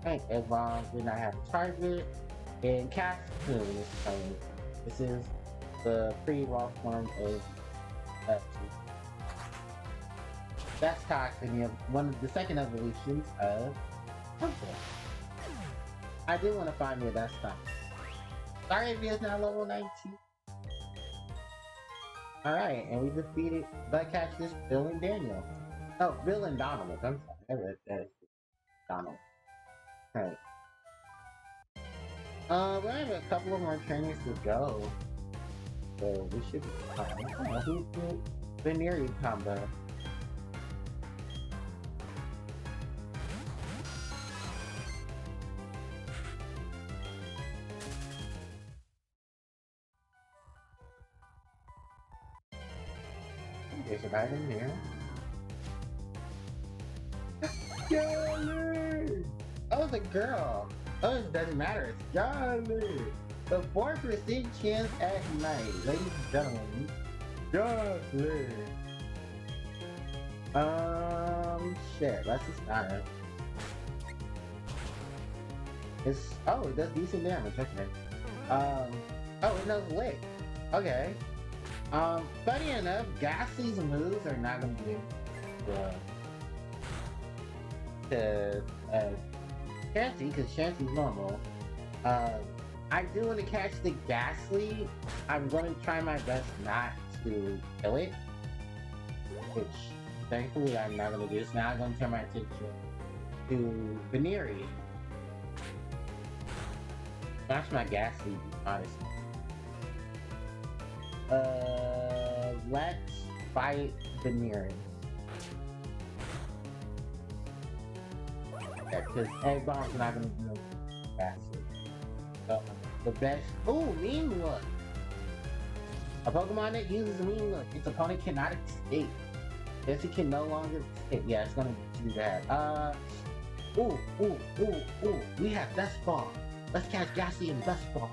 Right, as long as we not have a target, and Cascoon is coming. This is the pre-raw form of that's Toxin, one of the second evolutions of Purple. I do want to find where that's from. Sorry if it's now level 19. Alright, and we defeated Bugcatcher's Bill and Daniel. Oh, Bill and Donald. I'm sorry, I read that. Donald. Right. We have a couple of more trainings to go. So we should be fine. Who's the Venereal combo? There's an item here. Jolly! Oh, it's a girl. Oh, it doesn't matter. It's Jolly. The 4% chance at night, ladies and gentlemen. Jolly. Shit. Let's just start. it does decent damage, okay. Oh, it knows lick. Okay. Funny enough, Ghastly's moves are not gonna be to Chansey, because Chansey's normal. I do want to catch the Ghastly. I'm going to try my best not to kill it, which thankfully I'm not going to do. So now I'm going to turn my attention to Veneeri. Smash my Ghastly, honestly. Let's fight Veneeri. Yeah, because Egg Bomb's not going to do Ghastly. The best. Ooh, Mean Look! A Pokemon that uses Mean Look. Its opponent cannot escape. Yes, it can no longer escape. Yeah, it's gonna do that. Ooh. We have Dust Ball. Let's catch Ghastly and Dust Ball.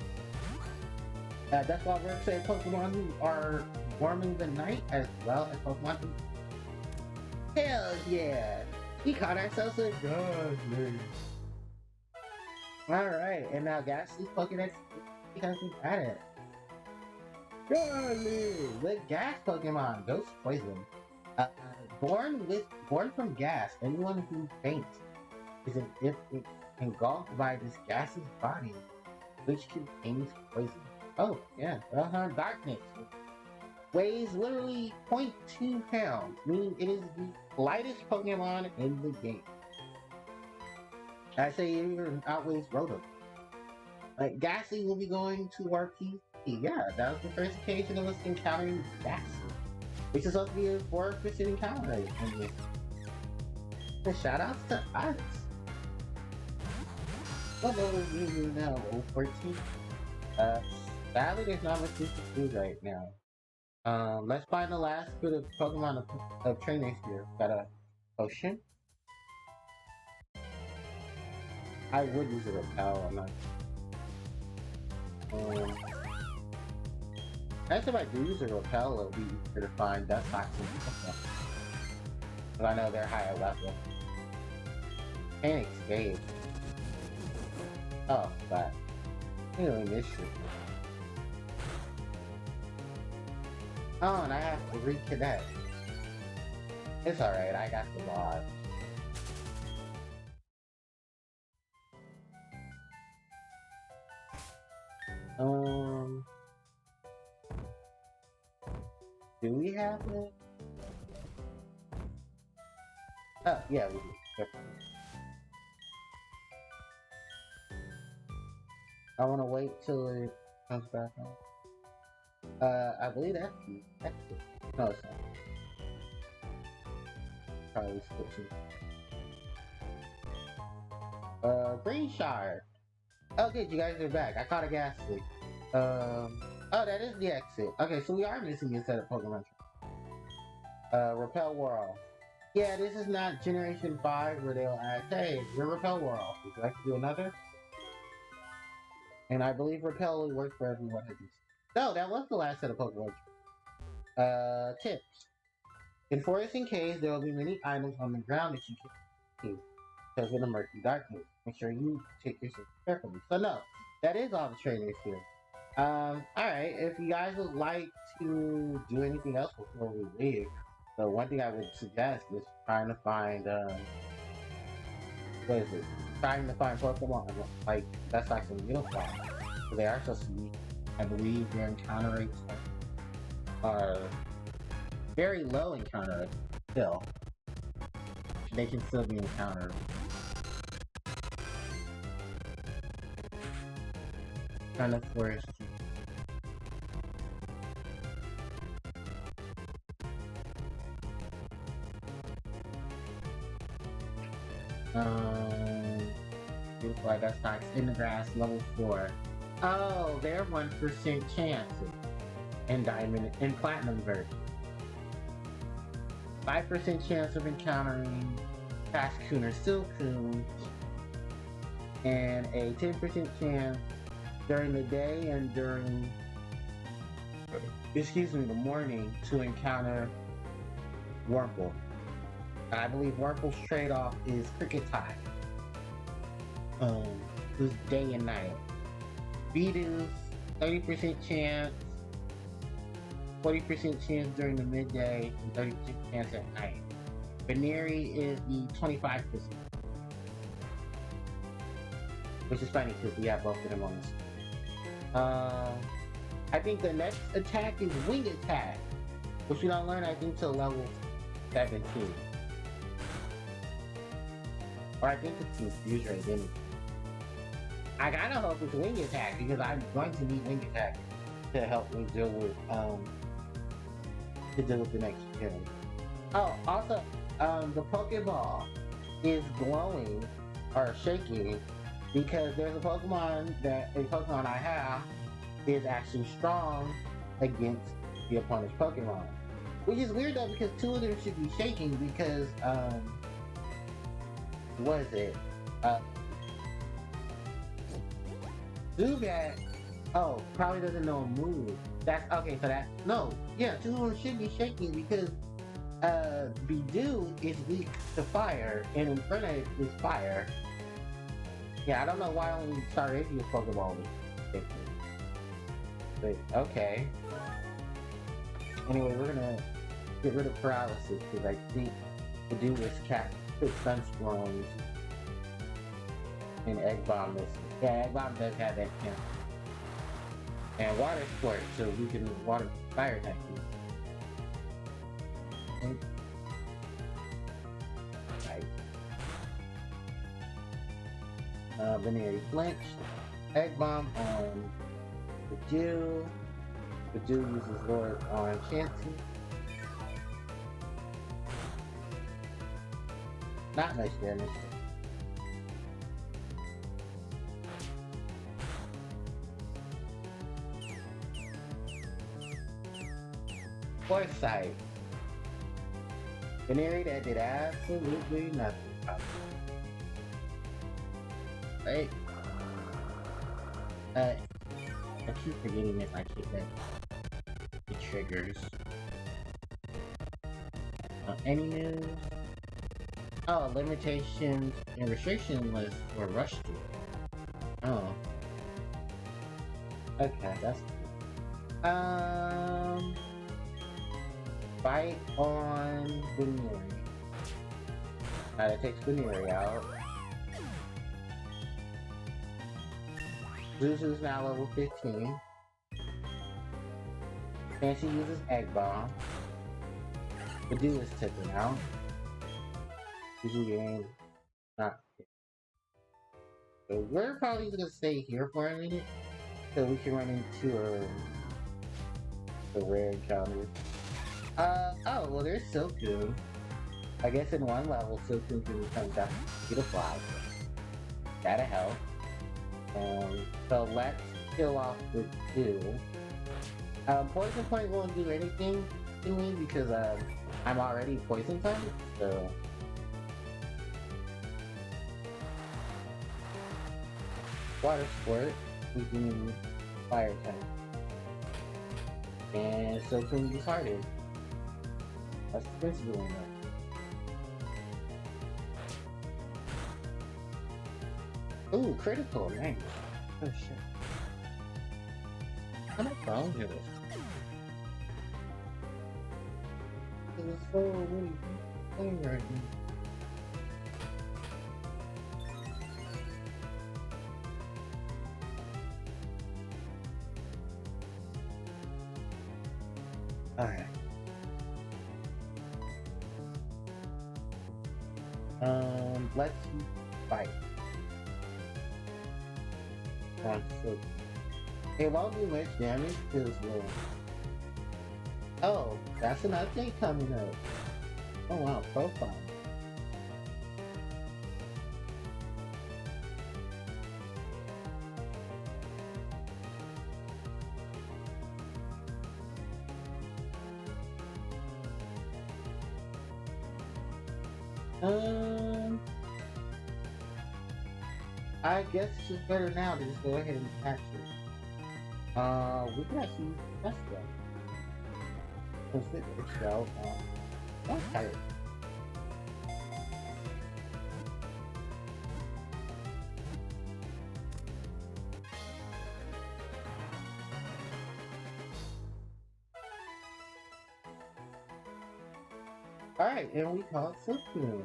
Dust Ball works at Pokemon who are warming the night as well as Pokemon who. Hell yeah! We caught ourselves a Ghastly. Alright, and now Ghastly's Pokédex becomes at it. Golly! The Gas Pokemon, Ghost Poison. Born from gas, anyone who faints is engulfed by this gas's body, which contains poison. Oh, yeah, Darkness. Weighs literally 0.2 pounds, meaning it is the lightest Pokemon in the game. I say it even outweighs Rotom. Like, Ghastly will be going to our PC. Yeah, that was the first occasion of us encountering Ghastly, which is supposed to be a 4% encounter in this. And shout outs to us. What level are you now? Level 14? Sadly, there's not much we can do right now. Let's find the last bit of Pokemon of trainers here. Got a potion. I would use a repel, I'm not. Next time I do use a repel, it'll be easier to find Dust Toxins. Because I know they're higher level. And escape. Oh, but I really miss you. Oh, and I have to reconnect. It's alright, I got the mod. Do we have it? Oh, yeah, we do. Definitely. I want to wait till it comes back on. I believe that's it. No, it's not. Probably switching. Green Shire. Oh, good, you guys are back. I caught a Ghastly. Oh, that is the exit. Okay, so we are missing a set of Pokemon. Repel Whirl. Yeah, this is not Generation 5 where they'll ask, hey, you're Repel Whirl. Would you like to do another? And I believe Repel will work for everyone. No, that was the last set of Pokemon. Tips. In Forest and Caves, there will be many items on the ground that you can see because of the murky darkness. Make sure you take your steps carefully. So no, that is all the trainers here. Alright, if you guys would like to do anything else before we leave, so one thing I would suggest is trying to find, what is it? Trying to find Pokemon, like, that's like some uniform. So they are supposed to be, I believe their encounter rates are very low encounter rates still. They can still be encountered. Kind of forest. Looks like that's not in the grass, level 4. Oh, they're 1% chance in diamond and platinum version. 5% chance of encountering Cascoon or Silcoon, and a 10% chance during the day and during, the morning to encounter Wurmple. I believe Wurmple's trade-off is Cricket Tie. was day and night. Bidoof, 30% chance, 40% chance during the midday, and 30% chance at night. Veneri is the 25%. Which is funny because we have both of them on this. I think the next attack is Wing Attack, which we don't learn, I think, till level 17. Or I think it's Confuse Ray, didn't it? I kinda hope it's Wing Attack because I'm going to need Wing Attack to help me deal with the next gen. Oh, also, the Pokeball is glowing or shaking because there's a Pokemon I have is actually strong against the opponent's Pokemon. Which is weird though because two of them should be shaking because what is it? Zubat, probably doesn't know a move. That's okay, so that no, yeah, two of them should be shaking because Bidoof is weak to fire and Infernape is fire. Yeah, I don't know why only Staravia's Pokeball was shaking. But okay. Anyway, we're gonna get rid of paralysis because I think Bidoof is put Sunstorms and Egg Bomb this. Yeah, Egg Bomb does have that chance. And Water Sport, so we can water fire attack you. Right. Veneri Flinch. Egg Bomb on Bidoof. Bidoof uses Lord on Chansey. Not much damage. Foresight. Veneri that did absolutely nothing. Right? I keep forgetting if I keep that. It triggers. Any news? Oh, limitations and restriction list for Rush to. Oh. Okay, that's cool. Fight on Veneri. That takes Veneri out. Zuzu's now level 15. Fancy uses Egg Bomb. Bidoof is taken out. Zuzu game not. So we're probably gonna stay here for a minute so we can run into the rare encounters. Oh, well, there's Silcoon. I guess in one level, Silcoon can become down to fly. That'll help. So let's kill off the two. Poison Point won't do anything to me because I'm already poison type, so. Water Sport, we can fire type. And Silcoon discarded. That's the principal one though. Ooh, critical, nice. Oh shit. How much wrong with this? It's so really playing right now. Alright. Let's fight. So it won't do much damage because oh, that's an update coming up. Oh wow, profile. I guess it's just better now to just go ahead and patch it. We can actually test that. Consider itself. I'm tired. Alright, and we call it Silcoon.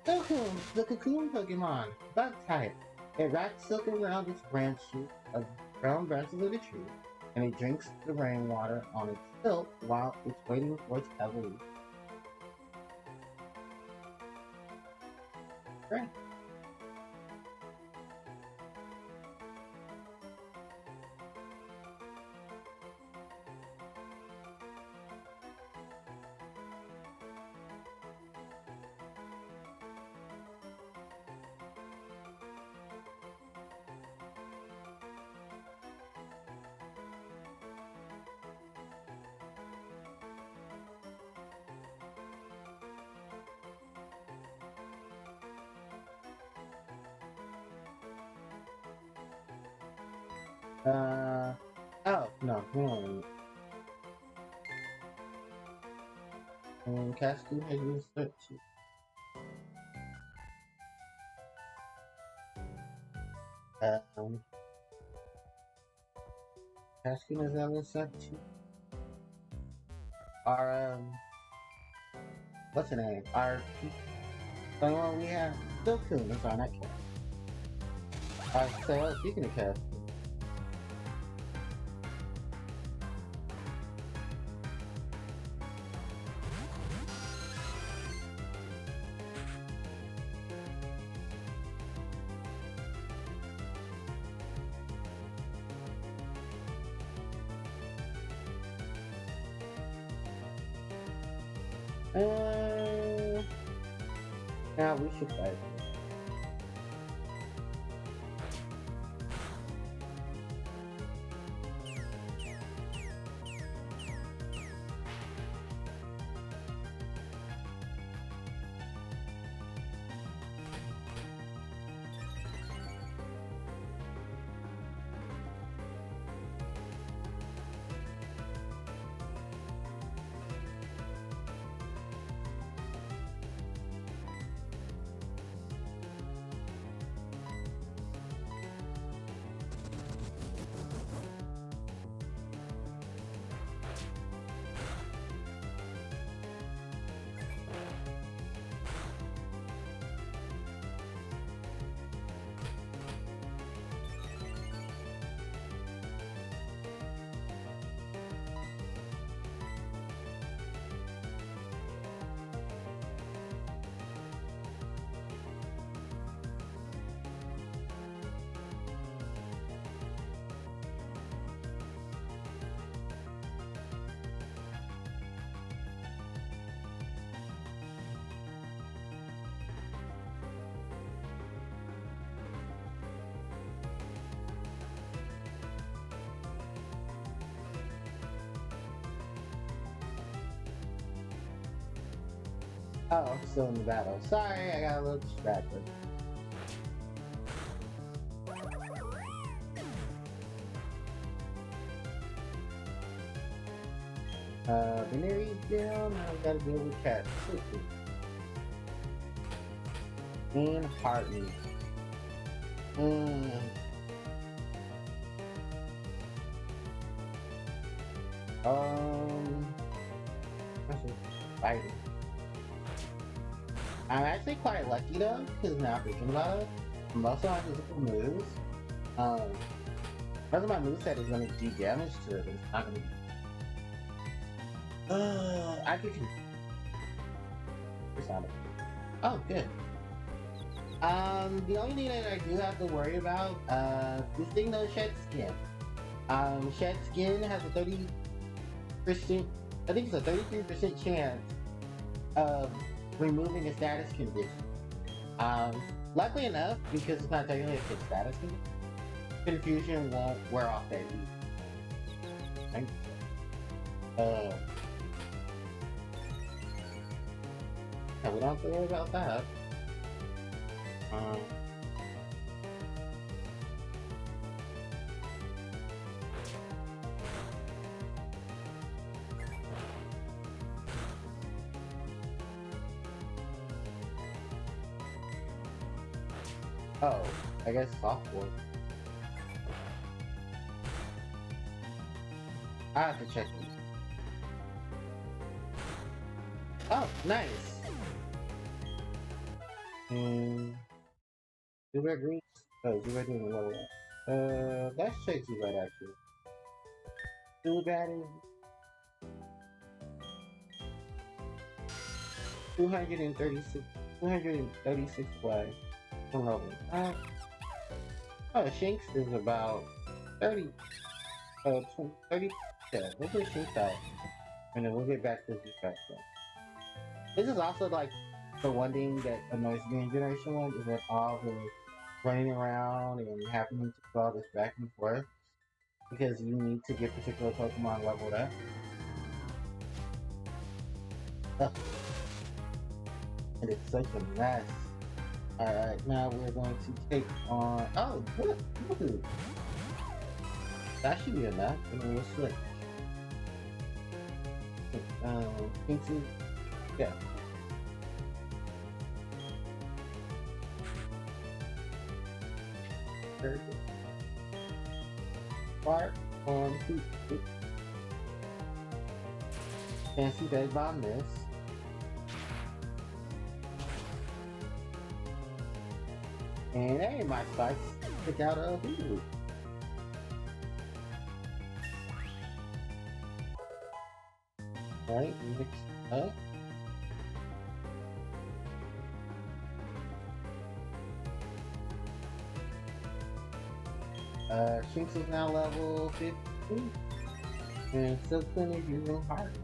Silcoon, the cocoon Pokemon, bug type. It wraps silk around its branches of the tree, and it drinks the rainwater on its silk while it's waiting for its evolution. Great. Oh, no, hold on. Cascade has been switched. Um, Cascade has now been sent to our, what's the name? Our, so we have Silcoon is on that cast. So, speaking of cast, now we should fight. Oh, I'm still in the battle. Sorry, I got a little distracted. Venere's down, now we gotta deal with Cat. And Harpie. That's just fighting. I'm actually quite lucky though, because now thinking about it, most of my physical moves, most of my moveset is gonna do damage to it, but it's not gonna be. I could. Oh, good. The only thing that I do have to worry about, this thing though, Shed Skin. Shed Skin has a 30%, I think it's a 33% chance of removing a status condition. Luckily enough, because it's not technically a fixed status confusion won't wear off that easy. Yeah, we don't have to worry about that. Oh, I guess software. I have to check these. Oh, nice. Zubat Green. Oh, Zubat Green level up. Let's check Zubat actually. Zubat is 236, 236 flags from level. Oh, Shinx is about 30, 30, yeah, we'll put Shinx out. And then we'll get back to Zubat. This is also like the one thing that annoys me in Generation 1 is that all the running around and having to do all this back and forth because you need to get particular Pokemon leveled up. Ugh. And it's such a mess. Alright, now we're going to take on... Oh, what? That should be enough. And then we'll switch. Into... Yeah. Very good. Fire on 2. Fancy dead bomb this. And hey, my spikes stick out of you. Right, mix up. Shinx is now level 15. And Silkton is using Harpie.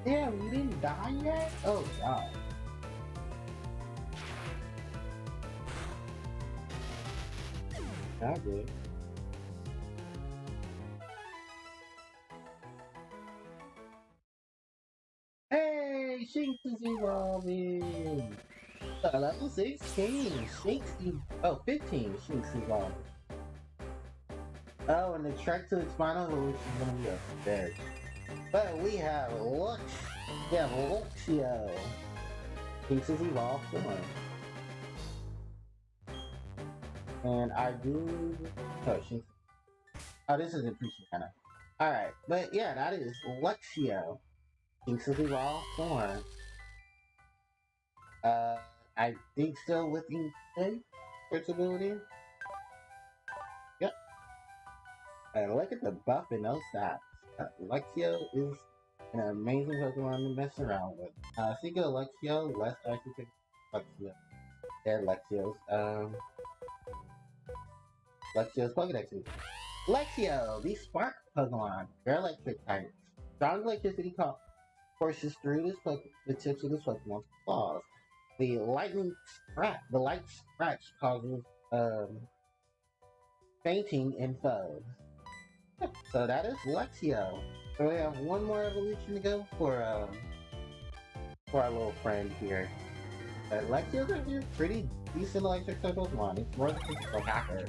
Damn, you didn't die yet? Oh god. Not good. Hey, Shinx is evolving! Level 16, Shinx, oh, 15, Shinx evolving. Oh, and the trek to its final evolution is gonna be a bitch. But we have Luxio. Shinx is evolved form. And I do... Oh, Shinx. Oh, this isn't preaching kind of. Alright, but yeah, that is Luxio. Shinx is evolved form. I think still with its ability. Yep. And look at the buff in those stats. Luxio is an amazing Pokemon to mess around with. Speaking of Luxio, let's actually pick Luxio. They're Luxio's Pokedex. Luxio, the Spark Pokemon. They're electric types. Strong electricity courses through the tips of this Pokemon's claws. The light scratch causes fainting in foes. So that is Luxio. So we have one more evolution to go for our little friend here. Luxio's a pretty decent electric type Pokemon. It's more than just a hacker.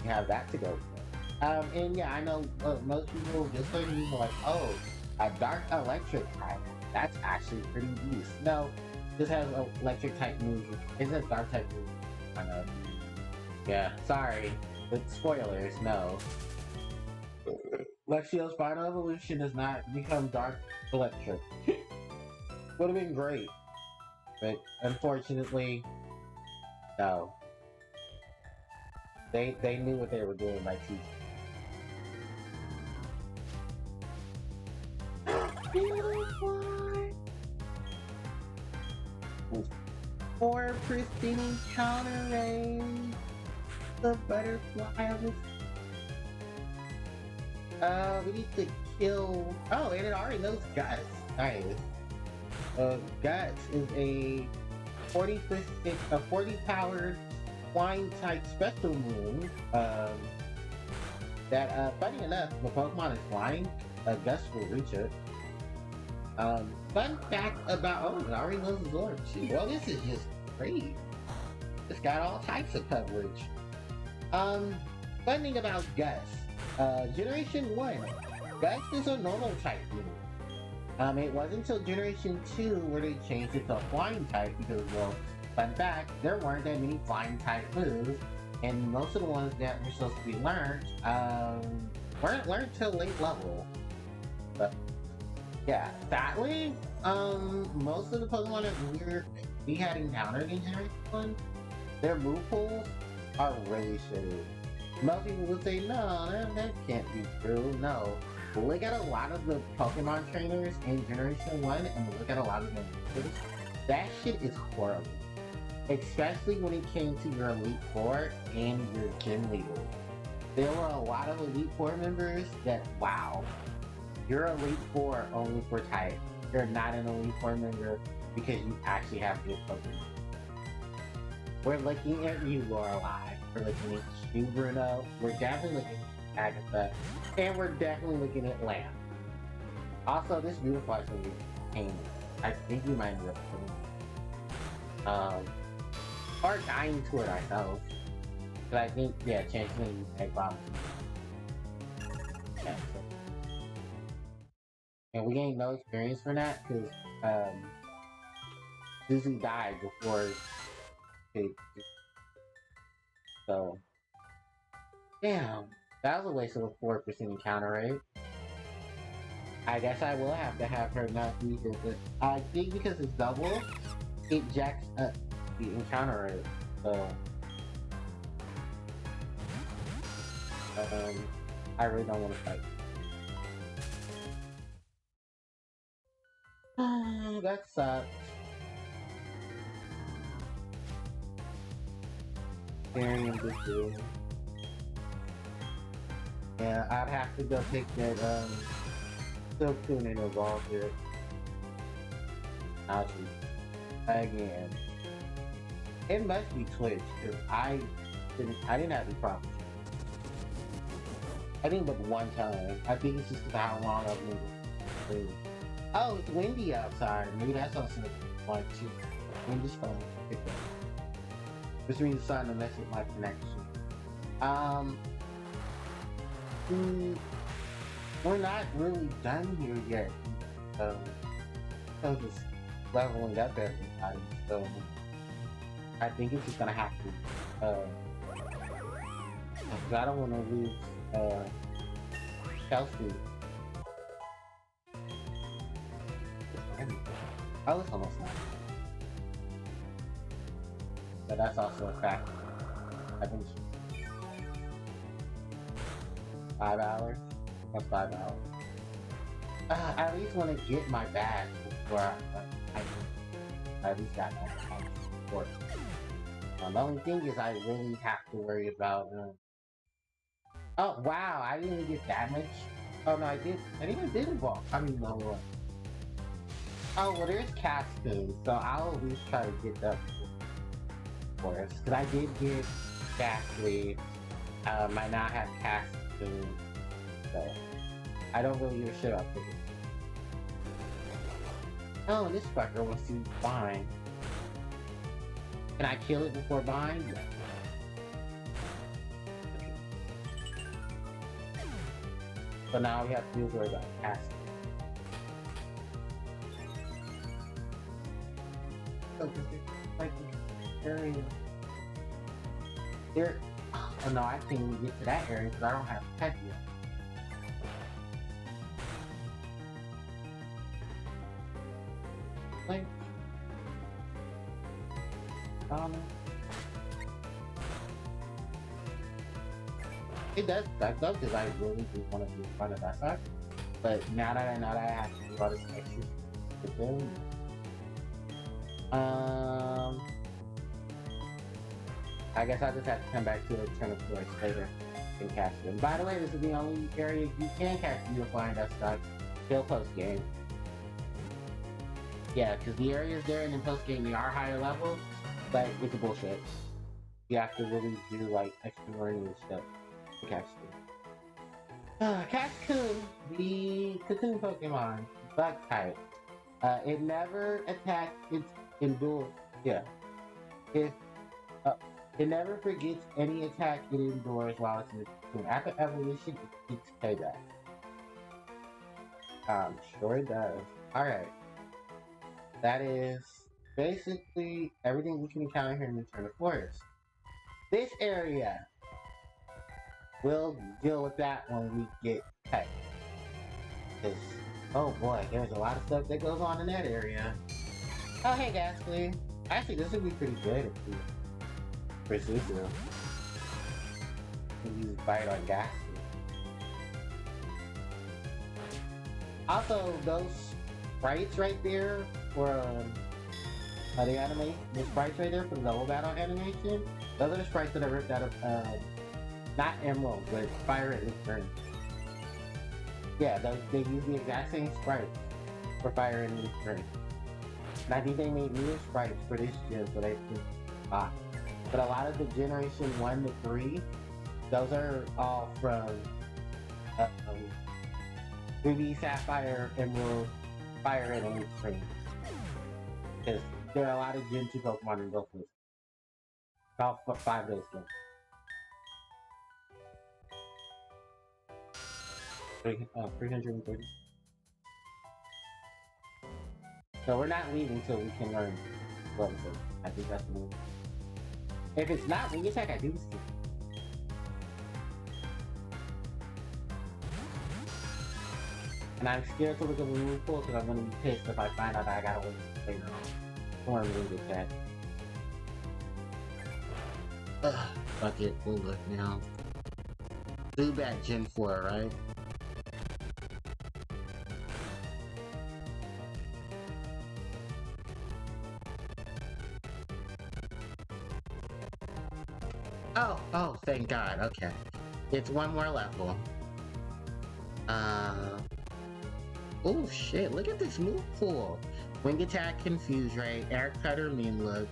You have that to go for. And yeah, I know most people just heard me like, oh, a dark electric type. That's actually pretty decent. No, this has electric type moves. It's a dark type move. I know. Yeah, sorry. With spoilers, no. Luxio's final evolution does not become dark electric. Would have been great. But unfortunately, no. They knew what they were doing by teaching. Four pristine counter range. The butterfly was We need to kill. Oh, and it already knows Guts. Nice. Guts is a 40 powered flying type special move. That funny enough, the Pokemon is flying. Guts will reach it. Fun fact about it already knows Zord. Well, this is just great. It's got all types of coverage. Fun thing about Gus. Generation 1. Gus is a normal type move. It wasn't until Generation 2 where they changed it to a flying type because, well, fun fact, there weren't that many flying type moves, and most of the ones that were supposed to be learned, weren't learned till late level. But, yeah, sadly, most of the Pokemon that we had encountered in Generation 1, their move pools are really shitty. Most people would say, no, that can't be true. No. Look at a lot of the Pokemon trainers in Generation 1 and look at a lot of their moves. That shit is horrible. Especially when it came to your Elite Four and your Gym Leader. There were a lot of Elite Four members that, wow, you're Elite Four only for type. You're not an Elite Four member because you actually have good Pokemon. We're looking at you, Lorelei. We're looking at you, Bruno. We're definitely looking at Agatha. And we're definitely looking at Lamb. Also, this beautiful will be painted. I think we might end up putting or dying to it ourselves. But I think, yeah, changing the egg bombs. Yeah, so. And we gained no experience for that because Suzu died before so damn, that was a waste of a 4% encounter rate. I guess I will have to have her not use it, but I think because it's double, it jacks up the encounter rate. So I really don't want to fight. That sucks. Carrying this dude. Yeah, I'd have to go pick that Silcoon and evolve it. Ouchie. Again. It must be Twitch, because I didn't have any problems. I think but one time. I think it's just because how long I've been playing. Oh, it's windy outside. Maybe that's also one too. Windy's fun. Which means it's starting to mess with my connection. We're not really done here yet. So just leveling up everybody. So I think it's just gonna have to. Cause I don't want to lose Chelsea. Oh, it's almost not. But that's also a factor. I think 5 hours. That's 5 hours. I at least want to get my badge before I at least got my support. The only thing is I really have to worry about. Oh wow! I didn't even get that much. Oh no, I did. I think I did evolve. I mean, no. Oh well, there's Cascade, so I'll at least try to get that. Because I did get Ghastly. I now have Cascade, so I don't really give a shit about it. Oh, this fucker wants to bind. Can I kill it before bind? Yeah. So now we have to worry about Cascade. Like area. There. Oh no, I can't even get to that area because I don't have pet yet. Like, it does suck though because I really do want to be in front of that side. But now that I have to do all this extra to do. I guess I just have to come back to it, turn it to like later. can catch them. By the way, this is the only area you can catch them. You'll find us stuck till post game. Yeah, because the areas there and in post game they are higher level, but it's a bullshit. You have to really do like extra learning and stuff to catch them. Cascoon, the cocoon Pokemon, bug type. It never attacks its endure. Yeah. It never forgets any attack it endures while it's in the cocoon. After evolution, it keeps payback. Sure it does. Alright. That is basically everything we can encounter here in the Eternal Forest. This area, we'll deal with that when we get pet. Because, oh boy, there's a lot of stuff that goes on in that area. Oh, hey, Ghastly. Actually, this would be pretty good if we pursue them. We use Bite on Ghastly. Also, those sprites right there for the anime, the sprites right there for the double battle animation, those are the sprites that I ripped out of, not Emerald, but Fire Red Leaf. Yeah, they use the exact same sprites for Fire and Leaf Green. And I think they made new sprites for this gen so they can buy. But a lot of the generation 1 to 3, those are all from Ruby, Sapphire, Emerald, Fire Red, and Leaf Green. Because there are a lot of Gen 2 Pokemon in both of those. All 5 of those games. 330. So we're not leaving until we can learn what is it. I think that's the move. If it's not wing attack, I do see. And I'm scared to look at the move pool because I'm gonna be pissed if I find out that I gotta win this later on. Form wing attack. Ugh, fuck it, we'll look now. Do that Gen 4, right? Oh, thank God, okay. It's one more level. Oh shit, look at this move pool. Wing Attack, Confuse Ray, Air Cutter, Mean Look,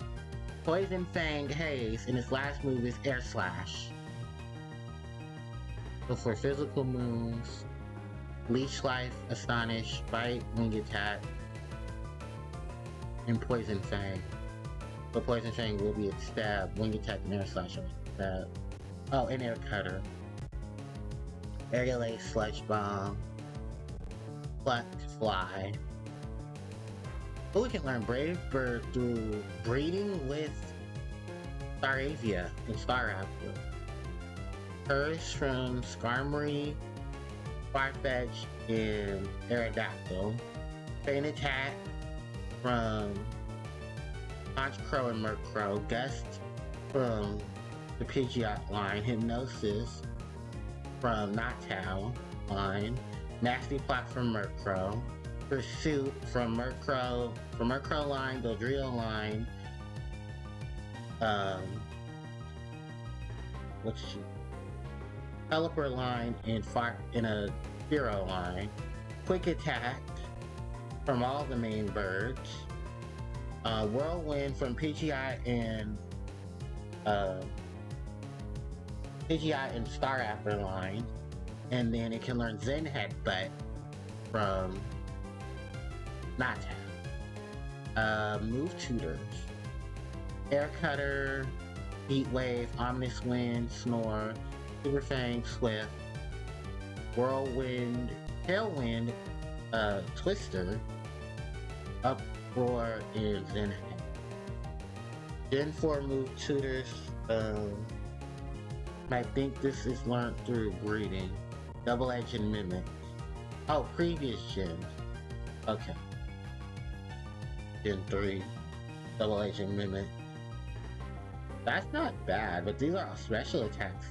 Poison Fang, Haze, and its last move is Air Slash. So for physical moves, Leech Life, Astonish, Bite, Wing Attack, and Poison Fang. So Poison Fang will be its stab, Wing Attack, and Air Slash. Oh, and Air Cutter. Aerial Ace, Sludge Bomb, Fly. Oh, we can learn Brave Bird through breeding with Staravia and Staraptor. Curse from Skarmory, Farfetch, and Aerodactyl. Train Attack from Honchkrow and Murkrow. Gust from the Pidgeot line. Hypnosis from Noctowl line. Nasty Plot from Murkrow. Pursuit from Murkrow line, Dodrio line. What's she? Pelipper line and a Spearow line. Quick Attack from all the main birds. Whirlwind from Pidgeot and Staraptor line. And then it can learn Zen Headbutt from Noctowl. Move Tutors. Air Cutter, Heat Wave, Omnis Wind, Snore, Super Fang, Swift, Whirlwind, Tailwind, Twister, Uproar, and Zen Head. Gen 4 move Tutors. I think this is learned through breeding. Double Edge and Mimic. Oh, previous gens. Okay. Gen 3. Double Edge and Mimic. That's not bad, but these are all special attacks.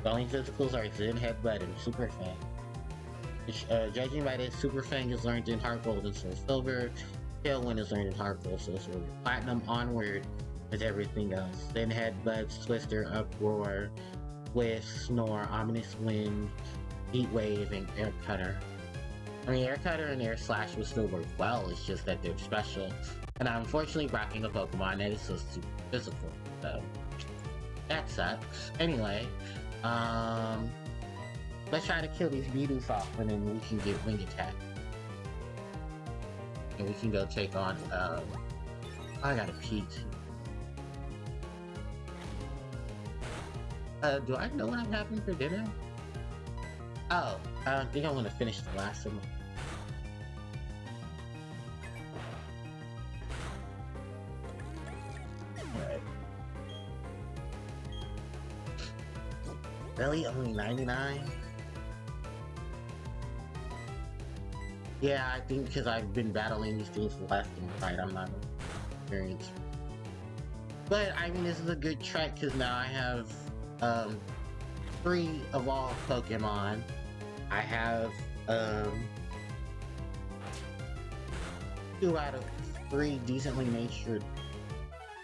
The only physicals are Zen Headbutt and Super Fang. Judging by this, Super Fang is learned in Heart Gold and Soul Silver. Tailwind is learned in Heart Gold, Soul Silver. Platinum onward is everything else. Zen Headbutts, Twister, Uproar, with Snore, Ominous Wind, Heat Wave, and Air Cutter. I mean, Air Cutter and Air Slash will still work well, it's just that they're special. And I'm unfortunately rocking a Pokemon that is so super physical, so that sucks. Anyway, let's try to kill these Beedus off and then we can get Wing Attack. And we can go take on, I got a pee too. Do I know what I'm having for dinner? Oh, I think I'm gonna finish the last one. Alright. Really? Only 99? Yeah, I think because I've been battling these things less than right, I'm not experienced. But, I mean, this is a good trek because now I have, 3 evolved Pokemon. I have, 2 out of 3 decently natured.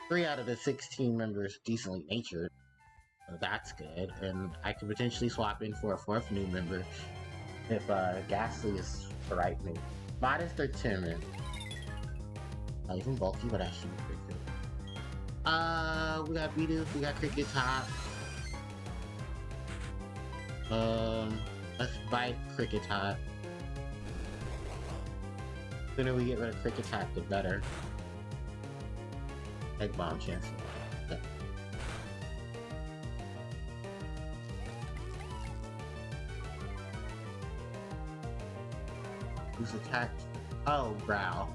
3 out of the 16 members decently natured. So that's good. And I could potentially swap in for a 4th new member if, Ghastly is the right move. Modest or Timid? Not even bulky, but actually pretty good. We got Beedoo, we got Cricket Top. Let's bite Cricket Top. The sooner we get rid of Cricket Top, the better. Egg Bomb chance. Okay. Who's attacked? Oh, Growl.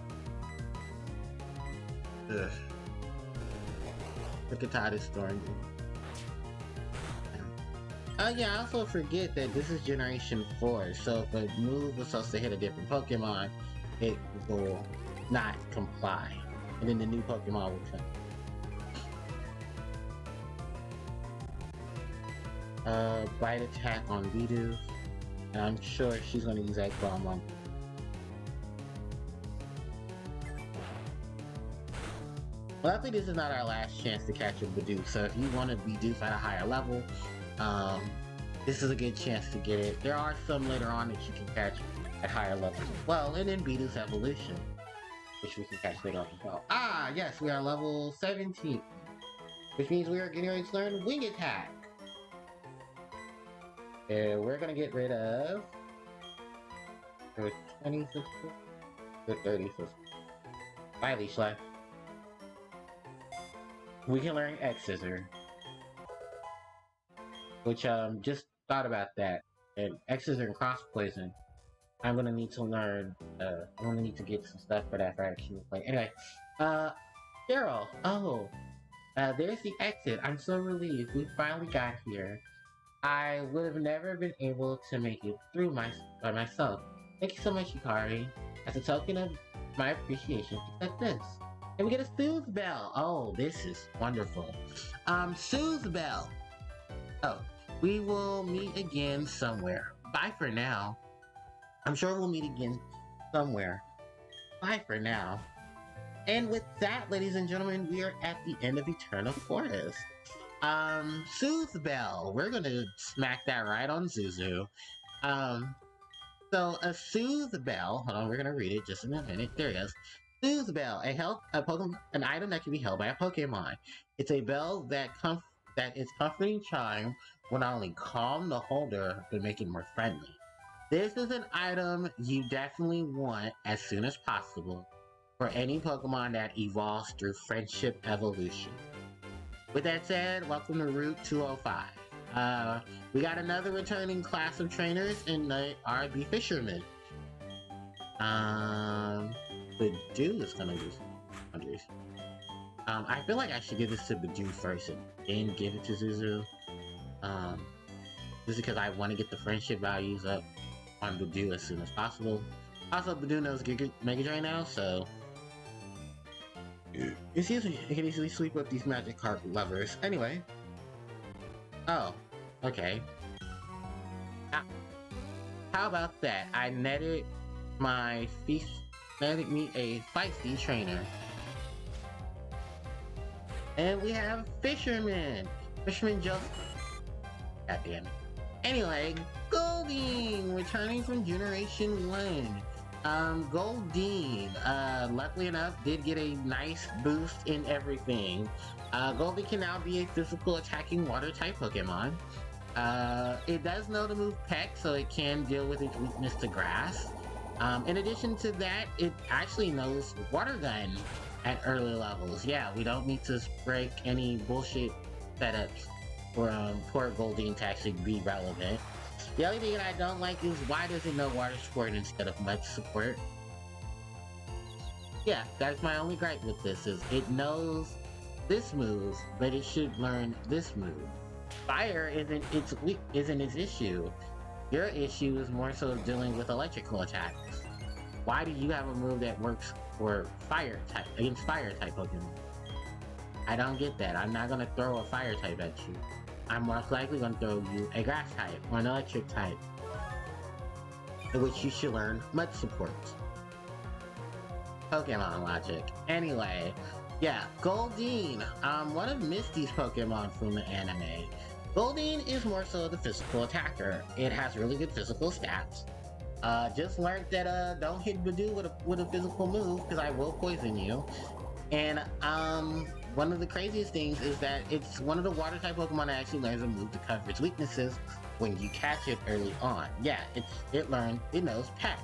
Ugh. Cricket Top is storing. Yeah, I also forget that this is Generation 4, so if a move was supposed to hit a different Pokemon, it will not comply. And then the new Pokemon will come. Bite attack on Beedoo. And I'm sure she's gonna use Egg Bomb on. Well, I think this is not our last chance to catch a Bidoof, so if you want to Bidoof at a higher level, this is a good chance to get it. There are some later on that you can catch at higher levels as well, and then Beedoo's Evolution, which we can catch later on as well. Ah, yes, we are level 17, which means we are getting ready to learn Wing Attack. And we're gonna get rid of the 26, the 36. Bye, Leechlife. We can learn X-Scissor, which just thought about that. And X-Scissor and Cross Poison, I'm gonna need to learn. I'm gonna need to get some stuff for that for actually play. Anyway, Cheryl. Oh, there's the exit. I'm so relieved we finally got here. I would have never been able to make it through by myself. Thank you so much, Hikari. As a token of my appreciation, accept this. And we get a Soothe Bell. Oh, this is wonderful. Soothe Bell. Oh, we will meet again somewhere. Bye for now. I'm sure we'll meet again somewhere. Bye for now. And with that, ladies and gentlemen, we are at the end of Eternal Forest. Soothe Bell. We're gonna smack that right on Zuzu. So a Soothe Bell. Hold on, we're gonna read it just in a minute. There it is. Soothe Bell, an item that can be held by a Pokemon. It's a bell that its comforting chime will not only calm the holder, but make it more friendly. This is an item you definitely want as soon as possible for any Pokemon that evolves through Friendship Evolution. With that said, welcome to Route 205. We got another returning class of trainers, and they are the Fishermen. Bidoo is gonna do some wonders. I feel like I should give this to Bidoo first and then give it to Zuzu. Just because I want to get the friendship values up on Bidoo as soon as possible. Also, Bidoo knows Mega Drain now, so it can easily sweep up these magic card lovers. Anyway. Oh, okay. How about that? I netted me a feisty trainer. And we have Fisherman! Fisherman just God damn it. Anyway, Goldeen, returning from Generation 1. Goldeen, luckily enough, did get a nice boost in everything. Goldeen can now be a physical attacking water type Pokemon. It does know to move Peck, so it can deal with its weakness to grass. In addition to that, it actually knows Water Gun at early levels. Yeah, we don't need to break any bullshit setups for Goldeen to actually be relevant. The only thing that I don't like is why does it know Water Support instead of Mud Support? Yeah, that's my only gripe with this, is it knows this move, but it should learn this move. Fire isn't its issue. Your issue is more so dealing with electrical attacks. Why do you have a move that works for fire type against fire type Pokemon? I don't get that. I'm not gonna throw a fire type at you. I'm most likely gonna throw you a grass type or an electric type, in which you should learn Mud Support. Pokemon logic. Anyway, yeah, Goldeen, one of Misty's Pokemon from the anime. Goldeen is more so the physical attacker. It has really good physical stats. Just learned that don't hit Badoo with a physical move, because I will poison you. And one of the craziest things is that it's one of the water type Pokemon that actually learns a move to cover its weaknesses when you catch it early on. Yeah, it knows Peck,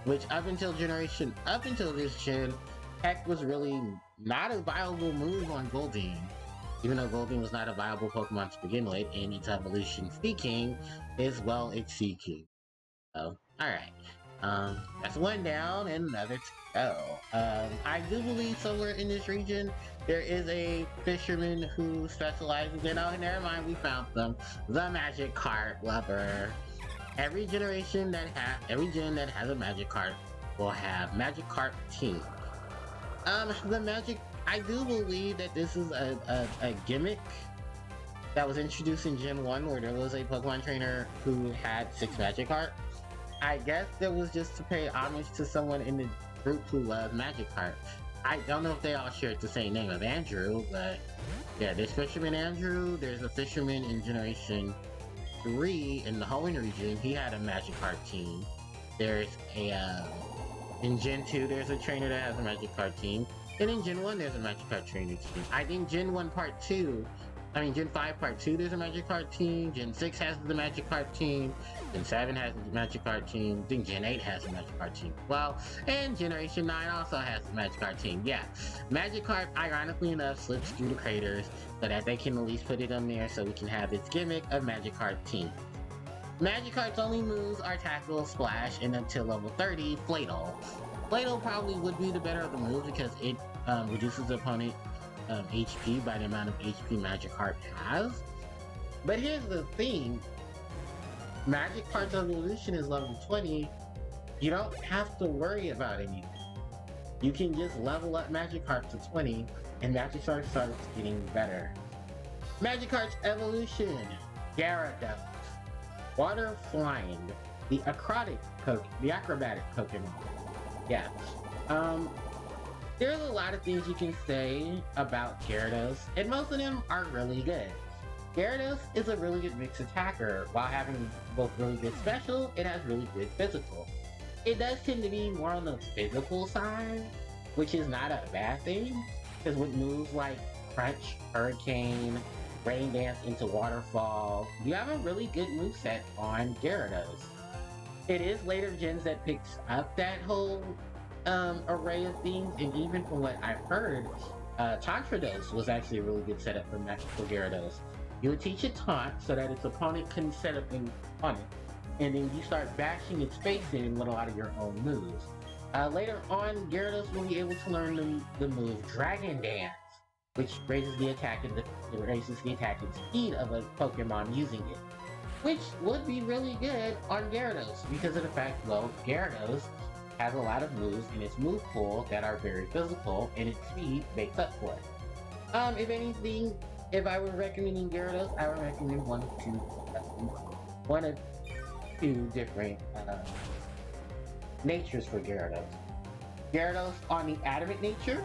which up until this gen, Peck was really not a viable move on Goldeen. Even though Goldeen was not a viable Pokemon to begin with, and its evolution Seeking is, well, it's Seeking. So, alright. That's one down and another to go. I do believe somewhere in this region there is a fisherman who specializes in, oh, never mind, we found them. The Magikarp lover. Every gen that has a Magikarp will have Magikarp team. I do believe that this is a gimmick that was introduced in Gen 1 where there was a Pokemon trainer who had 6 Magikarp. I guess that was just to pay homage to someone in the group who loved Magikarp. I don't know if they all shared the same name of Andrew, but yeah, there's Fisherman Andrew, there's a fisherman in Generation 3 in the Hoenn region, he had a Magikarp team. There's in Gen 2, there's a trainer that has a Magikarp team. And in Gen 1, there's a Magikarp trainer team. I think Gen 5 Part 2, there's a Magikarp team. Gen 6 has the Magikarp team. Gen 7 has the Magikarp team. I think Gen 8 has a Magikarp team. Well, and Generation 9 also has the Magikarp team. Yeah, Magikarp, ironically enough, slips through the craters so that they can at least put it on there so we can have its gimmick of Magikarp team. Magikarp's only moves are Tackle, Splash, and until level 30, Flatal. Flatal probably would be the better of the moves because it reduces the opponent HP by the amount of HP Magikarp has. But here's the thing, Magikarp's evolution is level 20, you don't have to worry about anything. You can just level up Magikarp to 20 and Magikarp starts getting better. Magikarp's evolution, Gyarados. Water Flying, the acrobatic Pokemon. Yeah. There's a lot of things you can say about Gyarados, and most of them are really good. Gyarados is a really good mixed attacker. While having both really good special, it has really good physical. It does tend to be more on the physical side, which is not a bad thing, because with moves like Crunch, Hurricane, Rain Dance into Waterfall, you have a really good moveset on Gyarados. It is later gens that picks up that whole array of things, and even from what I've heard, Tantrados was actually a really good setup for Gyarados. You would teach it Taunt so that its opponent couldn't set up on it, and then you start bashing its face in with a lot of your own moves. Later on, Gyarados will be able to learn the move Dragon Dance, which raises the attack and speed of a Pokemon using it. Which would be really good on Gyarados because of the fact, well, Gyarados has a lot of moves in its move pool that are very physical, and its speed makes up for it. If anything, if I were recommending Gyarados, I would recommend one of two different natures for Gyarados. Gyarados on the Adamant nature,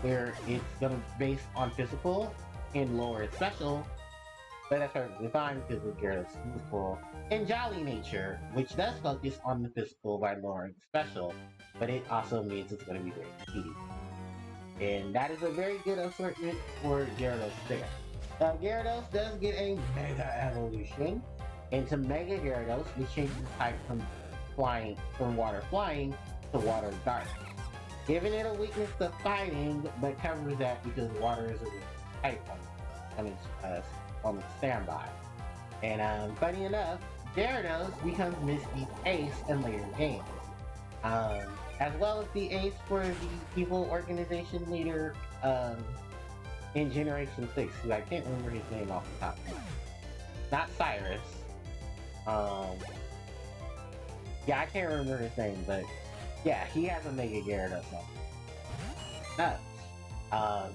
where it's gonna base on physical and lower its special, but that's perfectly fine because of Gyarados' youthful and jolly nature, which does focus on the physical by lowering special, but it also means it's going to be very speedy. And that is a very good assortment for Gyarados there. Gyarados does get a Mega Evolution into Mega Gyarados, which changes the type from water flying to water dark, giving it a weakness to fighting, but covers that because water is a type on its standby. And funny enough, Gyarados becomes Misty's ace in later games. As well as the ace for the evil organization leader in Generation 6, who I can't remember his name off the top. Not Cyrus. Yeah, I can't remember his name, but yeah, he has a Mega Gyarados on.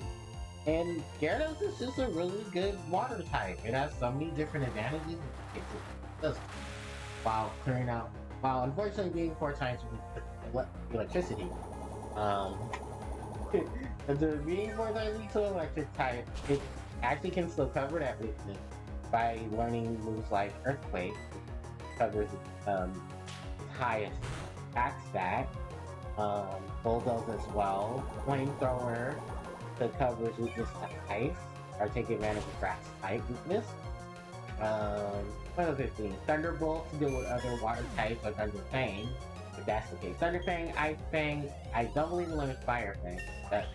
And Gyarados is just a really good water type. It has so many different advantages. While unfortunately being 4 times electricity. After being 4 times weak to electric type, it actually can still cover that weakness by learning moves like Earthquake, covers its highest attack stat, Bulldoze as well, Flamethrower to cover its weakness to ice, or take advantage of grass type weakness. What other things? Thunderbolt to deal with other water types like Thunder Fang, if that's the case. Thunder Fang, Ice Fang, I don't believe the limit Fire Fang. That's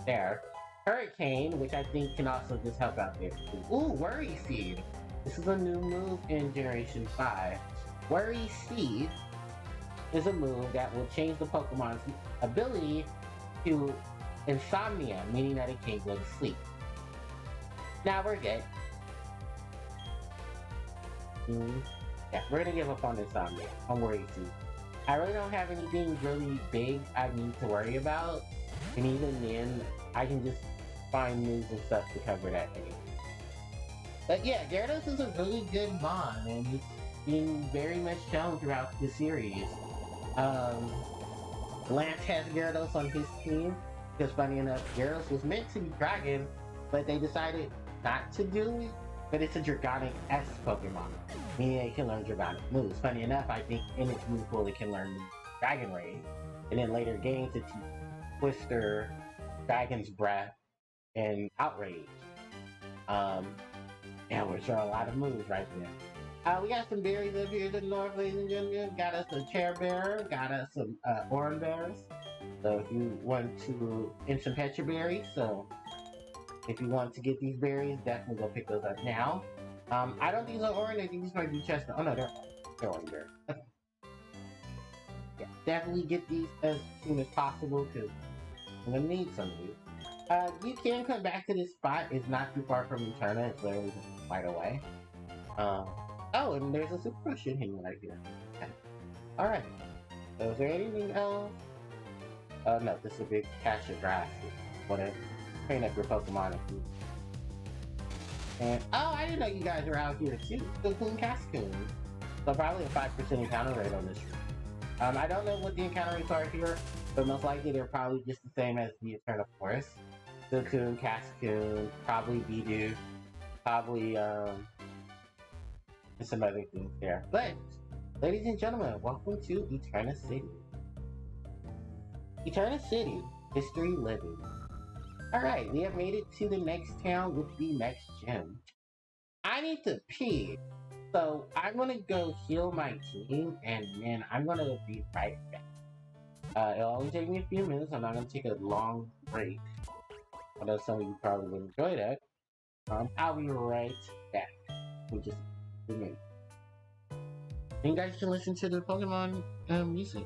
there. Hurricane, which I think can also just help out there. Ooh, Worry Seed. This is a new move in Generation 5. Worry Seed is a move that will change the Pokemon's ability to insomnia, meaning that it can't go to sleep. Now we're good. Yeah, we're gonna give up on insomnia. I'm worried too. I really don't have anything really big I need to worry about, and even then, I can just find moves and stuff to cover that anyway. But yeah, Gyarados is a really good Mon, and it's being very much shown throughout the series. Lance has Gyarados on his team, because funny enough, Gyarados was meant to be Dragon, but they decided not to do it. But it's a Dragonic-S Pokemon, meaning it can learn Dragonic moves. Funny enough, I think in its move pool it can learn Dragon Rage, and in later games it teaches Twister, Dragon's Breath, and Outrage. Yeah, which are a lot of moves right there. We got some berries up here to the north, ladies and gentlemen. Got us a Chair Bear, got us some Oran Bears. So if you want to, and some Petra Berries, so if you want to get these berries, definitely go pick those up now. I don't think these are orange, I think these might be chestnut. Oh no, they're orange berries. Okay. Yeah, definitely get these as soon as possible, because I'm going to need some of these. You can come back to this spot, it's not too far from Eterna, it's literally just right away. Oh, and there's a Super Potion hanging right here. Okay. Alright. So is there anything else? No, this is a big patch of grass. Whatever. Train up your Pokemon if you... And, oh, I didn't know you guys were out here too. Cocoon Cascoon. So probably a 5% encounter rate on this route. I don't know what the encounter rates are here, but most likely they're probably just the same as the Eternal Forest. Cocoon, Cascoon, probably Bidoof, probably, and some other things there. But, ladies and gentlemen, welcome to Eterna City. Eterna City, history living. Alright, we have made it to the next town with the next gym. I need to pee, so I'm gonna go heal my team, and then I'm gonna be right back. It'll only take me a few minutes, I'm not gonna take a long break. Although some of you probably would enjoy that. I'll be right back. We just a few minutes. And you guys can listen to the Pokemon music.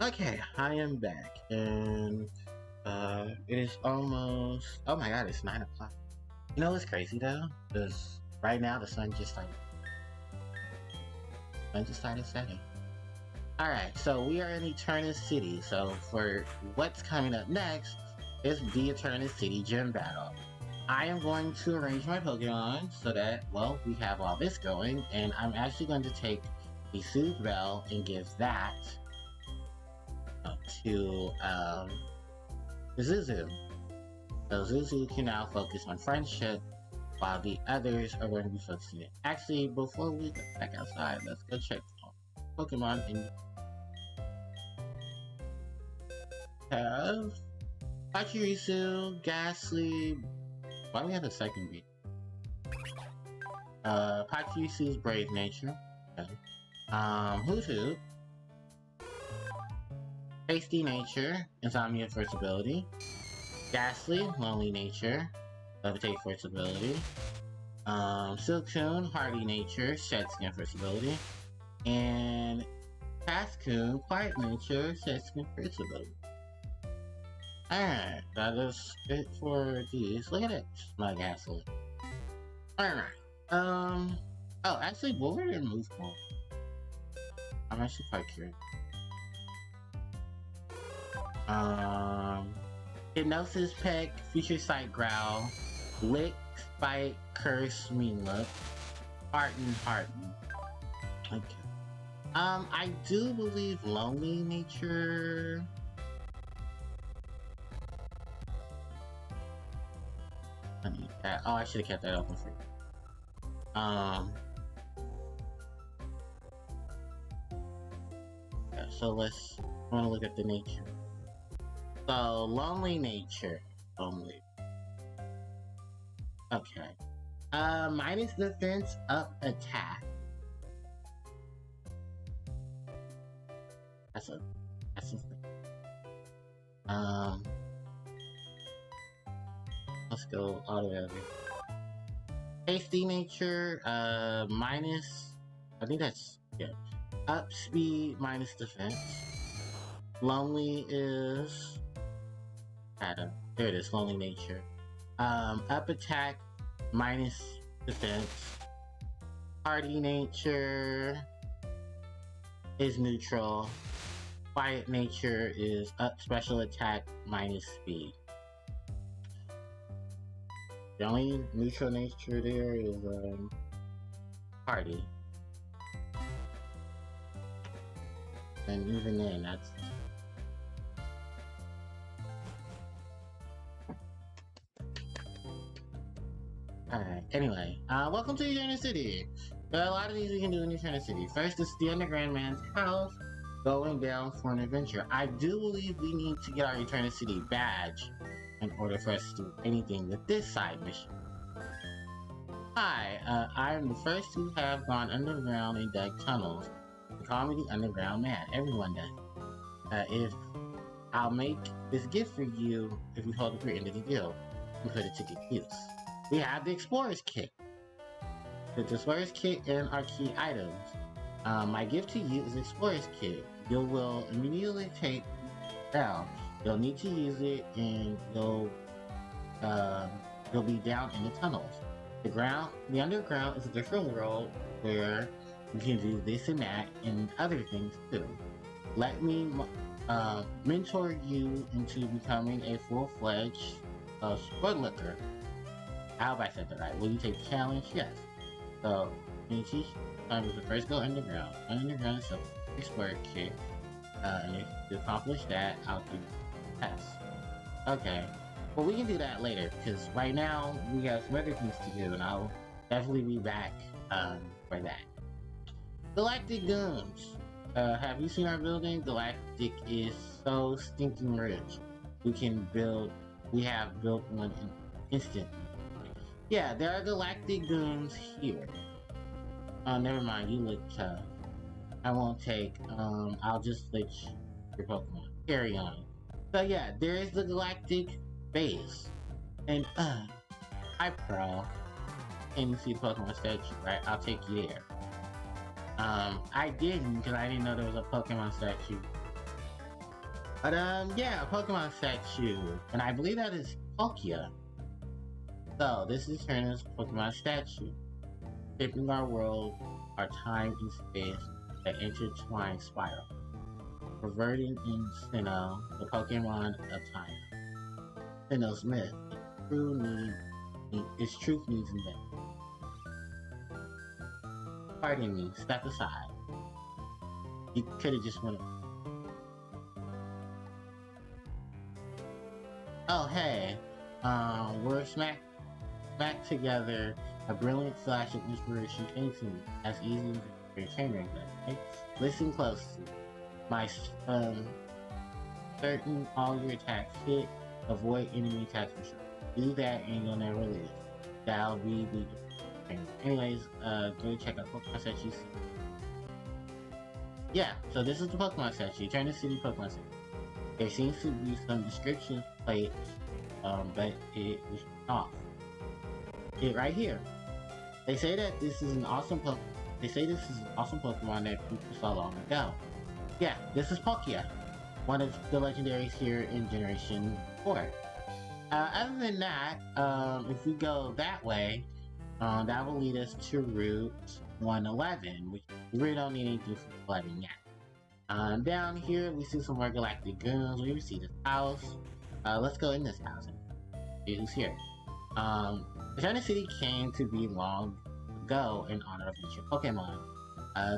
Okay, I am back, and it is almost. Oh my god, it's 9 o'clock. You know what's crazy though? Because right now the sun just started setting. All right, so we are in Eternus City. So for what's coming up next is the Eternus City Gym Battle. I am going to arrange my Pokemon so that, well, we have all this going, and I'm actually going to take the Soothe Bell and give that to Zuzu. So Zuzu can now focus on friendship, while the others are going to be focusing it. Actually, before we go back outside, let's go check Pokemon and have Pachirisu, Ghastly. Why do we have a second beat? Pachirisu's Brave Nature. Okay. Hoot Hoot. Tasty Nature, Insomnia First Ability. Ghastly, Lonely Nature, Levitate First Ability. Silcoon, Hardy Nature, Shed Skin First Ability. And Cascoon, Quiet Nature, Shed Skin First Ability. Alright, that is it for these. Look at it, my Ghastly. Alright, oh, actually, what were their move for? I'm actually quite curious. Hypnosis Peck, Future Sight Growl, Lick, Spite, Curse, Mean Look, Hearten. Okay. I do believe Lonely Nature. I need that. Oh, I should have kept that open for you. Yeah, so I want to look at the nature. So, Lonely Nature. Only. Okay. Minus defense, up attack. That's a thing. Let's go all the way over. Tasty Nature, minus, I think that's, yeah. Up speed, minus defense. Lonely is, there it is, Lonely Nature. Up attack, minus defense. Hardy Nature is neutral. Quiet Nature is up special attack, minus speed. The only neutral nature there is Hardy. And even then, that's... Alright, anyway, welcome to Eternus City. There are a lot of things we can do in Eternus City. First is the Underground Man's house, going down for an adventure. I do believe we need to get our Eternus City badge in order for us to do anything with this side mission. Hi, I am the first to have gone underground and dug tunnels. They call me the Underground Man. Everyone does. I'll make this gift for you if we hold the end of the deal and put it to good use. We have the Explorer's Kit. The Explorer's Kit and our key items. My gift to you is Explorer's Kit. You will immediately take down. You'll need to use it, and you'll be down in the tunnels. The underground is a different world where you can do this and that and other things too. Let me mentor you into becoming a full-fledged Spudlicker. I hope I said that right. Will you take the challenge? Yes. So, can you teach time to first go underground? Underground is a Explorer Kit. And if you accomplish that, I'll do the test. Okay. Well, we can do that later, because right now we have some other things to do, and I'll definitely be back for that. Galactic Goons. Have you seen our building? Galactic is so stinking rich. We have built one instantly. Yeah, there are Galactic Goons here. Oh, never mind, you look tough. I won't take, I'll just let your Pokemon carry on. So yeah, there is the Galactic base. And, hi Pro. And you see the Pokemon statue, right? I'll take you there. I didn't, because I didn't know there was a Pokemon statue But yeah, a Pokemon statue, and I believe that is Palkia. So this is Turner's Pokemon statue, shaping our world, our time and space, that intertwined spiral, perverting in Sinnoh, the Pokemon of time. Sinnoh's myth, its truth needs invention. Pardon me, step aside. You could have just went. Oh hey, we're smack together. A brilliant flash of inspiration came to me, as easy as your trainer does. Right? Listen closely. My certain all your attacks hit. Avoid enemy attacks for sure. Do that and you'll never lose. That'll be the trainer. Anyways, go check out Pokemon statue. Yeah, so this is the Pokemon statue. Turner City Pokemon statue. There seems to be some description plate, but it was off. It right here. They say that this is an awesome Pokemon. They say this is an awesome Pokemon that people saw long ago. Yeah, this is Palkia, one of the legendaries here in Generation 4. Other than that, if we go that way, that will lead us to Route 111, which we really don't need anything from 11 yet. Down here, we see some more galactic goons. We see this house. Let's go in this house and see who's here. China City came to be long ago in honor of ancient Pokemon.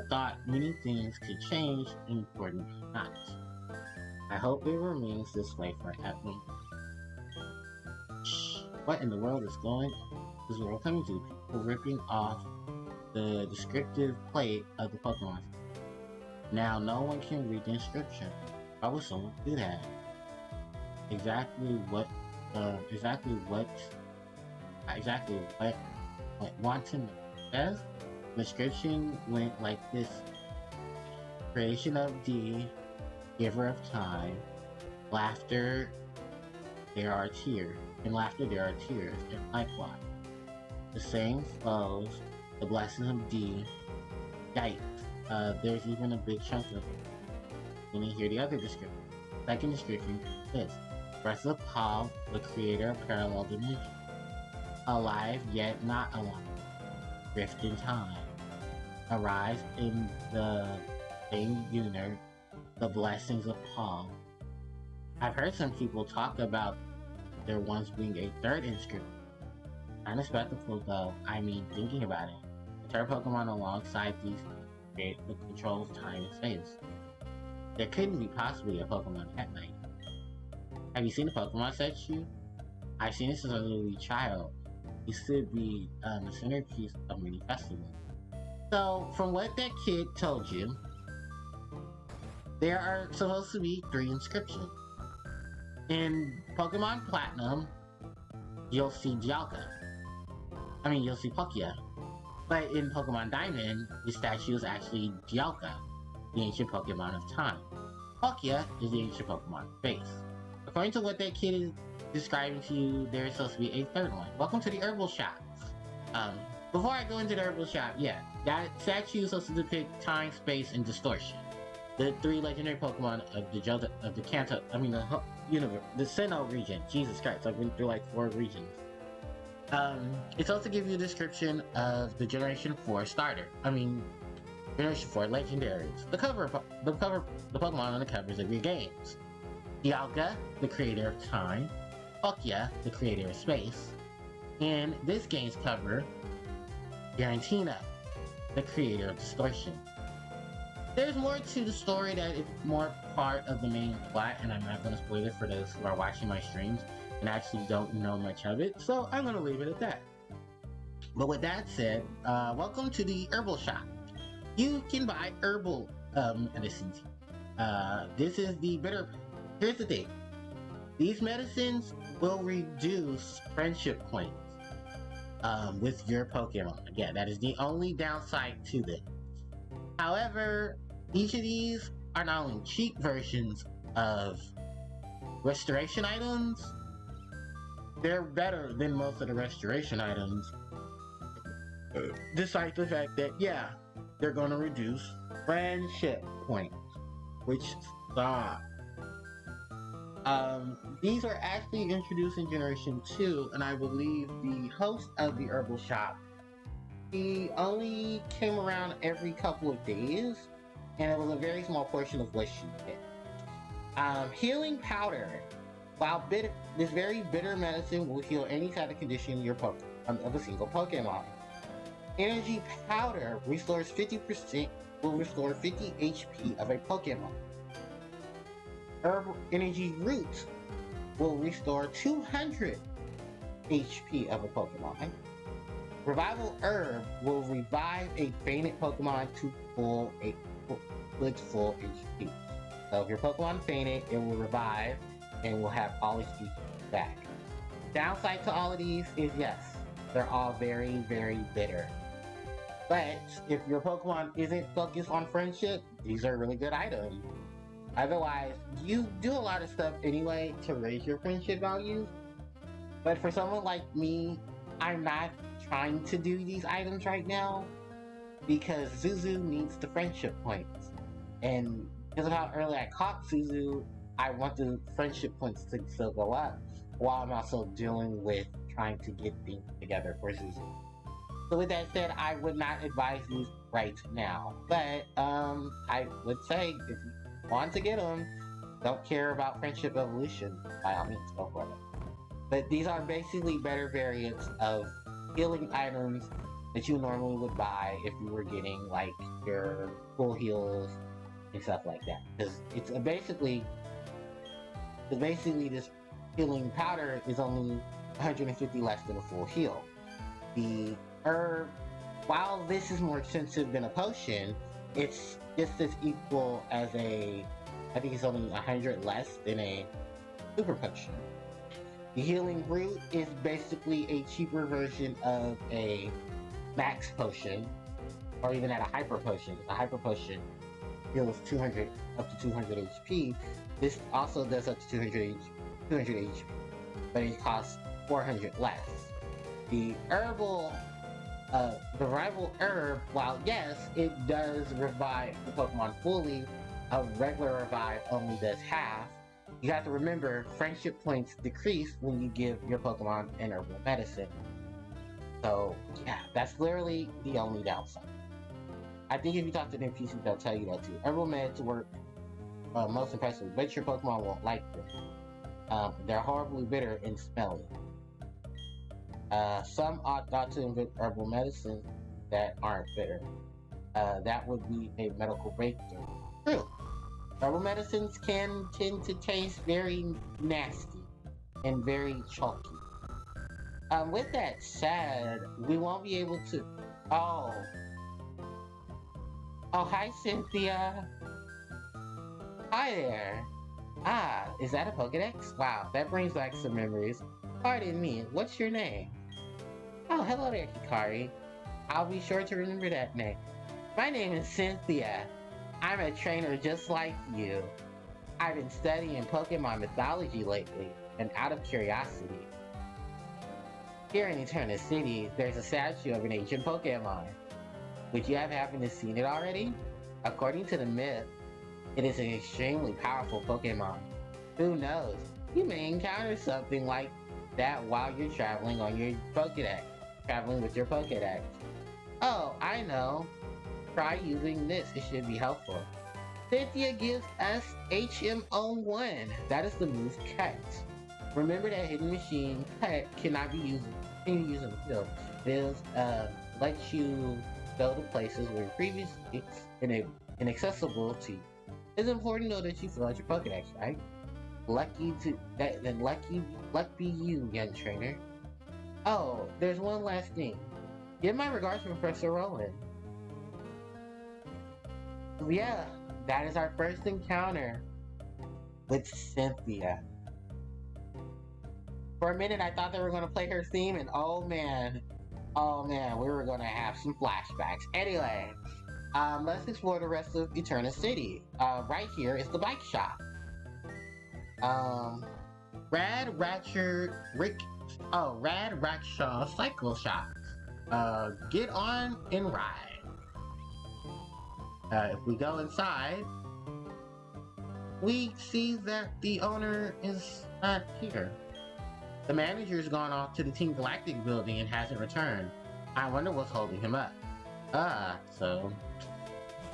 Thought many things could change, important or not. I hope it remains this way forever. Shh, what in the world is going on? This world coming to people ripping off the descriptive plate of the Pokemon. Now no one can read the inscription. Why would someone do that? Exactly what Wanton says? The inscription went like this: creation of D, giver of time, laughter there are tears, and likewise. The saying flows, the blessing of D, yikes. There's even a big chunk of it. When you hear the other description. Second description is this: Breath of Paul, the creator of parallel dimensions. Alive yet not alive. Drift in time. Arise in the same universe, the blessings of Paul. I've heard some people talk about there once being a third inscription. Kinda spectacle though, thinking about it. The third Pokemon alongside these create the controls time and space. There couldn't be possibly a Pokemon at night. Have you seen the Pokemon statue? I've seen it since I was a wee child. It used to be the centerpiece of many festivals. So, from what that kid told you, there are supposed to be 3 inscriptions. In Pokemon Platinum, you'll see you'll see Palkia. But in Pokemon Diamond, the statue is actually Dialga, the ancient Pokemon of time. Palkia is the ancient Pokemon of space. According to what that kid is describing to you, there's supposed to be a third one. Welcome to the herbal shop. Before I go into the herbal shop, yeah, that statue is supposed to depict time, space, and distortion. The 3 legendary Pokemon of the universe, the Sinnoh region. Jesus Christ, I've been through like 4 regions. It's supposed to give you a description of the Generation 4 starter. Generation 4 legendaries. The Pokemon on the covers of your games. Dialga, the creator of time. Palkia, the creator of space. And this game's cover, Garantina, the creator of distortion. There's more to the story that is more part of the main plot, and I'm not going to spoil it for those who are watching my streams and actually don't know much of it, so I'm going to leave it at that. But with that said, welcome to the herbal shop. You can buy herbal medicines. This is the bitter. Here's the thing. These medicines will reduce friendship points with your Pokemon. Again, that is the only downside to them. However, each of these are not only cheap versions of restoration items, they're better than most of the restoration items. Despite the fact that, yeah, they're going to reduce friendship points, which sucks. These are actually introduced in Generation 2, and I believe the host of the herbal shop, he only came around every couple of days, and it was a very small portion of what she did. Healing powder. While bitter, this very bitter medicine will heal any kind of condition of a single Pokemon. Energy powder restores 50%, will restore 50 HP of a Pokemon. Herbal energy root will restore 200 HP of a Pokemon. Revival herb will revive a fainted Pokemon to full HP. So if your Pokemon fainted, it will revive and will have all its HP back. Downside to all of these is yes, they're all very, very bitter. But if your Pokemon isn't focused on friendship, these are really good items. Otherwise, you do a lot of stuff anyway to raise your friendship values. But for someone like me, I'm not trying to do these items right now because Zuzu needs the friendship points. And because of how early I caught Zuzu, I want the friendship points to still go up while I'm also dealing with trying to get things together for Zuzu. So with that said, I would not advise these right now. But I would say if you want to get them, don't care about friendship evolution, by all means, go for it. But these are basically better variants of healing items that you normally would buy if you were getting like your full heals and stuff like that. Because it's basically this healing powder is only 150 less than a full heal. The herb, while this is more expensive than a potion, it's just as equal as I think it's only 100 less than a super potion. The healing root is basically a cheaper version of a max potion, or even at a hyper potion. A hyper potion heals up to 200 HP. This also does up to 200 HP, but it costs 400 less. The revival herb, while yes, it does revive the Pokemon fully, a regular revive only does half. You have to remember, friendship points decrease when you give your Pokemon an herbal medicine. So, yeah, that's literally the only downside. I think if you talk to the NPCs, they'll tell you that too. Herbal meds work most impressively, but your Pokemon won't like them. They're horribly bitter and smelly. Some ought not to invent herbal medicine that aren't bitter. That would be a medical breakthrough. True. Herbal medicines can tend to taste very nasty and very chalky. With that said, we won't be able to... Oh, hi Cynthia. Hi there. Ah, is that a Pokedex? Wow, that brings back some memories. Pardon me, what's your name? Oh, hello there, Hikari. I'll be sure to remember that name. My name is Cynthia. I'm a trainer just like you. I've been studying Pokemon mythology lately, and out of curiosity. Here in Eterna City, there's a statue of an ancient Pokemon. Would you have happened to seen it already? According to the myth, it is an extremely powerful Pokemon. Who knows? You may encounter something like that while you're traveling on your Pokedex. Traveling with your Pokedex. Oh, I know. Try using this, it should be helpful. Cynthia gives us HM01. That is the move Cut. Remember that hidden machine Cut cannot be used in the field. It lets you go to places where previously inaccessible to you. It's important to know that you fill out your Pokedex, right? Luck be you, young trainer. Oh, there's one last thing. Give my regards to Professor Rowan. Yeah, that is our first encounter with Cynthia. For a minute, I thought they were going to play her theme, and oh man, we were going to have some flashbacks. Anyway, let's explore the rest of Eterna City. Right here is the bike shop. Rad Rackshaw Cycle Shop. Get on and ride. If we go inside, we see that the owner is not here. The manager's gone off to the Team Galactic building and hasn't returned. I wonder what's holding him up. So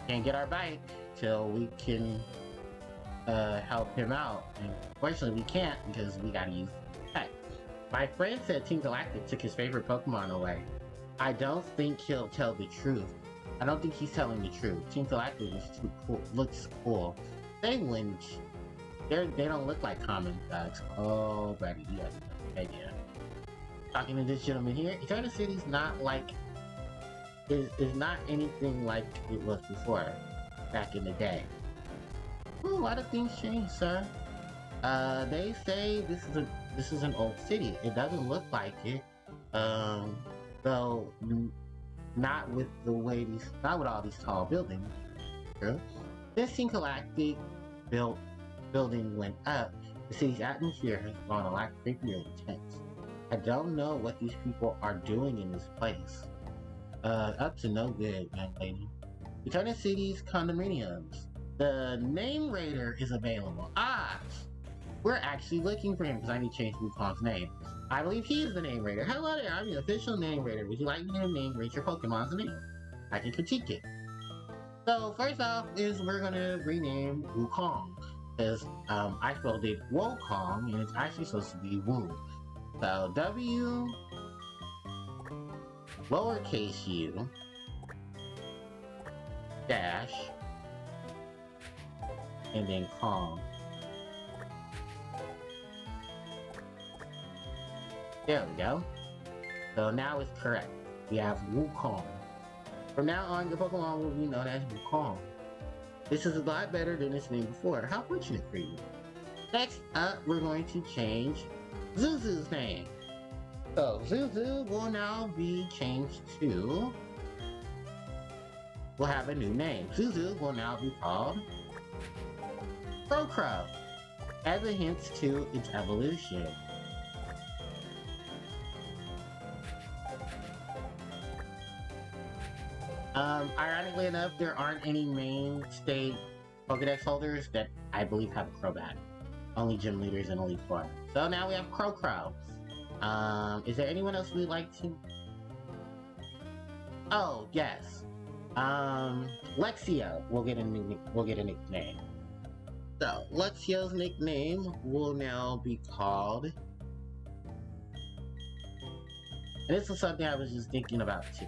can't get our bike till we can help him out. And fortunately we can't because we gotta use tech. My friend said Team Galactic took his favorite Pokemon away. I don't think he'll tell the truth. I don't think he's telling the truth. Team Galactic is too cool. Looks cool. They wouldn't. They don't look like common thugs. Oh, buddy, you have no idea. Talking to this gentleman here, Eternal City's not like is not anything like it was before, back in the day. Ooh, a lot of things changed, sir. They say this is an old city. It doesn't look like it. Though not with all these tall buildings. True. Since Team Galactic building went up, the city's atmosphere has gone a lot creepier and intense. I don't know what these people are doing in this place. Up to no good, young lady. Return to City's condominiums. The name raider is available. We're actually looking for him because I need to change Wukong's name. I believe he is the name raider. Hello there, I'm the official name raider. Would you like me to name rate your Pokemon's name? I can critique it. So first off is we're gonna rename Wukong. Because I spelled it Wukong and it's actually supposed to be Wu. So W lowercase u dash and then Kong. There we go. So now it's correct. We have Wukong. From now on, your Pokemon will be known as Wukong. This is a lot better than its name before. How fortunate for you. Next up, we're going to change Zuzu's name. So Zuzu will now be changed to... We'll have a new name. Zuzu will now be called Crow, as a hint to its evolution. Ironically enough, there aren't any mainstay Pokedex holders that I believe have a Crobat. Only gym leaders in Elite Four. So now we have Crow. Is there anyone else we'd like to? Oh yes. Lexio will get a nickname. So Lexio's nickname will now be called. And this is something I was just thinking about too.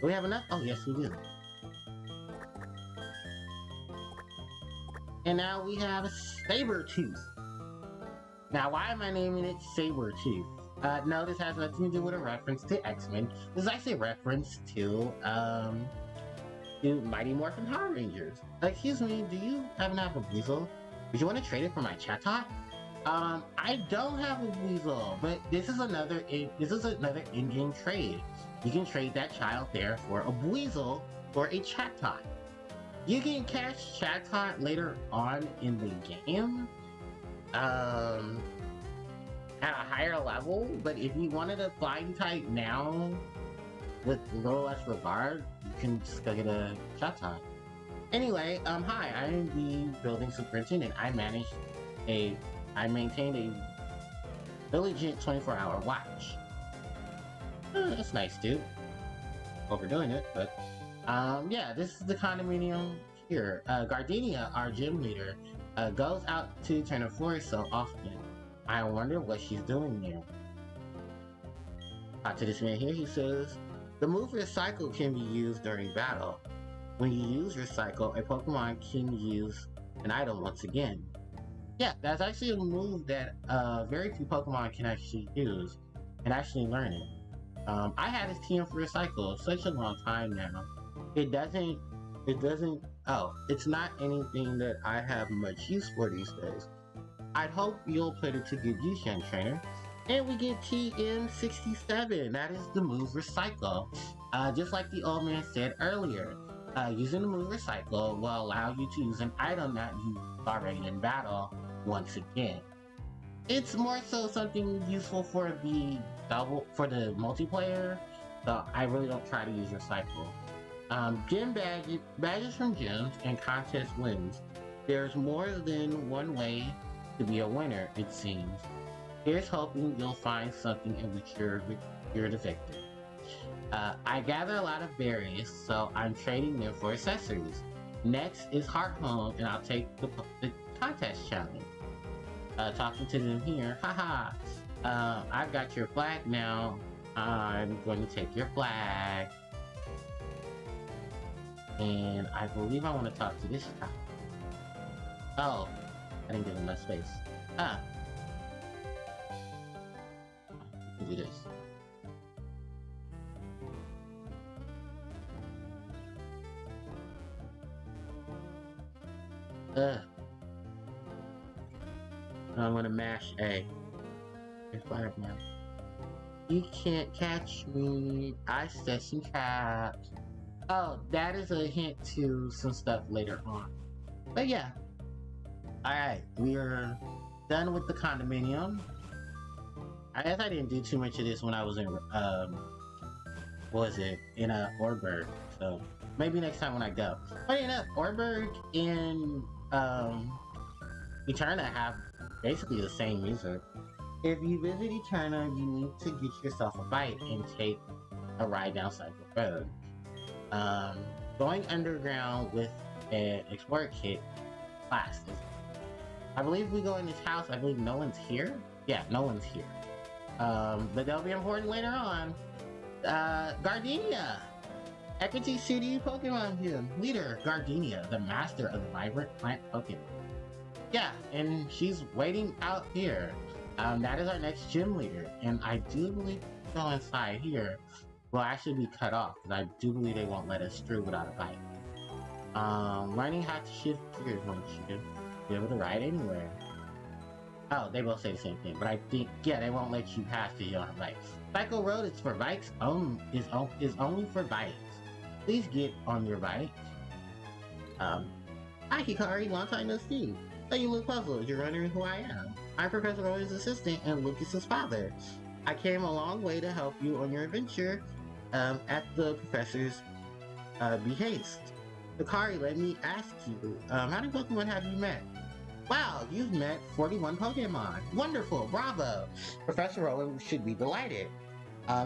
Do we have enough? Oh, yes, we do. And now we have Sabertooth. Now, why am I naming it Sabertooth? No, this has nothing to do with a reference to X-Men. This is actually a reference to Mighty Morphin Power Rangers. Excuse me, do you happen to have a Weasel? Would you want to trade it for my Chatot? I don't have a Weasel, but this is another in-game trade. You can trade that child there for a Weasel or a Chatot. You can catch Chatot later on in the game, at a higher level, but if you wanted a flying type now, with a little less regard, you can just go get a Chatot. Anyway, hi, I am the building superintendent. I maintained a diligent 24-hour watch. That's nice, dude. Overdoing it, but yeah, this is the condominium here. Gardenia, our gym leader, goes out to turn the floor so often. I wonder what she's doing there. To this man here, he says, the move Recycle can be used during battle. When you use Recycle, a Pokemon can use an item once again. Yeah, that's actually a move that very few Pokemon can actually use and actually learn it. I had this TM for Recycle such a long time now. It's not anything that I have much use for these days. I'd hope you'll put it to good use, young trainer. And we get TM67, that is the move Recycle. Just like the old man said earlier, using the move Recycle will allow you to use an item that you've already in battle once again. It's more so something useful for the multiplayer, so I really don't try to use your cycle. Badges from gyms and contest wins. There's more than one way to be a winner, it seems. Here's hoping you'll find something in which you're the victor. I gather a lot of berries, so I'm trading them for accessories. Next is Heart Home, and I'll take the contest challenge. Talking to them here, haha. I've got your flag now. I'm going to take your flag. And I believe I want to talk to this guy. Oh, I didn't give him enough space. Do this. I'm gonna mash A. It's fire now. You can't catch me. I set some traps. Oh, that is a hint to some stuff later on. But yeah. Alright, we are done with the condominium. I guess I didn't do too much of this when I was in, what was it? In Orberg. So, maybe next time when I go. Funny enough, Orberg and, Eterna have basically the same music. If you visit Eterna, you need to get yourself a bite and take a ride down Cycle Road. Going underground with an Explorer Kit class. I believe we go in this house. I believe no one's here. Yeah, no one's here. But they'll be important later on. Gardenia! Equity City Pokemon Gym. Leader, Gardenia, the master of the vibrant plant Pokemon. Yeah, and she's waiting out here. That is our next gym leader. And I do believe go inside here will actually be cut off, because I do believe they won't let us through without a bike. Learning how to shift gears won't you be able to ride anywhere. Oh, they both say the same thing, but I think, yeah, they won't let you pass because you're on a bike. Cycle Road is for bikes, is only for bikes. Please get on your bike. Hi Hikari, long time no see. So you look puzzled, you're wondering who I am. I'm Professor Roy's assistant and Lucas's father. I came a long way to help you on your adventure at the professor's behest. Hikari, let me ask you, how many Pokemon have you met? Wow, you've met 41 Pokemon. Wonderful, bravo. Professor Rowan should be delighted.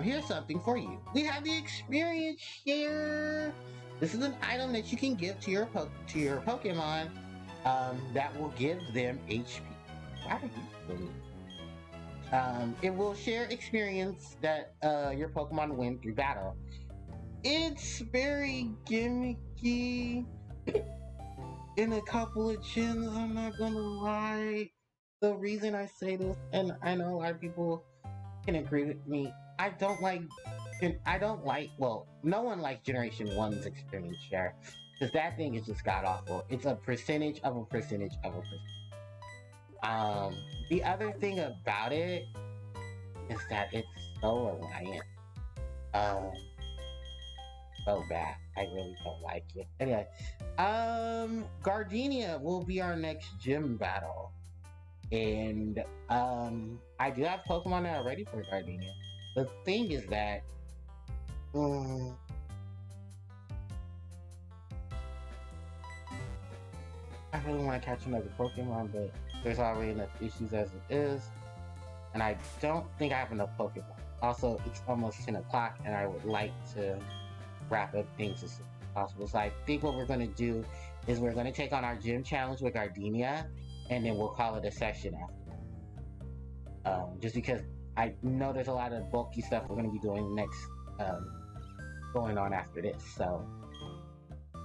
Here's something for you. We have the experience share. This is an item that you can give to your Pokemon that will give them HP. Why are you it will share experience that your Pokemon win through battle. It's very gimmicky. In a couple of gyms, I'm not gonna lie. The reason I say this, and I know a lot of people can agree with me, I don't like, well, no one likes Generation 1's experience share, because that thing is just god-awful. It's a percentage of a percentage of a percentage. The other thing about it is that it's so reliant. So bad. I really don't like it. Anyway, Gardenia will be our next gym battle. And, I do have Pokemon that are ready for Gardenia. The thing is that, I really want to catch another Pokemon, but there's already enough issues as it is. And I don't think I have enough Pokemon. Also, it's almost 10 o'clock, and I would like to wrap up things as soon as possible. So I think what we're going to do is we're going to take on our gym challenge with Gardenia, and then we'll call it a session after. Just because I know there's a lot of bulky stuff we're going to be doing next, going on after this. So,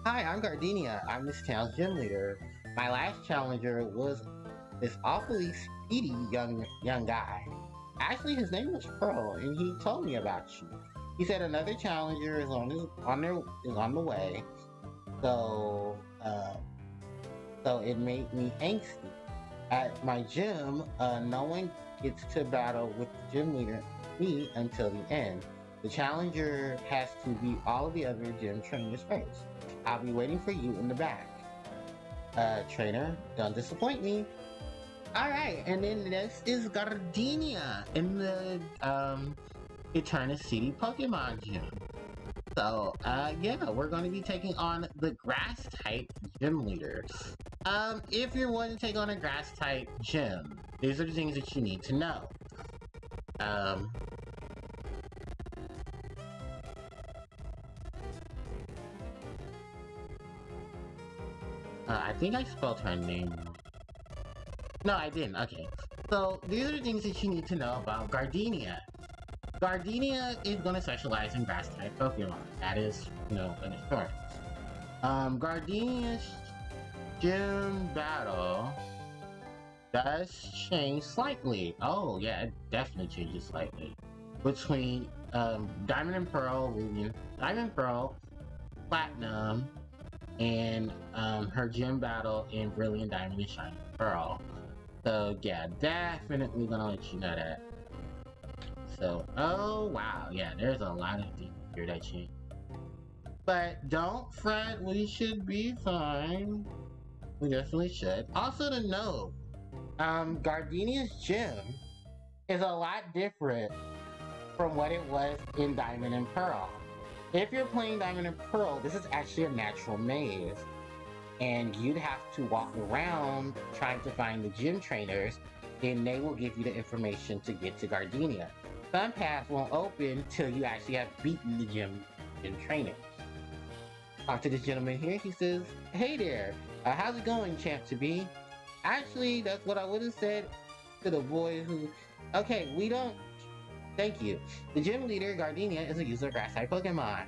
hi, I'm Gardenia. I'm this town's gym leader. My last challenger was this awfully speedy young guy. Actually, his name was Pearl, and he told me about you. He said another challenger is on the way, so it made me angsty. At my gym, no one gets to battle with the gym leader, me, until the end. The challenger has to beat all of the other gym trainers first. I'll be waiting for you in the back. Trainer, don't disappoint me. Alright, and then next is Gardenia in the Eternus City Pokemon Gym. So, yeah, we're going to be taking on the grass type gym leader. If you're wanting to take on a grass type gym, these are the things that you need to know. I think I spelled her name wrong. No, I didn't. Okay. So, these are the things that you need to know about Gardenia. Gardenia is going to specialize in grass type Pokemon. That is, an assurance. Gardenia's gym battle does change slightly. Oh, yeah, it definitely changes slightly. Between Diamond and Pearl, Diamond Pearl, Platinum, and her gym battle in Brilliant Diamond and Shining Pearl. So, yeah, definitely gonna let you know that. So, oh wow, yeah, there's a lot of things here that change. But don't fret, we should be fine. We definitely should. Also to note, Gardenia's gym is a lot different from what it was in Diamond and Pearl. If you're playing Diamond and Pearl, this is actually a natural maze. And you'd have to walk around trying to find the gym trainers, and they will give you the information to get to Gardenia. Some paths won't open till you actually have beaten the gym trainers. Talk to this gentleman here. He says, "Hey there, how's it going, champ to be?" Actually, that's what I would have said to the boy who. Okay, we don't. Thank you. The gym leader, Gardenia, is a user of grass type Pokemon.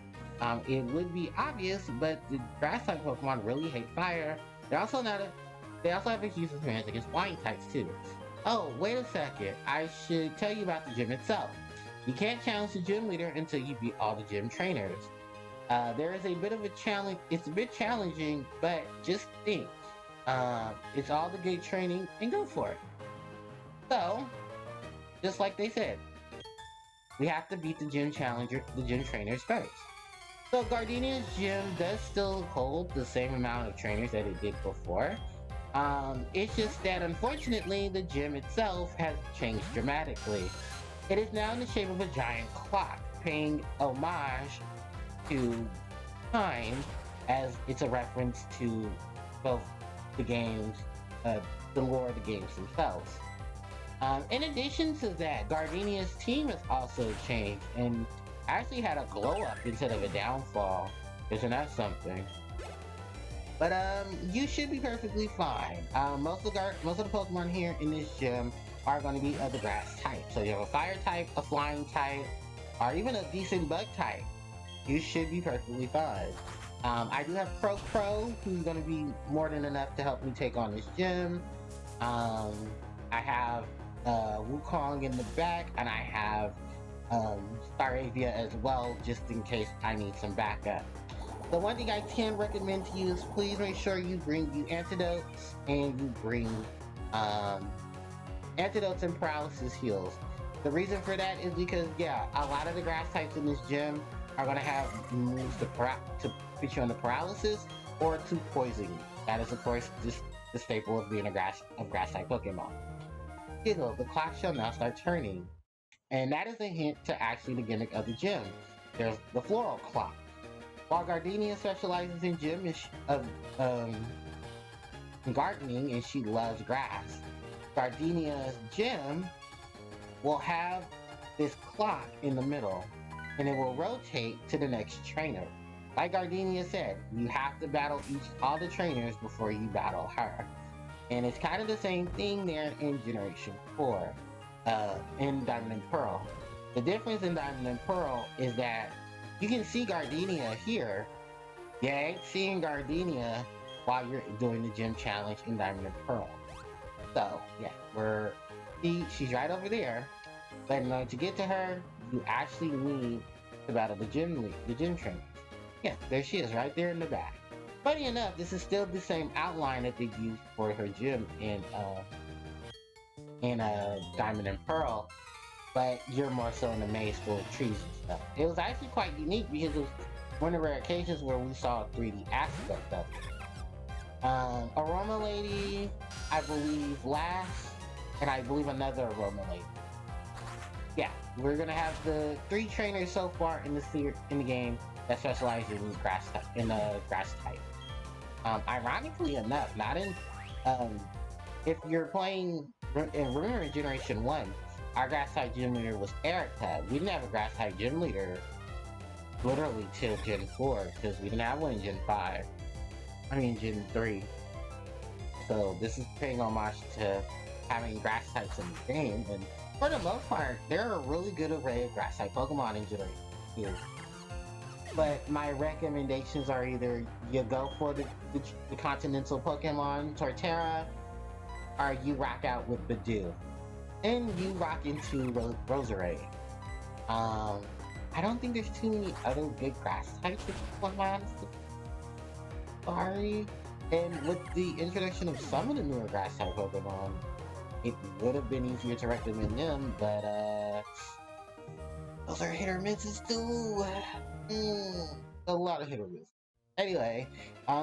It would be obvious, but the grass type Pokemon really hate fire. They also have a huge advantage against flying types too. Oh, wait a second. I should tell you about the gym itself. You can't challenge the gym leader until you beat all the gym trainers. There is a bit of a challenge. It's a bit challenging, but just think. It's all the good training and go for it. So, just like they said, we have to beat the gym trainers first. So Gardenia's gym does still hold the same amount of trainers that it did before. It's just that unfortunately the gym itself has changed dramatically. It is now in the shape of a giant clock, paying homage to time, as it's a reference to both the games, the lore of the games themselves. In addition to that, Gardenia's team has also changed and actually had a glow up instead of a downfall. Isn't that something? But you should be perfectly fine. Most of the Pokemon here in this gym are going to be of the grass type. So you have a fire type, a flying type, or even a decent bug type. You should be perfectly fine. I do have Pro, who's going to be more than enough to help me take on this gym. I have Wukong in the back, and I have Staravia as well, just in case I need some backup. The one thing I can recommend to you is please make sure you bring antidotes, and you bring antidotes and paralysis heals. The reason for that is because, yeah, a lot of the grass types in this gym are going to have moves to put you on the paralysis or to poison you. That is, of course, just the staple of being a grass type Pokemon. Giggle, the clock shall now start turning. And that is a hint to actually the gimmick of the gym. There's the floral clock. While Gardenia specializes in gardening, and she loves grass, Gardenia's gym will have this clock in the middle, and it will rotate to the next trainer. Like Gardenia said, you have to battle all the trainers before you battle her. And it's kind of the same thing there in Generation 4, in Diamond and Pearl. The difference in Diamond and Pearl is that you can see Gardenia here. You ain't seeing Gardenia while you're doing the gym challenge in Diamond and Pearl. So, yeah, she's right over there. But in order to get to her, you actually need to battle the gym trainer. Yeah, there she is, right there in the back. Funny enough, this is still the same outline that they used for her gym in Diamond and Pearl, but you're more so in the maze full of trees and stuff. It was actually quite unique because it was one of the rare occasions where we saw a 3D aspect of it. Aroma Lady, I believe last, and I believe another Aroma Lady. yeah, we're gonna have the 3 trainers so far in the game that specialize in grass type. Ironically enough, not in if you're playing remember in Generation 1, our grass type gym leader was Erica. We didn't have a grass type gym leader literally till Gen 4 because we didn't have one in Gen 5. I mean Gen 3. So this is paying homage to having grass types in the game, and for the most part, there are a really good array of grass type Pokemon in Generation 2. But my recommendations are either you go for the continental Pokemon, Torterra, or you rock out with Badoo. And you rock into Roserade. I don't think there's too many other good grass types if I'm honest. Sorry. And with the introduction of some of the newer grass type Pokemon, it would have been easier to recommend them, but those are hit or misses too. A lot of hit or miss. Anyway,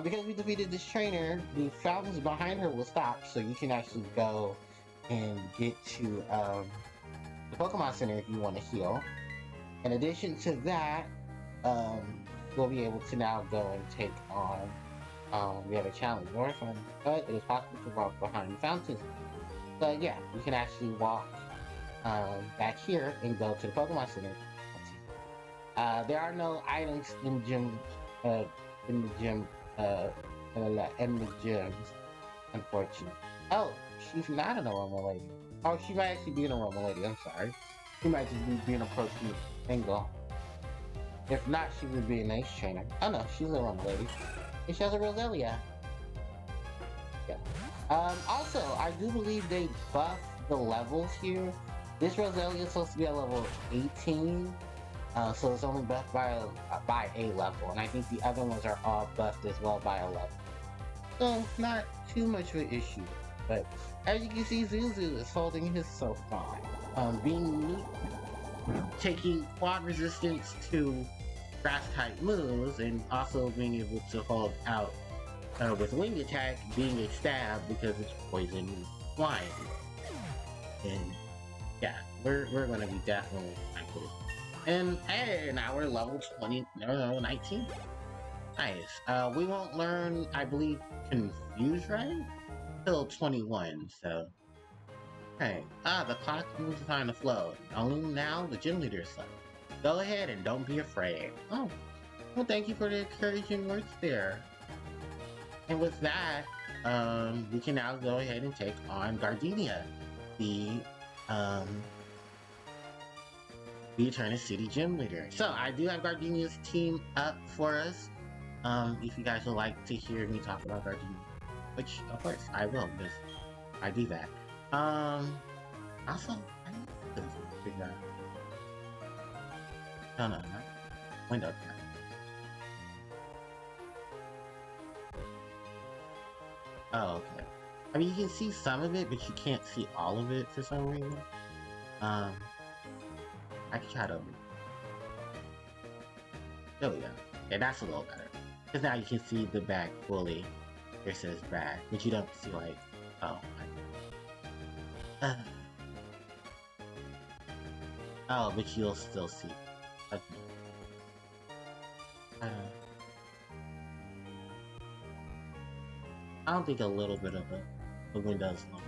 because we defeated this trainer, the fountains behind her will stop, so you can actually go and get to the Pokemon Center if you want to heal. In addition to that, we'll be able to now go and take on we have a challenge, Northland, but it is possible to walk behind the fountains. So yeah, you can actually walk back here and go to the Pokemon Center. There are no items in the gym, in the gyms, unfortunately. Oh, she's not an aroma lady. Oh, she might actually be an aroma lady. I'm sorry. She might just be being approached from the angle. If not, she would be a nice trainer. Oh no, she's an aroma lady. And she has a Roselia. Yeah. Also, I do believe they buffed the levels here. This Roselia is supposed to be at level 18. So it's only buffed by a level, and I think the other ones are all buffed as well by a level. So not too much of an issue, but as you can see, Zuzu is holding his Soulstone. Being unique, taking quad resistance to grass type moves, and also being able to hold out with wing attack, being a stab because it's poison and flying. And yeah, we're gonna be definitely fine with it. And hey, now we're level 20, no, 19. Nice. We won't learn, I believe, Confuse, right? Till 21, so. Hey, the clock moves behind the flow. Only now the gym leader is left. Go ahead and don't be afraid. Oh, well, thank you for the encouraging words there. And with that, we can now go ahead and take on Gardenia, the Eternal City Gym Leader. So I do have Gardenia's team up for us. If you guys would like to hear me talk about Gardenia, which of course I will, because I do that. Also, I need to figure out. No, not window cap. Oh, okay. I mean, you can see some of it, but you can't see all of it for some reason. I can try to. There we go. Yeah, that's a little better. Because now you can see the back fully. It says back, but you don't see like, oh. Oh, but you'll still see. Okay. I don't think a little bit of the windows long.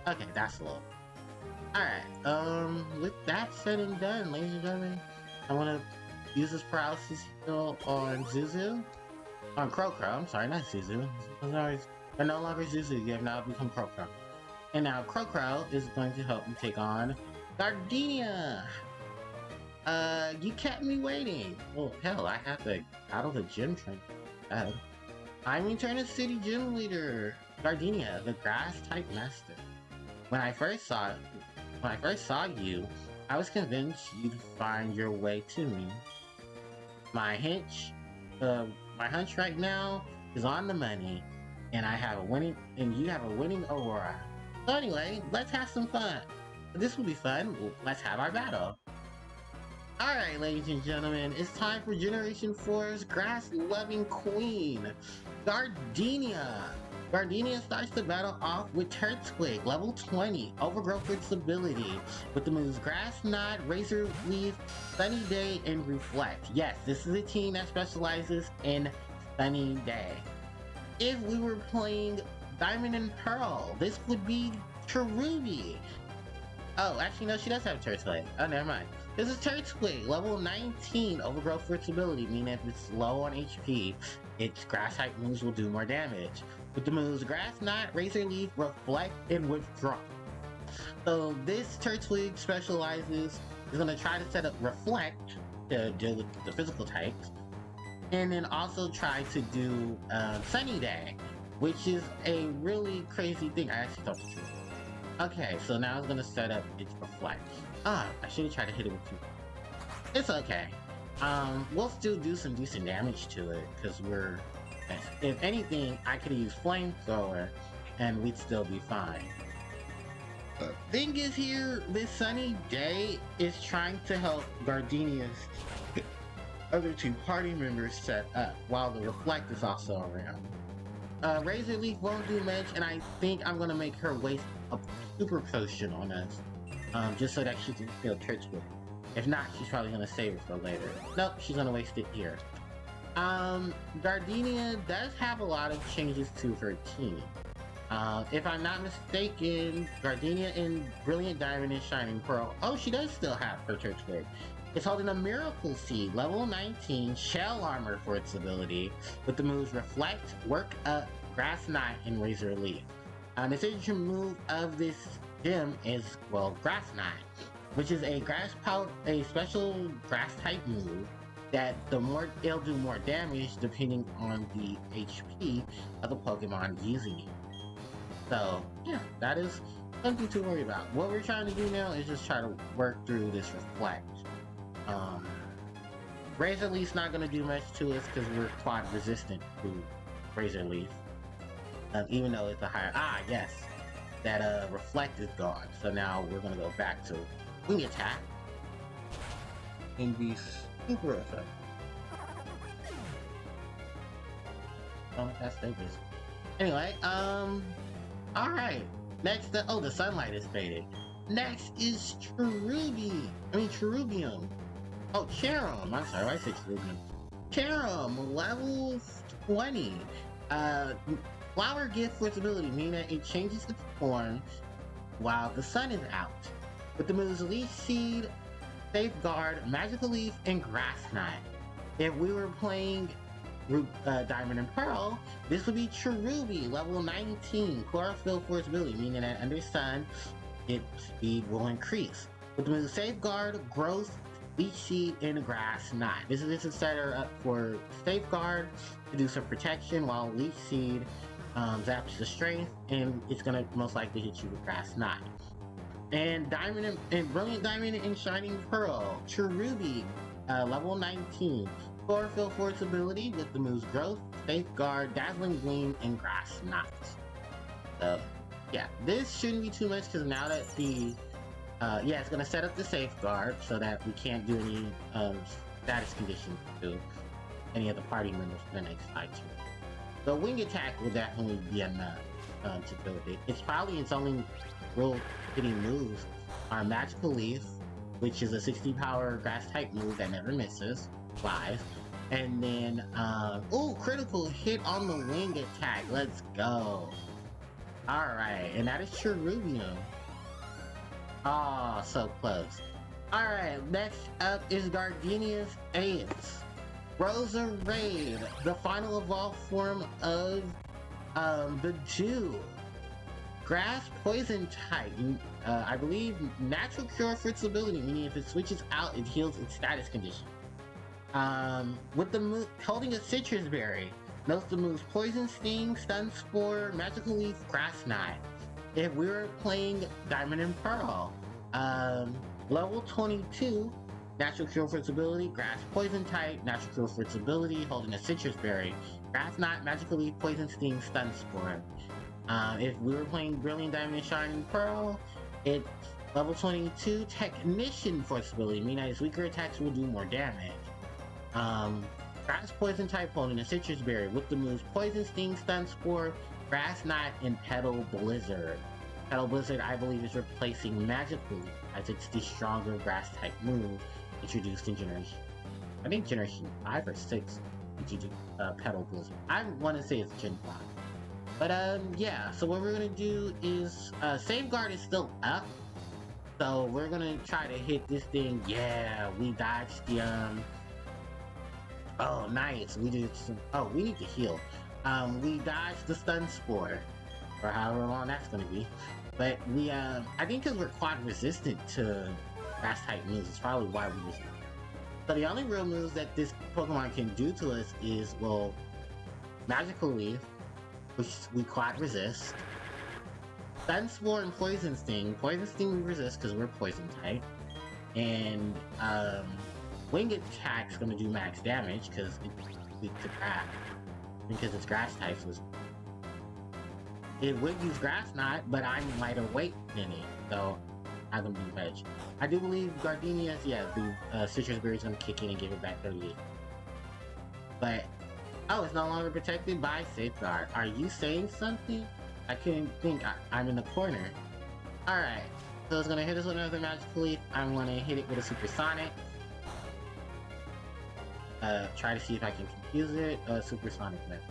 Okay, that's a little. Alright, with that said and done, ladies and gentlemen, I want to use this paralysis heal on Zuzu. On Crocro, I'm sorry, not Zuzu. They're no longer Zuzu, you have now become Crocro. And now Crocro is going to help me take on Gardenia! You kept me waiting. Well, hell, I have to out of the gym train. I'm Eternal City Gym Leader, Gardenia, the Grass Type Master. When I first saw you, I was convinced you'd find your way to me. My hunch right now is on the money, and you have a winning aurora. So anyway, let's have some fun. This will be fun. Let's have our battle. Alright, ladies and gentlemen, it's time for Generation 4's grass-loving queen, Gardenia! Gardenia starts the battle off with Turtwig, level 20, Overgrowth for its ability, with the moves Grass Knot, Razor Leaf, Sunny Day, and Reflect. Yes, this is a team that specializes in Sunny Day. If we were playing Diamond and Pearl, this would be Cherubi. Oh, actually no, she does have Turtwig. Oh, never mind. This is Turtwig, level 19, Overgrowth for its ability, meaning if it's low on HP, its grass-type moves will do more damage. With the moves Grass Knot, Razor Leaf, Reflect, and Withdraw. So this Turtwig specializes, is going to try to set up Reflect to deal with the physical types, and then also try to do Sunny Day, which is a really crazy thing. I actually thought the truth. Okay, so now it's going to set up its Reflect. I should have tried to hit it with two. It's okay. We'll still do some decent damage to it, because we're... If anything, I could use Flamethrower, and we'd still be fine. The thing is here, this Sunny Day is trying to help Gardenia's other two party members set up, while the Reflect is also around. Razor Leaf won't do much, and I think I'm gonna make her waste a super potion on us, just so that she can feel Turtwig. If not, she's probably gonna save it for later. Nope, she's gonna waste it here. Gardenia does have a lot of changes to her team. If I'm not mistaken, Gardenia in Brilliant Diamond and Shining Pearl, oh, she does still have her Turtwig. It's holding a Miracle Seed, level 19, Shell Armor for its ability, with the moves Reflect, Work Up, Grass Knot, and Razor Leaf. The signature move of this gem is, well, Grass Knot, which is a special grass type move that it'll do more damage depending on the HP of the Pokemon using it. So yeah, that is something to worry about. What we're trying to do now is just try to work through this Reflect. Razor Leaf's not going to do much to us because we're quad resistant to Razor Leaf. Even though it's a higher... yes! That Reflect is gone. So now we're going to go back to Wing Attack. And be super effective. Oh, that's dangerous. Anyway, alright. Next, the sunlight is faded. Next is Cherubium. Oh, Cherum. I'm sorry, I said Cherubium. Cherum, level 20. Flower Gift for its ability, meaning that it changes its form while the sun is out. With the moves Leaf Seed, Safeguard, Magical Leaf, and Grass Knot. If we were playing Diamond and Pearl, this would be Cherubi, level 19, Chlorophyll for its ability, meaning that under sun, its speed will increase. With the moves Safeguard, Growth, Leech Seed, and Grass Knot. This is set her up for Safeguard to do some protection, while Leech Seed zaps the strength, and it's gonna most likely hit you with Grass Knot. And Brilliant Diamond and Shining Pearl, Cherubi, level 19, Chlorophyll for its ability with the moves Growth, Safeguard, Dazzling Gleam, and Grass Knot. So yeah, this shouldn't be too much because now that the it's gonna set up the Safeguard so that we can't do any status conditions to any of the party members for the next 5 turns. The Wing Attack will definitely be enough to deal with it. It's probably its only real hitting moves are Magical Leaf, which is a 60 power grass type move that never misses, flies, and then critical hit on the Wing Attack. Let's go. Alright, and that is Cherubium. Oh, so close. Alright, next up is Gardenia's Ace. Roserade, the final evolved form of the Dew. Grass Poison type. I believe Natural Cure for its ability, meaning if it switches out, it heals its status condition. With the holding a Citrus Berry, notes the moves Poison Sting, Stun Spore, Magical Leaf, Grass Knot. If we were playing Diamond and Pearl, level 22, Natural Cure for its ability, Grass Poison type, Natural Cure for its ability, holding a Citrus Berry, Grass Knot, Magical Leaf, Poison Sting, Stun Spore. If we were playing Brilliant Diamond and Shining Pearl, it's level 22, Technician for its ability, meaning that its weaker attacks will do more damage. Grass Poison type, holding a Citrus Berry with the moves Poison Sting, Stun Spore, Grass Knot and Petal Blizzard. Petal Blizzard, I believe, is replacing Magical Leaf as it's the stronger grass type move introduced in Generation, I think Generation 5 or 6, introduced Petal Blizzard. I want to say it's Gen 5. But yeah, so what we're gonna do is, Safeguard is still up. So we're gonna try to hit this thing. Yeah, we dodged the, oh, nice. We did some, oh, we need to heal. We dodged the Stun Spore, for however long that's gonna be. But we, I think because we're quad resistant to grass type moves, it's probably why we resist. So the only real moves that this Pokemon can do to us is, well, Magical Leaf, which we quad resist. Stun Spore and Poison Sting. Poison Sting we resist because we're poison type. And Winged Attack's gonna do max damage because it's weak to grass. Because it's grass type, so it would use Grass Knot, but I'm lighter weight than it, so I'm gonna be veg. I do believe Gardenia's, yeah, the Citrus Berry's gonna kick in and give it back 38. But, oh, it's no longer protected by Safeguard. Are you saying something? I couldn't think. I'm in the corner. Alright, so it's gonna hit us with another Magical Leaf. I'm gonna hit it with a Supersonic. Try to see if I can confuse it. Supersonic method.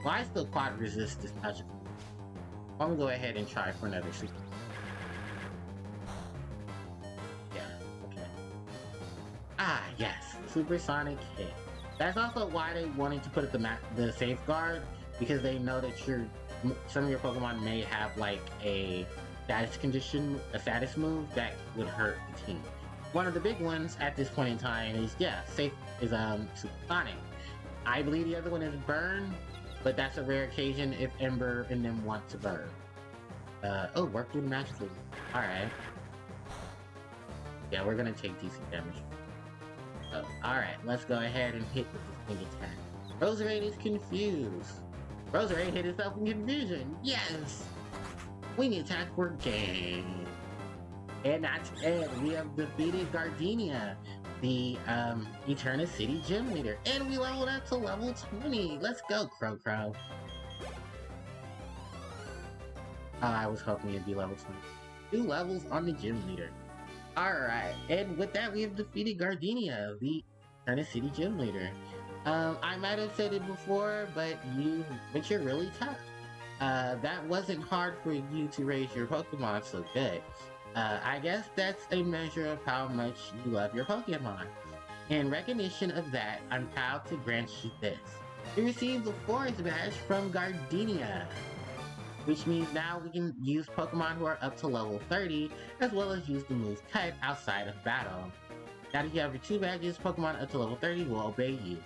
Well, I still quad resist this Magical Leaf. I'm gonna go ahead and try for another Super. Yeah, okay. Ah, yes. Supersonic hit. That's also why they wanted to put up the Safeguard, because they know that some of your Pokemon may have like a status condition, a status move that would hurt the team. One of the big ones at this point in time is, yeah, Supersonic. I believe the other one is Burn, but that's a rare occasion if Ember and them want to burn. Oh, work through the Magical Leaf. Alright. Yeah, we're gonna take decent damage. Oh, alright, let's go ahead and hit with this Wing Attack. Roserade is confused. Roserade hit itself in confusion. Yes! Wing Attack for game. And that's it. We have defeated Gardenia, the Eterna City Gym Leader. And we leveled up to level 20. Let's go, Crow. Oh, I was hoping it'd be level 20. 2 levels on the Gym Leader. Alright, and with that we have defeated Gardenia, the Eterna City Gym Leader. I might have said it before, but you're really tough. That wasn't hard for you to raise your Pokemon so good. I guess that's a measure of how much you love your Pokemon. In recognition of that, I'm proud to grant you this. You received the Forest Badge from Gardenia, which means now we can use Pokemon who are up to level 30, as well as use the move Cut outside of battle. Now that you have your 2 badges, Pokemon up to level 30 will obey you.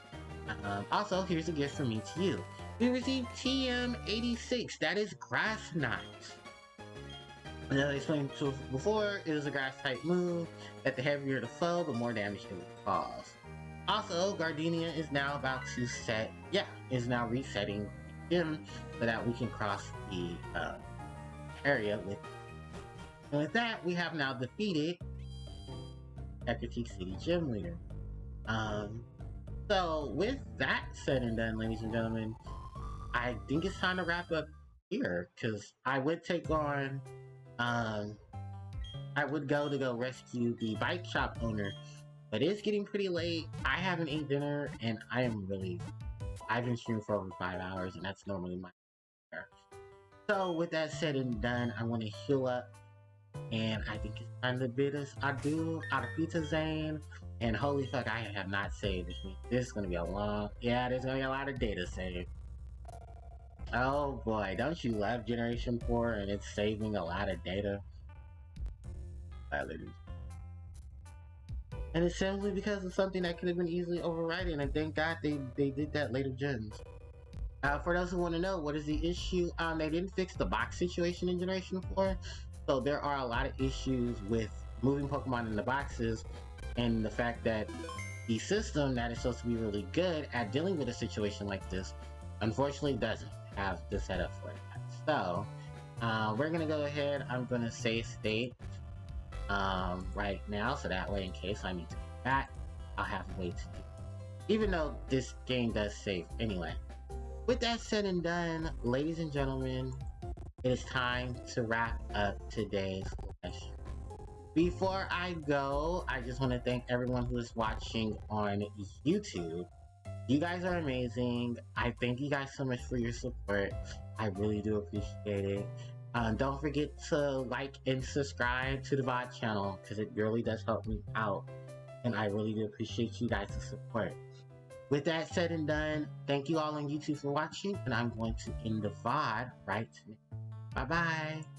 Also, here's a gift from me to you. We received TM86, that is Grass Knot. As I explained before, it is a grass type move that the heavier the foe, the more damage it will cause. Also, Gardenia is now about to is now resetting the gym so that we can cross the area with. And with that, we have now defeated Hecate City Gym Leader. So with that said and done, ladies and gentlemen, I think it's time to wrap up here, because I would take on I would go rescue the bike shop owner, but it's getting pretty late. I haven't eaten dinner, and I've been streaming for over 5 hours, and that's normally my prayer. So with that said and done, I want to heal up, and I think it's time to bid us adieu, Arpita Zane, and holy fuck, I have not saved, which means this is going to be there's going to be a lot of data saved. Oh boy, don't you love Generation 4 and it's saving a lot of data? And it's simply because of something that could have been easily overridden, and thank God they did that later gens. For those who want to know what is the issue, they didn't fix the box situation in Generation 4, so there are a lot of issues with moving Pokemon in the boxes, and the fact that the system that is supposed to be really good at dealing with a situation like this, unfortunately doesn't have the setup for it. So, we're gonna go ahead, I'm gonna save state right now, so that way in case I need to get back, I'll have a way to do it. Even though this game does save anyway. with that said and done, ladies and gentlemen, it is time to wrap up today's session. Before I go, I just want to thank everyone who is watching on YouTube. You guys are amazing. I thank you guys so much for your support. I really do appreciate it. Don't forget to like and subscribe to the VOD channel because it really does help me out. And I really do appreciate you guys' support. With that said and done, thank you all on YouTube for watching, and I'm going to end the VOD right now. Bye bye.